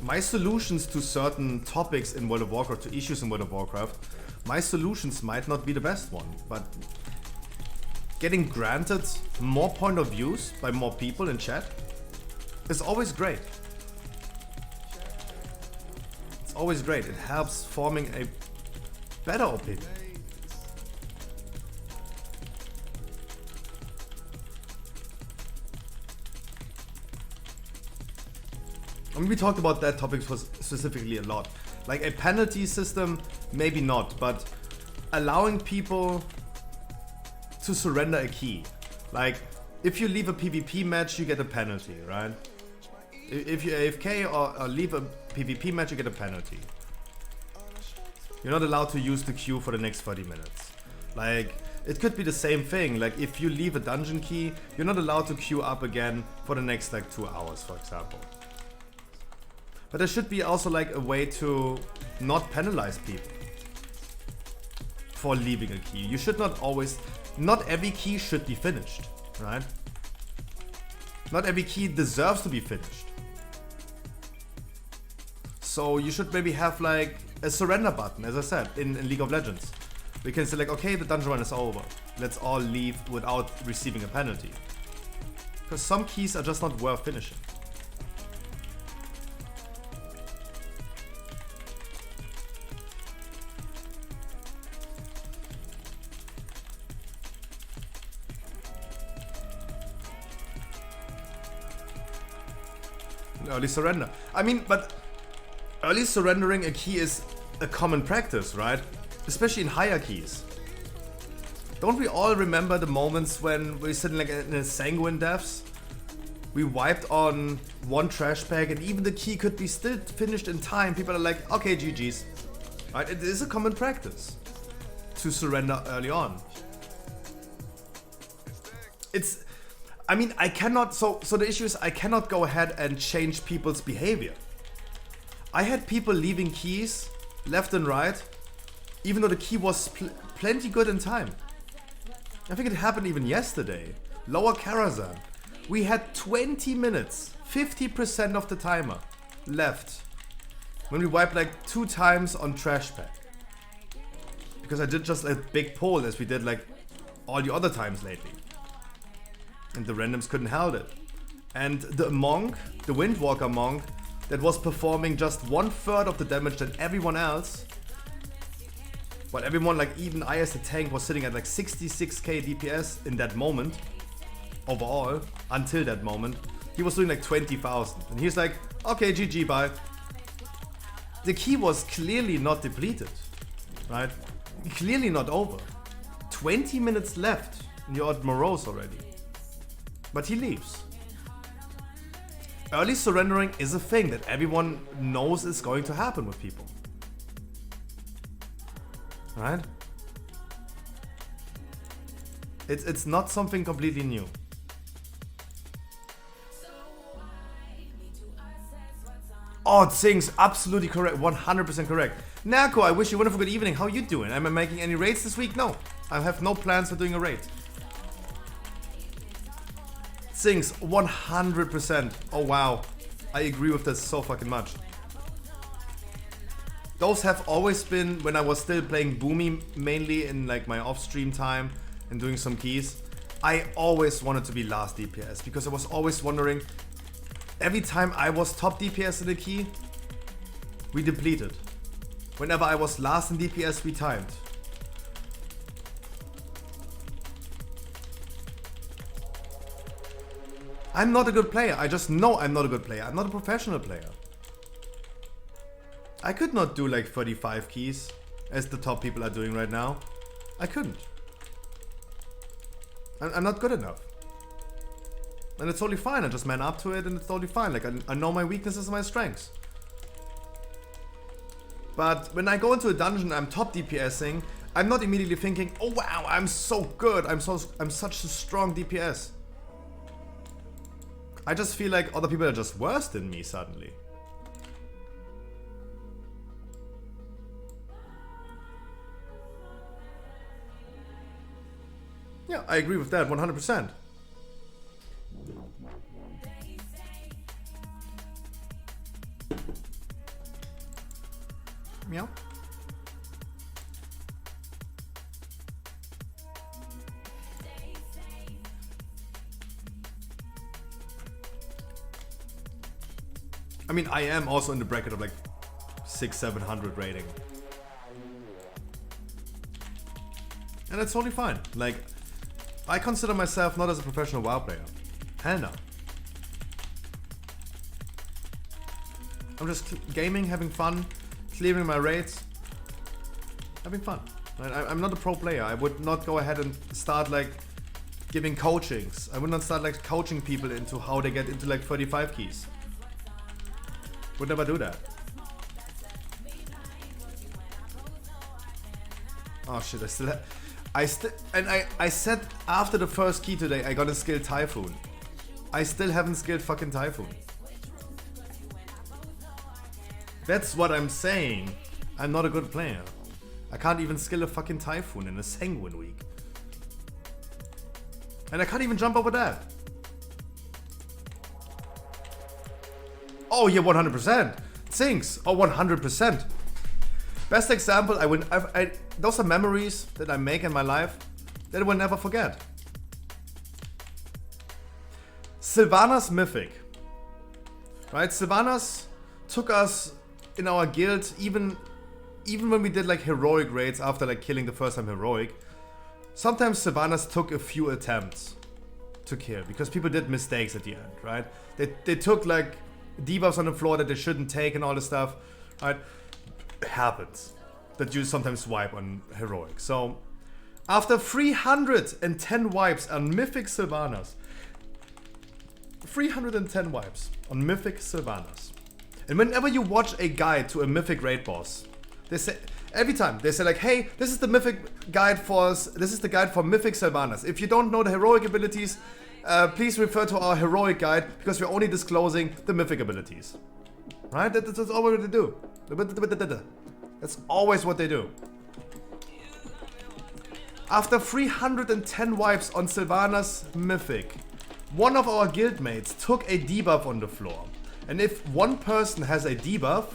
My solutions to certain topics in World of Warcraft, to issues in World of Warcraft, my solutions might not be the best one, but getting granted more point of views by more people in chat is always great. It's always great. It helps forming better opinion. I mean, we talked about that topic specifically a lot. Like a penalty system, maybe not, but allowing people to surrender a key. Like, if you leave a PvP match, you get a penalty, right? If you AFK or leave a PvP match, you get a penalty. You're not allowed to use the queue for the next 30 minutes. Like, it could be the same thing. Like, if you leave a dungeon key, you're not allowed to queue up again for the next, like, 2 hours, for example. But there should be also, like, a way to not penalize people for leaving a key. You should not always... Not every key should be finished, right? Not every key deserves to be finished. So you should maybe have, like, a surrender button, as I said, in League of Legends. We can say, like, okay, the dungeon run is over. Let's all leave without receiving a penalty. Because some keys are just not worth finishing. Early surrender. I mean, but early surrendering a key is a common practice, right? Especially in higher keys. Don't we all remember the moments when we're sitting like in a sanguine deaths? We wiped on one trash bag and even the key could be still finished in time. People are like, okay, GG's. Right? It is a common practice to surrender early on. It's... I mean, I cannot... So the issue is I cannot go ahead and change people's behavior. I had people leaving keys left and right, even though the key was plenty good in time. I think it happened even yesterday. Lower Karazhan. We had 20 minutes, 50% of the timer left when we wiped like 2 times on trash pack. Because I did just a big poll as we did like all the other times lately. And the randoms couldn't hold it. And the monk, the Windwalker monk, that was performing just 1/3 of the damage than everyone else. But everyone, like even I as a tank, was sitting at like 66k DPS in that moment. Overall, until that moment. He was doing like 20,000. And he's like, okay, GG, bye. The key was clearly not depleted. Right? Clearly not over. 20 minutes left and you're at Morose already. But he leaves. Early surrendering is a thing that everyone knows is going to happen with people. Right? It's not something completely new. Oh, it sings absolutely correct, 100% correct. Nako, I wish you a wonderful good evening. How are you doing? Am I making any raids this week? No, I have no plans for doing a raid. Sings 100%. Oh wow, I agree with this so fucking much. Those have always been when I was still playing Boomy mainly in like my off-stream time and doing some keys. I always wanted to be last DPS because I was always wondering, every time I was top DPS in the key, we depleted. Whenever I was last in DPS, we timed. I'm not a good player. I just know I'm not a good player. I'm not a professional player. I could not do like 35 keys as the top people are doing right now. I couldn't. I'm not good enough. And it's totally fine. I just man up to it and it's totally fine. Like I know my weaknesses and my strengths. But when I go into a dungeon, I'm top DPSing. I'm not immediately thinking, oh wow, I'm so good. I'm such a strong DPS. I just feel like other people are just worse than me suddenly. Yeah, I agree with that 100%. Meow. I mean, I am also in the bracket of like 600-700 rating. And that's totally fine. Like, I consider myself not as a professional WoW player. Hell no. I'm just gaming, having fun, clearing my raids, having fun. I'm not a pro player. I would not go ahead and start like giving coachings. I would not start like coaching people into how they get into like 35 keys. Would never do that. Oh shit, I said after the first key today I got a skill Typhoon. I still haven't skilled fucking Typhoon. That's what I'm saying. I'm not a good player. I can't even skill a fucking Typhoon in a Sanguine week. And I can't even jump over that. Oh yeah, 100%. Sinks. Oh, 100%. Best example, those are memories that I make in my life that I will never forget. Sylvanas Mythic. Right? Sylvanas took us in our guild, even when we did like heroic raids after like killing the first time heroic. Sometimes Sylvanas took a few attempts to kill because people did mistakes at the end, right? They took like debuffs on the floor that they shouldn't take and all this stuff, right? It happens that you sometimes wipe on heroic. So after 310 wipes on Mythic Sylvanas, 310 wipes on Mythic Sylvanas, and whenever you watch a guide to a Mythic raid boss, they say every time they say like, hey, this is the Mythic guide for us. This is the guide for Mythic Sylvanas. If you don't know the heroic abilities, please refer to our heroic guide because we're only disclosing the Mythic abilities. Right? That's all what they do. That's always what they do. After 310 wipes on Sylvanas Mythic, one of our guildmates took a debuff on the floor. And if one person has a debuff,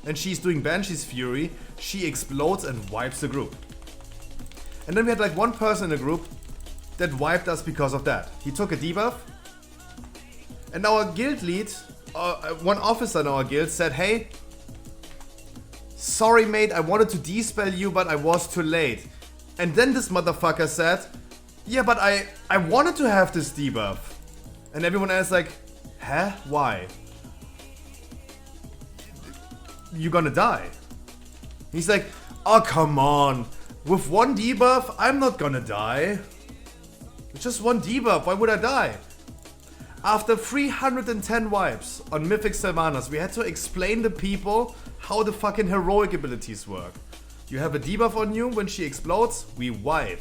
and she's doing Banshee's Fury, she explodes and wipes the group. And then we had like one person in the group that wiped us because of that. He took a debuff, and our guild lead, one officer in our guild said, hey, sorry mate, I wanted to dispel you, but I was too late. And then this motherfucker said, yeah, but I wanted to have this debuff. And everyone else like, huh? Why? You're gonna die. He's like, oh come on, with one debuff I'm not gonna die. It's just one debuff, why would I die? After 310 wipes on Mythic Sylvanas, we had to explain to people how the fucking heroic abilities work. You have a debuff on you, when she explodes, we wipe.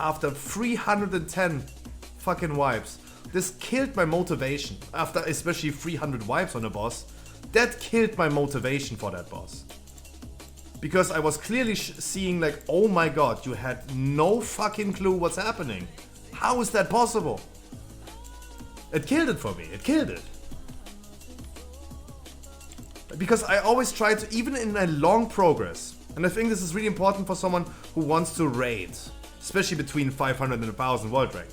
After 310 fucking wipes. This killed my motivation. After especially 300 wipes on a boss, that killed my motivation for that boss. Because I was clearly seeing like, oh my god, you had no fucking clue what's happening. How is that possible? It killed it for me, it killed it. Because I always try to, even in a long progress, and I think this is really important for someone who wants to raid, especially between 500 and 1000 world rank.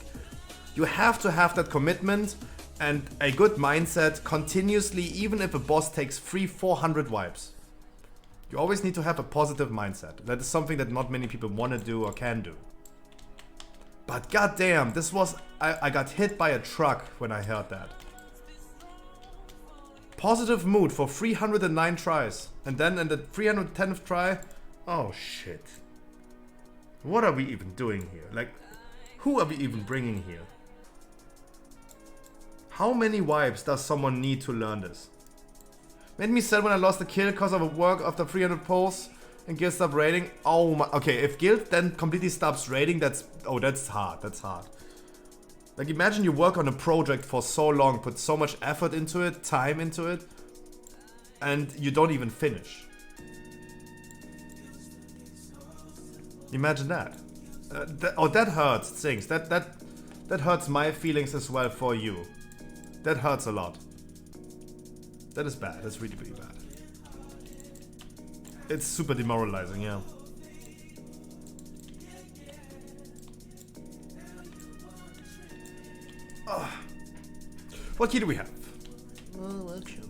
You have to have that commitment and a good mindset continuously, even if a boss takes 300-400 wipes. You always need to have a positive mindset. That is something that not many people want to do or can do. But goddamn, this was... I got hit by a truck when I heard that. Positive mood for 309 tries. And then in the 310th try... Oh shit. What are we even doing here? Like, who are we even bringing here? How many wipes does someone need to learn this? Made me sad when I lost the kill because of a work after 300 pulls and guild stopped raiding. Oh my, okay, if guild then completely stops raiding, that's hard, that's hard. Like imagine you work on a project for so long, put so much effort into it, time into it, and you don't even finish. Imagine that. That hurts things. That hurts my feelings as well for you. That hurts a lot. That is bad. That's really, really bad. It's super demoralizing, yeah. What key do we have? Workshop.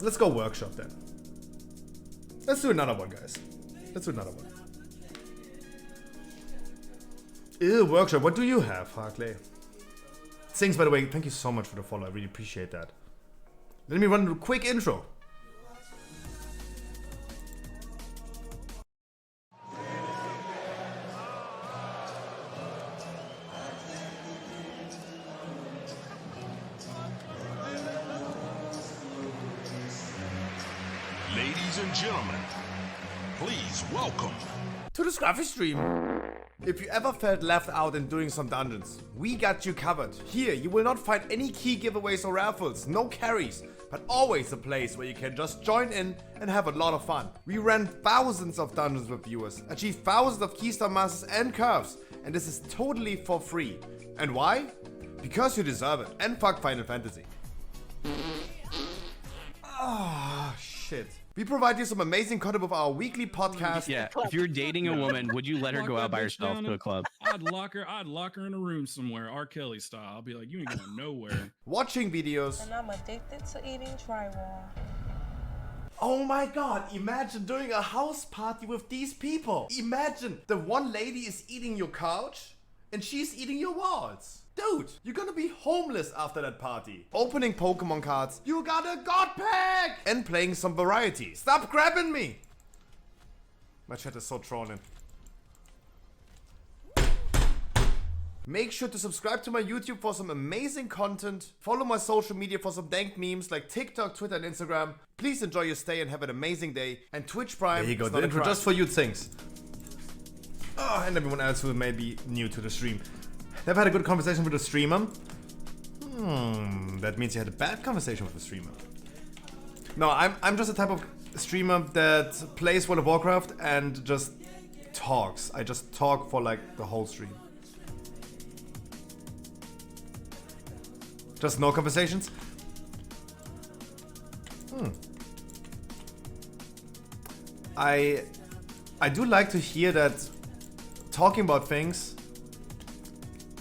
Let's go workshop then. Let's do another one, guys. Let's do another one. Ew, workshop. What do you have, Harkley? Things, by the way, thank you so much for the follow. I really appreciate that. Let me run a quick intro. Ladies and gentlemen, please welcome to the Scruffy stream. If you ever felt left out in doing some dungeons, we got you covered. Here, you will not find any key giveaways or raffles, no carries, but always a place where you can just join in and have a lot of fun. We ran thousands of dungeons with viewers, achieved thousands of keystone masters and curves, and this is totally for free. And why? Because you deserve it, and fuck Final Fantasy. Ah, shit. We provide you some amazing content with our weekly podcast. Yeah, if you're dating a woman, would you let her go out by herself to a club? I'd lock her in a room somewhere, R. Kelly style. I'll be like, you ain't going nowhere. Watching videos. And I'm addicted to eating drywall. Oh my god, imagine doing a house party with these people. Imagine the one lady is eating your couch and she's eating your walls. Dude, you're gonna be homeless after that party. Opening Pokemon cards, you got a God Pack! And playing some variety. Stop grabbing me! My chat is so trolling. Make sure to subscribe to my YouTube for some amazing content. Follow my social media for some dank memes like TikTok, Twitter, and Instagram. Please enjoy your stay and have an amazing day. And Twitch Prime. There you go, the intro just for you things. Oh, and everyone else who may be new to the stream. Never had a good conversation with a streamer. That means you had a bad conversation with a streamer. No, I'm just a type of streamer that plays World of Warcraft and just talks. I just talk for like the whole stream. Just no conversations? I do like to hear that talking about things,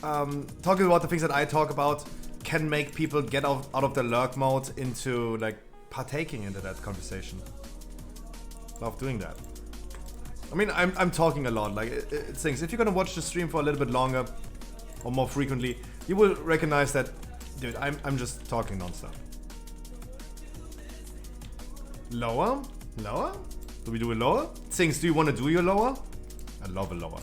talking about the things that I talk about can make people get out of their lurk mode into like partaking into that conversation. Love doing that. I mean, I'm talking a lot. Like it's things. If you're gonna watch the stream for a little bit longer or more frequently, you will recognize that, dude. I'm just talking nonstop. Lower, lower. Do we do a lower? Things. Do you want to do your lower? I love a lower.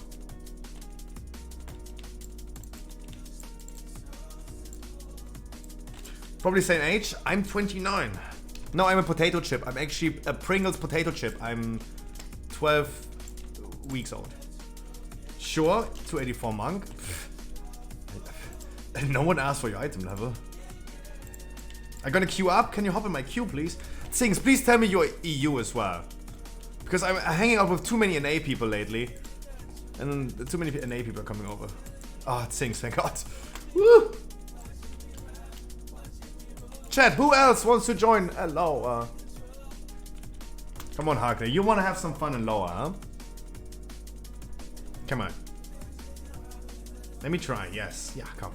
Probably same age. I'm 29. No, I'm a potato chip. I'm actually a Pringles potato chip. I'm 12 weeks old. Sure, 284 monk. No one asked for your item level. I'm gonna queue up. Can you hop in my queue, please? Things, please tell me you're EU as well. Because I'm hanging out with too many NA people lately. And too many NA people are coming over. Oh, Things, thank God. Woo! Chat, who else wants to join lower? Come on, Harkley. You want to have some fun in lower, huh? Come on. Let me try. Yes. Yeah, come.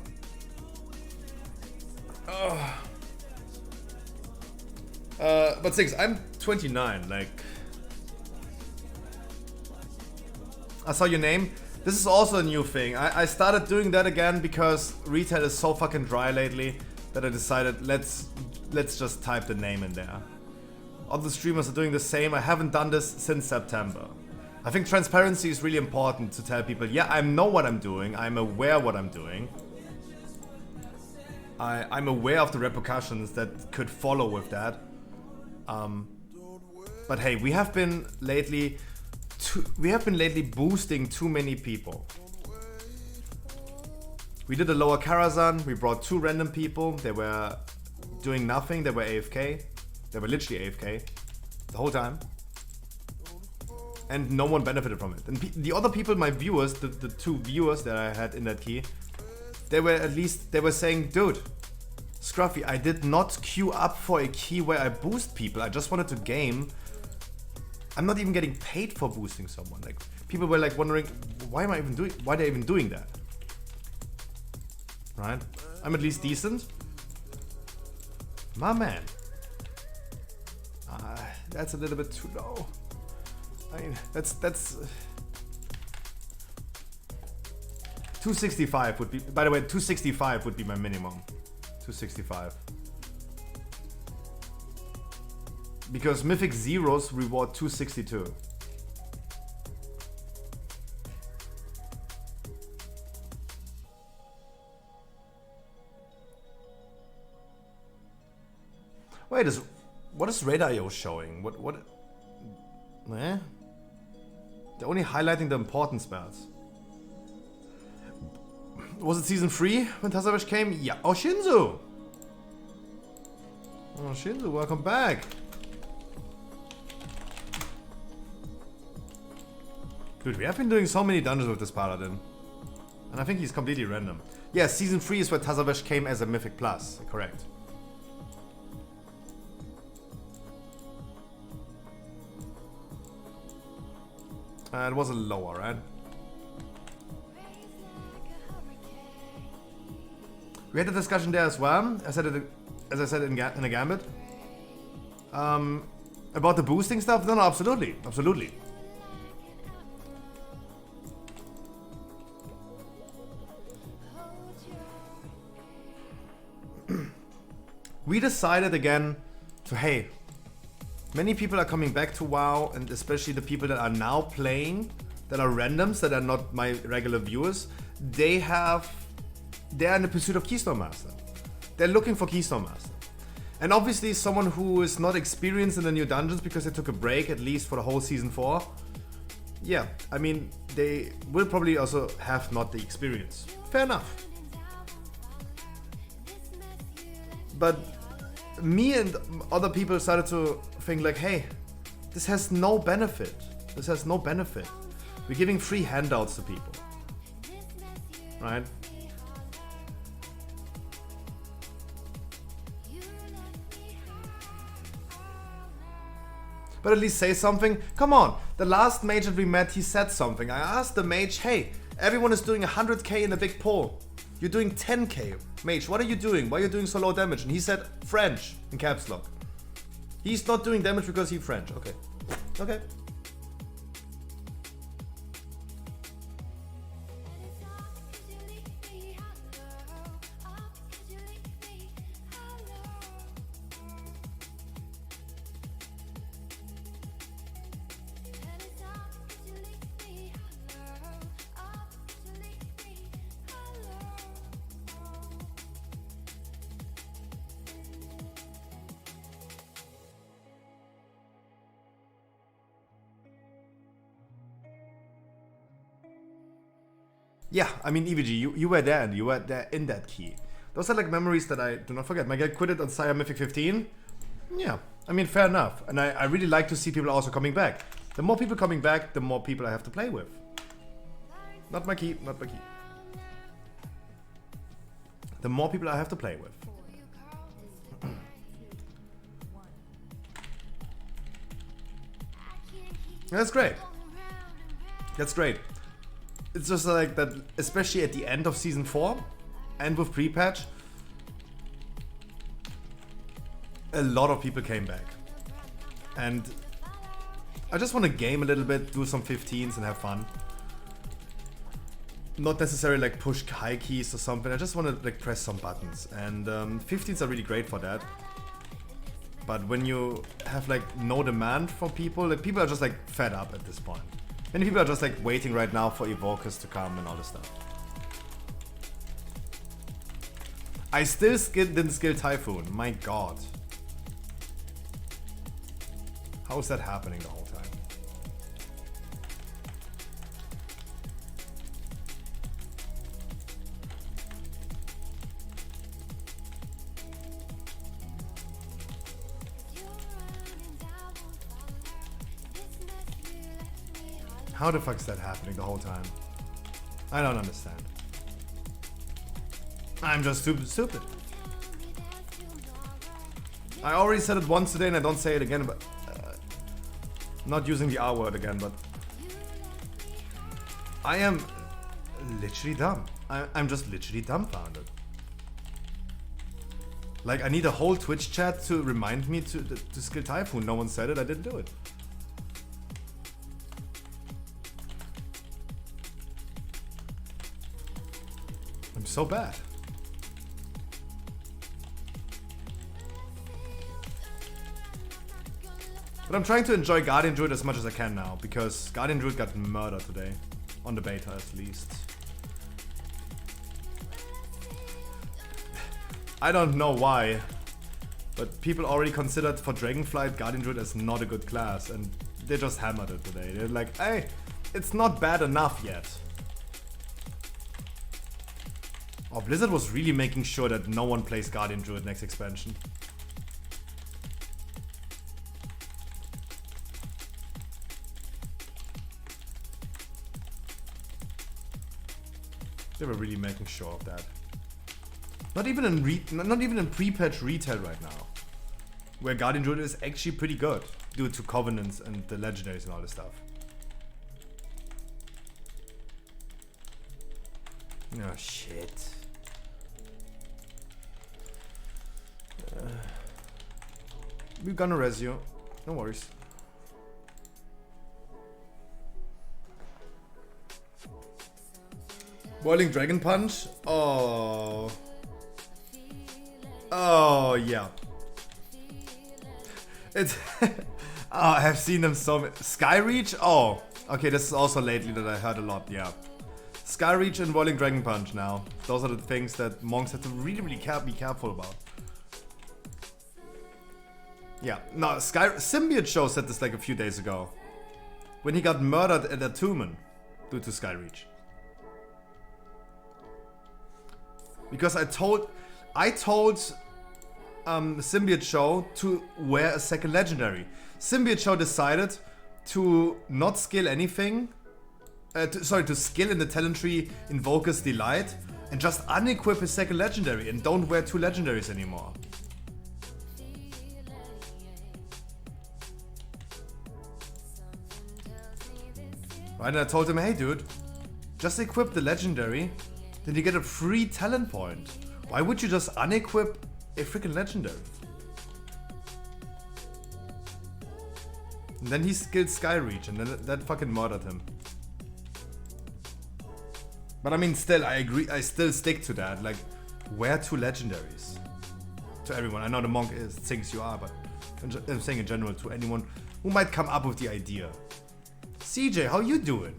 But Things, I'm 29. Like, I saw your name. This is also a new thing. I started doing that again because retail is so fucking dry lately that I decided let's just type the name in there. Other streamers are doing the same. I haven't done this since September. I think transparency is really important to tell people, yeah, I know what I'm doing. I'm aware what I'm doing. I'm aware of the repercussions that could follow with that. But hey, we have been lately boosting too many people. We did a lower Karazhan, we brought 2 random people, they were doing nothing, they were AFK. They were literally AFK the whole time. And no one benefited from it. And the other people, my viewers, the 2 viewers that I had in that key, they were saying, dude, Scruffy, I did not queue up for a key where I boost people, I just wanted to game. I'm not even getting paid for boosting someone. Like, people were like wondering, why they're even doing that? Right? I'm at least decent. My man. That's a little bit too low. I mean, that's 265 would be, by the way, 265 would be my minimum. 265. Because Mythic Zeros reward 262. Wait, what is Radar.io showing? What? Eh? They're only highlighting the important spells. Was it season 3 when Tazavesh came? Yeah. Oh, Shinzu! Oh, Shinzu, welcome back. Dude, we have been doing so many dungeons with this Paladin. And I think he's completely random. Yeah, season 3 is where Tazavesh came as a Mythic Plus. Correct. It was a lower, right? We had a discussion there as well. As I said in a Gambit. About the boosting stuff. No, absolutely, absolutely. We decided again to, hey, many people are coming back to WoW, and especially the people that are now playing, that are randoms, that are not my regular viewers, they're in the pursuit of Keystone Master. They're looking for Keystone Master. And obviously someone who is not experienced in the new dungeons because they took a break at least for the whole season 4, yeah, I mean, they will probably also have not the experience. Fair enough. But me and other people started to think like, hey, this has no benefit. This has no benefit. We're giving free handouts to people. Right? But at least say something. Come on, the last mage that we met, he said something. I asked the mage, hey, everyone is doing 100k in a big poll. You're doing 10k. Mage, what are you doing? Why are you doing so low damage? And he said, French, in caps lock. He's not doing damage because he's French. Okay. Okay. Yeah, I mean, EVG, you were there and you were there in that key. Those are like memories that I do not forget. My guy quitted on Sire Mythic 15. Yeah, I mean, fair enough. And I really like to see people also coming back. The more people coming back, the more people I have to play with. Not my key, not my key. The more people I have to play with. That's great. That's great. It's just like that, especially at the end of season 4 and with pre-patch, a lot of people came back. And I just want to game a little bit, do some 15s and have fun. Not necessarily like push high keys or something, I just want to like press some buttons. And 15s are really great for that. But when you have like no demand for people, like people are just like fed up at this point. Many people are just like waiting right now for evokers to come and all this stuff. I still didn't skill Typhoon, my god. How is that happening the whole time? How the fuck is that happening the whole time? I don't understand. I'm just stupid. I already said it once today and I don't say it again, but not using the R word again, but I am literally dumb. I'm just literally dumbfounded. Like I need a whole Twitch chat to remind me to skill Typhoon. No one said it, I didn't do it. I'm so bad. But I'm trying to enjoy Guardian Druid as much as I can now, because Guardian Druid got murdered today. On the beta, at least. I don't know why, but people already considered for Dragonflight Guardian Druid as not a good class, and they just hammered it today. They're like, hey, it's not bad enough yet. Oh, Blizzard was really making sure that no one plays Guardian Druid next expansion. They were really making sure of that. Not even in pre-patch retail right now, where Guardian Druid is actually pretty good due to Covenants and the Legendaries and all this stuff. Oh shit. We're gonna res you. No worries. Boiling Dragon Punch? Oh. Oh, yeah. It's... oh, I have seen them so many... Skyreach? Oh. Okay, this is also lately that I heard a lot, yeah. Skyreach and Boiling Dragon Punch now. Those are the things that monks have to really be careful about. Yeah, no, Symbiote Show said this like a few days ago. When he got murdered at Atumen due to Skyreach. Because I told Symbiote Show to wear a second legendary. Symbiote Show decided to not skill anything. To skill in the talent tree Invoker's Delight and just unequip his second legendary and don't wear 2 legendaries anymore. Right, and I told him, hey dude, just equip the legendary, then you get a free talent point. Why would you just unequip a freaking legendary? And then he skilled Skyreach and then that fucking murdered him. But I mean, still, I agree, I still stick to that. Like, wear 2 legendaries. To everyone. I know the monk thinks you are, but I'm saying in general to anyone who might come up with the idea. CJ, how you doing?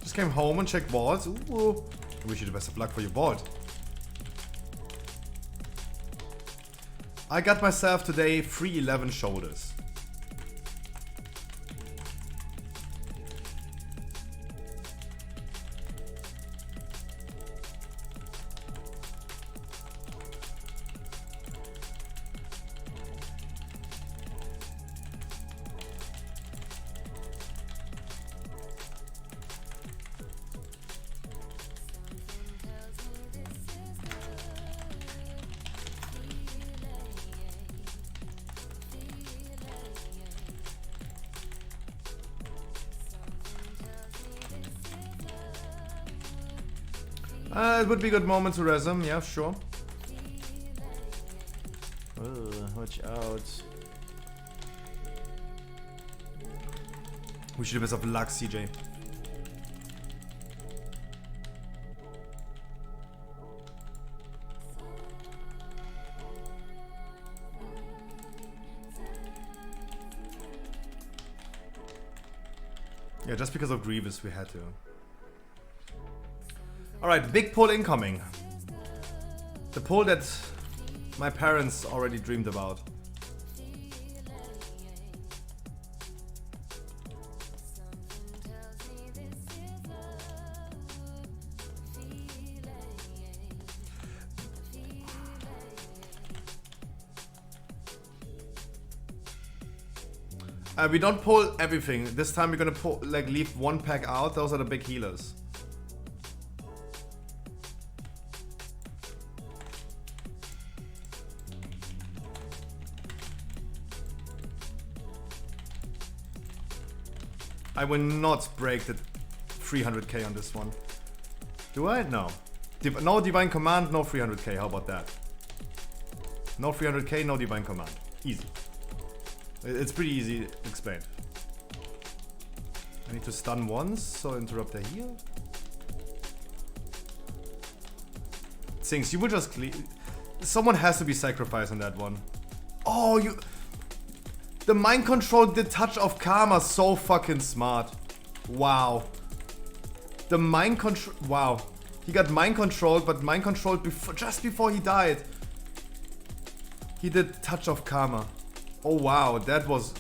Just came home and checked balls. Ooh. I wish you the best of luck for your board. I got myself today 311 shoulders. It would be a good moment to res him, yeah, sure. Watch out. We should have best of luck, CJ. Yeah, just because of Grievous we had to. Alright, big pull incoming. The pull that my parents already dreamed about. We don't pull everything. This time we're gonna pull, like, leave 1 pack out. Those are the big healers. I will not break the 300k on this one. Do I? No. No Divine Command, no 300k. How about that? No 300k, no Divine Command. Easy. It's pretty easy explained. I need to stun once, so interrupt the heal. Sinks, you will just clean. Someone has to be sacrificed on that one. Oh, you. The mind control, the touch of karma, so fucking smart. Wow. The mind control. Wow. He got mind controlled, but mind controlled just before he died. He did touch of karma. Oh wow, that was.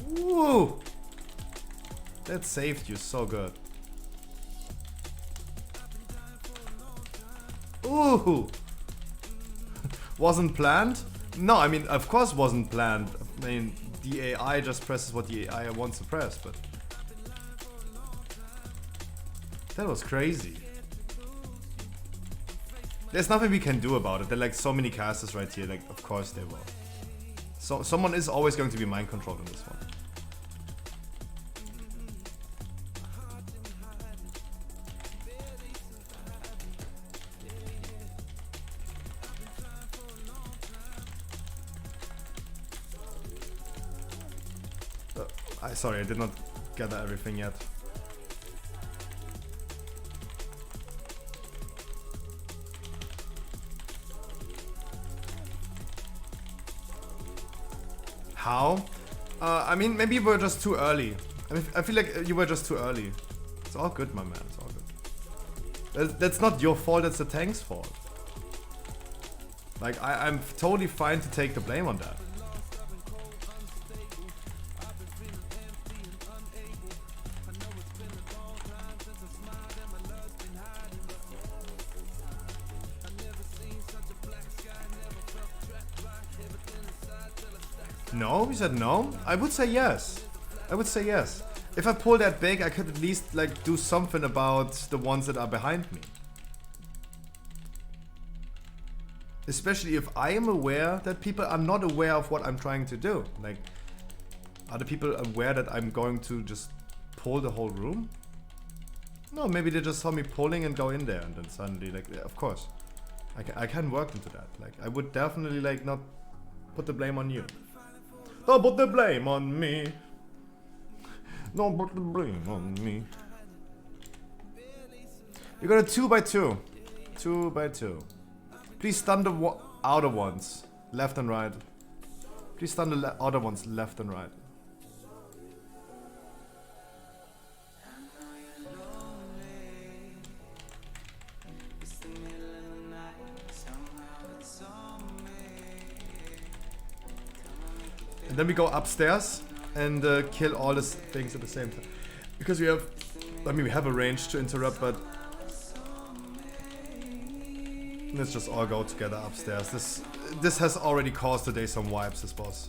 Woo! That saved you so good. Ooh! Wasn't planned? No, I mean, of course wasn't planned. I mean, the AI just presses what the AI wants to press, but... That was crazy. There's nothing we can do about it. There are like so many casters right here, like, of course they will. So, someone is always going to be mind controlled in this one. Sorry, I did not gather everything yet. How? I mean, maybe you were just too early. I feel like you were just too early. It's all good, my man. It's all good. That's not your fault. That's the tank's fault. Like, I'm totally fine to take the blame on that. No? We said no? I would say yes. I would say yes. If I pull that big, I could at least like do something about the ones that are behind me. Especially if I am aware that people are not aware of what I'm trying to do. Like, are the people aware that I'm going to just pull the whole room? No, maybe they just saw me pulling and go in there and then suddenly, like, yeah, of course. I can work into that. Like, I would definitely like not put the blame on you. Don't put the blame on me. Don't put the blame on me. We got a 2x2. 2x2. Please stun the outer ones. Left and right. Please stun the outer ones left and right. And then we go upstairs and kill all these things at the same time. Because we have, I mean, we have a range to interrupt, but let's just all go together upstairs. This has already caused today some vibes, this boss.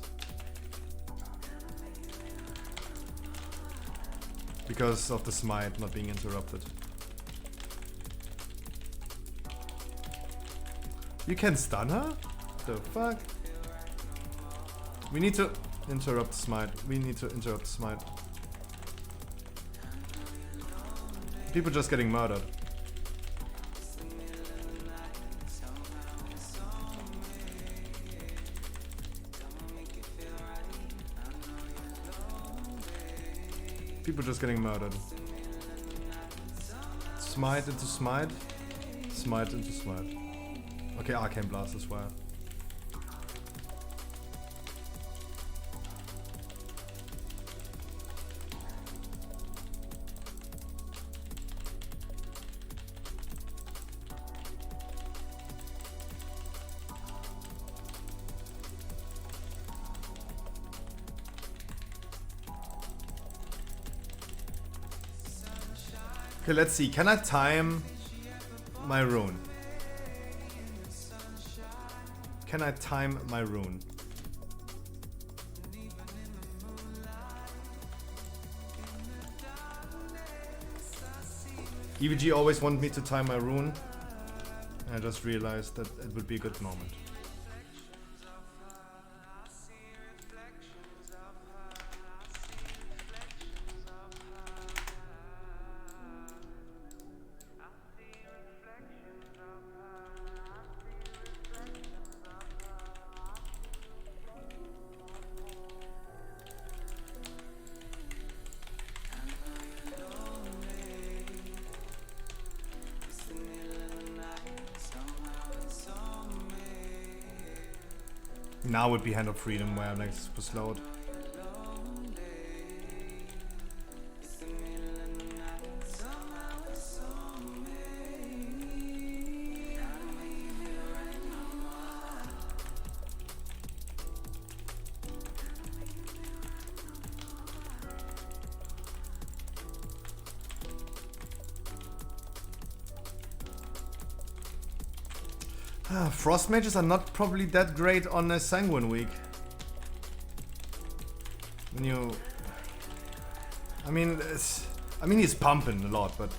Because of the smite not being interrupted. You can stun her? The fuck? We need to interrupt smite. We need to interrupt smite. People just getting murdered. People just getting murdered. Smite into smite. Smite into smite. Okay, Arcane Blast as well. Okay, let's see. Can I time my rune? Can I time my rune? EVG always wanted me to time my rune. I just realized that it would be a good moment. Now would be Hand of Freedom where I'm like super slowed. Frost mages are not probably that great on a Sanguine week. When you, I mean, he's pumping a lot, but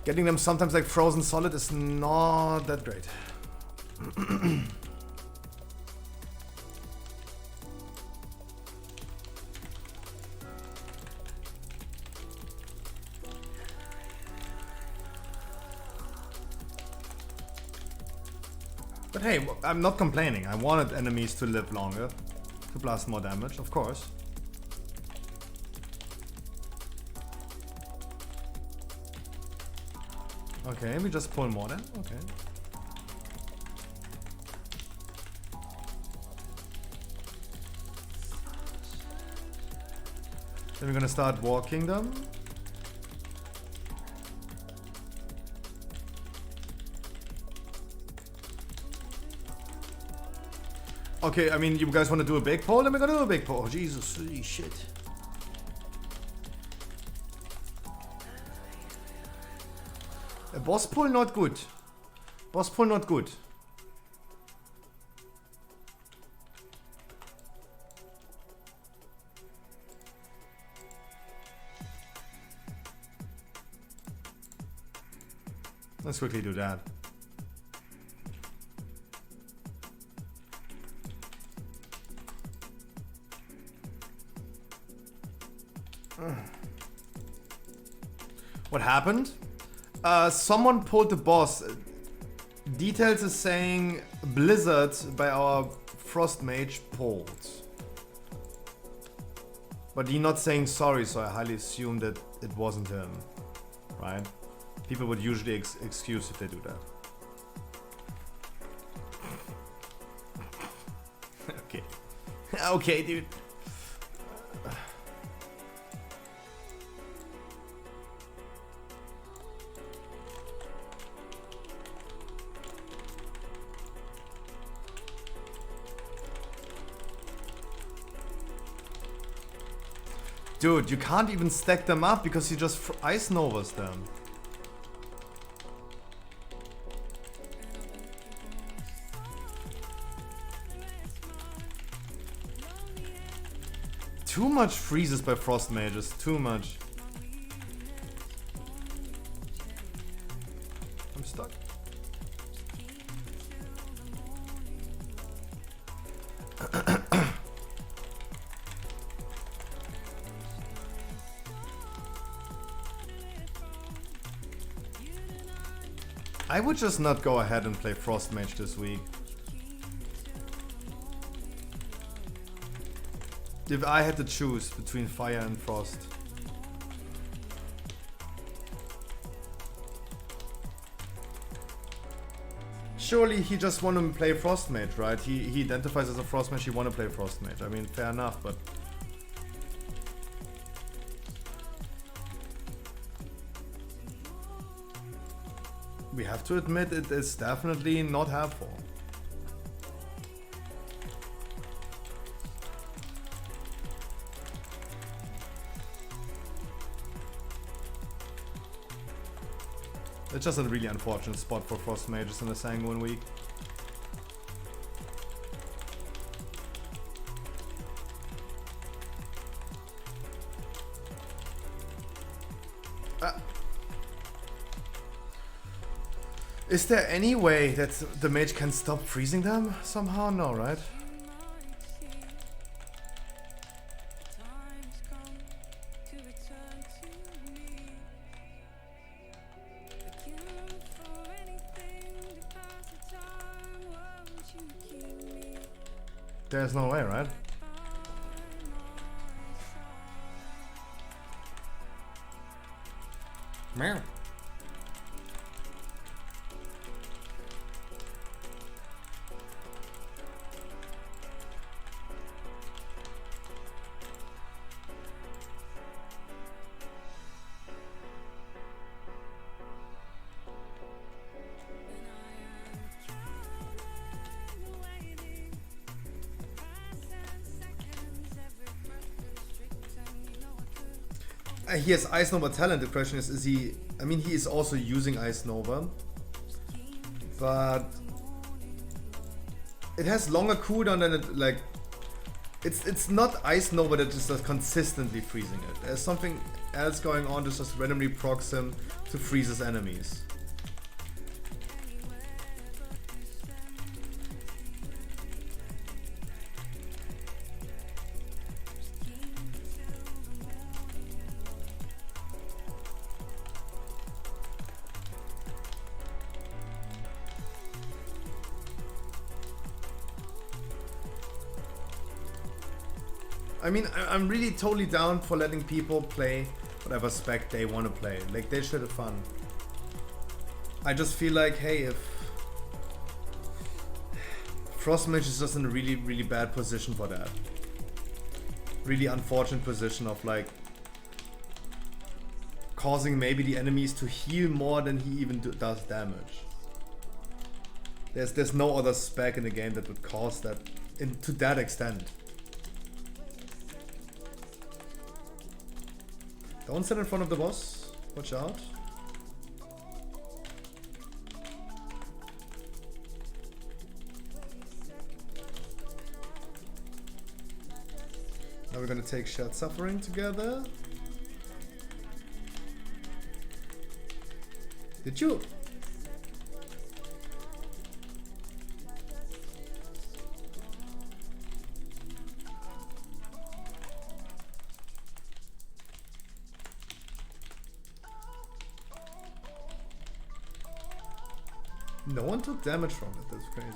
getting them sometimes like frozen solid is not that great. But hey, I'm not complaining. I wanted enemies to live longer, to blast more damage, of course. Okay, we just pull more then? Okay. Then we're gonna start walking them. Okay, I mean, you guys want to do a big pull? Then we're gonna do a big pull. Oh, Jesus, holy shit. A boss pull, not good. Boss pull, not good. Let's quickly do that. What happened? Someone pulled the boss. Details is saying Blizzard by our Frost Mage pulled. But he's not saying sorry, so I highly assume that it wasn't him. Right? People would usually excuse if they do that. Okay. Okay, dude. Dude, you can't even stack them up because you just ice novas them. Too much freezes by Frost Mages, too much. I'm stuck. I would just not go ahead and play Frost Mage this week. If I had to choose between Fire and Frost. Surely he just want to play Frost Mage, right? He identifies as a Frost Mage, he want to play Frost Mage. I mean, fair enough, but... we have to admit it is definitely not helpful. It's just a really unfortunate spot for Frost Mages in the Sanguine week. Is there any way that the mage can stop freezing them somehow? No, right? There's no way, right? Meow. He has Ice Nova talent. The question is he... I mean, he is also using Ice Nova. But... it has longer cooldown than it, like... It's not Ice Nova that just consistently freezing it. There's something else going on that just randomly procs him to freeze his enemies. I mean, I'm really totally down for letting people play whatever spec they want to play. Like, they should have fun. I just feel like, hey, if Frostmage is just in a really, really bad position for that. Really unfortunate position of, like, causing maybe the enemies to heal more than he even does damage. There's no other spec in the game that would cause that to that extent. Don't stand in front of the boss. Watch out. Now we're gonna take Shared Suffering together. Did you? No one took damage from it, that's crazy.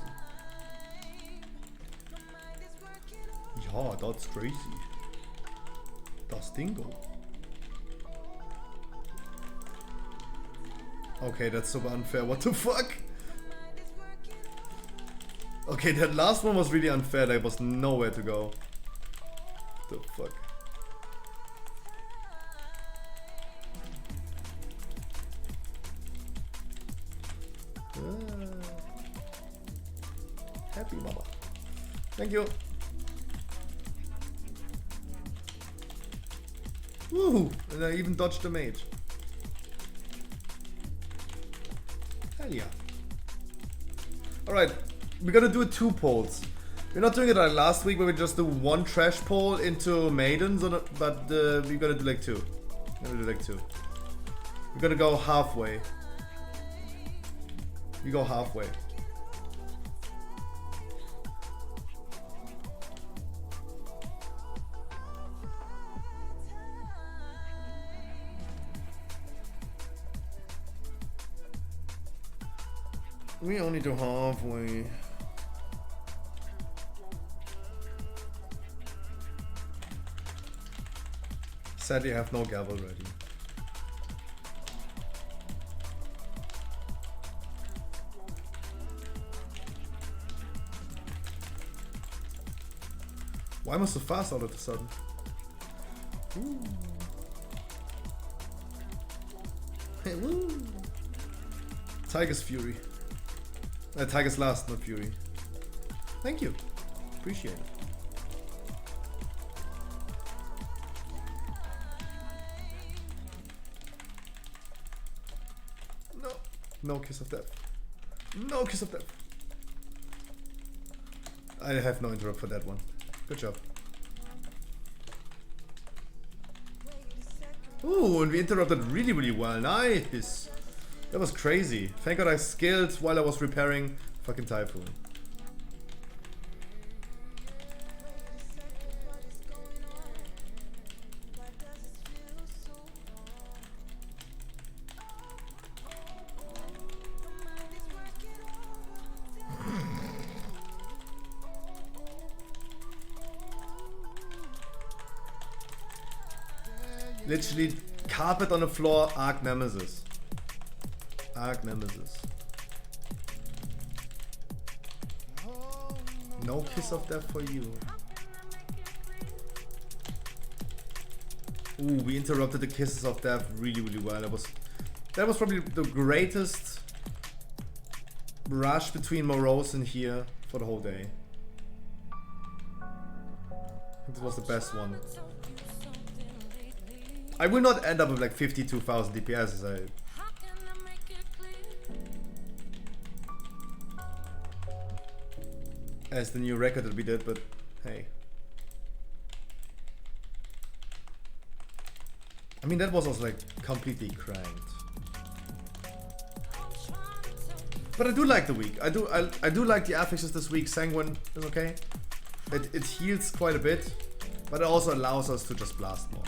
Yeah, that's crazy. Das Dingo. Okay, that's super unfair, what the fuck? Okay, that last one was really unfair, there was nowhere to go. The fuck? Happy mama. Thank you. Woohoo! And I even dodged the mage. Hell yeah. Alright, we're gonna do 2 polls. We're not doing it like last week where we just do 1 trash poll into maidens, but we're gonna do like 2. We're gonna do like 2. We're gonna go halfway. We go halfway. We only do halfway. Sadly, I have no gavel ready. Why am I so fast all of a sudden? Ooh. Hey, woo! Tiger's Fury. Tiger's Last, not Fury. Thank you. Appreciate it. No. No kiss of death. No kiss of death. I have no interrupt for that one. Good job. Ooh, and we interrupted really, really well. Nice. That was crazy. Thank God I skilled while I was repairing fucking Typhoon. Literally carpet on the floor, Arc Nemesis. Arc Nemesis. No kiss of death for you. Ooh, we interrupted the kisses of death really, really well. That was probably the greatest rush between Morose and here for the whole day. I think this was the best one. I will not end up with like 52,000 DPS as the new record that we did, but hey. I mean, that was also like completely cranked. But I do like the week. I do like the affixes this week. Sanguine is okay. It heals quite a bit, but it also allows us to just blast more.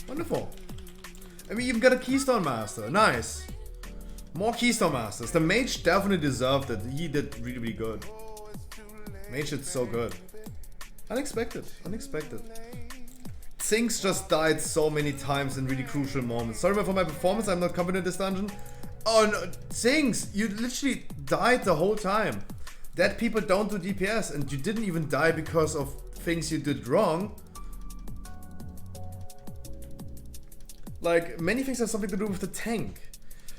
Wonderful. And we even got a Keystone Master. Nice. More Keystone Masters. The Mage definitely deserved it. He did really, really good. Mage did so good. Unexpected. Unexpected. Zinx just died so many times in really crucial moments. Sorry for my performance. I'm not confident in this dungeon. Oh no. Zinx, you literally died the whole time. Dead people don't do DPS, and you didn't even die because of things you did wrong. Like, many things have something to do with the tank.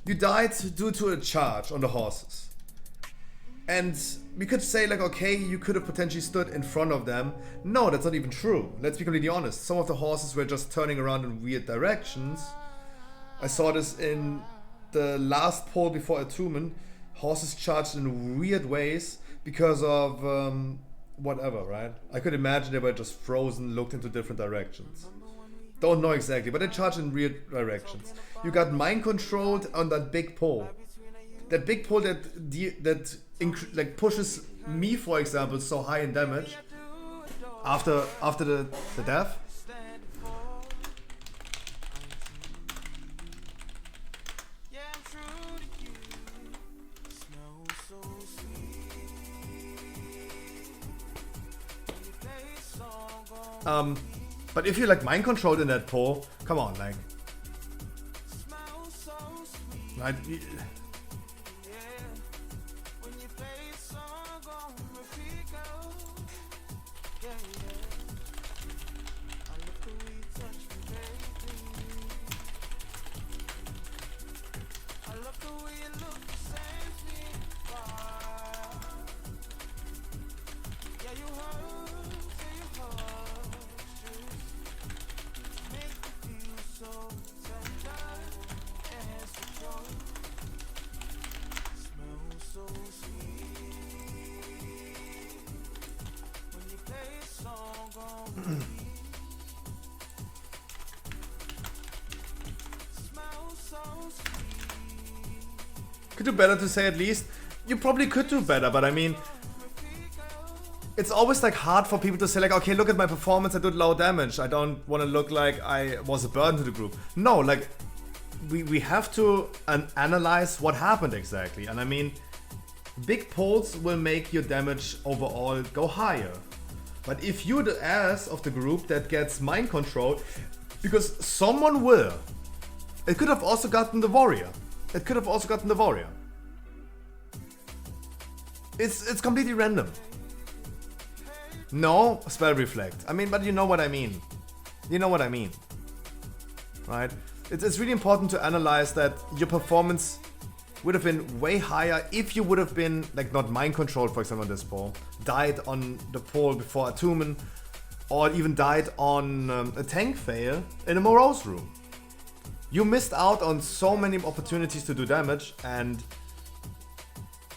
You died due to a charge on the horses. And we could say like, okay, you could have potentially stood in front of them. No, that's not even true. Let's be completely honest. Some of the horses were just turning around in weird directions. I saw this in the last poll before Attunement. Horses charged in weird ways because of whatever, right? I could imagine they were just frozen, looked into different directions. Don't know exactly, but they charge in weird directions. You got mind controlled on that big pole. That big pole that like pushes me, for example, so high in damage after the death. But if you're like mind controlled in that pole, come on, like, right? Could do better, to say at least. You probably could do better, but I mean, it's always like hard for people to say like, okay, look at my performance, I did low damage. I don't want to look like I was a burden to the group. No, like, we have to analyze what happened exactly. And I mean, big polls will make your damage overall go higher. But if you're the ass of the group that gets mind control, because someone will. It could have also gotten the warrior. It could have also gotten the warrior. It's completely random. No, spell reflect. I mean, but you know what I mean. You know what I mean. Right? It's really important to analyze that your performance would have been way higher if you would have been, like, not mind controlled, for example, on this pole, died on the pole before Attunement, or even died on a tank fail in a Morose room. You missed out on so many opportunities to do damage, and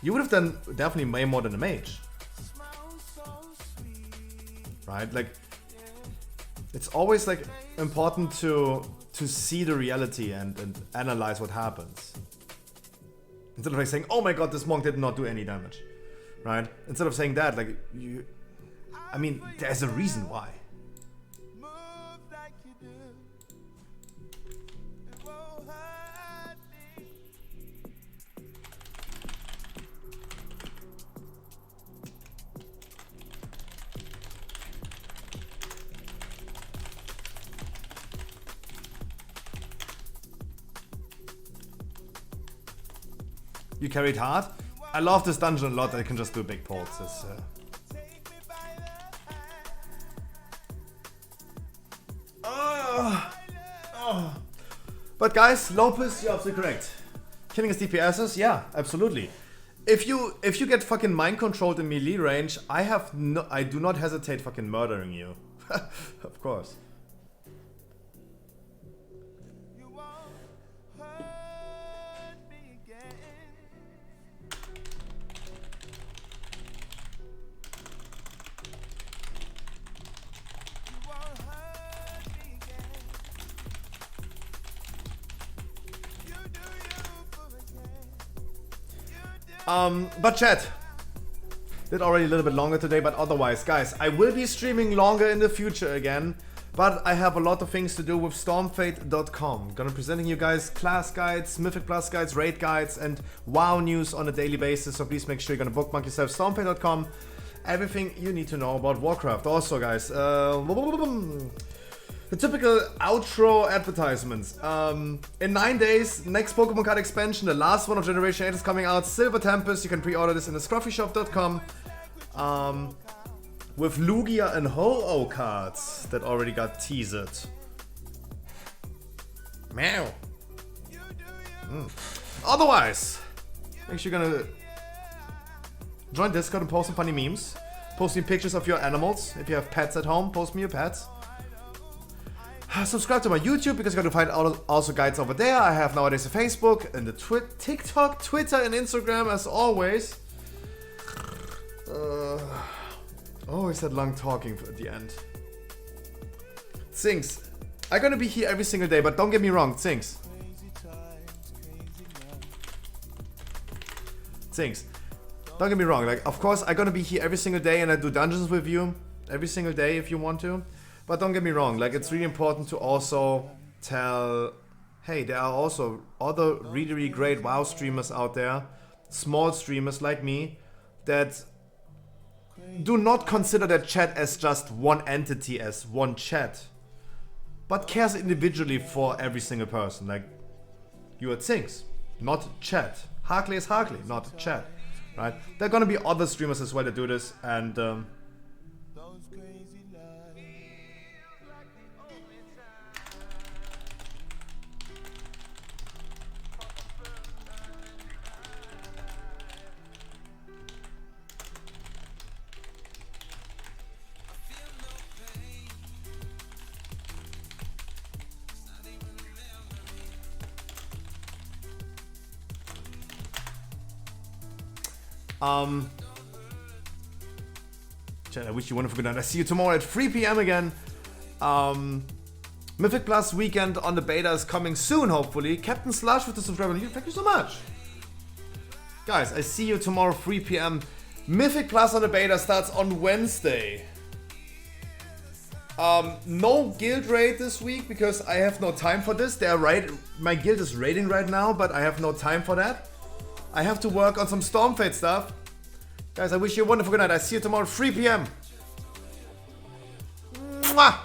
you would have done definitely way more than a mage. Right? Like, it's always like important to see the reality and analyze what happens. Instead of like saying, oh my god, this monk did not do any damage. Right? Instead of saying that, like, I mean, there's a reason why. You carried hard. I love this dungeon a lot. I can just do big pulls. It's, But guys, Lopez, you're absolutely correct. Killing his DPSs, yeah, absolutely. If you get fucking mind controlled in melee range, I do not hesitate fucking murdering you. Of course. But chat, did already a little bit longer today, but otherwise, guys, I will be streaming longer in the future again, but I have a lot of things to do with stormfate.com. Gonna be presenting you guys class guides, Mythic Plus guides, raid guides, and WoW news on a daily basis, so please make sure you're gonna bookmark yourself stormfate.com. Everything you need to know about Warcraft. Also, guys, the typical outro advertisements. In 9 days, next Pokemon card expansion, the last one of Generation 8 is coming out, Silver Tempest. You can pre-order this in the scruffyshop.com. With Lugia and Ho-Oh cards that already got teased. Meow. Otherwise, make sure you're gonna join Discord and post some funny memes. Post me pictures of your animals. If you have pets at home, post me your pets. Subscribe to my YouTube because you're going to find also guides over there. I have nowadays a Facebook and the TikTok, Twitter, and Instagram as always. Always that long talking at the end. Things. I'm going to be here every single day, but don't get me wrong, things. Don't get me wrong, like, of course, I'm going to be here every single day and I do dungeons with you every single day if you want to. But don't get me wrong, like, it's really important to also tell, hey, there are also other really, really great WoW streamers out there, small streamers like me, that do not consider their chat as just one entity, as one chat, but cares individually for every single person. Like, you are Things, not chat. Harkley is Harkley, not chat, right? There are gonna be other streamers as well that do this, and chat, I wish you wonderful good night. I see you tomorrow at 3 PM again. Mythic Plus weekend on the beta is coming soon, hopefully. Captain Slush with the subscriber. Thank you so much. Guys, I see you tomorrow 3 PM. Mythic Plus on the beta starts on Wednesday. No guild raid this week because I have no time for this. My guild is raiding right now, but I have no time for that. I have to work on some Stormfate stuff. Guys, I wish you a wonderful good night. I see you tomorrow 3 PM. Mwah!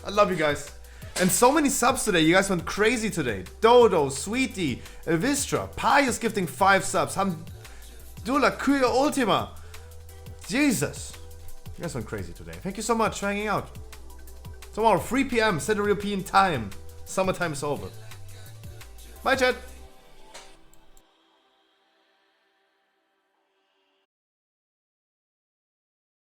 I love you guys. And so many subs today. You guys went crazy today. Dodo, Sweetie, Evistra, Pius gifting 5 subs. Hamdullah, Kuya Ultima. Jesus. You guys went crazy today. Thank you so much for hanging out. Tomorrow 3 PM, Central European time. Summertime is over. Bye, chat.